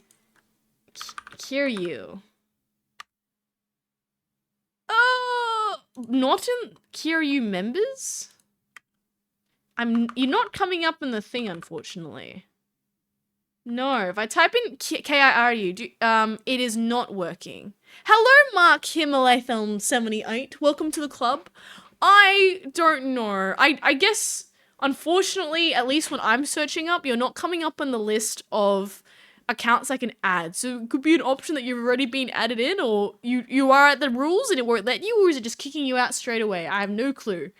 Kiryu. Not in Kiryu members? You're not coming up in the thing, unfortunately. No, if I type in KIRU, it is not working. Hello, Mark Himalathon 78. Welcome to the club. I don't know. I guess unfortunately, at least when I'm searching up, you're not coming up on the list of accounts I can add. So it could be an option that you've already been added in, or you are at the rules and it won't let you, or is it just kicking you out straight away? I have no clue.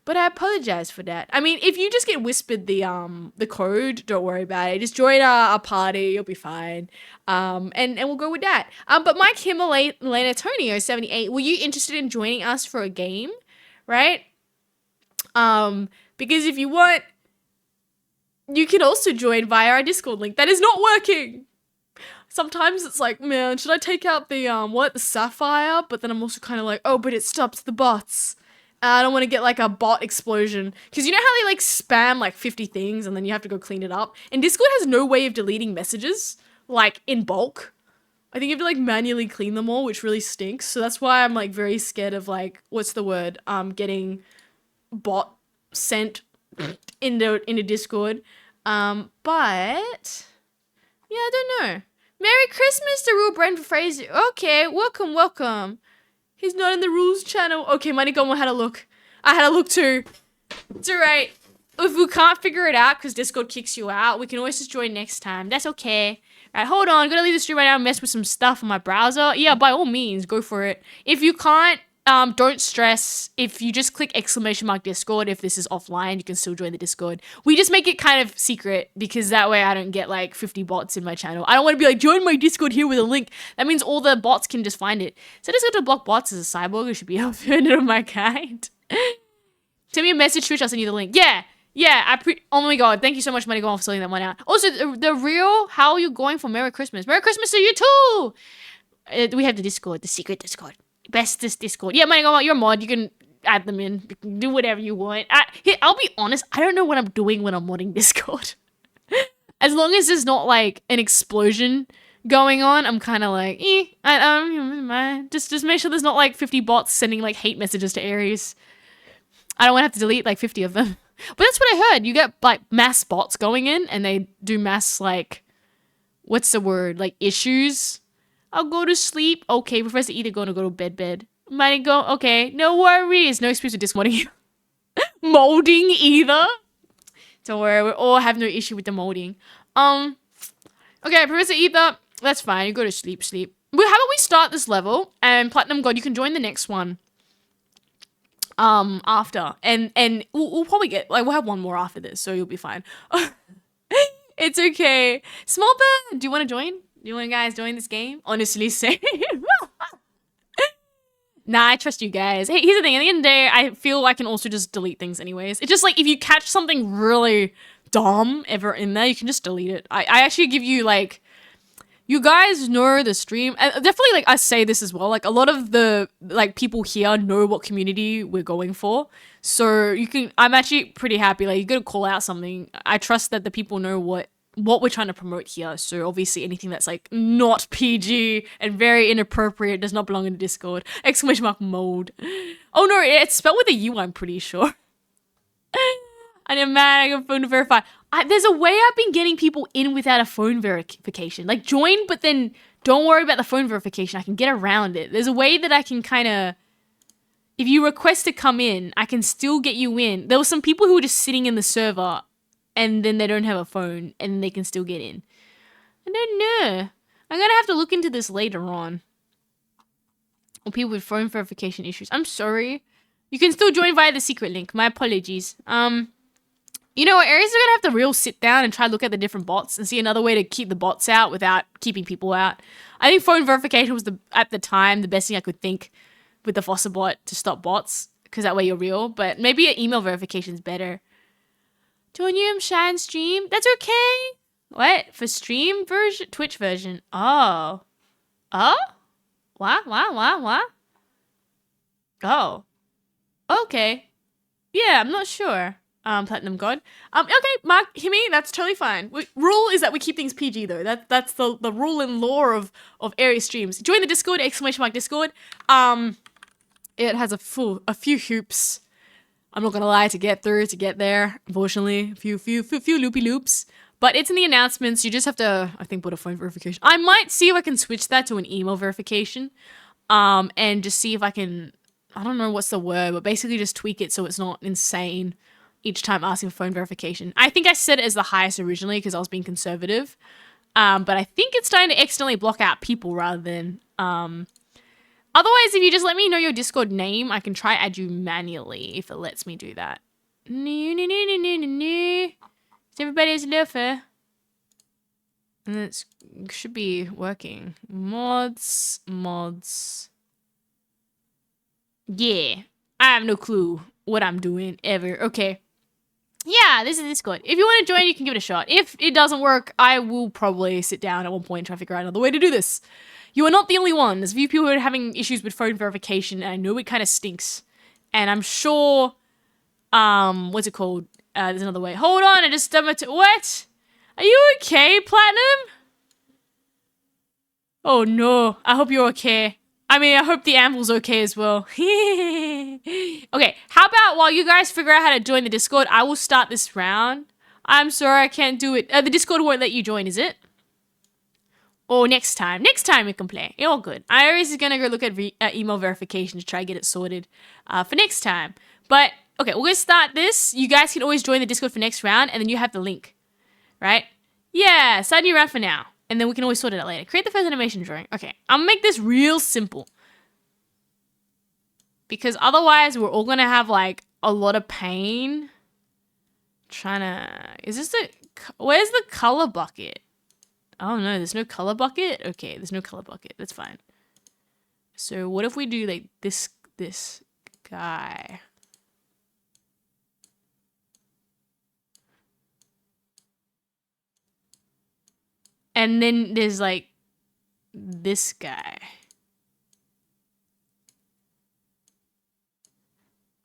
But I apologize for that. I mean, if you just get whispered the code, don't worry about it. Just join our party, you'll be fine. And we'll go with that. But Mike Himalaya Tonio 78, were you interested in joining us for a game? Right? Because if you want, you can also join via our Discord link. That is not working. Sometimes it's like, man, should I take out the Sapphire? But then I'm also kind of like, oh, but it stops the bots. I don't want to get like a bot explosion. Because you know how they like spam like 50 things and then you have to go clean it up? And Discord has no way of deleting messages, like in bulk. I think you have to like manually clean them all, which really stinks. So that's why I'm like very scared of like, what's the word? Getting bot sent into Discord. But yeah, I don't know. Merry Christmas to Real Brand for Fraser. Okay, welcome. He's not in the rules channel. Okay, Moneygomo had a look. I had a look too. It's alright. If we can't figure it out because Discord kicks you out, we can always just join next time. That's okay. Alright, hold on. I'm gonna leave the stream right now and mess with some stuff on my browser. Yeah, by all means, go for it. If you can't, don't stress. If you just click !Discord, if this is offline, you can still join the Discord. We just make it kind of secret because that way I don't get like 50 bots in my channel. I don't want to be like, join my Discord here with a link. That means all the bots can just find it. So I just got to block bots as a cyborg. It should be offended of my kind. Send me a message, Twitch. I'll send you the link. Yeah. Oh my god. Thank you so much, Money Go, for selling that one out. Also, the real, how are you going for Merry Christmas? Merry Christmas to you too. We have the Discord, the secret Discord. Bestest Discord. Yeah, Money Go, you're a mod. You can add them in. You can do whatever you want. I'll be honest. I don't know what I'm doing when I'm modding Discord. As long as there's not like an explosion going on, I'm kind of like, just make sure there's not like 50 bots sending like hate messages to Aries. I don't want to have to delete like 50 of them. But that's what I heard. You get like mass bots going in and they do mass like, what's the word? Like issues. I'll go to sleep. Okay, Professor Either gonna go to bed. Might go. Okay, no worries. No excuse for dismodding. Molding either. Don't worry, we all have no issue with the molding. Okay, Professor Ether, that's fine. You go to sleep. Well, how about we start this level and Platinum God, you can join the next one. After and we'll probably get like we'll have one more after this, so you'll be fine. It's okay. Small Bird, do you want to join? Do you want to guys join this game? Honestly, same. Nah, I trust you guys. Hey, here's the thing. At the end of the day, I feel I can also just delete things anyways. It's just like if you catch something really dumb ever in there, you can just delete it. I actually give you like, you guys know the stream. Definitely like I say this as well. Like a lot of the like people here know what community we're going for. So you can, I'm actually pretty happy. Like you got to call out something. I trust that the people know what we're trying to promote here. So obviously anything that's like not PG and very inappropriate does not belong in the Discord. ! Mode. Oh no, it's spelled with a U, I'm pretty sure. I know, man, I got phone to verify. There's a way I've been getting people in without a phone verification. Like join, but then don't worry about the phone verification. I can get around it. There's a way that I can kind of, if you request to come in, I can still get you in. There were some people who were just sitting in the server and then they don't have a phone and they can still get in. I don't know. I'm going to have to look into this later on. Or people with phone verification issues. I'm sorry. You can still join via the secret link. My apologies. You know what? Aries are going to have to real sit down and try to look at the different bots and see another way to keep the bots out without keeping people out. I think phone verification was at the time the best thing I could think with the Fossa bot to stop bots. Because that way you're real. But maybe an email verification is better. Join you Shine stream? That's okay. What? For stream version? Twitch version. Oh. Oh? What? Oh. Okay. Yeah, I'm not sure. Platinum God. Okay, Mark, hear me? That's totally fine. Rule is that we keep things PG though. That's the rule and law of Aries streams. Join the Discord, !Discord. It has a few hoops. I'm not gonna lie, to get there, unfortunately. A few loopy loops. But it's in the announcements. You just have to, I think, put a phone verification. I might see if I can switch that to an email verification. And just see if I can, I don't know what's the word, but basically just tweak it so it's not insane. each time asking for phone verification. I think I set it as the highest originally because I was being conservative. But I think it's starting to accidentally block out people rather than... Otherwise, if you just let me know your Discord name, I can try add you manually if it lets me do that. Everybody's lover. And it should be working. Mods. Yeah. I have no clue what I'm doing ever. Okay. Yeah, this is Discord. If you want to join, you can give it a shot. If it doesn't work, I will probably sit down at one point and try to figure out another way to do this. You are not the only one. There's a few people who are having issues with phone verification, and I know it kind of stinks. And I'm sure, what's it called? There's another way. Hold on, I just what? Are you okay, Platinum? Oh no, I hope you're okay. I mean, I hope the Anvil's okay as well. Okay, how about while you guys figure out how to join the Discord, I will start this round. I'm sorry, I can't do it. The Discord won't let you join, is it? Or next time. Next time we can play. You're all good. Aries is going to go look at email verification to try to get it sorted for next time. But, okay, we're going to start this. You guys can always join the Discord for next round, and then you have the link. Right? Yeah, start a new round for now. And then we can always sort it out later. Create the first animation drawing. Okay, I'm going to make this real simple. Because otherwise, we're all going to have, like, a lot of pain. Trying to... Is this the... Where's the color bucket? Oh no, there's no color bucket? Okay, there's no color bucket. That's fine. So what if we do like this guy? And then there's like this guy.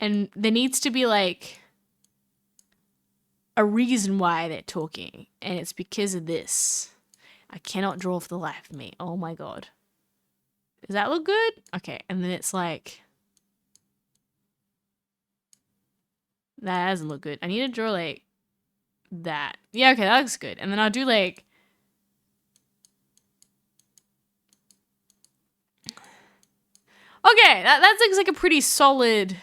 And there needs to be like a reason why they're talking. And it's because of this. I cannot draw for the life of me. Oh my god. Does that look good? Okay, and then it's like... That doesn't look good. I need to draw like that. Yeah, okay, that looks good. And then I'll do like... Okay, that looks like a pretty solid...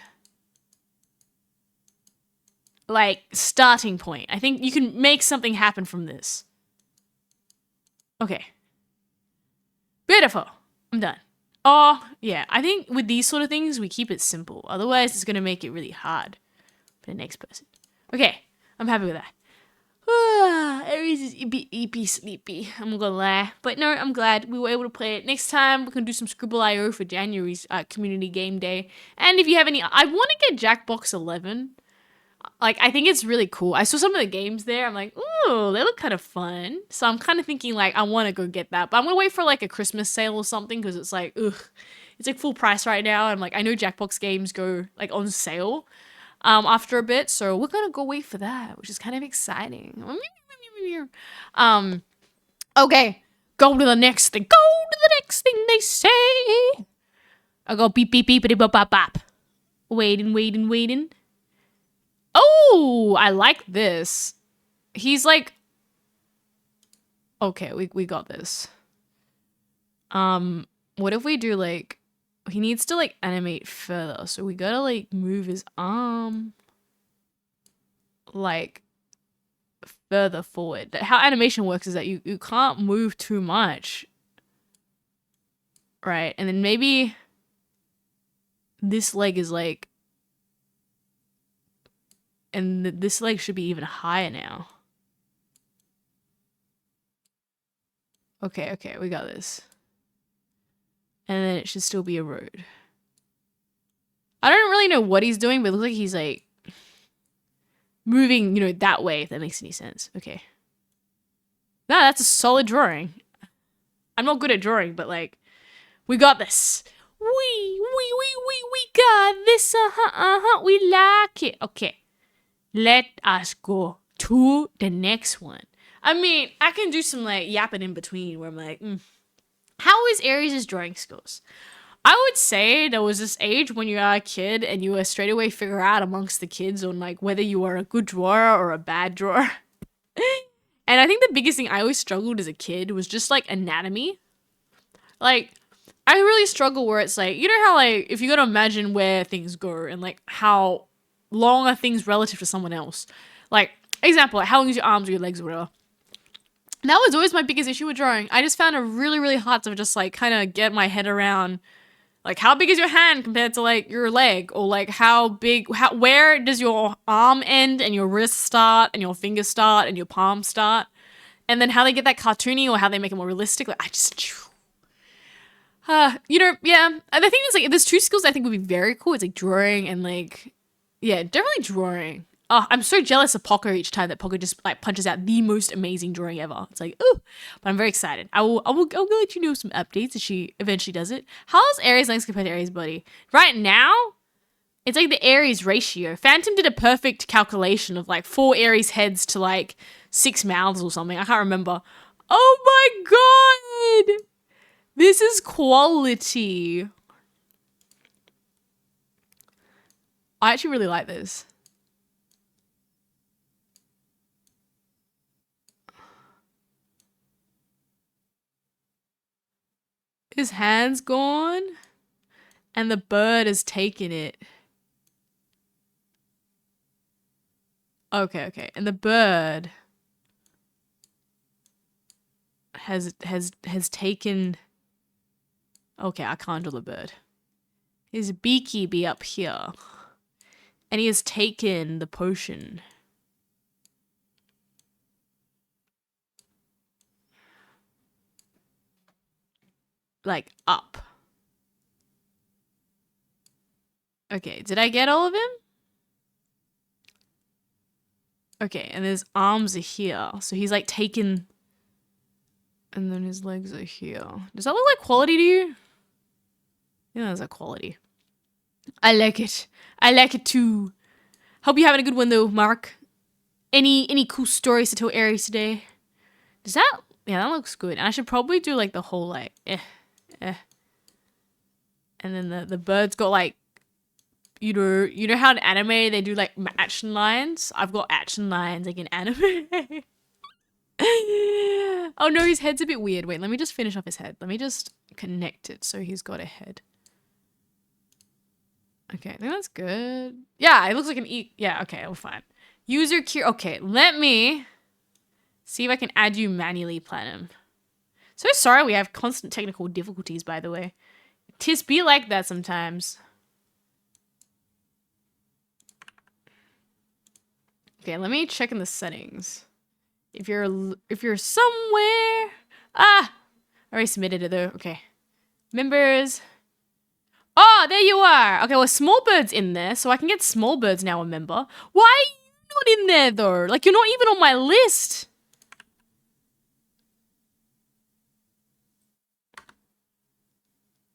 like, starting point. I think you can make something happen from this. Okay. Beautiful. I'm done. Oh, yeah. I think with these sort of things, we keep it simple. Otherwise, it's going to make it really hard for the next person. Okay. I'm happy with that. Aries is eepy sleepy. I'm not gonna lie. But no, I'm glad we were able to play it. Next time, we can do some Scribble.io for January's community game day. And if you have any... I want to get Jackbox 11. Like, I think it's really cool. I saw some of the games there. I'm like, ooh, they look kind of fun. So I'm kind of thinking, like, I want to go get that. But I'm going to wait for, like, a Christmas sale or something because it's like, ugh. It's, like, full price right now. I'm like, I know Jackbox games go, like, on sale after a bit. So we're going to go wait for that, which is kind of exciting. Okay. Go to the next thing. Go to the next thing they say. I go beep, beep, beep, beep, bop, bop, bop. Waiting. Oh, I like this. He's like... Okay, we got this. What if we do like... He needs to like animate further. So we gotta like move his arm... like... further forward. How animation works is that you can't move too much. Right, and then maybe... This leg is like... And this leg should be even higher now. Okay, we got this. And then it should still be a road. I don't really know what he's doing, but it looks like he's like... moving, you know, that way, if that makes any sense. Okay. Nah, that's a solid drawing. I'm not good at drawing, but like... We got this. We got this. We like it. Okay. Let us go to the next one. I mean, I can do some like yapping in between where I'm like, how is Aries' drawing skills? I would say there was this age when you are a kid and you were straight away figure out amongst the kids on like whether you are a good drawer or a bad drawer. And I think the biggest thing I always struggled as a kid was just like anatomy. Like, I really struggle where it's like, you know how like, if you gotta imagine where things go and like how longer things relative to someone else. Like, example, like how long is your arms or your legs or whatever. That was always my biggest issue with drawing. I just found it really, really hard to just like kind of get my head around like how big is your hand compared to like your leg, or like where does your arm end and your wrist start and your finger start and your palm start, and then how they get that cartoony or how they make it more realistic. Like I just, you know, yeah. And the thing is, like, if there's two skills I think would be very cool, it's like drawing and like, yeah, definitely drawing. Oh, I'm so jealous of Poco each time that Poco just like punches out the most amazing drawing ever. It's like, ooh, but I'm very excited. I'll let you know some updates if she eventually does it. How's Aries legs compared to Aries body? Right now, it's like the Aries ratio. Phantom did a perfect calculation of like 4 Aries heads to like 6 mouths or something. I can't remember. Oh my god! This is quality. I actually really like this. His hand's gone, and the bird has taken it. Okay. And the bird has taken. Okay, I can't draw the bird. His beaky be up here, and he has taken the potion. Like up. Okay, did I get all of him? Okay, and his arms are here. So he's like taken, and then his legs are here. Does that look like quality to you? Yeah, that's like quality. I like it. I like it too. Hope you're having a good one though, Mark. Any cool stories to tell Aries today? Does that, yeah, that looks good. And I should probably do like the whole like, and then the bird's got like, you know how in anime they do like action lines? I've got action lines like in anime. Oh no, his head's a bit weird. Wait, let me just finish off his head. Let me just connect it so he's got a head. Okay, I think that's good. Yeah, it looks like an yeah, okay, we're fine. User cure. Okay, let me see if I can add you manually, Platinum. So sorry we have constant technical difficulties, by the way. Tis be like that sometimes. Okay, let me check in the settings. If you're somewhere, I already submitted it though. Okay, members. Oh, there you are. Okay, well, Smallbird's in there, so I can get Smallbird's now a member. Why are you not in there though? Like you're not even on my list.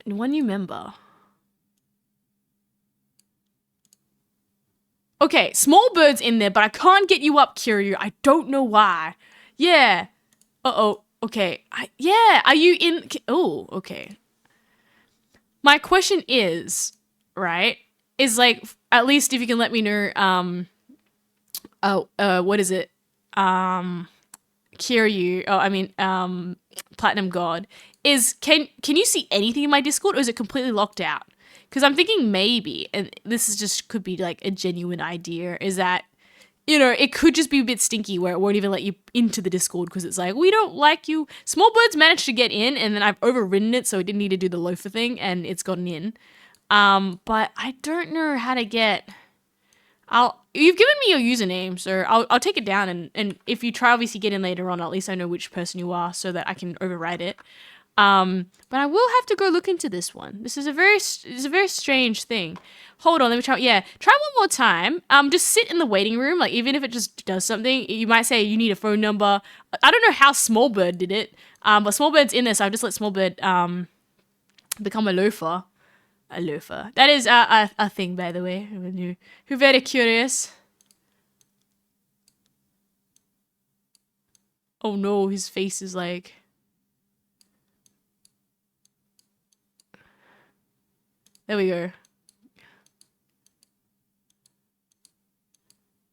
One new member. Okay, Smallbird's in there, but I can't get you up, Kiryu. I don't know why. Yeah. Uh-oh. Okay. Yeah. Are you in? Oh, okay. My question is, right, is like, at least if you can let me know, what is it? Kiryu, Platinum God, is, can you see anything in my Discord, or is it completely locked out? Because I'm thinking maybe, and this is just could be like a genuine idea, is that, you know, it could just be a bit stinky where it won't even let you into the Discord because it's like, we don't like you. Smallbird's managed to get in, and then I've overridden it, so it didn't need to do the loafer thing, and it's gotten in. But I don't know how to get. You've given me your username, so I'll take it down, and if you try obviously get in later on, at least I know which person you are, so that I can override it. But I will have to go look into this one. This is a very strange thing. Hold on, let me try. Yeah, try one more time. Just sit in the waiting room. Like, even if it just does something, you might say you need a phone number. I don't know how Smallbird did it. But Smallbird's in there, so I've just let Smallbird, become a loafer. A loafer. That is a thing, by the way. Who very curious. Oh no, his face is like. There we go.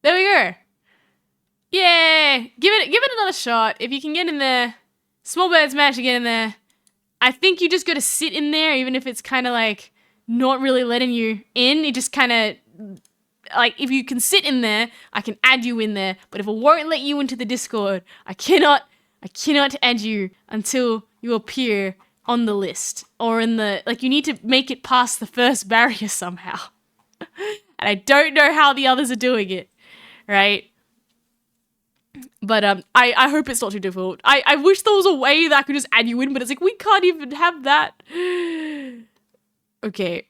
There we go. Yay! Give it another shot. If you can get in there. Smallbird's managed to get in there. I think you just got to sit in there, even if it's kind of like not really letting you in. You just kind of like, if you can sit in there, I can add you in there. But if it won't let you into the Discord, I cannot add you until you appear on the list or in the, like, you need to make it past the first barrier somehow. And I don't know how the others are doing it, right? But I hope it's not too difficult. I wish there was a way that I could just add you in, but it's like, we can't even have that. Okay.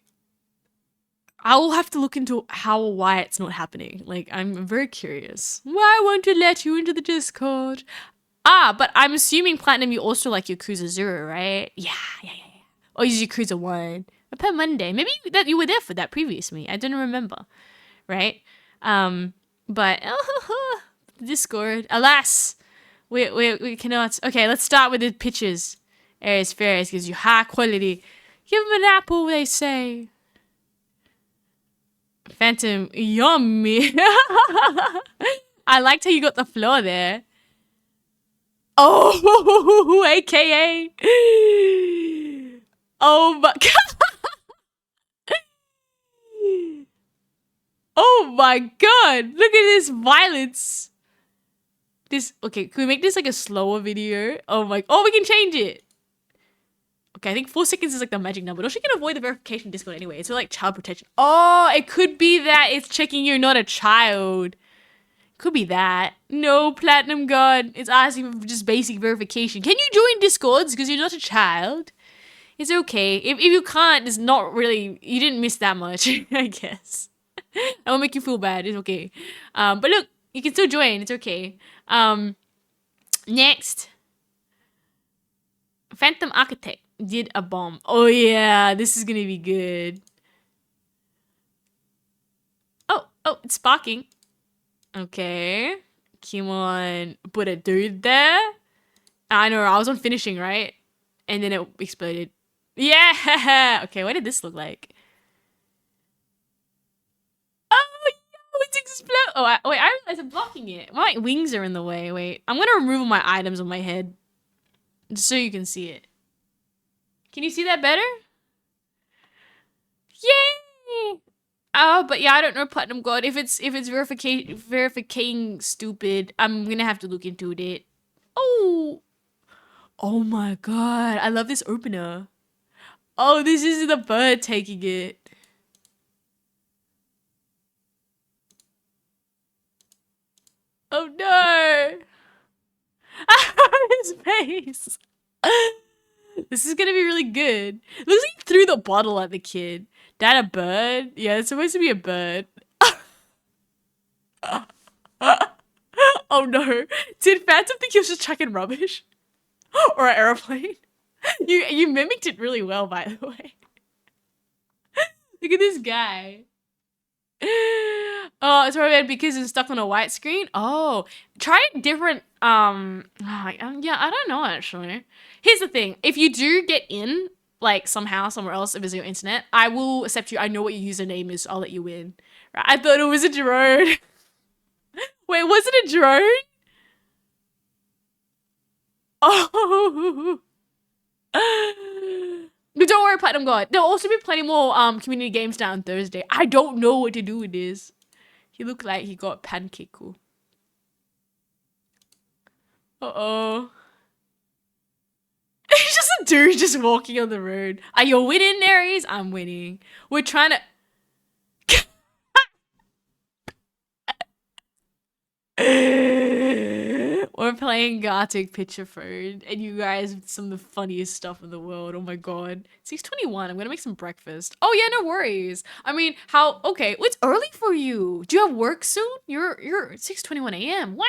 I will have to look into why it's not happening. Like, I'm very curious. Why won't it let you into the Discord? But I'm assuming, Platinum, you also like Yakuza 0, right? Yeah. Or is Yakuza 1? Per Monday. Maybe that you were there for that previous me. I don't remember. Right? But Discord. Alas, we cannot. Okay, let's start with the pictures. AriesFaries gives you high quality. Give them an apple, they say. Phantom, yummy. I liked how you got the floor there. Oh, AKA. Oh my god. Oh my god. Look at this violence. Okay, can we make this like a slower video? Oh, we can change it. Okay, I think 4 seconds is like the magic number. Or she can avoid the verification Discord anyway. It's like child protection. Oh, it could be that it's checking you're not a child. Could be that. No, Platinum God. It's asking for just basic verification. Can you join Discords because you're not a child? It's okay. If you can't, it's not really, you didn't miss that much, I guess. I won't make you feel bad. It's okay. But look, you can still join. It's okay. Next. Phantom Architect did a bomb. Oh yeah, this is gonna be good. Oh, it's sparking. Okay. Come on. Put a dude there. I know, I was on finishing, right? And then it exploded. Yeah! Okay, what did this look like? Oh, no, it's exploded. Oh, wait, I realized I'm blocking it. My wings are in the way. Wait, I'm gonna remove all my items on my head. Just so you can see it. Can you see that better? Yay! But yeah, I don't know, Platinum God. If it's verification stupid, I'm gonna have to look into it. Oh my god, I love this opener. Oh, this is the bird taking it. Oh no! His face. This is gonna be really good. Looks like he threw the bottle at the kid. That a bird? Yeah, it's supposed to be a bird. Oh no. Did Phantom think he was just chucking rubbish? Or an aeroplane? You mimicked it really well, by the way. Look at this guy. Oh, it's probably bad because it's stuck on a white screen. Oh, try different. Yeah, I don't know actually. Here's the thing: if you do get in, like somehow somewhere else, if it's your internet, I will accept you. I know what your username is. So I'll let you in. Right? I thought it was a drone. Wait, was it a drone? Oh. But don't worry, Platinum God. There'll also be plenty more community games down Thursday. I don't know what to do with this. He looked like he got pancake cool. Uh-oh. He's just a dude just walking on the road. Are you winning, Aries? I'm winning. We're trying to... We're playing Gartic picture phone, and you guys have some of the funniest stuff in the world. Oh my god. 6:21. I'm gonna make some breakfast. Oh yeah, no worries. I mean, okay, well, it's early for you. Do you have work soon? You're 6:21 a.m. Wow.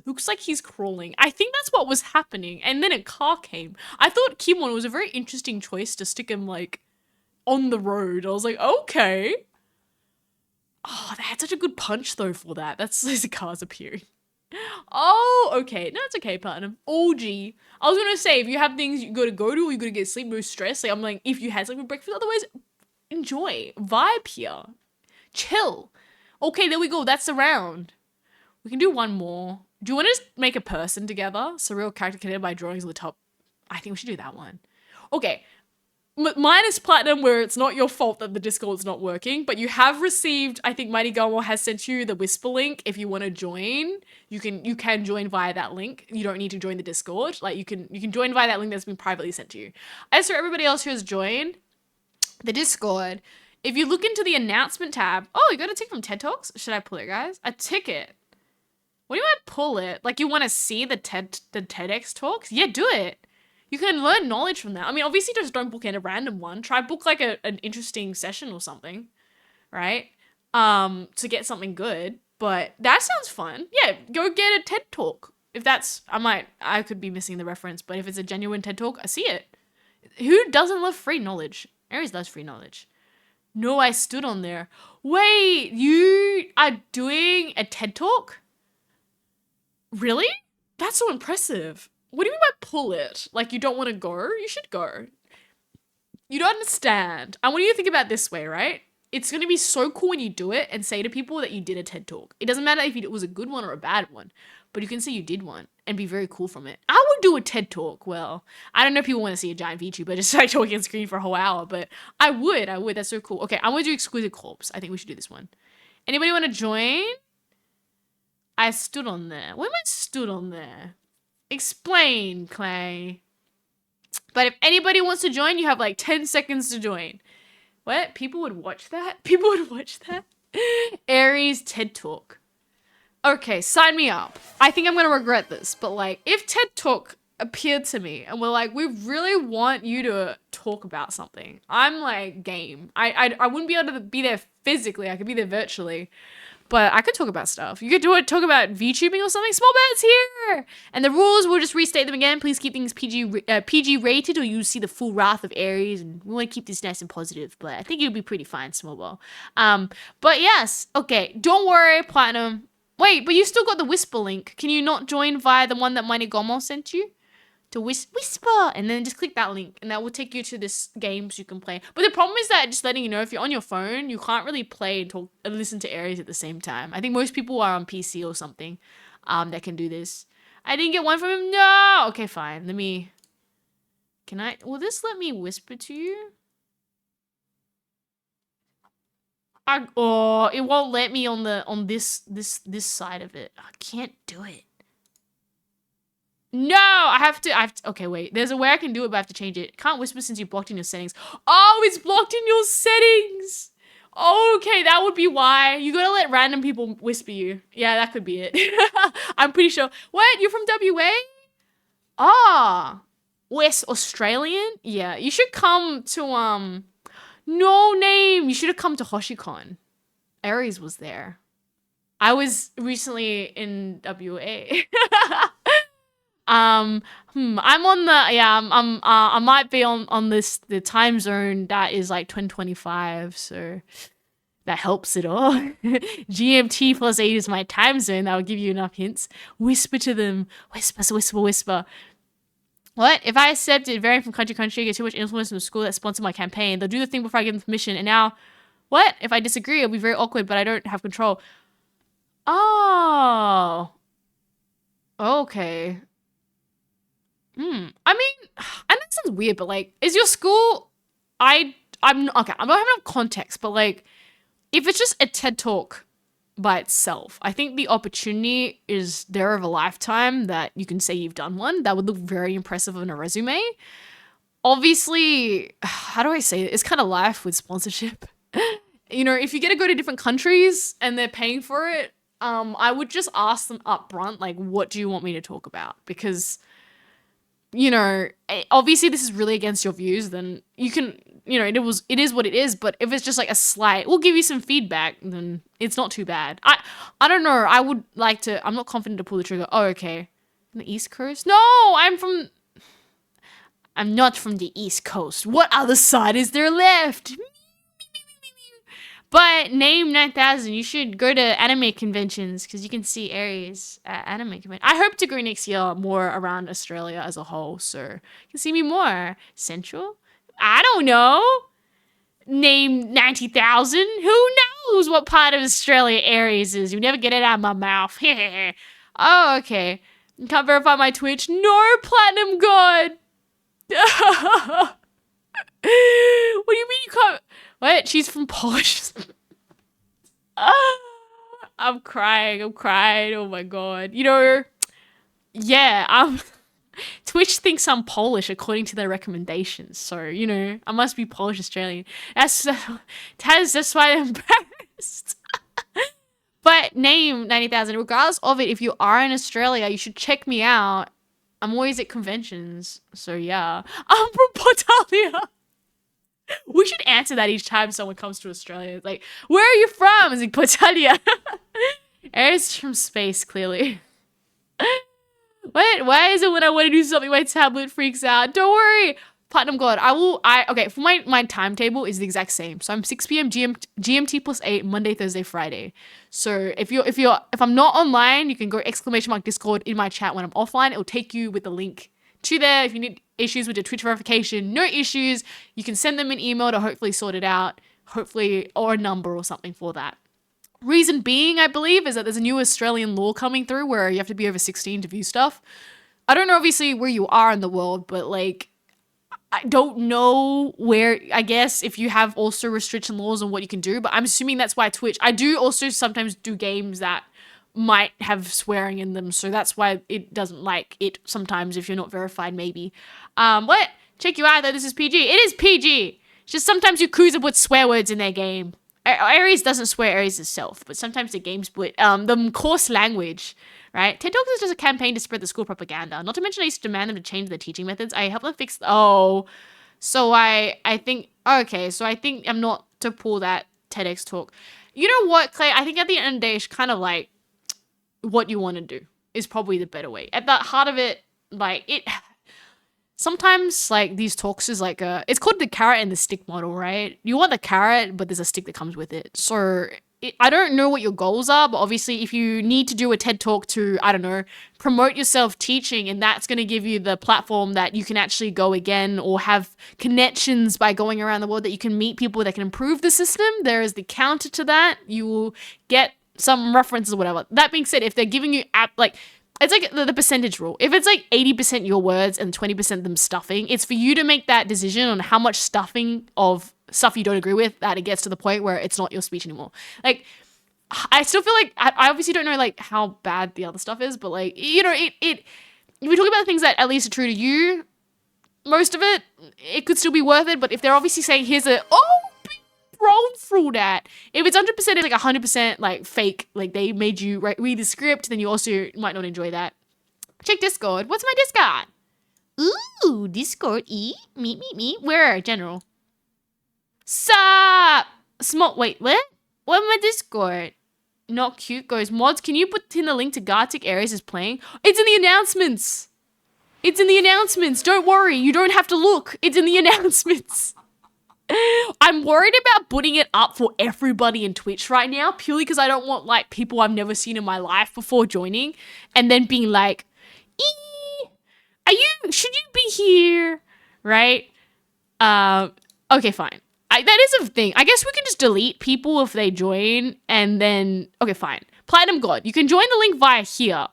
Looks like he's crawling. I think that's what was happening. And then a car came. I thought Kimon was a very interesting choice to stick him like on the road. I was like, okay. Oh, they had such a good punch though for that. That's his car's appearing. Oh, okay. No, it's okay, Platinum. OG. I was gonna say, if you have things you gotta go to or you gotta get sleep, no stress. Like, I'm like, if you had something for breakfast, otherwise, enjoy. Vibe here. Chill. Okay, there we go. That's the round. We can do one more. Do you want to just make a person together? Surreal character connected by drawings on the top. I think we should do that one. Okay. minus platinum, where it's not your fault that the Discord's not working, but you have received, I think Mighty Gilmore has sent you the Whisper link. If you want to join, you can join via that link. You don't need to join the Discord. Like you can join via that link that's been privately sent to you. As for everybody else who has joined the Discord, if you look into the announcement tab, oh, you got a ticket from TED Talks? Should I pull it, guys? A ticket? What do you want to pull it? Like you want to see the TEDx talks? Yeah, do it. You can learn knowledge from that. I mean, obviously just don't book in a random one. Try book like an interesting session or something, right? To get something good. But that sounds fun. Yeah, go get a TED Talk. If that's, I could be missing the reference, but if it's a genuine TED Talk, I see it. Who doesn't love free knowledge? Aries loves free knowledge. No, I stood on there. Wait, you are doing a TED Talk? Really? That's so impressive. What do you mean by pull it? Like you don't want to go? You should go. You don't understand. I want you to think about it this way, right? It's going to be so cool when you do it and say to people that you did a TED Talk. It doesn't matter if it was a good one or a bad one, but you can say you did one and be very cool from it. I would do a TED Talk. Well, I don't know if people want to see a giant VTuber just like talking on screen for a whole hour, but I would. That's so cool. Okay, I'm going to do Exquisite Corpse. I think we should do this one. Anybody want to join? I stood on there. What am I stood on there? Explain, Clay. But if anybody wants to join, you have like 10 seconds to join. What? People would watch that? People would watch that? Aries TED Talk. Okay, sign me up. I think I'm going to regret this, but like if TED Talk appeared to me and we're like, we really want you to talk about something, I'm like game. I wouldn't be able to be there physically. I could be there virtually. But I could talk about stuff. You could talk about VTubing or something. Small Birds here! And the rules, we'll just restate them again. Please keep things PG rated or you see the full wrath of Aries. And we want to keep this nice and positive. But I think you'll be pretty fine, Small Ball. But yes, okay. Don't worry, Platinum. Wait, but you still got the Whisper link. Can you not join via the one that Mighty Gomo sent you? To whisper, and then just click that link and that will take you to this game so you can play. But the problem is that, just letting you know, if you're on your phone, you can't really play and talk and listen to Aries at the same time. I think most people are on PC or something that can do this. I didn't get one from him. No. Okay, fine. Will this let me whisper to you? It won't let me on this side of it. I can't do it. No, I have to, okay, wait. There's a way I can do it, but I have to change it. Can't whisper since you blocked in your settings. Oh, it's blocked in your settings. Okay, that would be why. You gotta let random people whisper you. Yeah, that could be it. I'm pretty sure. What? You're from WA? Ah, West Australian? Yeah, you should come to, no name. You should have come to HoshiCon. Aries was there. I was recently in WA. I'm on the, I might be on the time zone that is like 2025, so that helps it all. GMT plus 8 is my time zone. That will give you enough hints. Whisper to them. Whisper. What? If I accepted varying from country to country, get too much influence from the school that sponsored my campaign, they'll do the thing before I give them permission, and now, what? If I disagree, it'll be very awkward, but I don't have control. Oh. Okay. I mean, I know it sounds weird, but like, is your school, okay, I don't have enough context, but like, if it's just a TED Talk by itself, I think the opportunity is there of a lifetime that you can say you've done one. That would look very impressive on a resume. Obviously, how do I say it? It's kind of life with sponsorship. You know, if you get to go to different countries and they're paying for it, I would just ask them up front, like, what do you want me to talk about? Because, you know, obviously this is really against your views, then you can, you know, it is what it is. But if it's just like a slight, we'll give you some feedback, then it's not too bad. I don't know. I would like to, I'm not confident to pull the trigger. Oh, okay. From the East Coast? No, I'm not from the East Coast. What other side is there left? But name 9000. You should go to anime conventions because you can see Aries at anime convention. I hope to go next year more around Australia as a whole, so you can see me more. Central? I don't know. Name 90,000. Who knows what part of Australia Aries is? You never get it out of my mouth. Oh, okay. Can't verify my Twitch. No, Platinum God. What do you mean you can't? What? She's from Polish. I'm crying. I'm crying. Oh my god. You know, yeah. Twitch thinks I'm Polish according to their recommendations. So you know, I must be Polish Australian. That's why I'm embarrassed. But name 90,000. Regardless of it, if you are in Australia, you should check me out. I'm always at conventions. So yeah. I'm from Portalia. We should answer that each time someone comes to Australia. It's like, where are you from? It's like, Portalia. Aries from space, clearly. What? Why is it when I want to do something, my tablet freaks out? Don't worry. Platinum God, okay, for my timetable is the exact same. So I'm 6 p.m. GMT plus 8, Monday, Thursday, Friday. So if I'm not online, you can go !Discord in my chat when I'm offline. It'll take you with the link to there. If you need issues with your Twitch verification, no issues. You can send them an email to hopefully sort it out, hopefully, or a number or something for that. Reason being, I believe, is that there's a new Australian law coming through where you have to be over 16 to view stuff. I don't know, obviously, where you are in the world, but, like, I don't know where, I guess, if you have also restriction laws on what you can do, but I'm assuming that's why Twitch, I do also sometimes do games that might have swearing in them, so that's why it doesn't like it sometimes if you're not verified, maybe. What? Check you out, though, this is PG. It is PG! It's just sometimes Yakuza put swear words in their game. Aries doesn't swear Aries itself, but sometimes the games put the coarse language, right? TED Talks is just a campaign to spread the school propaganda. Not to mention I used to demand them to change their teaching methods. I help them fix... So I think... Okay, so I think I'm not to pull that TEDx talk. You know what, Clay? I think at the end of the day, it's kind of like what you want to do is probably the better way. At the heart of it, like, it... Sometimes, like, these talks is like it's called the carrot and the stick model, right? You want the carrot, but there's a stick that comes with it. So I don't know what your goals are, but obviously if you need to do a TED talk to, I don't know, promote yourself teaching, and that's going to give you the platform that you can actually go again or have connections by going around the world that you can meet people that can improve the system. There is the counter to that. You will get some references or whatever. That being said, if they're giving you it's like the percentage rule. If it's like 80% your words and 20% them stuffing, it's for you to make that decision on how much stuffing of stuff you don't agree with that it gets to the point where it's not your speech anymore. Like, I still feel like, I obviously don't know like how bad the other stuff is, but like, you know, if we talk about things that at least are true to you, most of it could still be worth it. But if they're obviously saying, here's a, thrown through that. If it's 100%, it's like 100% like fake, like they made you read the script, then you also might not enjoy that. Check Discord. What's my Discord? Ooh, Discord. Me. Where? General. Sup? Small. Wait, what? What my Discord? Not cute goes. Mods, can you put in the link to Gartic Aries is playing? It's in the announcements. It's in the announcements. Don't worry. You don't have to look. It's in the announcements. I'm worried about putting it up for everybody in Twitch right now, purely because I don't want like people I've never seen in my life before joining and then being like, should you be here? Right? Okay, fine. That is a thing. I guess we can just delete people if they join and then, okay, fine. Platinum God, you can join the link via here.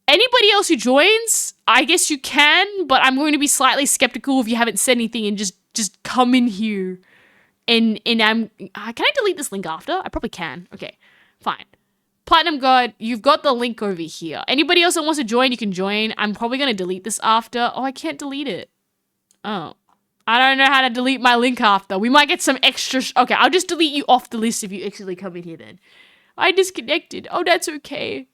Anybody else who joins, I guess you can, but I'm going to be slightly skeptical if you haven't said anything and just come in here and can I delete this link after? I probably can. Okay, fine. Platinum God, you've got the link over here. Anybody else that wants to join, you can join. I'm probably going to delete this after. Oh, I can't delete it. Oh, I don't know how to delete my link after. We might get some extra. Okay, I'll just delete you off the list if you actually come in here then. I disconnected. Oh, that's okay.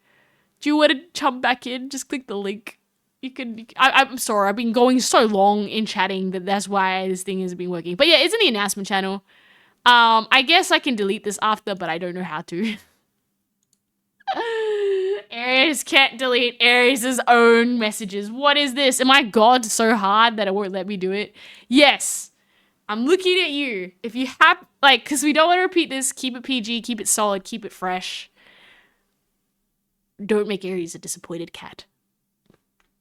Do you want to jump back in? Just click the link. You can, I'm sorry, I've been going so long in chatting that's why this thing hasn't been working. But yeah, it's in the announcement channel. I guess I can delete this after, but I don't know how to. Aries can't delete Aries' own messages. What is this? Am I God so hard that it won't let me do it? Yes. I'm looking at you. If you have, like, because we don't want to repeat this, keep it PG, keep it solid, keep it fresh. Don't make Aries a disappointed cat.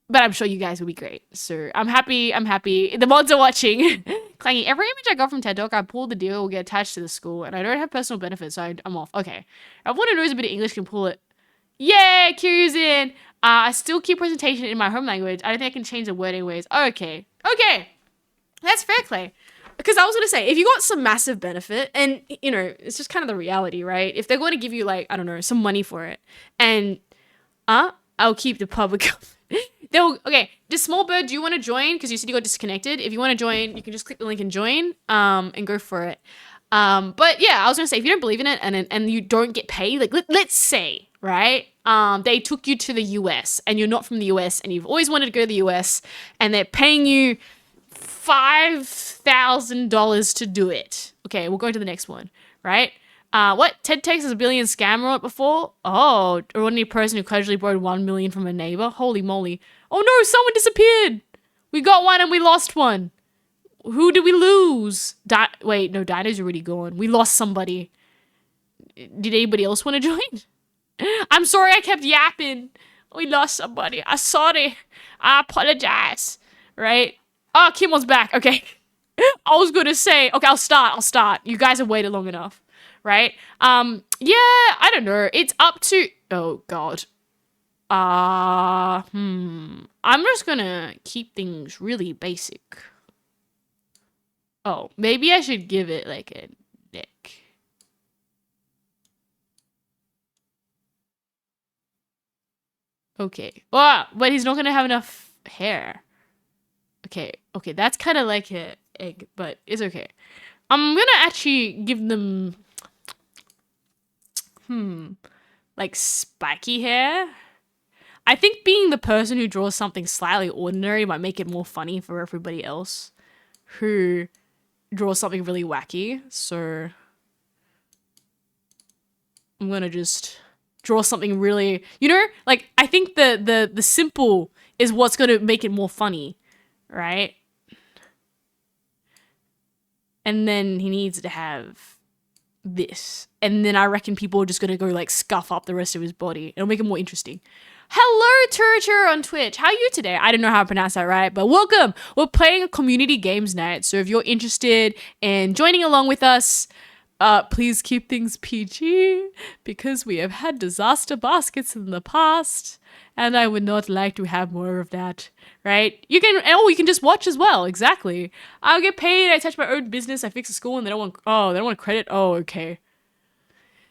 But I'm sure you guys will be great. So I'm happy. The mods are watching. Clangy, every image I got from TED Talk, I pull the deal, will get attached to the school, and I don't have personal benefits, so I'm off. Okay. Everyone who knows a bit of English can pull it. Yay! Kiryu's in. I still keep presentation in my home language. I don't think I can change the word anyways. Okay. That's fair, Clay. Because I was going to say, if you got some massive benefit, and, you know, it's just kind of the reality, right? If they're going to give you, like, I don't know, some money for it, and, I'll keep the public. Okay, just small bird, do you want to join? Because you said you got disconnected. If you want to join, you can just click the link and join, and go for it. But yeah, I was going to say, if you don't believe in it and you don't get paid, like, let's say, right? They took you to the US and you're not from the US and you've always wanted to go to the US and they're paying you $5,000 to do it. Okay, we'll go to the next one, right? What? TED Takes a billion scam on it before? Oh, or ordinary person who casually borrowed 1 million from a neighbor? Holy moly. Oh no, someone disappeared! We got one and we lost one. Who did we lose? Wait, no, Dinah's already gone. We lost somebody. Did anybody else want to join? I'm sorry I kept yapping. We lost somebody. I'm sorry. I apologize. Right? Oh, Kim was back. Okay. I was going to say, okay, I'll start. You guys have waited long enough. Right? Yeah, I don't know. It's up to, oh God. I'm just gonna keep things really basic. Oh, maybe I should give it like a neck. Okay. Oh, but he's not gonna have enough hair. Okay, that's kind of like an egg, but it's okay. I'm gonna actually give them, like spiky hair. I think being the person who draws something slightly ordinary might make it more funny for everybody else who draws something really wacky. So I'm gonna just draw something really, you know, like I think the simple is what's gonna make it more funny, right? And then he needs to have this. And then I reckon people are just gonna go like scuff up the rest of his body. It'll make it more interesting. Hello, Turtur on Twitch. How are you today? I don't know how to pronounce that right, but welcome. We're playing a community games night. So if you're interested in joining along with us, please keep things PG because we have had disaster baskets in the past and I would not like to have more of that, right? You can just watch as well. Exactly. I'll get paid. I touch my own business. I fix a school and they don't want credit. Oh, okay.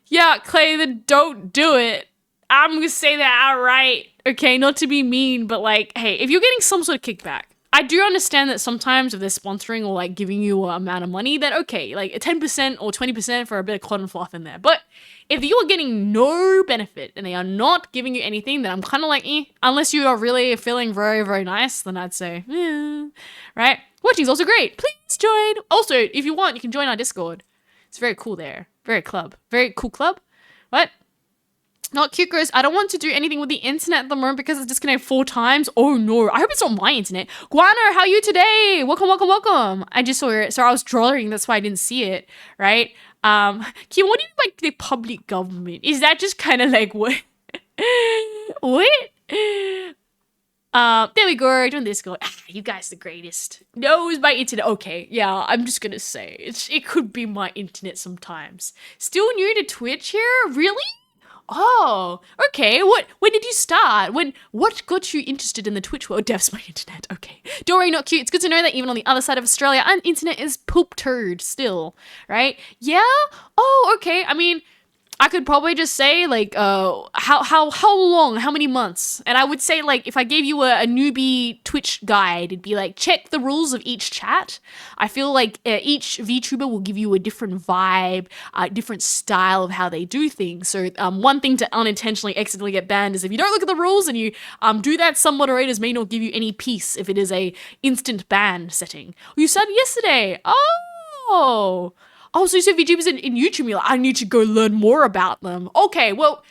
Yeah, Clay, then don't do it. I'm gonna say that outright. Okay, not to be mean, but like, hey, if you're getting some sort of kickback, I do understand that sometimes if they're sponsoring or like giving you an amount of money, that okay, like 10% or 20% for a bit of cotton fluff in there. But if you are getting no benefit and they are not giving you anything, then I'm kind of like, unless you are really feeling very, very nice, then I'd say, right? Watching's also great. Please join. Also, if you want, you can join our Discord. It's very cool there. Very cool club. What? Not cute, Chris. I don't want to do anything with the internet at the moment because it's disconnected 4 times. Oh no. I hope it's not my internet. Guano, how are you today? Welcome. I just saw it. So I was drawing. That's why I didn't see it. Right? Kim, what do you mean by the public government? Is that just kind of like what? What? There we go. Doing this. You guys the greatest. No, it's my internet. Okay. Yeah, I'm just gonna say it could be my internet sometimes. Still new to Twitch here? Really? Oh, okay. When did you start? What got you interested in the Twitch world? Dev's my internet. Okay. Dory, not cute. It's good to know that even on the other side of Australia, an internet is poop turd still, right? Yeah? Oh, okay. I mean, I could probably just say like how long, how many months? And I would say like if I gave you a newbie Twitch guide, it'd be like check the rules of each chat. I feel like each VTuber will give you a different vibe, different style of how they do things. So one thing to unintentionally accidentally get banned is if you don't look at the rules and you do that, some moderators may not give you any peace if it is a instant ban setting. You said yesterday. Oh, so you said VTubers in YouTube, you're like, I need to go learn more about them. Okay, well,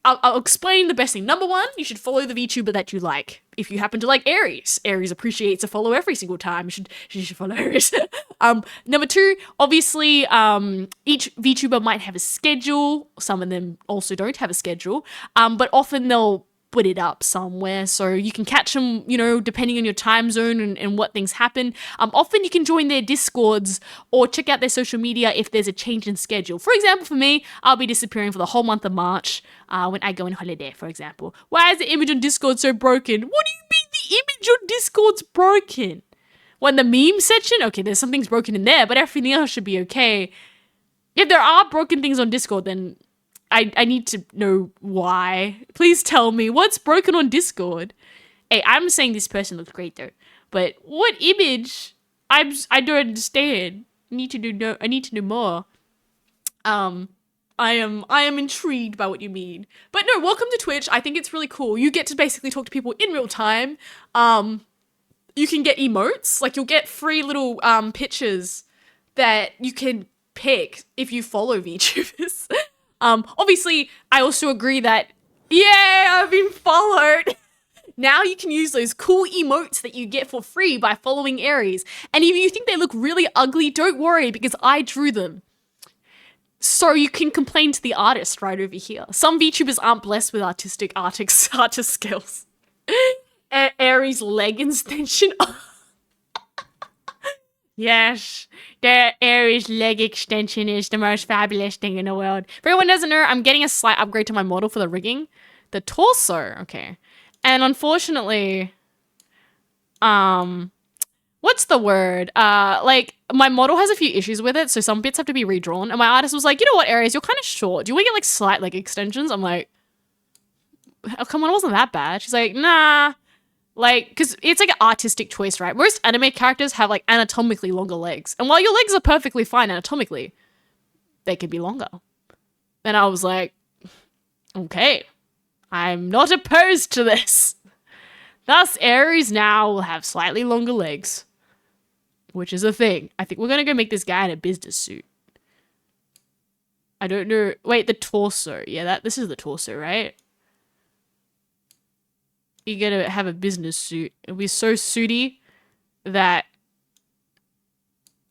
I'll explain the best thing. Number 1, you should follow the VTuber that you like. If you happen to like Aries appreciates a follow every single time. You should follow Aries. Number 2, obviously, each VTuber might have a schedule. Some of them also don't have a schedule. But often they'll put it up somewhere so you can catch them, you know, depending on your time zone and what things happen. Often you can join their Discords or check out their social media if there's a change in schedule. For example, for me, I'll be disappearing for the whole month of March when I go on holiday, for example. Why is the image on Discord so broken? What do you mean the image on Discord's broken? What, in the meme section? Okay, there's something's broken in there, but everything else should be okay. If there are broken things on Discord, then I need to know why. Please tell me what's broken on Discord. Hey, I'm saying this person looks great though, but what image? I don't understand. I need to know more. I am intrigued by what you mean. But no, welcome to Twitch. I think it's really cool. You get to basically talk to people in real time. You can get emotes. Like, you'll get free little pictures that you can pick if you follow VTubers. Obviously, I also agree that, yeah, I've been followed. Now you can use those cool emotes that you get for free by following Aries. And if you think they look really ugly, don't worry, because I drew them. So you can complain to the artist right over here. Some VTubers aren't blessed with artist skills. Aries leg extension. Yes, the Aries leg extension is the most fabulous thing in the world. For anyone who doesn't know, I'm getting a slight upgrade to my model for the rigging. The torso, okay. And unfortunately, what's the word? Like, my model has a few issues with it, so some bits have to be redrawn. And my artist was like, you know what, Aries, you're kind of short. Do you want to get, like, slight leg extensions? I'm like, oh, come on, it wasn't that bad. She's like, nah. Like, because it's like an artistic choice, right? Most anime characters have, like, anatomically longer legs. And while your legs are perfectly fine anatomically, they can be longer. And I was like, okay, I'm not opposed to this. Thus, Aries now will have slightly longer legs, which is a thing. I think we're going to go make this guy in a business suit. I don't know. Wait, the torso. Yeah, this is the torso, right? You're going to have a business suit. It'll be so suity that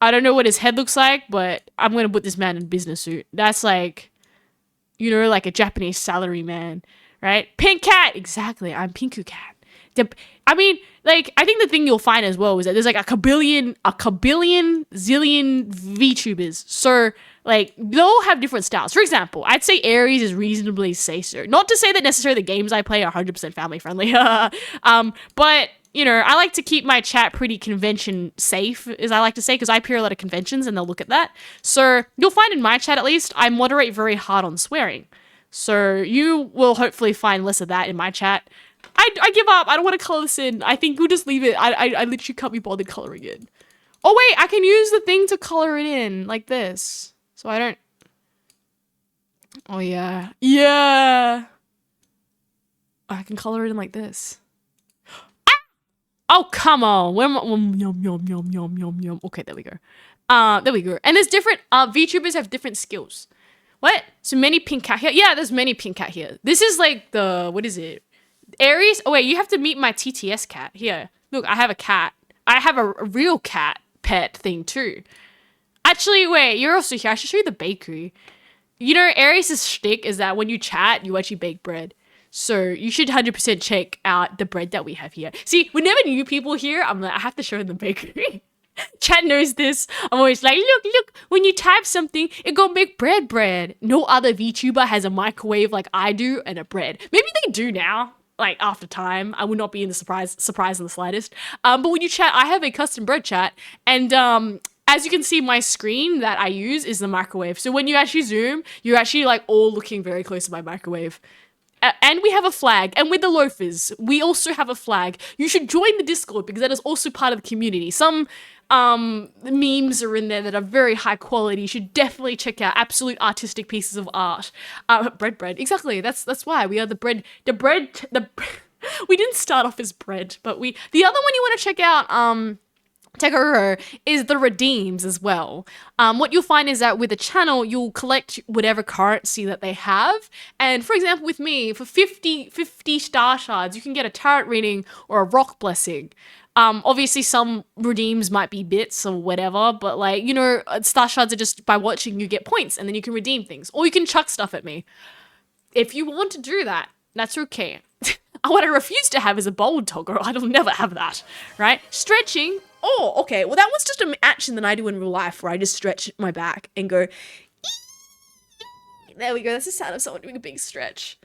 I don't know what his head looks like, but I'm going to put this man in a business suit. That's like, you know, like a Japanese salary man, right? Pink cat. Exactly. I'm Pinku cat. I mean, like, I think the thing you'll find as well is that there's like a kabillion zillion VTubers. So, like, they'll have different styles. For example, I'd say Aries is reasonably safer. Not to say that necessarily the games I play are 100% family friendly. But, you know, I like to keep my chat pretty convention safe, as I like to say, because I appear a lot of conventions and they'll look at that. So, you'll find in my chat, at least, I moderate very hard on swearing. So, you will hopefully find less of that in my chat. I give up. I don't want to color this in. I think we'll just leave it. I literally can't be bothered coloring it. Oh, wait. I can use the thing to color it in like this. So I don't... Oh, yeah. Yeah. I can color it in like this. Ah! Oh, come on. Yum, yum, yum, yum, yum, yum. Okay, there we go. There we go. And there's different... VTubers have different skills. What? So many pink cat here? Yeah, there's many pink cat here. This is like the... What is it? Aries? Oh, wait, you have to meet my TTS cat. Here. Look, I have a cat. I have a real cat pet thing, too. Actually, wait, you're also here. I should show you the bakery. You know, Aries' shtick is that when you chat, you actually bake bread. So you should 100% check out the bread that we have here. See, whenever new people here, I'm like, I have to show them the bakery. Chat knows this. I'm always like, look, when you type something, it go make bread. No other VTuber has a microwave like I do and a bread. Maybe they do now. Like, after time, I would not be in the surprise in the slightest. But when you chat, I have a custom bread chat. And as you can see, my screen that I use is the microwave. So when you actually zoom, you're actually, like, all looking very close to my microwave. And we have a flag. And with the loafers, we also have a flag. You should join the Discord because that is also part of the community. Some memes are in there that are very high quality. You should definitely check out absolute artistic pieces of art. Bread. Exactly. That's why we are the bread. We didn't start off as bread, but the other one you want to check out, Tegoro, is the redeems as well. What you'll find is that with the channel, you'll collect whatever currency that they have. And for example, with me, for 50 star shards, you can get a tarot reading or a rock blessing. Obviously some redeems might be bits or whatever, but like, you know, star shards are just by watching you get points and then you can redeem things. Or you can chuck stuff at me. If you want to do that, that's okay. What I refuse to have is a bold toggle. I'll never have that, right? Stretching. Oh, okay. Well, that was just an action that I do in real life where I just stretch my back and go, there we go. That's the sound of someone doing a big stretch.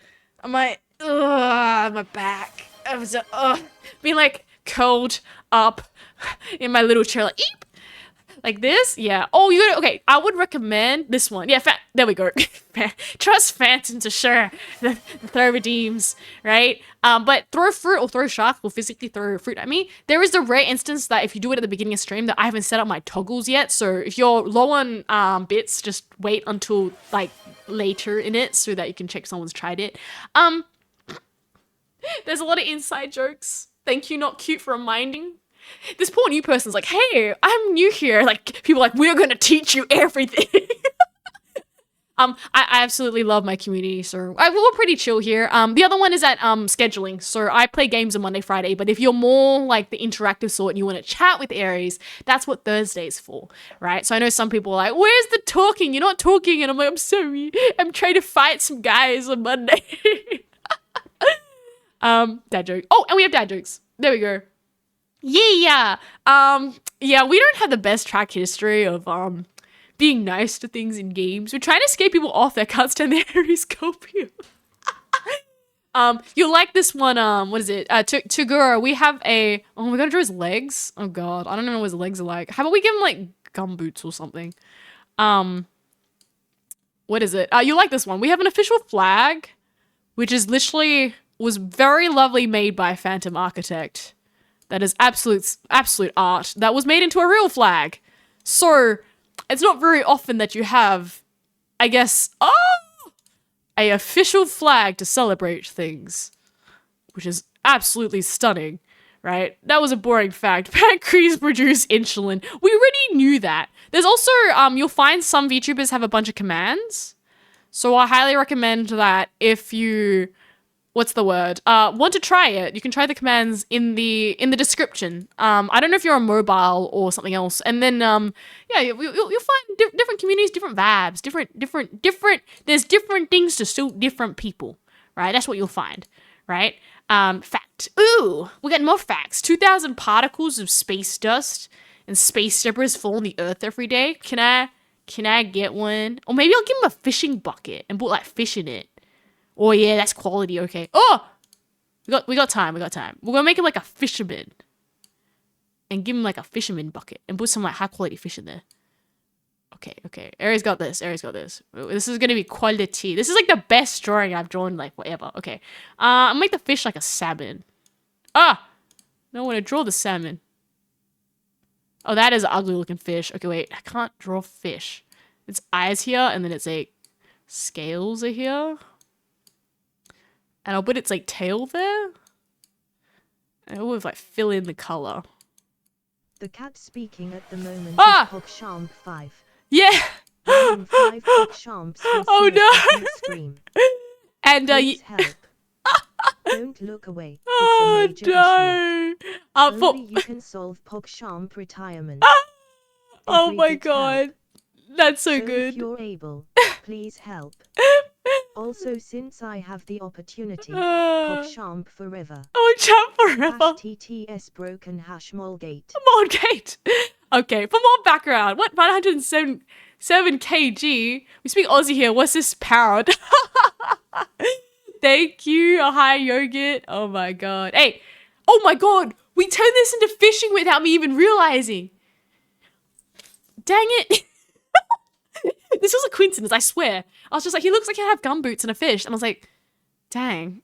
I'm like, ugh, my back. I was being like curled up in my little chair, like, eep, like this. Yeah. Oh, you gotta, okay. I would recommend this one. Yeah, there we go. Trust Phantom to share the throw redeems, right? But throw fruit or throw shark will physically throw fruit at me. There is the rare instance that if you do it at the beginning of stream that I haven't set up my toggles yet. So if you're low on bits, just wait until like later in it so that you can check someone's tried it. There's a lot of inside jokes. Thank you, not cute, for reminding. This poor new person's like, hey, I'm new here. Like, people are like, we're gonna teach you everything. I absolutely love my community, so we're pretty chill here. The other one is at scheduling. So I play games on Monday, Friday, but if you're more like the interactive sort and you want to chat with Aries, that's what Thursday's for, right? So I know some people are like, where's the talking? You're not talking. And I'm like, I'm sorry. I'm trying to fight some guys on Monday. Dad joke. Oh, and we have dad jokes. There we go. Yeah. Yeah, we don't have the best track history of being nice to things in games. We're trying to scare people off that can't stand the Aries Scorpio. You'll like this one, what is it? Tugura, we have oh, we're gonna draw his legs? Oh god, I don't know what his legs are like. How about we give him like gumboots or something? What is it? You like this one. We have an official flag, which is literally, was very lovely made by Phantom Architect. That is absolute art. That was made into a real flag. So, it's not very often that you have, I guess, a official flag to celebrate things. Which is absolutely stunning, right? That was a boring fact. Pancreas produce insulin. We already knew that. There's also, you'll find some VTubers have a bunch of commands. So I highly recommend that if you, what's the word? Want to try it, you can try the commands in the description. I don't know if you're on mobile or something else. And then, yeah, you'll find different communities, different vibes, different, there's different things to suit different people, right? That's what you'll find, right? Fact. Ooh, we got more facts. 2,000 particles of space dust and space debris fall on the Earth every day. Can I get one? Or maybe I'll give him a fishing bucket and put like fish in it. Oh yeah, that's quality, okay. Oh! We got time. We're gonna make him like a fisherman. And give him like a fisherman bucket. And put some like high quality fish in there. Okay. Aries got this. This is gonna be quality. This is like the best drawing I've drawn like forever. Okay. I'll make the fish like a salmon. Ah! No, I wanna draw the salmon. Oh, that is an ugly looking fish. Okay, wait. I can't draw fish. It's eyes here, and then it's like scales are here. And I'll put its like tail there. And I'll like fill in the color. The cat speaking at the moment is Pogshamp 5. Yeah. 5 Pogshamps will Oh no. Scream. And Please help. Don't look away. Oh it's a major issue. no. Only you can solve Pogshamp retirement. Oh Every my bit god. help. That's so So good. if you're able, please help. Also, since I have the opportunity, Pogshamp forever. Oh, champ forever. TTS broken #Molgate. Molgate. Okay, for more background, what 107 kg? We speak Aussie here. What's this pound? Thank you. A high yogurt. Oh my god. Hey. Oh my god. We turned this into fishing without me even realizing. Dang it. This was a coincidence, I swear. I was just like, he looks like he'll have gumboots and a fish. And I was like, dang.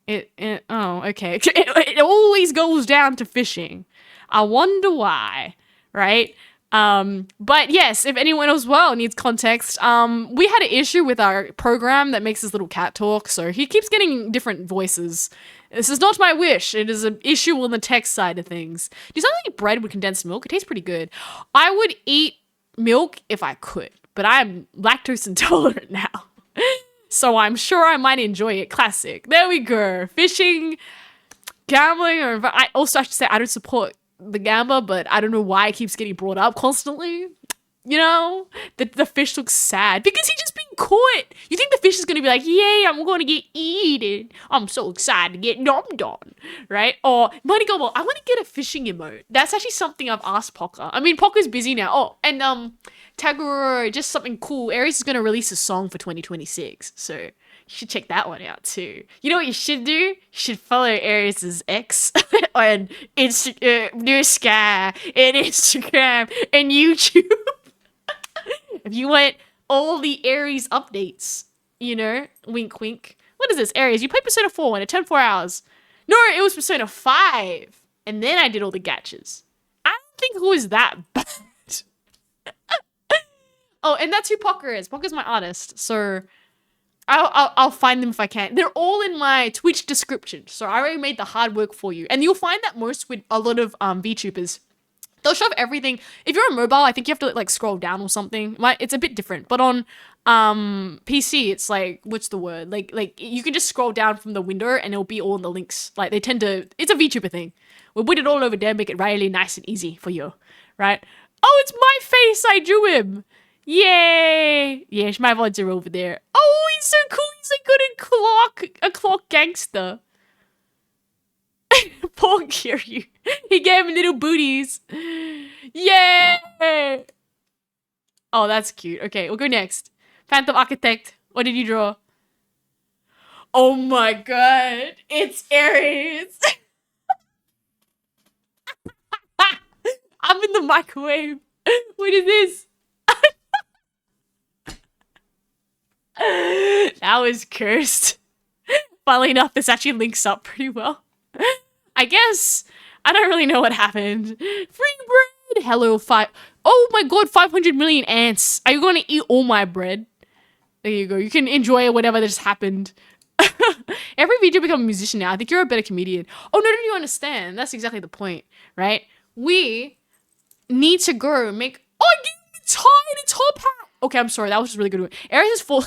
Oh, okay. It always goes down to fishing. I wonder why, right? But yes, if anyone as well needs context, we had an issue with our program that makes this little cat talk. So he keeps getting different voices. This is not my wish. It is an issue on the text side of things. Do you something like bread with condensed milk? It tastes pretty good. I would eat milk if I could. But I'm lactose intolerant now. So I'm sure I might enjoy it. Classic. There we go. Fishing, gambling, or I also have to say I don't support the gambler, but I don't know why it keeps getting brought up constantly. You know? The fish looks sad. Because he's just being caught. You think the fish is gonna be like, yay, I'm gonna get eaten. I'm so excited to get nommed on, right? Or Mighty Gobble, I want to get a fishing emote. That's actually something I've asked Pocker. I mean, Pocker's busy now. Oh, and Tagore, just something cool. Aries is gonna release a song for 2026, so you should check that one out too. You know what you should do? You should follow Aries' ex on New Sky and Instagram and YouTube. If you want all the Aries updates, you know, wink, wink. What is this, Aries? You played Persona 4 and it turned 4 hours. No, it was Persona 5. And then I did all the gachas. I don't think it was that bad. Oh, and that's who Pocker is. Pocker's my artist. So I'll find them if I can. They're all in my Twitch description. So I already made the hard work for you. And you'll find that most with a lot of VTubers. They'll shove everything. If you're on mobile, I think you have to like scroll down or something. It's a bit different. But on PC, it's like, what's the word? Like you can just scroll down from the window and it'll be all in the links. Like they tend to, it's a VTuber thing. We'll put it all over there, make it really nice and easy for you, right? Oh, it's my face. I drew him. Yay. Yeah, my VODs are over there. Oh, he's so cool. He's like good a clock gangster. Poor Kiryu. He gave him little booties. Yay! Oh, that's cute. Okay, we'll go next. Phantom Architect. What did you draw? Oh my god. It's Aries. I'm in the microwave. What is this? That was cursed. Funnily enough, this actually links up pretty well. I guess I don't really know what happened. Free bread. Hello, oh my god, 500 million ants. Are you going to eat all my bread? There you go. You can enjoy whatever just happened. Every video become a musician now. I think you're a better comedian. Oh, no, you understand. That's exactly the point, right? We need to go make... Oh, I gave him a tiny top hat. Okay, I'm sorry. That was just really good. Aries is full...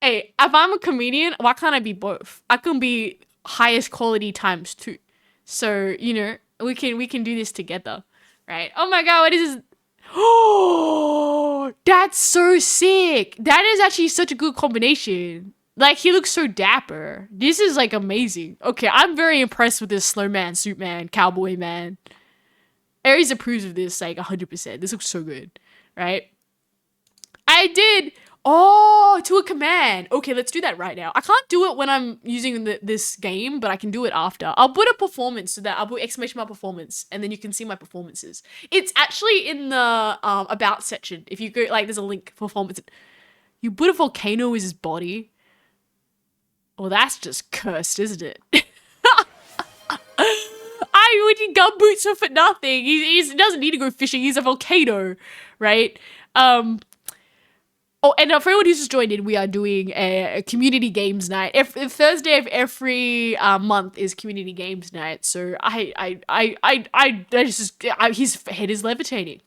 Hey, if I'm a comedian, why can't I be both? I can be highest quality times 2. So, you know, we can do this together, right? Oh my god, what is this? Oh, that's so sick. That is actually such a good combination. Like, he looks so dapper. This is, like, amazing. Okay, I'm very impressed with this snowman, suit man, cowboy man. Aries approves of this, like, 100%. This looks so good, right? I did... Oh, to a command. Okay, let's do that right now. I can't do it when I'm using this game, but I can do it after. I'll put a performance so that I'll put exclamation mark performance, and then you can see my performances. It's actually in the about section. If you go, like, there's a link for performance. You put a volcano as his body. Well, that's just cursed, isn't it? I wouldn't gumboots him for nothing. He doesn't need to go fishing. He's a volcano, right? Oh, and for everyone who's just joined in, we are doing a community games night. Thursday of every month is community games night. So his head is levitating.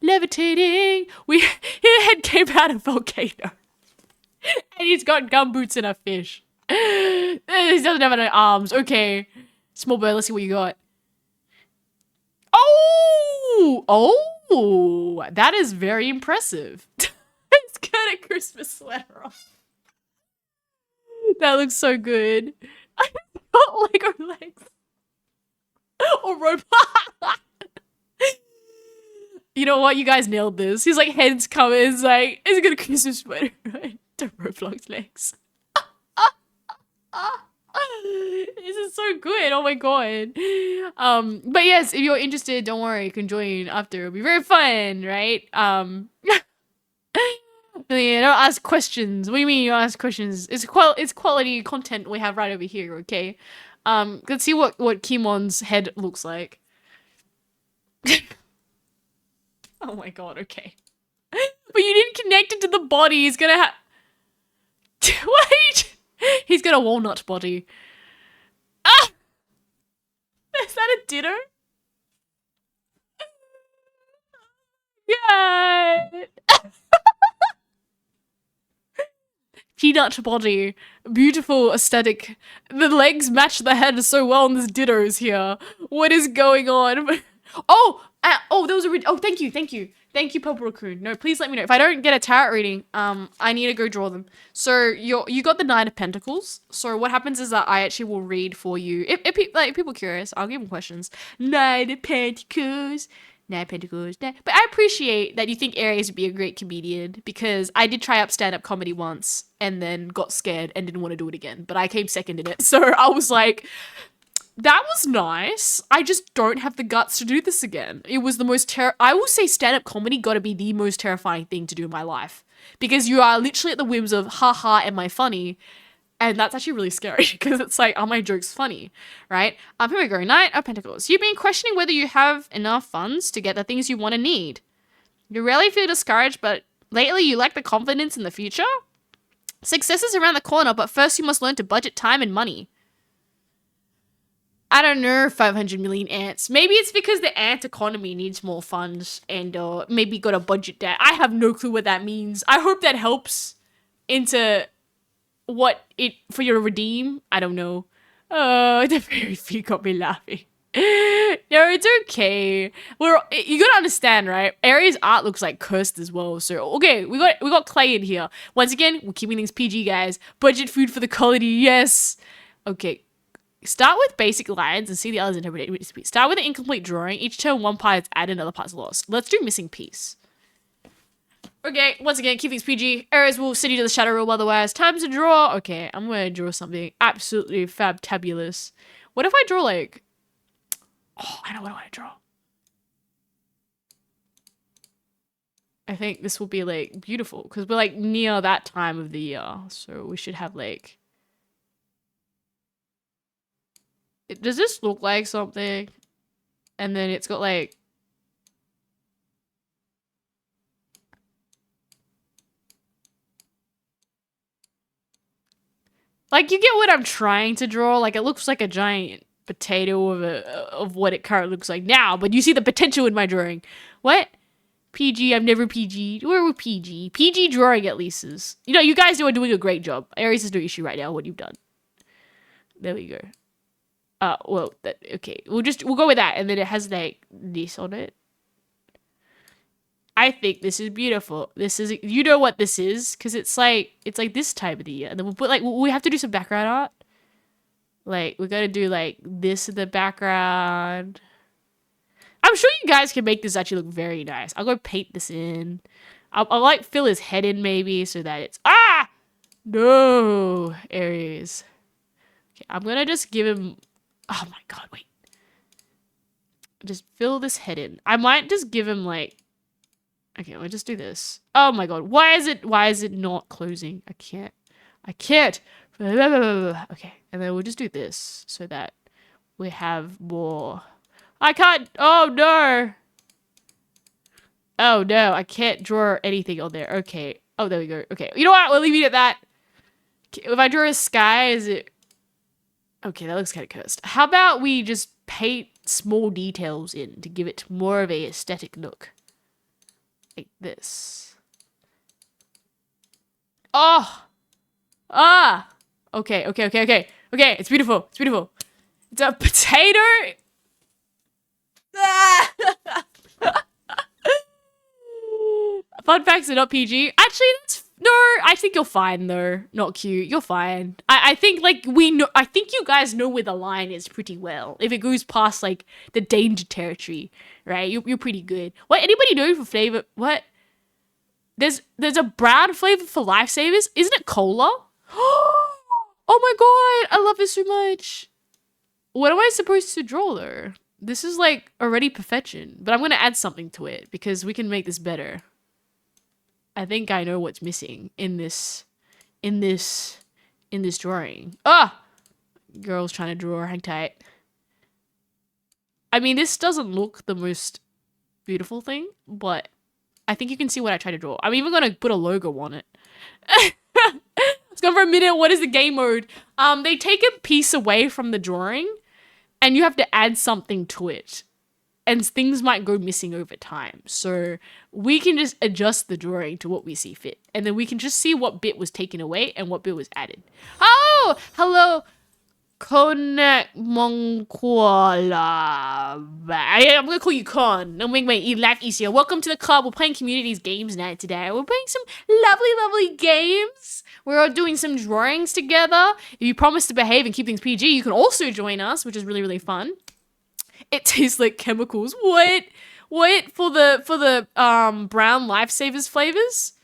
Levitating. His head came out of volcano. And he's got gumboots and a fish. He doesn't have any arms. Okay. Small bird, let's see what you got. Oh, that is very impressive. Got a Christmas sweater on. That looks so good. I got Lego legs. Or rope. You know what? You guys nailed this. He's like, heads coming. It's like, it's got a Christmas sweater, right? The Roblox legs. This is so good. Oh my god. But yes, if you're interested, don't worry. You can join after. It'll be very fun, right? Yeah, don't ask questions. What do you mean you don't ask questions? It's quality content we have right over here, okay? Let's see what Kimon's head looks like. Oh my god, okay. But you didn't connect it to the body. He's gonna have... Wait! He's got a walnut body. Ah! Is that a ditto? Yeah. Peanut body. Beautiful aesthetic. The legs match the head so well in this dittos here. What is going on? Oh! Oh, there was a oh, thank you, Purple Raccoon. No, please let me know if I don't get a tarot reading. I need to go draw them. So you got the Knight of Pentacles. So what happens is that I actually will read for you. If people are curious, I'll give them questions. Knight of Pentacles. Knight of Pentacles. But I appreciate that you think Aries would be a great comedian because I did try up stand-up comedy once and then got scared and didn't want to do it again. But I came second in it, so I was like, that was nice. I just don't have the guts to do this again. It was the most I will say stand-up comedy got to be the most terrifying thing to do in my life. Because you are literally at the whims of, haha, am I funny? And that's actually really scary because it's like, are my jokes funny? Right? Here we go. Knight of Pentacles. You've been questioning whether you have enough funds to get the things you want to need. You rarely feel discouraged, but lately you lack the confidence in the future. Success is around the corner, but first you must learn to budget time and money. I don't know, 500 million ants. Maybe it's because the ant economy needs more funds and maybe got a budget that. I have no clue what that means. I hope that helps into what it for you to redeem. I don't know. Oh, the fairy feet got me laughing. No, it's okay. You gotta understand, right? Aries art looks like cursed as well. So okay, we got clay in here. Once again, we're keeping things PG, guys. Budget food for the colony, yes. Okay. Start with basic lines and see the others interpreted. Start with an incomplete drawing. Each turn, one part is added, another part is lost. Let's do missing piece. Okay, once again, keep things PG. Aries will send you to the shadow room otherwise. Time to draw. Okay, I'm going to draw something absolutely fabtabulous. What if I draw like... Oh, I know what I want to draw. I think this will be like beautiful because we're like near that time of the year. So we should have like... Does this look like something? And then it's got like... Like, you get what I'm trying to draw? Like, it looks like a giant potato of what it currently looks like now, but you see the potential in my drawing. What? PG, I've never PG. Where were PG? PG drawing at least is. You know, you guys are doing a great job. Aries is no issue right now, what you've done. There we go. Well, okay. We'll go with that, and then it has like this on it. I think this is beautiful. This is, you know what this is, because it's like this time of the year, and then we'll put like, we have to do some background art. Like, we gotta do like this in the background. I'm sure you guys can make this actually look very nice. I'll go paint this in. I'll like fill his head in maybe so that it's, no, Aries. Okay, I'm gonna just give him, oh my god, wait. Just fill this head in. I might just give him like, okay, we'll just do this. Oh my god, why is it not closing? I can't. Okay, and then we'll just do this so that we have more. I can't, oh no. Oh no, I can't draw anything on there. Okay, oh, there we go. Okay, you know what, we'll leave it at that. If I draw a sky, is it... Okay, that looks kind of cursed. How about we just paint small details in to give it more of a aesthetic look. Like this. Oh! Ah! Okay. Okay, it's beautiful. It's a potato! Fun facts are not PG. Actually, no, I think you're fine though. Not cute. You're fine. I think like I think you guys know where the line is pretty well. If it goes past like the danger territory, right? You're pretty good. What, anybody know for flavor? What? There's a brown flavor for lifesavers. Isn't it cola? Oh my god, I love it so much. What am I supposed to draw though? This is like already perfection, but I'm gonna add something to it because we can make this better. I think I know what's missing in this drawing. Ah! Girl's trying to draw, hang tight. I mean, this doesn't look the most beautiful thing, but I think you can see what I try to draw. I'm even gonna put a logo on it. Let's go for a minute. What is the game mode? They take a piece away from the drawing and you have to add something to it. And things might go missing over time. So we can just adjust the drawing to what we see fit. And then we can just see what bit was taken away and what bit was added. Oh, hello. Konak Monkola. I'm gonna call you Con. It'll make my life easier. Welcome to the club. We're playing communities games night today. We're playing some lovely games. We're all doing some drawings together. If you promise to behave and keep things PG, you can also join us, which is really fun. It tastes like chemicals. What? What for the brown lifesavers flavors?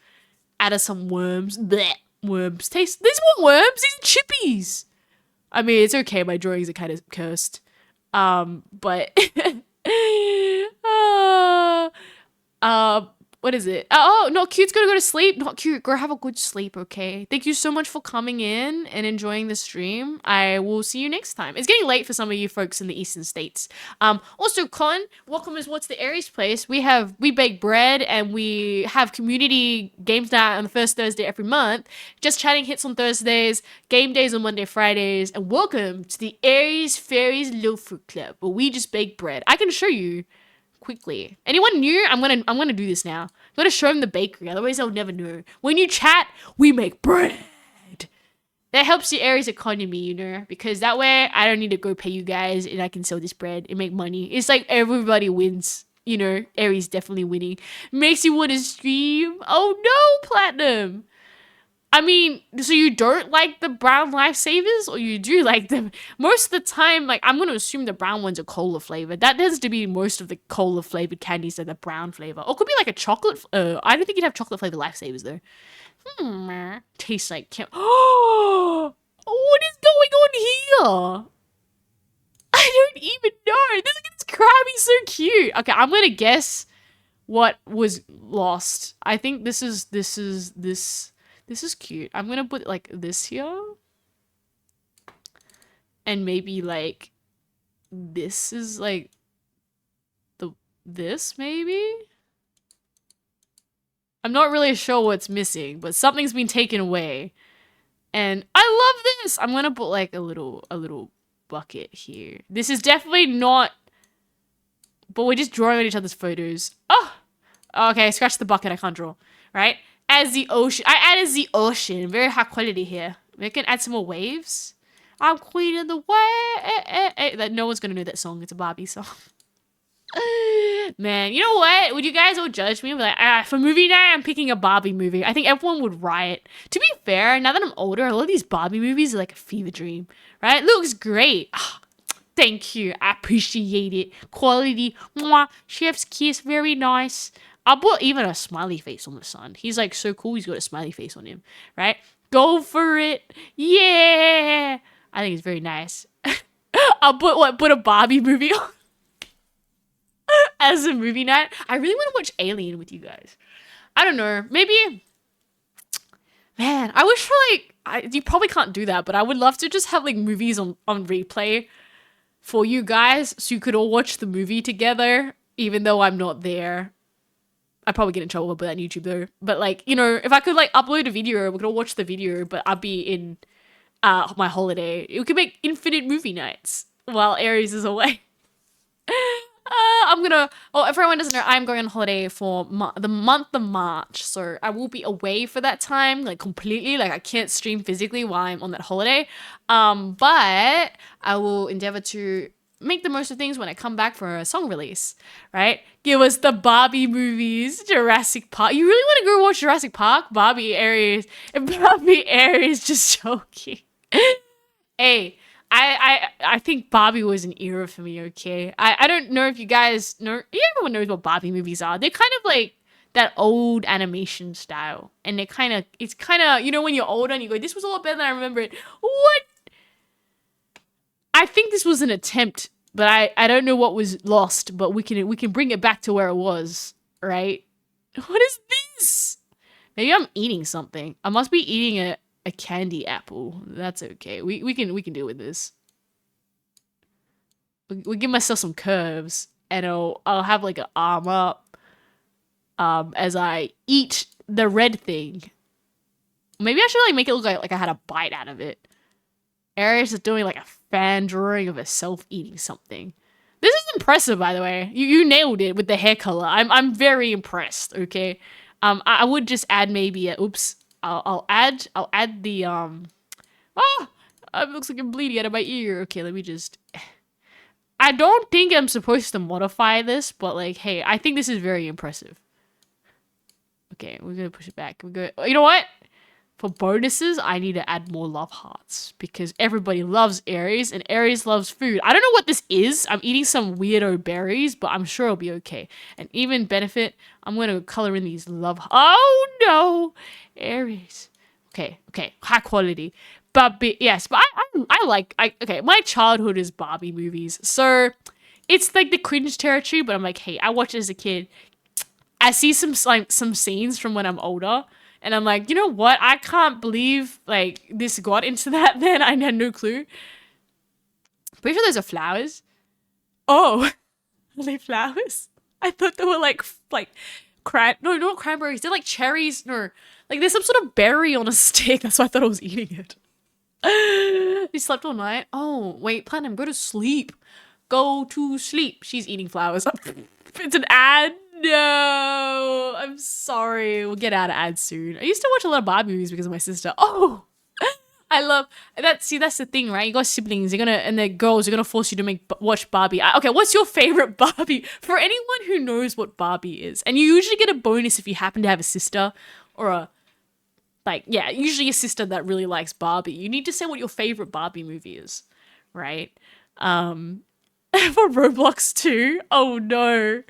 Add some worms. Blech. Worms. Taste. These weren't worms. These are chippies. I mean, it's okay. My drawings are kind of cursed. But what is it? Oh, not cute's gonna go to sleep. Not cute. Go have a good sleep, okay? Thank you so much for coming in and enjoying the stream. I will see you next time. It's getting late for some of you folks in the eastern states. Also, Con, welcome as what's the Aries place. We bake bread and we have community games night on the first Thursday every month. Just chatting hits on Thursdays, game days on Monday, Fridays, and welcome to the AriesFaries Low Fruit Club, where we just bake bread. I can show you quickly. Anyone new? I'm gonna do this now. I'm gonna show them the bakery, otherwise they'll never know. When you chat, we make bread. That helps the Aries economy, you know, because that way I don't need to go pay you guys and I can sell this bread and make money. It's like everybody wins, you know. Aries definitely winning. Makes you want to stream. Oh no, Platinum. I mean, so you don't like the brown lifesavers, or you do like them? Most of the time, like, I'm going to assume the brown ones are cola flavored. That tends to be most of the cola flavored candies are the brown flavor. Or it could be like a chocolate. I don't think you'd have chocolate flavored lifesavers though. Tastes like Oh, what is going on here? I don't even know. This Krabby's so cute. Okay, I'm going to guess what was lost. I think this is cute. I'm gonna put like this here. And maybe like this is like this maybe? I'm not really sure what's missing, but something's been taken away. And I love this! I'm gonna put like a little bucket here. This is definitely not, but we're just drawing on each other's photos. Oh! Okay, scratch the bucket, I can't draw. Right? As the ocean. I added the ocean. Very high quality here. We can add some more waves. I'm queen of the wave. That no one's gonna know that song. It's a Barbie song. Man, you know what? Would you guys all judge me? Be like, for movie night, I'm picking a Barbie movie. I think everyone would riot. To be fair, now that I'm older, a lot of these Barbie movies are like a fever dream, right? It looks great. Oh, thank you. I appreciate it. Quality. Mwah. Chef's kiss. Very nice. I put even a smiley face on the son. He's like so cool. He's got a smiley face on him, right? Go for it. Yeah. I think it's very nice. I'll put a Barbie movie on as a movie night. I really want to watch Alien with you guys. I don't know. Maybe, man, I wish for like, you probably can't do that, but I would love to just have like movies on replay for you guys so you could all watch the movie together, even though I'm not there. I'd probably get in trouble with that on YouTube though. But like, you know, if I could like upload a video, we could all watch the video, but I'd be in my holiday. We could make infinite movie nights while Aries is away. If everyone doesn't know, I'm going on holiday for the month of March. So I will be away for that time, like completely. Like I can't stream physically while I'm on that holiday. But I will endeavor to make the most of things when I come back for a song release, right? Give us the Barbie movies, Jurassic Park. You really want to go watch Jurassic Park? Barbie Aries just joking. Hey, I think Barbie was an era for me, okay? I don't know if you guys know, everyone knows what Barbie movies are. They're kind of like that old animation style. And it's kind of, you know, when you're older and you go, this was a lot better than I remember it. What? I think this was an attempt, but I don't know what was lost, but we can bring it back to where it was, right? What is this? Maybe I'm eating something. I must be eating a candy apple. That's okay. We can deal with this. We give myself some curves, and I'll have like an arm up as I eat the red thing. Maybe I should like make it look like I had a bite out of it. Aries is doing like a fan drawing of herself eating something. This is impressive, by the way. You nailed it with the hair color. I'm very impressed. Okay, I would just add maybe a oops. I'll add the It looks like I'm bleeding out of my ear. Okay, let me just... I don't think I'm supposed to modify this, but like, hey, I think this is very impressive. Okay, we're gonna push it back. We're gonna... You know what? For bonuses, I need to add more love hearts because everybody loves Aries and Aries loves food. I don't know what this is. I'm eating some weirdo berries, but I'm sure it'll be okay. And even benefit, I'm going to color in these love. Oh no, Aries. Okay, high quality. But yes, but okay, my childhood is Barbie movies. So it's like the cringe territory, but I'm like, hey, I watched it as a kid. I see some scenes from when I'm older. And I'm like, you know what? I can't believe, like, this got into that then. I had no clue. Pretty sure those are flowers. Oh, are they flowers? I thought they were, like no, not cranberries. They're like cherries. No, like, there's some sort of berry on a stick. That's why I thought I was eating it. You slept all night? Oh, wait, Platinum, go to sleep. Go to sleep. She's eating flowers. It's an ad. No, I'm sorry. We'll get out of ads soon. I used to watch a lot of Barbie movies because of my sister. Oh, I love that. See, that's the thing, right? You got siblings. And they're girls. You're gonna force you to watch Barbie. Okay, what's your favorite Barbie? For anyone who knows what Barbie is, and you usually get a bonus if you happen to have a sister or usually a sister that really likes Barbie. You need to say what your favorite Barbie movie is, right? For Roblox too. Oh no.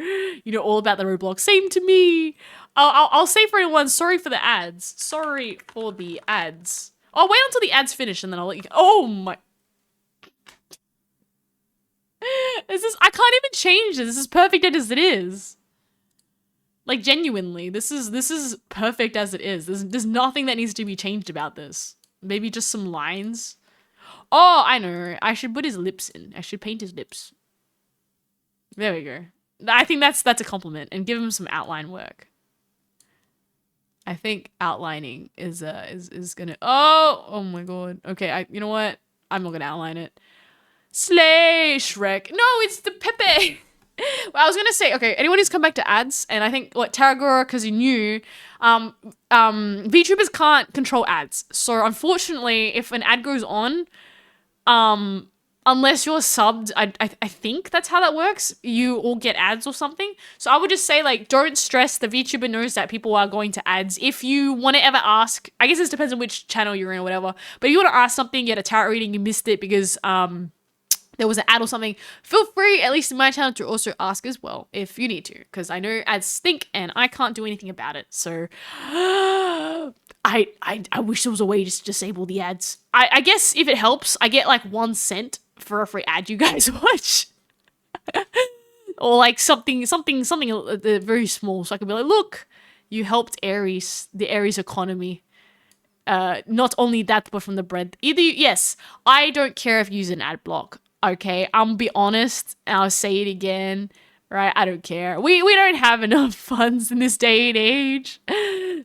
You know all about the Roblox. Same to me. I'll say for anyone, sorry for the ads. Sorry for the ads. I'll wait until the ads finish and then I'll let you go. Oh my. I can't even change this. This is perfect as it is. Like, genuinely, this is perfect as it is. There's nothing that needs to be changed about this. Maybe just some lines. Oh, I know. I should put his lips in. I should paint his lips. There we go. I think that's a compliment, and give him some outline work. I think outlining is gonna. Oh my god. Okay, you know what? I'm not gonna outline it. Slay Shrek. No, it's the Pepe. Well, I was gonna say, okay, anyone who's come back to ads, and I think Taragora, because you knew, VTubers can't control ads. So unfortunately, if an ad goes on, unless you're subbed, I think that's how that works. You all get ads or something. So I would just say, like, don't stress. The VTuber knows that people are going to ads. If you want to ever ask, I guess this depends on which channel you're in or whatever. But if you want to ask something, you had a tarot reading, you missed it because there was an ad or something, feel free, at least in my channel, to also ask as well if you need to, because I know ads stink and I can't do anything about it. So I wish there was a way to just disable the ads. I guess if it helps, I get like 1 cent for every ad you guys watch. Or like something very small, so I can be like, look, you helped Aries, the Aries economy. Not only that, but from the bread. Yes, I don't care if you use an ad block. Okay, I'll be honest, and I'll say it again, right? I don't care. We don't have enough funds in this day and age.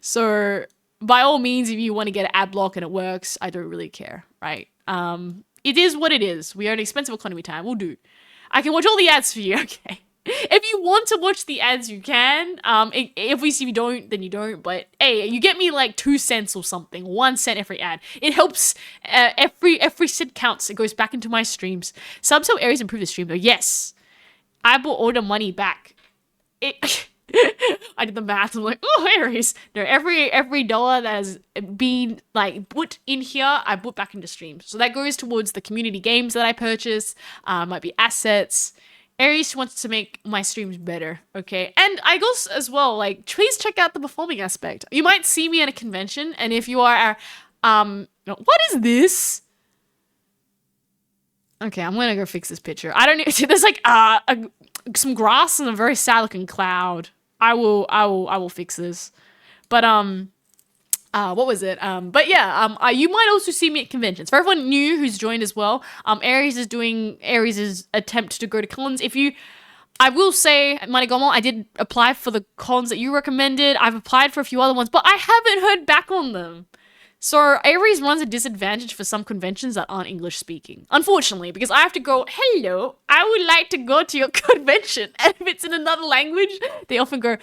So by all means, if you want to get an ad block and it works, I don't really care, right? It is what it is. We are an expensive economy time. We'll do. I can watch all the ads for you, okay? If you want to watch the ads, you can. If you don't, then you don't. But hey, you get me like 2 cents or something. 1 cent every ad. It helps. Every cent counts. It goes back into my streams. Subs help Aries improve the stream though. Yes, I bought all the money back. I did the math. I'm like, oh, Aries. No, every dollar that has been like put in here, I put back into streams. So that goes towards the community games that I purchase. Might be assets. Aries wants to make my streams better, okay? And I guess as well, like, please check out the performing aspect. You might see me at a convention, and if you are, what is this? Okay, I'm gonna go fix this picture. I don't know. There's like some grass and a very sad looking cloud. I will fix this. But what was it? But yeah, you might also see me at conventions. For everyone new who's joined as well, Aries is doing Aries' attempt to go to cons. I will say, Manigomo, I did apply for the cons that you recommended. I've applied for a few other ones, but I haven't heard back on them. So Aries runs a disadvantage for some conventions that aren't English speaking. Unfortunately, because I have to go, hello, I would like to go to your convention. And if it's in another language, they often go,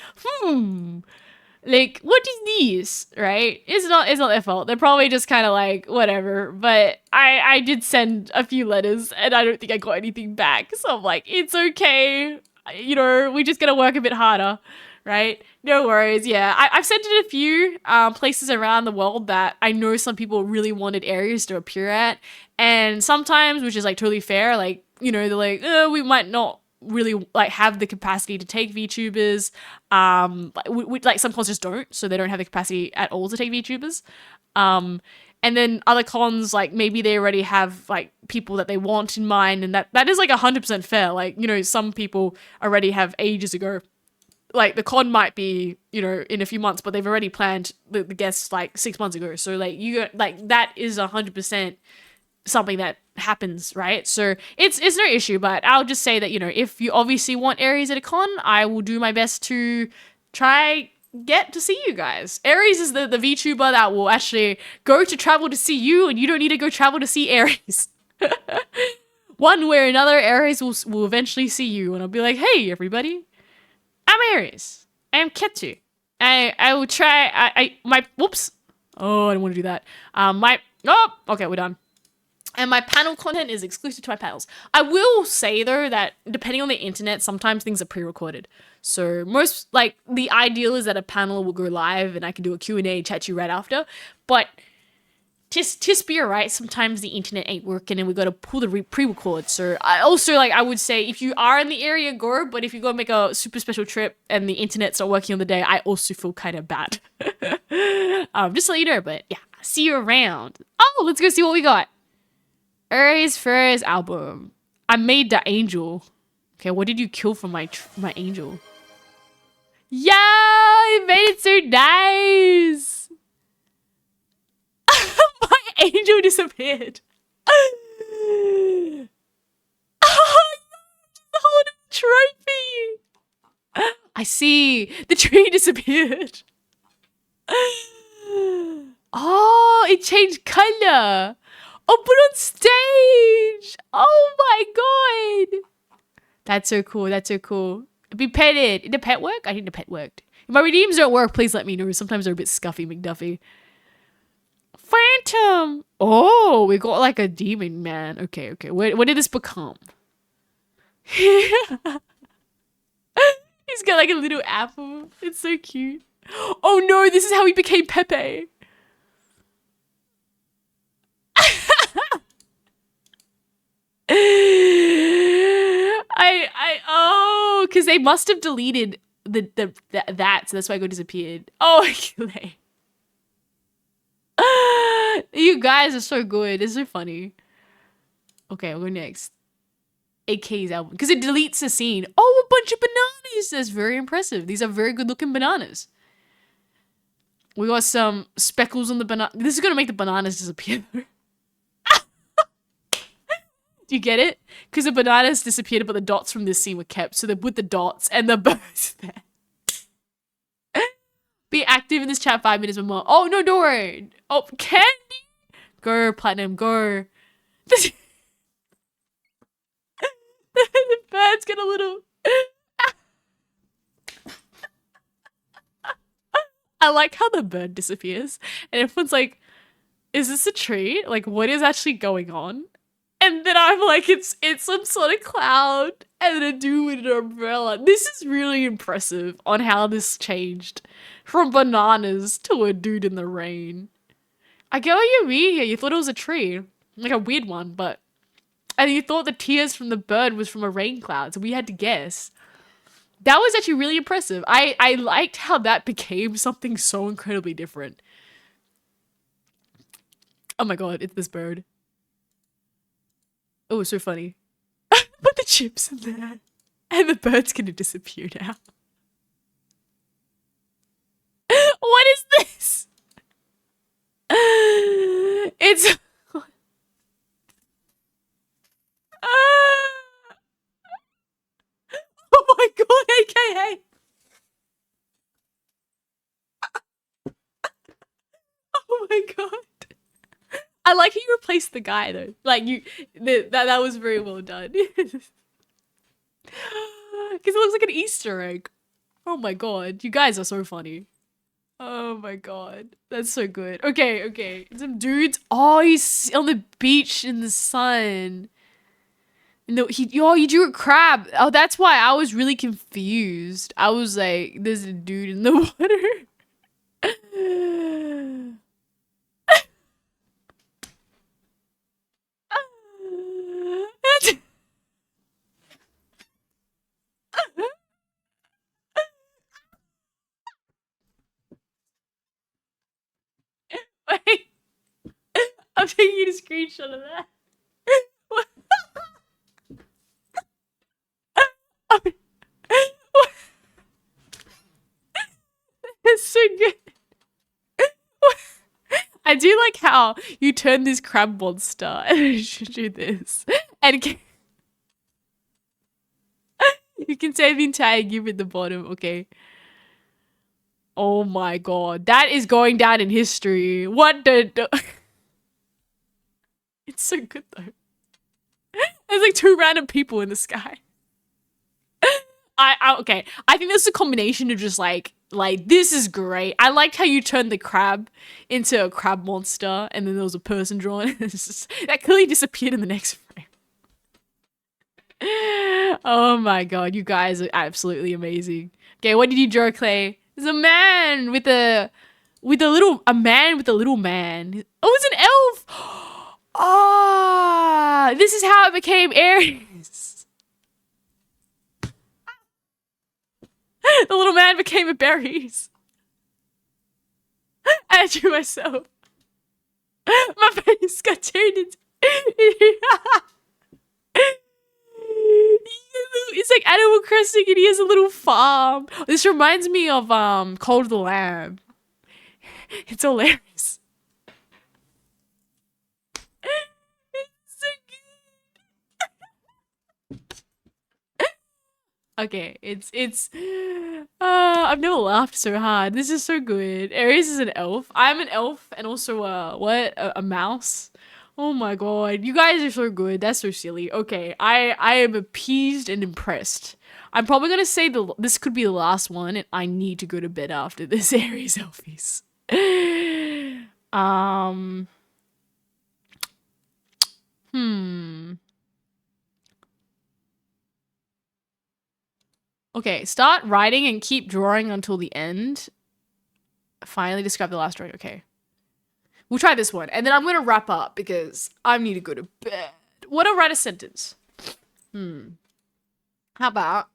Like, what is this, right? It's not their fault. They're probably just kind of like, whatever. But I did send a few letters, and I don't think I got anything back. So I'm like, it's okay. You know, we just gotta work a bit harder, right? No worries. Yeah, I've sent it a few places around the world that I know some people really wanted Aries to appear at, and sometimes, which is like totally fair, like, you know, they're like, we might not really like have the capacity to take VTubers. Like some cons just don't, so they don't have the capacity at all to take VTubers. And then other cons, like maybe they already have like people that they want in mind, and that is like 100% fair. Like, you know, some people already have ages ago. Like the con might be, you know, in a few months, but they've already planned the guests like 6 months ago. So like like that is 100% something that happens, right? So it's no issue, but I'll just say that, you know, if you obviously want Aries at a con, I will do my best to try get to see you guys. Aries is the VTuber that will actually go to travel to see you, and you don't need to go travel to see Aries. One way or another, Aries will eventually see you, and I'll be like, hey everybody, I'm Aries. I am Ketu. I will try my whoops. Oh, I don't want to do that. Okay, we're done. And my panel content is exclusive to my panels. I will say though that depending on the internet, sometimes things are pre-recorded. So most, like, the ideal is that a panel will go live and I can do a Q&A and chat you right after. But just be alright, sometimes the internet ain't working and we gotta pull the pre-record. So I also, like, I would say if you are in the area, go. But if you go make a super special trip and the internet's not working on the day, I also feel kind of bad. Just to let you know, but yeah, see you around. Oh, let's go see what we got. AriesFaries album. I made the angel. Okay, what did you kill for my angel? Yeah, you made it so nice. My angel disappeared. Oh, hold a trophy. I see. The tree disappeared. Oh, it changed color. Oh, but on stage! Oh my god! That's so cool. That's so cool. Be petted. Did the pet work? I think the pet worked. If my redeems don't work, please let me know. Sometimes they're a bit scuffy, McDuffie. Phantom! Oh, we got like a demon man. Okay, okay. What did this become? He's got like a little apple. It's so cute. Oh no, this is how he became Pepe. Because they must have deleted that, so that's why it disappeared. Oh, you guys are so good. It's so funny. Okay, I'll go next. AK's album, because it deletes the scene. Oh, a bunch of bananas. That's very impressive. These are very good looking bananas. We got some speckles on the banana. This is gonna make the bananas disappear. Do you get it? Because the bananas disappeared, but the dots from this scene were kept. So they put the dots and the birds there. Be active in this chat 5 minutes or more. Oh, no, don't worry. Oh, Candy. Go, Platinum, go. The birds get a little... I like how the bird disappears. And everyone's like, is this a tree? Like, what is actually going on? And then I'm like, it's some sort of cloud and then a dude with an umbrella. This is really impressive on how this changed from bananas to a dude in the rain. I get what you mean here. You thought it was a tree, like a weird one, but... And you thought the tears from the bird was from a rain cloud, so we had to guess. That was actually really impressive. I liked how that became something so incredibly different. Oh my god, it's this bird. Oh, it's so funny. Put the chips in there. And the bird's gonna disappear now. What is this? It's... Oh my god, AKA! Oh my god. I like how you replaced the guy though. Like that was very well done. Because it looks like an Easter egg. Oh my god, you guys are so funny. Oh my god. That's so good. Okay, okay. Some dudes. Oh, he's on the beach in the sun. No, you drew a crab. Oh, that's why I was really confused. I was like, there's a dude in the water. Wait, I'm taking a screenshot of that. What? It's so good. I do like how you turn this crab monster and I should do this. And you can save the entire game at the bottom. Okay. Oh my god. That is going down in history. What the... It's so good though. There's like two random people in the sky. Okay. I think that's a combination of just like this is great. I liked how you turned the crab into a crab monster, and then there was a person drawn. That clearly disappeared in the next frame. Oh my god, you guys are absolutely amazing. Okay, what did you draw, Clay? There's a man with a man with a little man. Oh, it's an elf. Ah, this is how it became Aries. The little man became a berries. I drew myself. My face got turned into... It's like Animal Crossing and he has a little farm. This reminds me of Call of the Lamb. It's hilarious. It's so good. Okay, it's I've never laughed so hard. This is so good. Aries is an elf. I'm an elf and also a mouse. Oh my god, you guys are so good. That's so silly. Okay, I am appeased and impressed. I'm probably gonna say this could be the last one, and I need to go to bed after this Aries Elfies. Okay, start writing and keep drawing until the end. Finally describe the last drawing. Okay. We'll try this one. And then I'm going to wrap up because I need to go to bed. What to write a sentence? How about...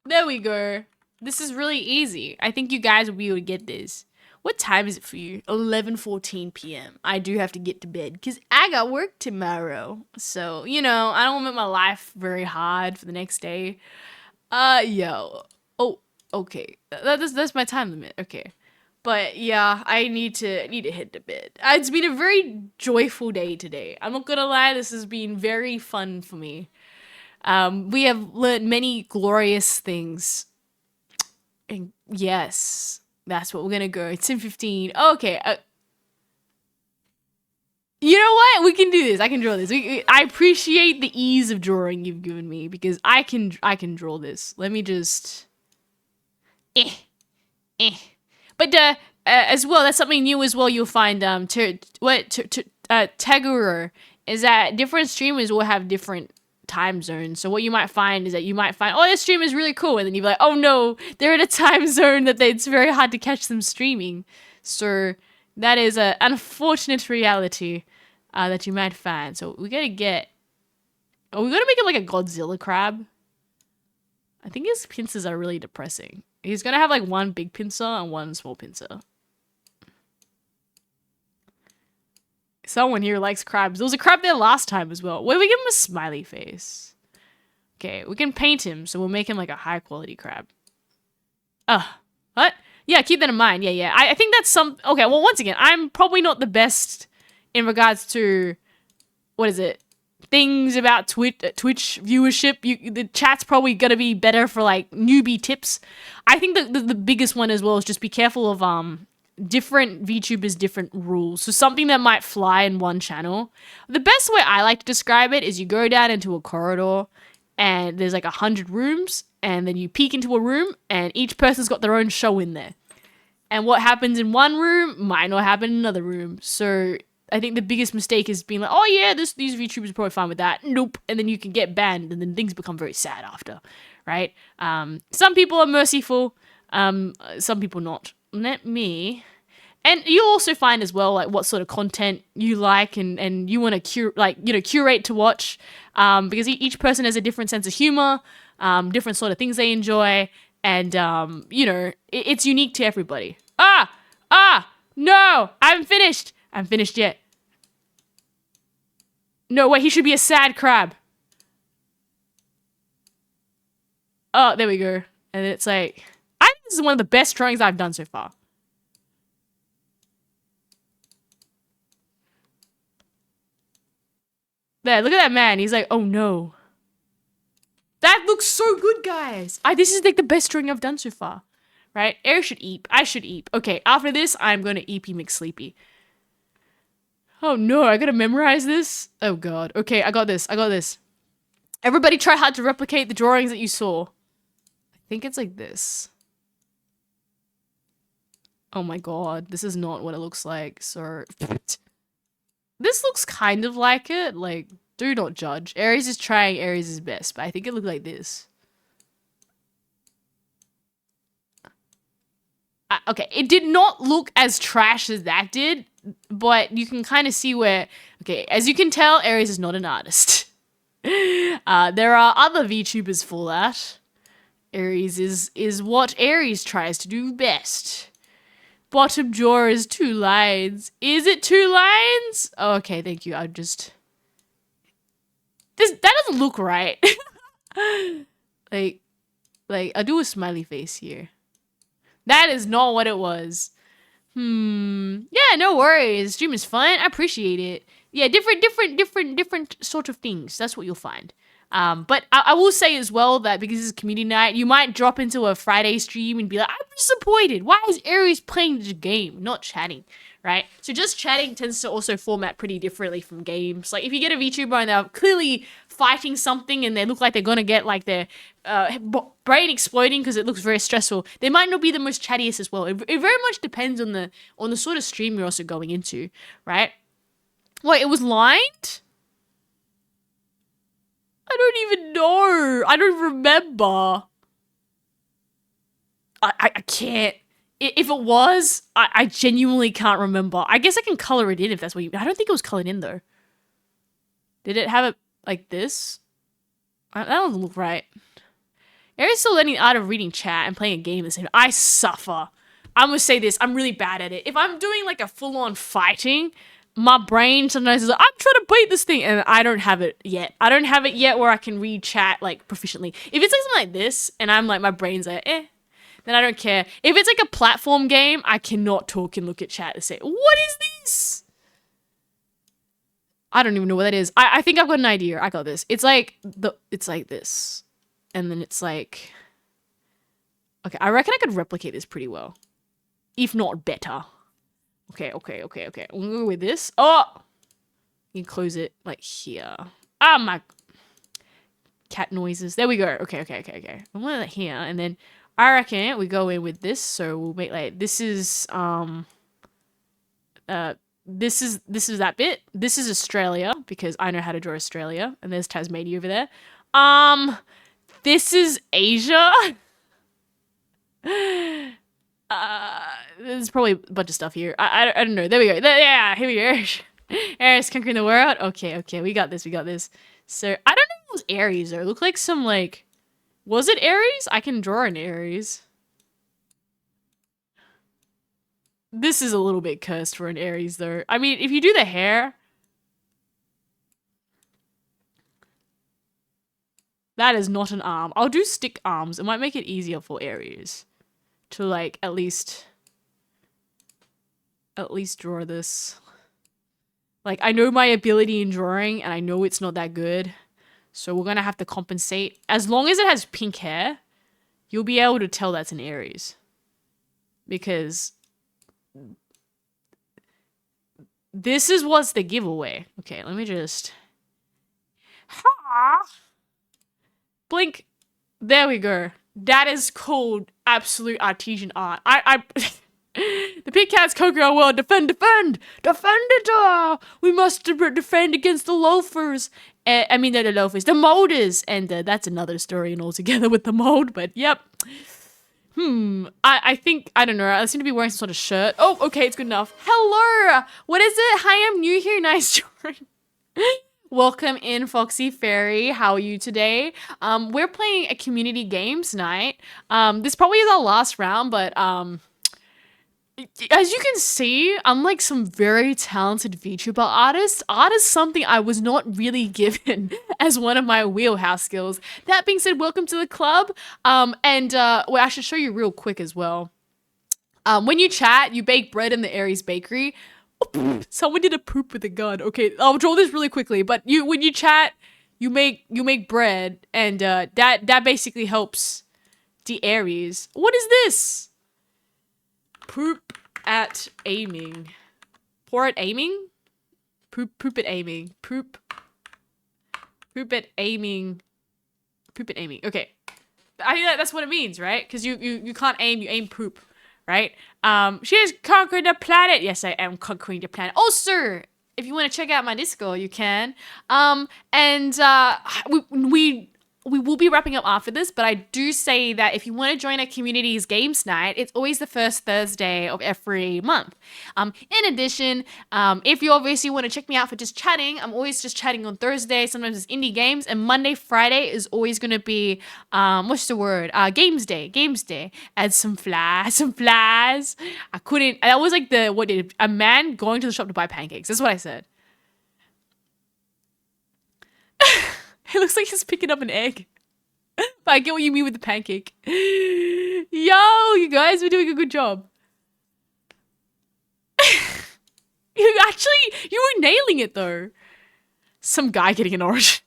There we go. This is really easy. I think you guys will be able to get this. What time is it for you? 11:14 p.m. I do have to get to bed because I got work tomorrow. So, you know, I don't make my life very hard for the next day. Yo. Oh, okay. That's my time limit. Okay. But yeah, I need to head to bed. It's been a very joyful day today. I'm not gonna lie, this has been very fun for me. We have learned many glorious things. And yes, that's what we're gonna go. It's 10:15. Okay. You know what? We can do this. I can draw this. I appreciate the ease of drawing you've given me because I can draw this. Let me just. But as well, that's something new as well. You'll find Teguru is that different streamers will have different time zones. So what you might find is that you might find, oh, this stream is really cool, and then you're like, oh no, they're in a time zone that it's very hard to catch them streaming. So that is an unfortunate reality that you might find. So we gotta get. Oh, we gotta make it like a Godzilla crab. I think his pincers are really depressing. He's gonna have like one big pincer and one small pincer. Someone here likes crabs. There was a crab there last time as well. Wait, we give him a smiley face. Okay, we can paint him, so we'll make him like a high quality crab. What? Yeah, keep that in mind. Yeah. I think that's some... Okay, well, once again, I'm probably not the best in regards to... What is it? Things about Twitch viewership. The chat's probably gonna be better for like newbie tips. I think the biggest one as well is just be careful of different VTubers, different rules. So something that might fly in one channel. The best way I like to describe it is you go down into a corridor and there's like 100 rooms, and then you peek into a room and each person's got their own show in there. And what happens in one room might not happen in another room. So I think the biggest mistake is being like, oh yeah, these VTubers are probably fine with that. Nope. And then you can get banned and then things become very sad after, right? Some people are merciful, some people not. Let me... And you'll also find as well, like, what sort of content you like and you want to curate to watch, because each person has a different sense of humor, different sort of things they enjoy, and, it's unique to everybody. No, I'm finished. I'm finished yet. No, wait, he should be a sad crab. Oh, there we go. And it's like, I think this is one of the best drawings I've done so far. There, look at that man. He's like, oh no. That looks so good, guys. This is like the best drawing I've done so far. Right? Aries should eat. I should eat. Okay, after this, I'm going to EP McSleepy. Oh no, I gotta memorize this? Oh god. Okay, I got this. I got this. Everybody try hard to replicate the drawings that you saw. I think it's like this. Oh my god, this is not what it looks like, so... This looks kind of like it. Like, do not judge. Aries is trying Aries' best, but I think it looked like this. Okay, it did not look as trash as that did, but you can kind of see where... Okay, as you can tell, Aries is not an artist. There are other VTubers for that. Aries is what Aries tries to do best. Bottom jaw is 2 lines. Is it 2 lines? Oh, okay, thank you. I just... That doesn't look right. like, I'll do a smiley face here. That is not what it was. Yeah, no worries. Stream is fun. I appreciate it. Yeah, different sort of things. That's what you'll find. But I will say as well that because it's community night, you might drop into a Friday stream and be like, I'm disappointed. Why is Aries playing the game, not chatting, right? So just chatting tends to also format pretty differently from games. Like if you get a VTuber and they're clearly fighting something and they look like they're gonna get like their brain exploding because it looks very stressful, they might not be the most chattiest as well. It very much depends on the sort of stream you're also going into, right? Wait, it was lined? I don't even know. I don't remember. I can't. If it was, I genuinely can't remember. I guess I can color it in if that's what you... I don't think it was colored in though. Did it have it like this? That doesn't look right. Aries still learning the art of reading chat and playing a game the same. I suffer. I'm gonna say this. I'm really bad at it. If I'm doing like a full-on fighting, my brain sometimes is like, I'm trying to beat this thing, and I don't have it yet. I don't have it yet where I can read chat, like, proficiently. If it's like something like this, and I'm like, my brain's like, then I don't care. If it's like a platform game, I cannot talk and look at chat and say, what is this? I don't even know what that is. I think I've got an idea. I got this. It's like this. And then it's like, okay, I reckon I could replicate this pretty well. If not better. Okay. I'm gonna go with this. Oh! You can close it, like, here. Ah, my... Cat noises. There we go. Okay. I'm gonna that here, and then I reckon we go in with this, so we'll make, like, this is that bit. This is Australia, because I know how to draw Australia, and there's Tasmania over there. This is Asia. There's probably a bunch of stuff here. I don't know. There we go. Yeah, here we go. Aries conquering the world. Okay. We got this. So, I don't know if it was Aries, though. It looked like some, like... Was it Aries? I can draw an Aries. This is a little bit cursed for an Aries, though. I mean, if you do the hair... That is not an arm. I'll do stick arms. It might make it easier for Aries to, like, at least draw this. Like, I know my ability in drawing, and I know it's not that good. So we're gonna have to compensate. As long as it has pink hair, you'll be able to tell that's an Aries. Because This is what's the giveaway. Okay, let me just blink. There we go. That is called absolute artesian art. The Pig Cat's Coconut World. Defend it! We must defend against the loafers. I mean, they're the loafers, the molders, and that's another story and altogether with the mold. But yep. I think, I don't know, I seem to be wearing some sort of shirt. Oh, okay, it's good enough. Hello! What is it? Hi, I'm new here. Nice join. Welcome in, Foxy Fairy. How are you today? We're playing a community games night. This probably is our last round, but as you can see, unlike some very talented VTuber artists, art is something I was not really given as one of my wheelhouse skills. That being said, welcome to the club. Well, I should show you real quick as well. When you chat, you bake bread in the Aries bakery. Oh, someone did a poop with a gun. Okay, I'll draw this really quickly. But when you chat, you make bread, and that basically helps the Aries. What is this? Poop at aiming. Pour at aiming? Poop at aiming. Poop at aiming. Poop at aiming. Okay. I think that's what it means, right? Because you can't aim, you aim poop, right? She has conquered the planet. Yes, I am conquering the planet. Oh, sir! If you want to check out my Discord, you can. We will be wrapping up after this, but I do say that if you want to join a community's games night, it's always the first Thursday of every month. In addition, if you obviously want to check me out for just chatting, I'm always just chatting on Thursday. Sometimes it's indie games, and Monday, Friday is always going to be, what's the word? Games day. Add some flies. I couldn't, that was like a man going to the shop to buy pancakes. That's what I said. It looks like he's picking up an egg. But I get what you mean with the pancake. Yo, you guys, we're doing a good job. You were nailing it though. Some guy getting an orange.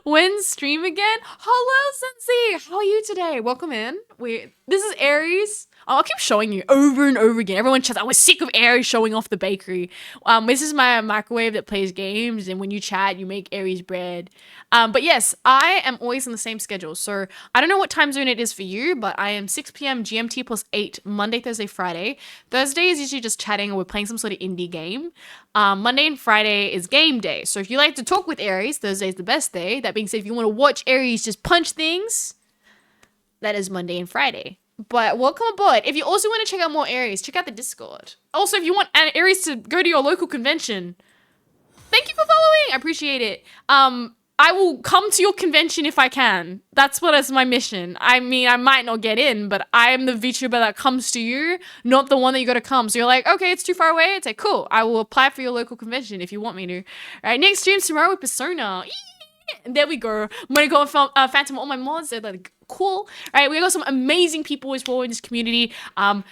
When stream again? Hello, Sensei. How are you today? Welcome in. This is Aries. I'll keep showing you over and over again. Everyone chats. I was sick of Aries showing off the bakery. This is my microwave that plays games, and when you chat, you make Aries bread. But yes, I am always on the same schedule. So I don't know what time zone it is for you, but I am 6 p.m. GMT plus 8 Monday, Thursday, Friday. Thursday is usually just chatting, or we're playing some sort of indie game. Monday and Friday is game day. So if you like to talk with Aries, Thursday is the best day. That being said, if you want to watch Aries just punch things, that is Monday and Friday. But welcome aboard. If you also want to check out more Aries, check out the Discord. Also, if you want an Aries to go to your local convention, thank you for following. I appreciate it. I will come to your convention if I can. That's what is my mission. I mean, I might not get in, but I am the VTuber that comes to you, not the one that you gotta come. So you're like, okay, it's too far away. It's like, cool. I will apply for your local convention if you want me to. All right, next stream tomorrow with Persona. There we go. I'm gonna go and Phantom all my mods. They're like cool. All right, we got some amazing people as well in this community. You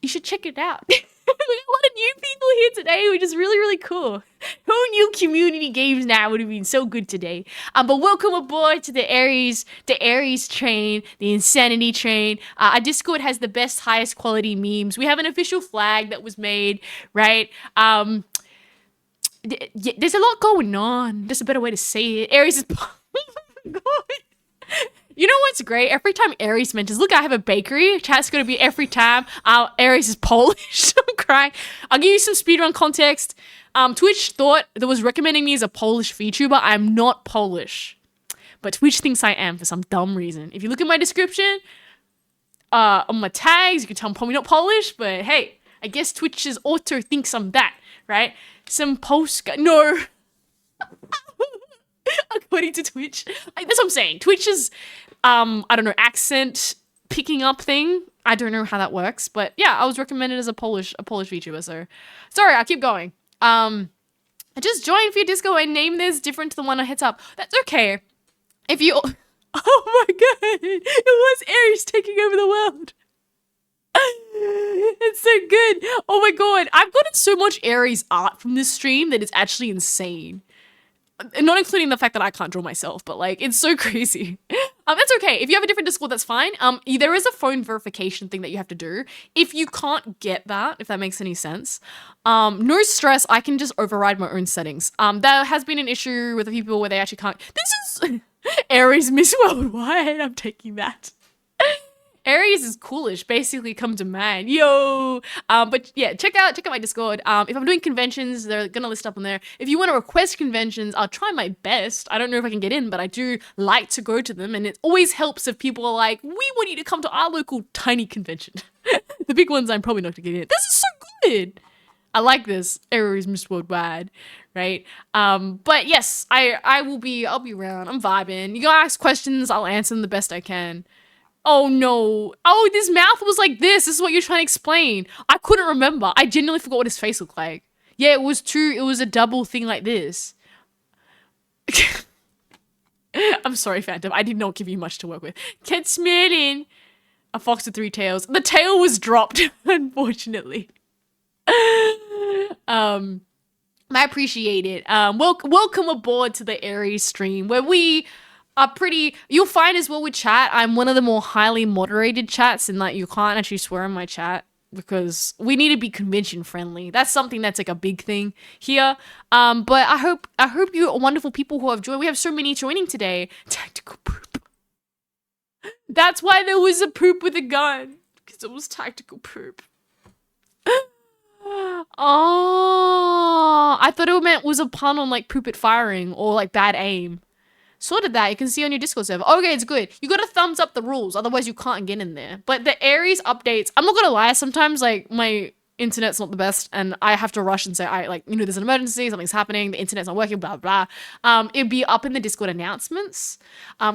should check it out. We got a lot of new people here today, which is really, really cool. Who knew community games now would have been so good today? But welcome aboard to the Aries train, the insanity train. Our Discord has the best, highest quality memes. We have an official flag that was made, right? There's a lot going on. There's a better way to say it. Aries is... Oh my God. You know what's great? Every time Aries mentions, look, I have a bakery. Chat's going to be every time. Aries is Polish. I'm crying. I'll give you some speedrun context. Twitch thought that was recommending me as a Polish VTuber. I'm not Polish. But Twitch thinks I am for some dumb reason. If you look at my description, on my tags, you can tell I'm probably not Polish. But hey, I guess Twitch's auto thinks I'm that, right? Some post guy. No. According to Twitch. That's what I'm saying. Twitch is, I don't know, accent picking up thing. I don't know how that works. But yeah, I was recommended as a Polish VTuber. So sorry, I'll keep going. I just joined for your disco and name this different to the one I hit up. That's okay. If you... Oh my God. It was Aries taking over the world. It's so good. Oh my God. I've gotten so much Aries art from this stream that it's actually insane. Not including the fact that I can't draw myself, but like, it's so crazy. That's okay. If you have a different Discord, that's fine. There is a phone verification thing that you have to do. If you can't get that, if that makes any sense, no stress. I can just override my own settings. There has been an issue with the people where they actually can't. This is Aries Miss Worldwide. I'm taking that. Aries is coolish, basically come to mind. Yo! But yeah, check out my Discord. If I'm doing conventions, they're gonna list up on there. If you want to request conventions, I'll try my best. I don't know if I can get in, but I do like to go to them, and it always helps if people are like, we want you to come to our local tiny convention. The big ones I'm probably not gonna get in. This is so good! I like this. Aries Miss Worldwide, right? But yes, I'll be around. I'm vibing. You gotta ask questions, I'll answer them the best I can. Oh no. Oh, this mouth was like this. This is what you're trying to explain. I couldn't remember. I genuinely forgot what his face looked like. Yeah, it was a double thing like this. I'm sorry, Phantom. I did not give you much to work with. Cat smelling. A fox with three tails. The tail was dropped, unfortunately. I appreciate it. Welcome aboard to the Aries stream where we are pretty. You'll find as well with chat, I'm one of the more highly moderated chats, and like you can't actually swear in my chat because we need to be convention friendly. That's something that's like a big thing here. But I hope you are wonderful people who have joined. We have so many joining today. Tactical poop. That's why there was a poop with a gun, because it was tactical poop. Oh, I thought it was a pun on like poop at firing or like bad aim. Sorted that. You can see on your Discord server. Okay, it's good. You gotta thumbs up the rules, otherwise you can't get in there. But the Aries updates, I'm not gonna lie, sometimes like my internet's not the best and I have to rush and say, there's an emergency, something's happening, the internet's not working, blah, blah. It'd be up in the Discord announcements.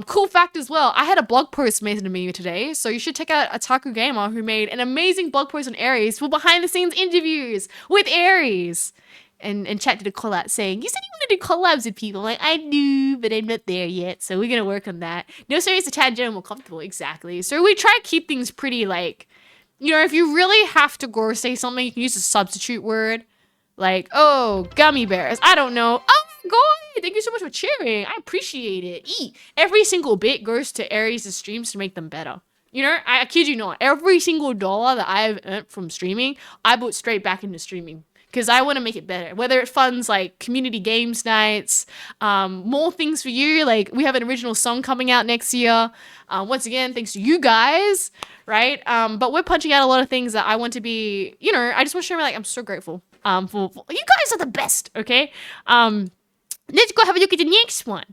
Cool fact as well, I had a blog post made to me today, so you should check out Otaku Gamer, who made an amazing blog post on Aries for behind the scenes interviews with Aries. And chat did a call out saying, you said you wanted to do collabs with people. Like, I do, but I'm not there yet. So we're going to work on that. No serious to chat general more comfortable. Exactly. So we try to keep things pretty like, if you really have to go say something, you can use a substitute word. Like, oh, gummy bears. I don't know. Oh my God. Thank you so much for cheering. I appreciate it. Every single bit goes to Aries' streams to make them better. I kid you not. Every single dollar that I've earned from streaming, I put straight back into streaming. Because I want to make it better. Whether it funds like community games nights, more things for you. Like we have an original song coming out next year. Once again, thanks to you guys, right? But we're punching out a lot of things that I want to be, I just want to show me like I'm so grateful for you guys are the best, okay? Let's go have a look at the next one.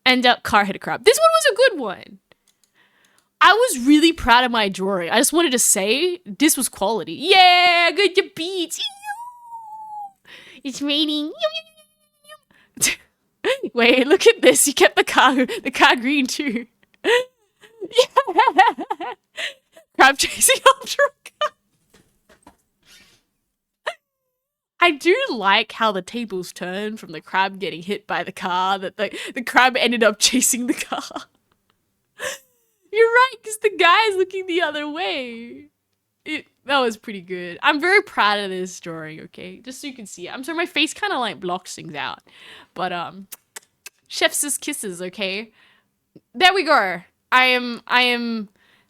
And car hit a crab. This one was a good one. I was really proud of my drawing. I just wanted to say this was quality. Yeah, good your beats. It's raining. Wait, look at this. You kept the car green too. Yeah. Crab chasing after a car. I do like how the tables turn from the crab getting hit by the car, that the crab ended up chasing the car. You're right, because the guy's looking the other way. That was pretty good. I'm very proud of this drawing, okay? Just so you can see it. I'm sorry, my face kind of like blocks things out. But, chef's kisses, okay? There we go. I am,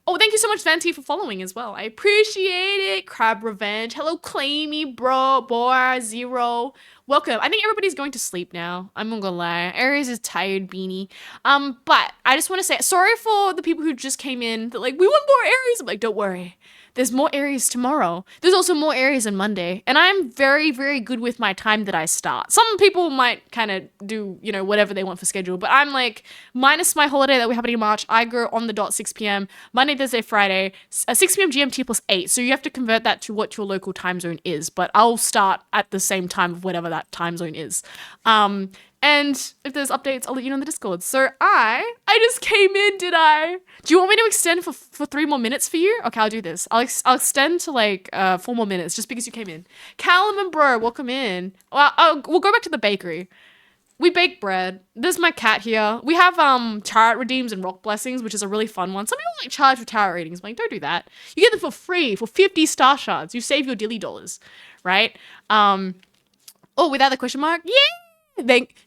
oh, thank you so much, Vanti, for following as well. I appreciate it. Crab Revenge. Hello, Claimy, bro, boy, Zero. Welcome. I think everybody's going to sleep now. I'm not gonna lie. Aries is tired, beanie. But I just want to say, sorry for the people who just came in. That like, we want more Aries. I'm like, don't worry. There's more Aries tomorrow. There's also more Aries on Monday. And I'm very, very good with my time that I start. Some people might kind of do, whatever they want for schedule. But I'm like, minus my holiday that we're having in March, I go on the dot 6 p.m. Monday, Thursday, Friday, 6 p.m. GMT plus 8. So you have to convert that to what your local time zone is. But I'll start at the same time of whatever that time zone is. And if there's updates, I'll let you know in the Discord. So I just came in, did I? Do you want me to extend for 3 more minutes for you? Okay, I'll do this. I'll extend to like 4 more minutes just because you came in. Callum and bro, welcome in. Well, we'll go back to the bakery. We bake bread. There's my cat here. We have tarot redeems and rock blessings, which is a really fun one. Some people like charge for tarot readings. I'm like, don't do that. You get them for free for 50 star shards. You save your dilly dollars, right? Oh, without the question mark? Yeah!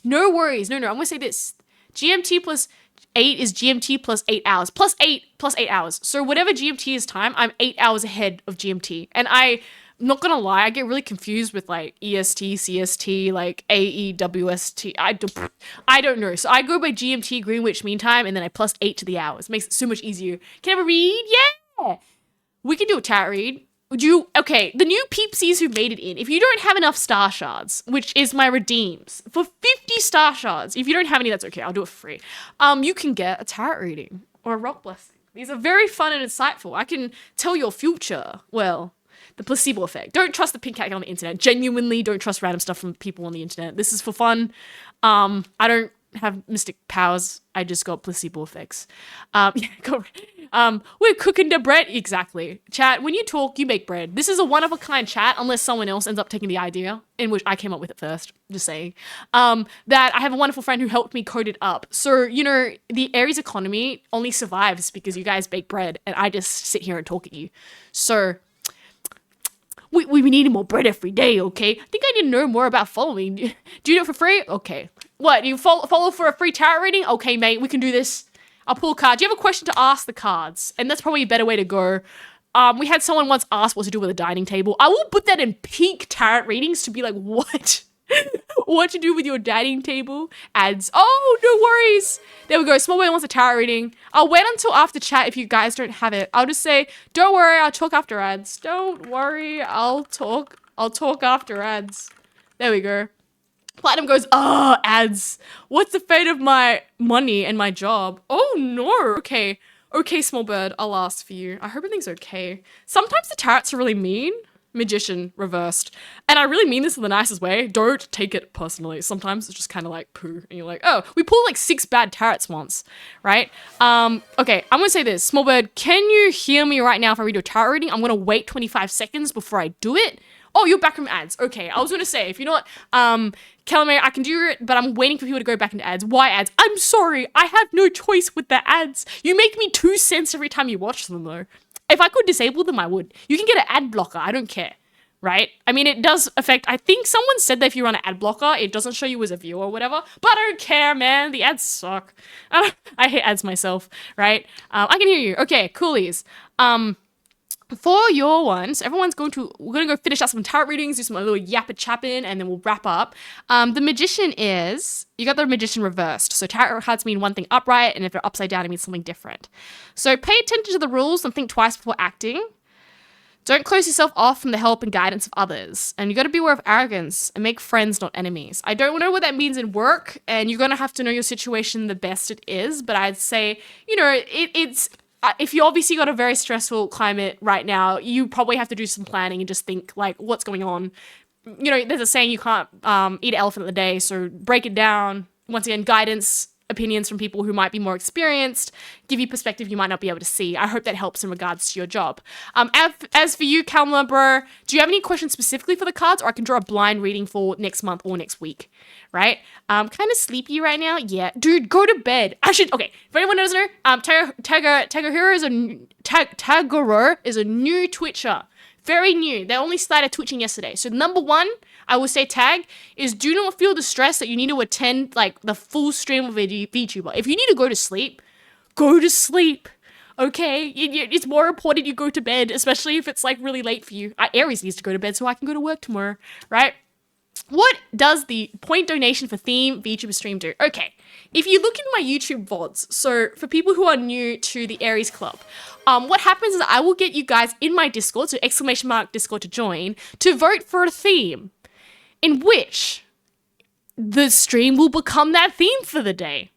No worries. No, I'm gonna say this. GMT plus 8 is GMT plus 8 hours. Plus 8 hours. So whatever GMT is time, I'm 8 hours ahead of GMT. And I'm not gonna lie, I get really confused with like EST, CST, like AEWST. I don't know. So I go by GMT, Greenwich Mean Time, and then I plus 8 to the hours. Makes it so much easier. Can I have a read? Yeah! We can do a chat read. Okay, the new peepsies who made it in, if you don't have enough star shards, which is my redeems, for 50 star shards, if you don't have any, that's okay, I'll do it for free. You can get a tarot reading or a rock blessing. These are very fun and insightful. I can tell your future. Well, the placebo effect. Don't trust the pink cat on the internet. Genuinely don't trust random stuff from people on the internet. This is for fun. I don't have mystic powers. I just got placebo effects. We're cooking the bread. Exactly. Chat, when you talk, you make bread. This is a one-of-a-kind chat, unless someone else ends up taking the idea, in which I came up with it first, just saying. That I have a wonderful friend who helped me code it up. So, you know, the Aries economy only survives because you guys bake bread, and I just sit here and talk at you. So, we need more bread every day, okay? I think I need to know more about following. Do you do it for free? Okay. What, you follow for a free tarot reading? Okay, mate, we can do this. I'll pull a card. Do you have a question to ask the cards? And that's probably a better way to go. We had someone once ask what to do with a dining table. I will put that in peak tarot readings to be like, what? What to do with your dining table? Ads. Oh, no worries. There we go. Small Boy wants a tarot reading. I'll wait until after chat if you guys don't have it. I'll just say, don't worry, I'll talk after ads. Don't worry, I'll talk after ads. There we go. Platinum goes, ads. What's the fate of my money and my job? Oh no. Okay, small bird, I'll ask for you. I hope everything's okay. Sometimes the tarots are really mean. Magician reversed. And I really mean this in the nicest way. Don't take it personally. Sometimes it's just kind of like poo. And you're like, oh, we pulled like 6 bad tarots once, right? Okay, I'm gonna say this. Small bird, can you hear me right now if I read your tarot reading? I'm gonna wait 25 seconds before I do it. Oh, you're back from ads. Okay, I was gonna say, if you're not, Calamari, I can do it, but I'm waiting for people to go back into ads. Why ads? I'm sorry, I have no choice with the ads. You make me 2 cents every time you watch them, though. If I could disable them, I would. You can get an ad blocker, I don't care, right? I mean, it does affect, I think someone said that if you run an ad blocker, it doesn't show you as a viewer or whatever, but I don't care, man. The ads suck. I hate ads myself, right? I can hear you. Okay, coolies. For your ones, we're gonna go finish up some tarot readings, do some little yappa chapping, and then we'll wrap up. The magician you got the magician reversed. So tarot cards mean one thing upright, and if they're upside down, it means something different. So pay attention to the rules and think twice before acting. Don't close yourself off from the help and guidance of others. And you gotta beware of arrogance and make friends, not enemies. I don't know what that means in work, and you're gonna have to know your situation the best it is, but I'd say, you know, it's if you obviously got a very stressful climate right now, you probably have to do some planning and just think, like, what's going on? You know, there's a saying you can't eat an elephant in a day, so break it down. Once again, guidance, opinions from people who might be more experienced, give you perspective you might not be able to see. I hope that helps in regards to your job. As for you, Kalma, bro, do you have any questions specifically for the cards, or I can draw a blind reading for next month or next week, right? Kind of sleepy right now. Yeah, dude, go to bed. Okay, if anyone doesn't know, Tagahiro is a new Twitcher. Very new. They only started twitching yesterday. So number 1, I would say tag, is do not feel the stress that you need to attend like the full stream of a VTuber. If you need to go to sleep, go to sleep. Okay? It's more important you go to bed, especially if it's like really late for you. Aries needs to go to bed so I can go to work tomorrow, right? What does the point donation for theme VTuber stream do? Okay, if you look in my YouTube VODs, so for people who are new to the Aries Club, what happens is I will get you guys in my Discord, so !Discord to join, to vote for a theme, in which the stream will become that theme for the day.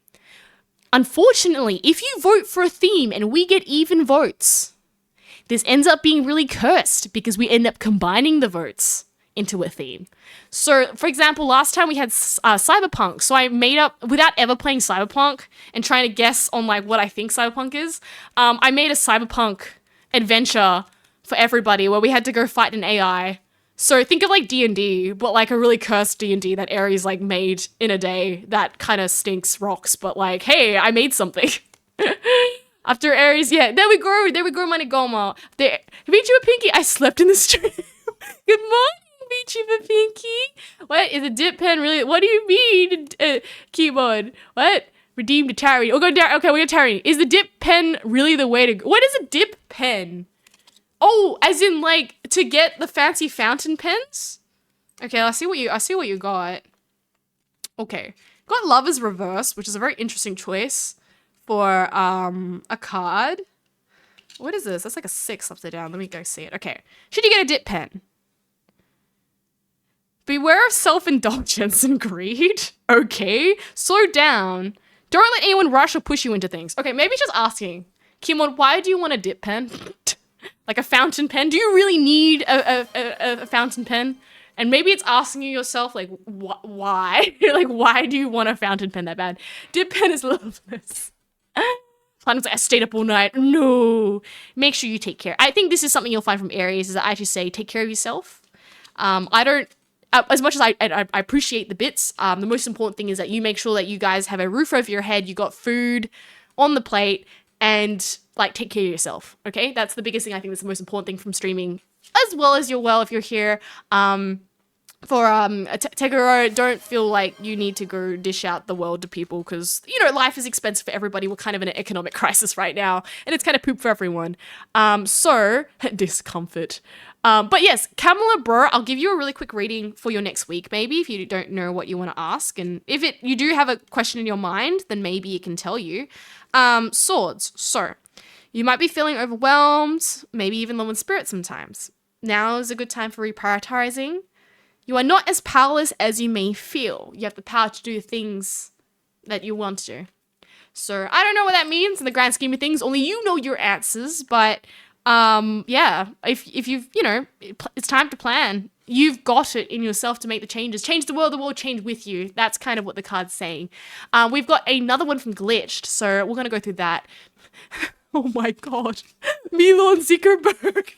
Unfortunately, if you vote for a theme and we get even votes, this ends up being really cursed because we end up combining the votes into a theme. So, for example, last time we had Cyberpunk, so I made up, without ever playing Cyberpunk and trying to guess on like what I think Cyberpunk is, I made a Cyberpunk adventure for everybody where we had to go fight an AI. So think of like D&D, but like a really cursed D&D that Aries like made in a day that kind of stinks rocks, but like, hey, I made something. After Aries, yeah, there we go, Manigoma. VTuber Pinky, I slept in the stream. Good morning, VTuber Pinky. What is a dip pen really? What do you mean, keyboard? What? Redeem to Tarry. Okay, we're going to Tarry. Is the dip pen really the way to go? What is a dip pen? Oh, as in like to get the fancy fountain pens? Okay, I see what you got. Okay. Got Lover's Reverse, which is a very interesting choice for a card. What is this? That's like a 6 upside down. Let me go see it. Okay. Should you get a dip pen? Beware of self-indulgence and greed. Okay. Slow down. Don't let anyone rush or push you into things. Okay, maybe just asking. Kimon, why do you want a dip pen? Like a fountain pen? Do you really need a fountain pen? And maybe it's asking you yourself, like, why? Like, why do you want a fountain pen that bad? Dip pen is loveless. Planets like, I stayed up all night. No. Make sure you take care. I think this is something you'll find from Aries, is that I just say, take care of yourself. I don't, as much as I appreciate the bits, the most important thing is that you make sure that you guys have a roof over your head, you got food on the plate, and, like, take care of yourself, okay? That's the biggest thing. I think that's the most important thing from streaming, as well as if you're here. For Teguro, don't feel like you need to go dish out the world to people because, you know, life is expensive for everybody. We're kind of in an economic crisis right now, and it's kind of poop for everyone. So, discomfort. But yes, Kamala Bro, I'll give you a really quick reading for your next week, maybe, if you don't know what you want to ask. And if you do have a question in your mind, then maybe it can tell you. Swords. So, you might be feeling overwhelmed, maybe even low in spirit sometimes. Now is a good time for reprioritizing. You are not as powerless as you may feel. You have the power to do the things that you want to. So I don't know what that means in the grand scheme of things. Only you know your answers. But yeah, if you've, you know, it's time to plan. You've got it in yourself to make the changes. Change the world change with you. That's kind of what the card's saying. We've got another one from Glitched. So we're going to go through that. Oh my God. Milan Zuckerberg.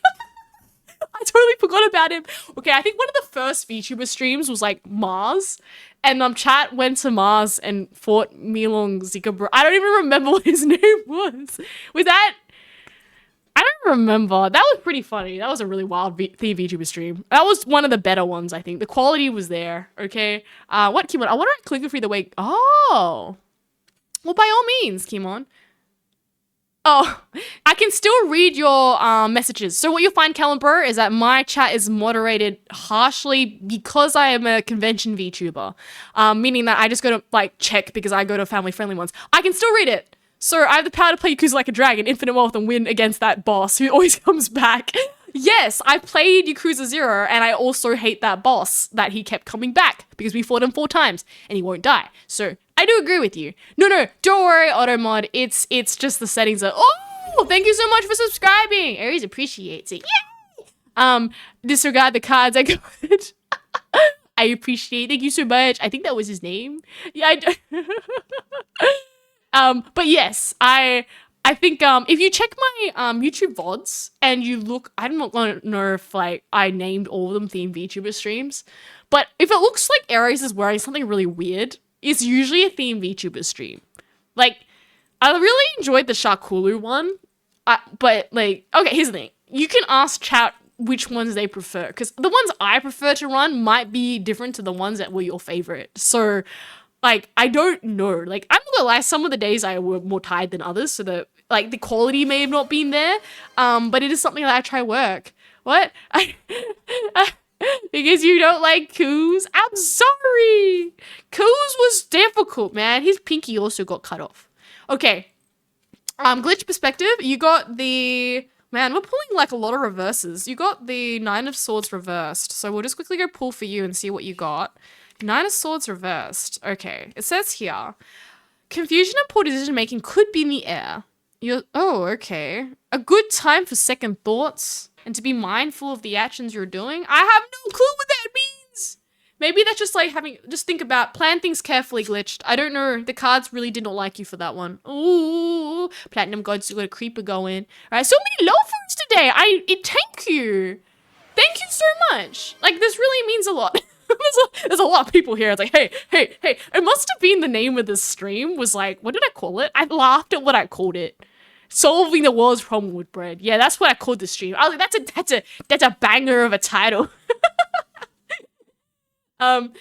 I totally forgot about him. Okay, I think one of the first VTuber streams was like Mars, and chat went to Mars and fought Milan Zuckerberg. I don't even remember what his name was. Was that? I don't remember. That was pretty funny. That was a really wild VTuber stream. That was one of the better ones, I think. The quality was there. Okay. What Kimon? I wonder if click free the way. Oh. Well, by all means, Kimon. Oh, I can still read your messages. So what you'll find, Caliber, is that my chat is moderated harshly because I am a convention VTuber. Meaning that I just go to, like, check because I go to family-friendly ones. I can still read it. So I have the power to play Yakuza like a dragon, infinite wealth, and win against that boss who always comes back. Yes, I played Yakuza 0, and I also hate that boss that he kept coming back because we fought him 4 times, and he won't die. So I do agree with you. No, don't worry, Automod. It's just the settings that. Oh, thank you so much for subscribing. Aries appreciates it. Yay! Disregard the cards I got. I appreciate. Thank you so much. I think that was his name. Yeah. But yes, I think if you check my YouTube VODs and you look, I don't know if like I named all of them themed VTuber streams, but if it looks like Aries is wearing something really weird, it's usually a themed VTuber stream. Like, I really enjoyed the Sharkulu one, but like, okay, here's the thing. You can ask chat which ones they prefer, because the ones I prefer to run might be different to the ones that were your favorite. So, like, I don't know. Like, I'm not gonna lie, some of the days I were more tired than others, so the quality may have not been there, but it is something that I try work. What? Because you don't like Coos? I'm sorry! Coos was difficult, man. His pinky also got cut off. Okay. Glitch perspective, you got the... Man, we're pulling like a lot of reverses. You got the 9 of Swords reversed, so we'll just quickly go pull for you and see what you got. 9 of Swords reversed. Okay, it says here, confusion and poor decision making could be in the air. Oh, okay. A good time for second thoughts and to be mindful of the actions you're doing. I have no clue what that means. Maybe that's just like just think about, plan things carefully, Glitched. I don't know. The cards really did not like you for that one. Ooh, Platinum God's got a creeper going. All right, so many loafers today. Thank you. Thank you so much. Like, this really means a lot. There's a lot of people here. It's like, hey. It must have been the name of this stream was like, what did I call it? I laughed at what I called it. Solving the world's problem with bread. Yeah, that's what I called the stream. I was like, that's a banger of a title. What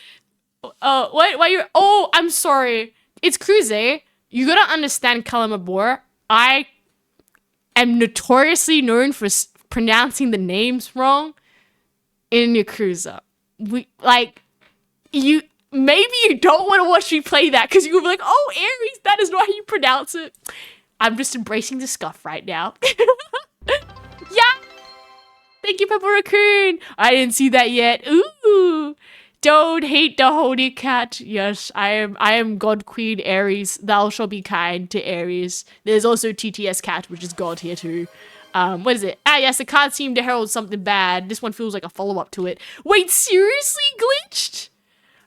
you? Oh, I'm sorry. It's Cruze. You gotta understand, Kalamabor. I am notoriously known for pronouncing the names wrong in Yakuza. You maybe you don't want to watch me play that because you'll be like, oh, Aries, that is not how you pronounce it. I'm just embracing the scuff right now. Yeah! Thank you, Pepper Raccoon! I didn't see that yet. Ooh! Don't hate the holy cat. Yes, I am God Queen Aries. Thou shall be kind to Aries. There's also TTS Cat, which is God here too. What is it? Ah, yes, the card seemed to herald something bad. This one feels like a follow-up to it. Wait, seriously? Glitched?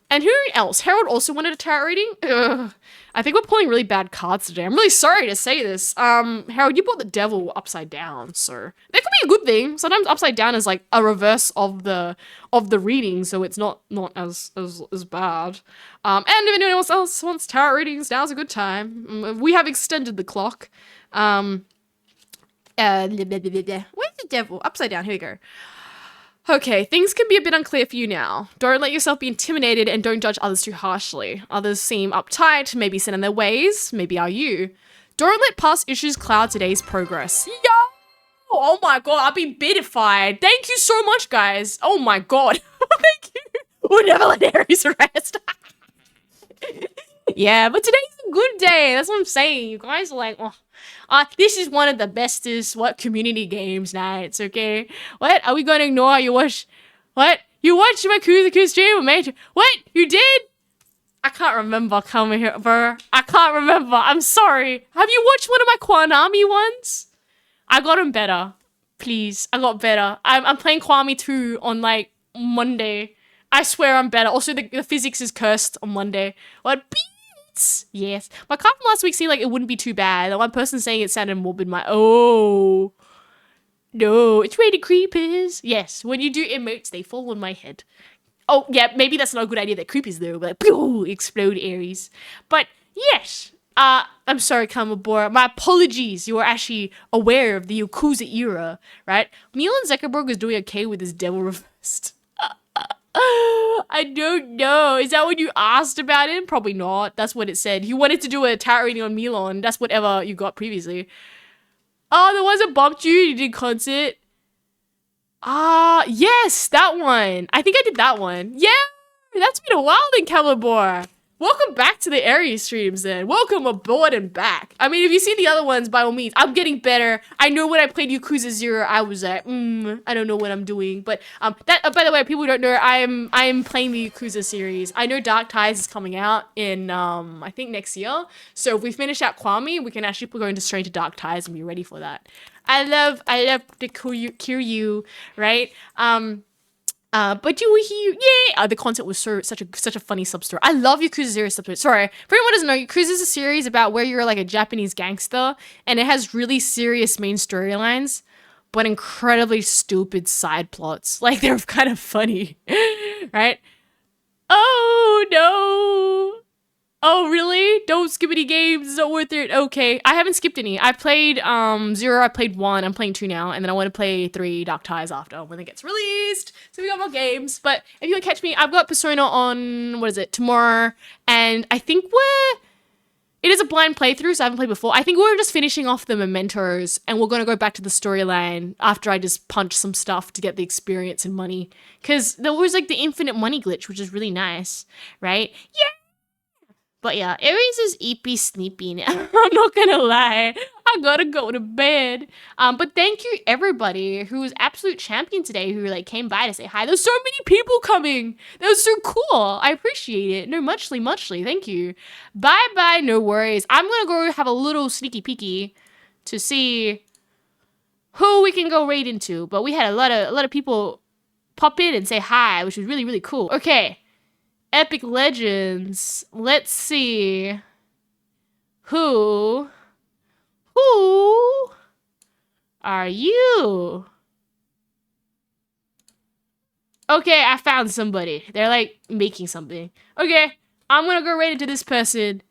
And who else? Harold also wanted a tarot reading? Ugh. I think we're pulling really bad cards today. I'm really sorry to say this. Harold, you brought the devil upside down, so that could be a good thing. Sometimes upside down is like a reverse of the reading, so it's not as bad. And if anyone else wants tarot readings, now's a good time. We have extended the clock. Where's the devil? Upside down. Here we go. Okay, things can be a bit unclear for you now. Don't let yourself be intimidated and don't judge others too harshly. Others seem uptight, maybe set in their ways, maybe are you. Don't let past issues cloud today's progress. Yo! Oh my god, I've been bitified. Thank you so much, guys. Oh my god. Thank you. We'll never let Aries rest. Yeah, but today's a good day. That's what I'm saying. You guys are like, oh, this is one of the bestest community games nights. Okay, what are we gonna ignore? You watch, what you watched my Kuzaku stream, mate? What you did? I can't remember coming here, bro. I can't remember. I'm sorry. Have you watched one of my Kwanami ones? I got them better. Please, I got better. I'm playing Kwami 2 on like Monday. I swear I'm better. Also, the physics is cursed on Monday. What? Yes. My card from last week seemed like it wouldn't be too bad. The one person saying it sounded morbid. Oh. No, it's rated creepers. Yes, when you do emotes, they fall on my head. Oh, yeah, maybe that's not a good idea that creepers though. Like, pew, explode Aries. But, yes. I'm sorry, Kamabora. My apologies. You were actually aware of the Yakuza era, right? Milan Zuckerberg was doing okay with his devil reversed. I don't know. Is that what you asked about him? Probably not. That's what it said. You wanted to do a tarot reading on Milan. That's whatever you got previously. Oh, the ones that bumped you did concert. Yes, that one. I think I did that one. Yeah, that's been a while then, Calibor. Welcome back to the Aries streams then. Welcome aboard and back. I mean, if you see the other ones, by all means, I'm getting better. I know when I played Yakuza 0, I was like, I don't know what I'm doing. But by the way, people who don't know, I am playing the Yakuza series. I know Dark Ties is coming out in, I think next year. So if we finish out Kwame, we can actually go into straight to Dark Ties and be ready for that. I love the Kiryu, right? But the concept was such a funny sub story. I love Yakuza 0 sub story. Sorry, for anyone who doesn't know, Yakuza is a series about where you're like a Japanese gangster, and it has really serious main storylines, but incredibly stupid side plots. Like they're kind of funny, right? Oh no! Oh really? Don't skip any games. It's not worth it. Okay, I haven't skipped any. I played 0. I played 1. I'm playing 2 now, and then I want to play 3 Dark Ties after when it gets released. So we got more games. But if you want to catch me, I've got Persona on tomorrow, and I think it is a blind playthrough, so I haven't played before. I think we're just finishing off the mementos, and we're gonna go back to the storyline after I just punch some stuff to get the experience and money, because there was like the infinite money glitch, which is really nice, right? Yeah. But yeah, Aries is eepy sleepy now. I'm not gonna lie. I gotta go to bed. But thank you everybody who was absolute champion today who like came by to say hi. There's so many people coming. That was so cool. I appreciate it. No, muchly. Thank you. Bye. No worries. I'm gonna go have a little sneaky peeky to see who we can go raid into. But we had a lot of people pop in and say hi, which was really, really cool. Okay. Epic Legends. Let's see. Who are you? Okay, I found somebody. They're like making something. Okay, I'm gonna go right into this person.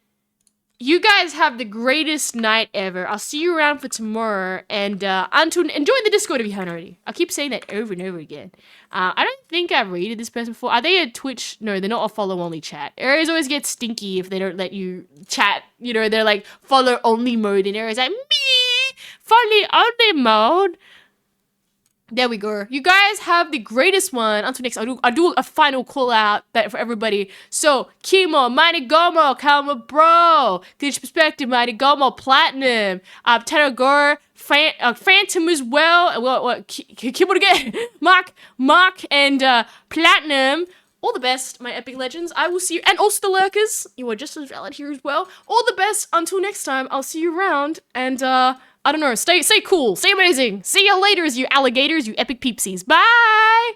you guys have the greatest night ever. I'll see you around for tomorrow. And Anton, enjoy the Discord if you haven't already. I keep saying that over and over again. I don't think I've rated this person before. Are they a Twitch? No, they're not a follow-only chat. Aries always gets stinky if they don't let you chat. You know, they're like follow-only mode. And Aries like, me, follow-only mode. There we go. You guys have the greatest one. Until next, I do a final call out that for everybody. So, Kimo, Mighty Gomo, Kalma Bro, Glitch Perspective, Mighty Gomo, Platinum, Tenagor, Phantom as well. What? Kimo again. Mark, and Platinum. All the best, my epic legends. I will see you, and also the lurkers. You are just as valid here as well. All the best. Until next time, I'll see you around, and I don't know, stay cool, stay amazing. See you later, you alligators, you epic peepsies. Bye!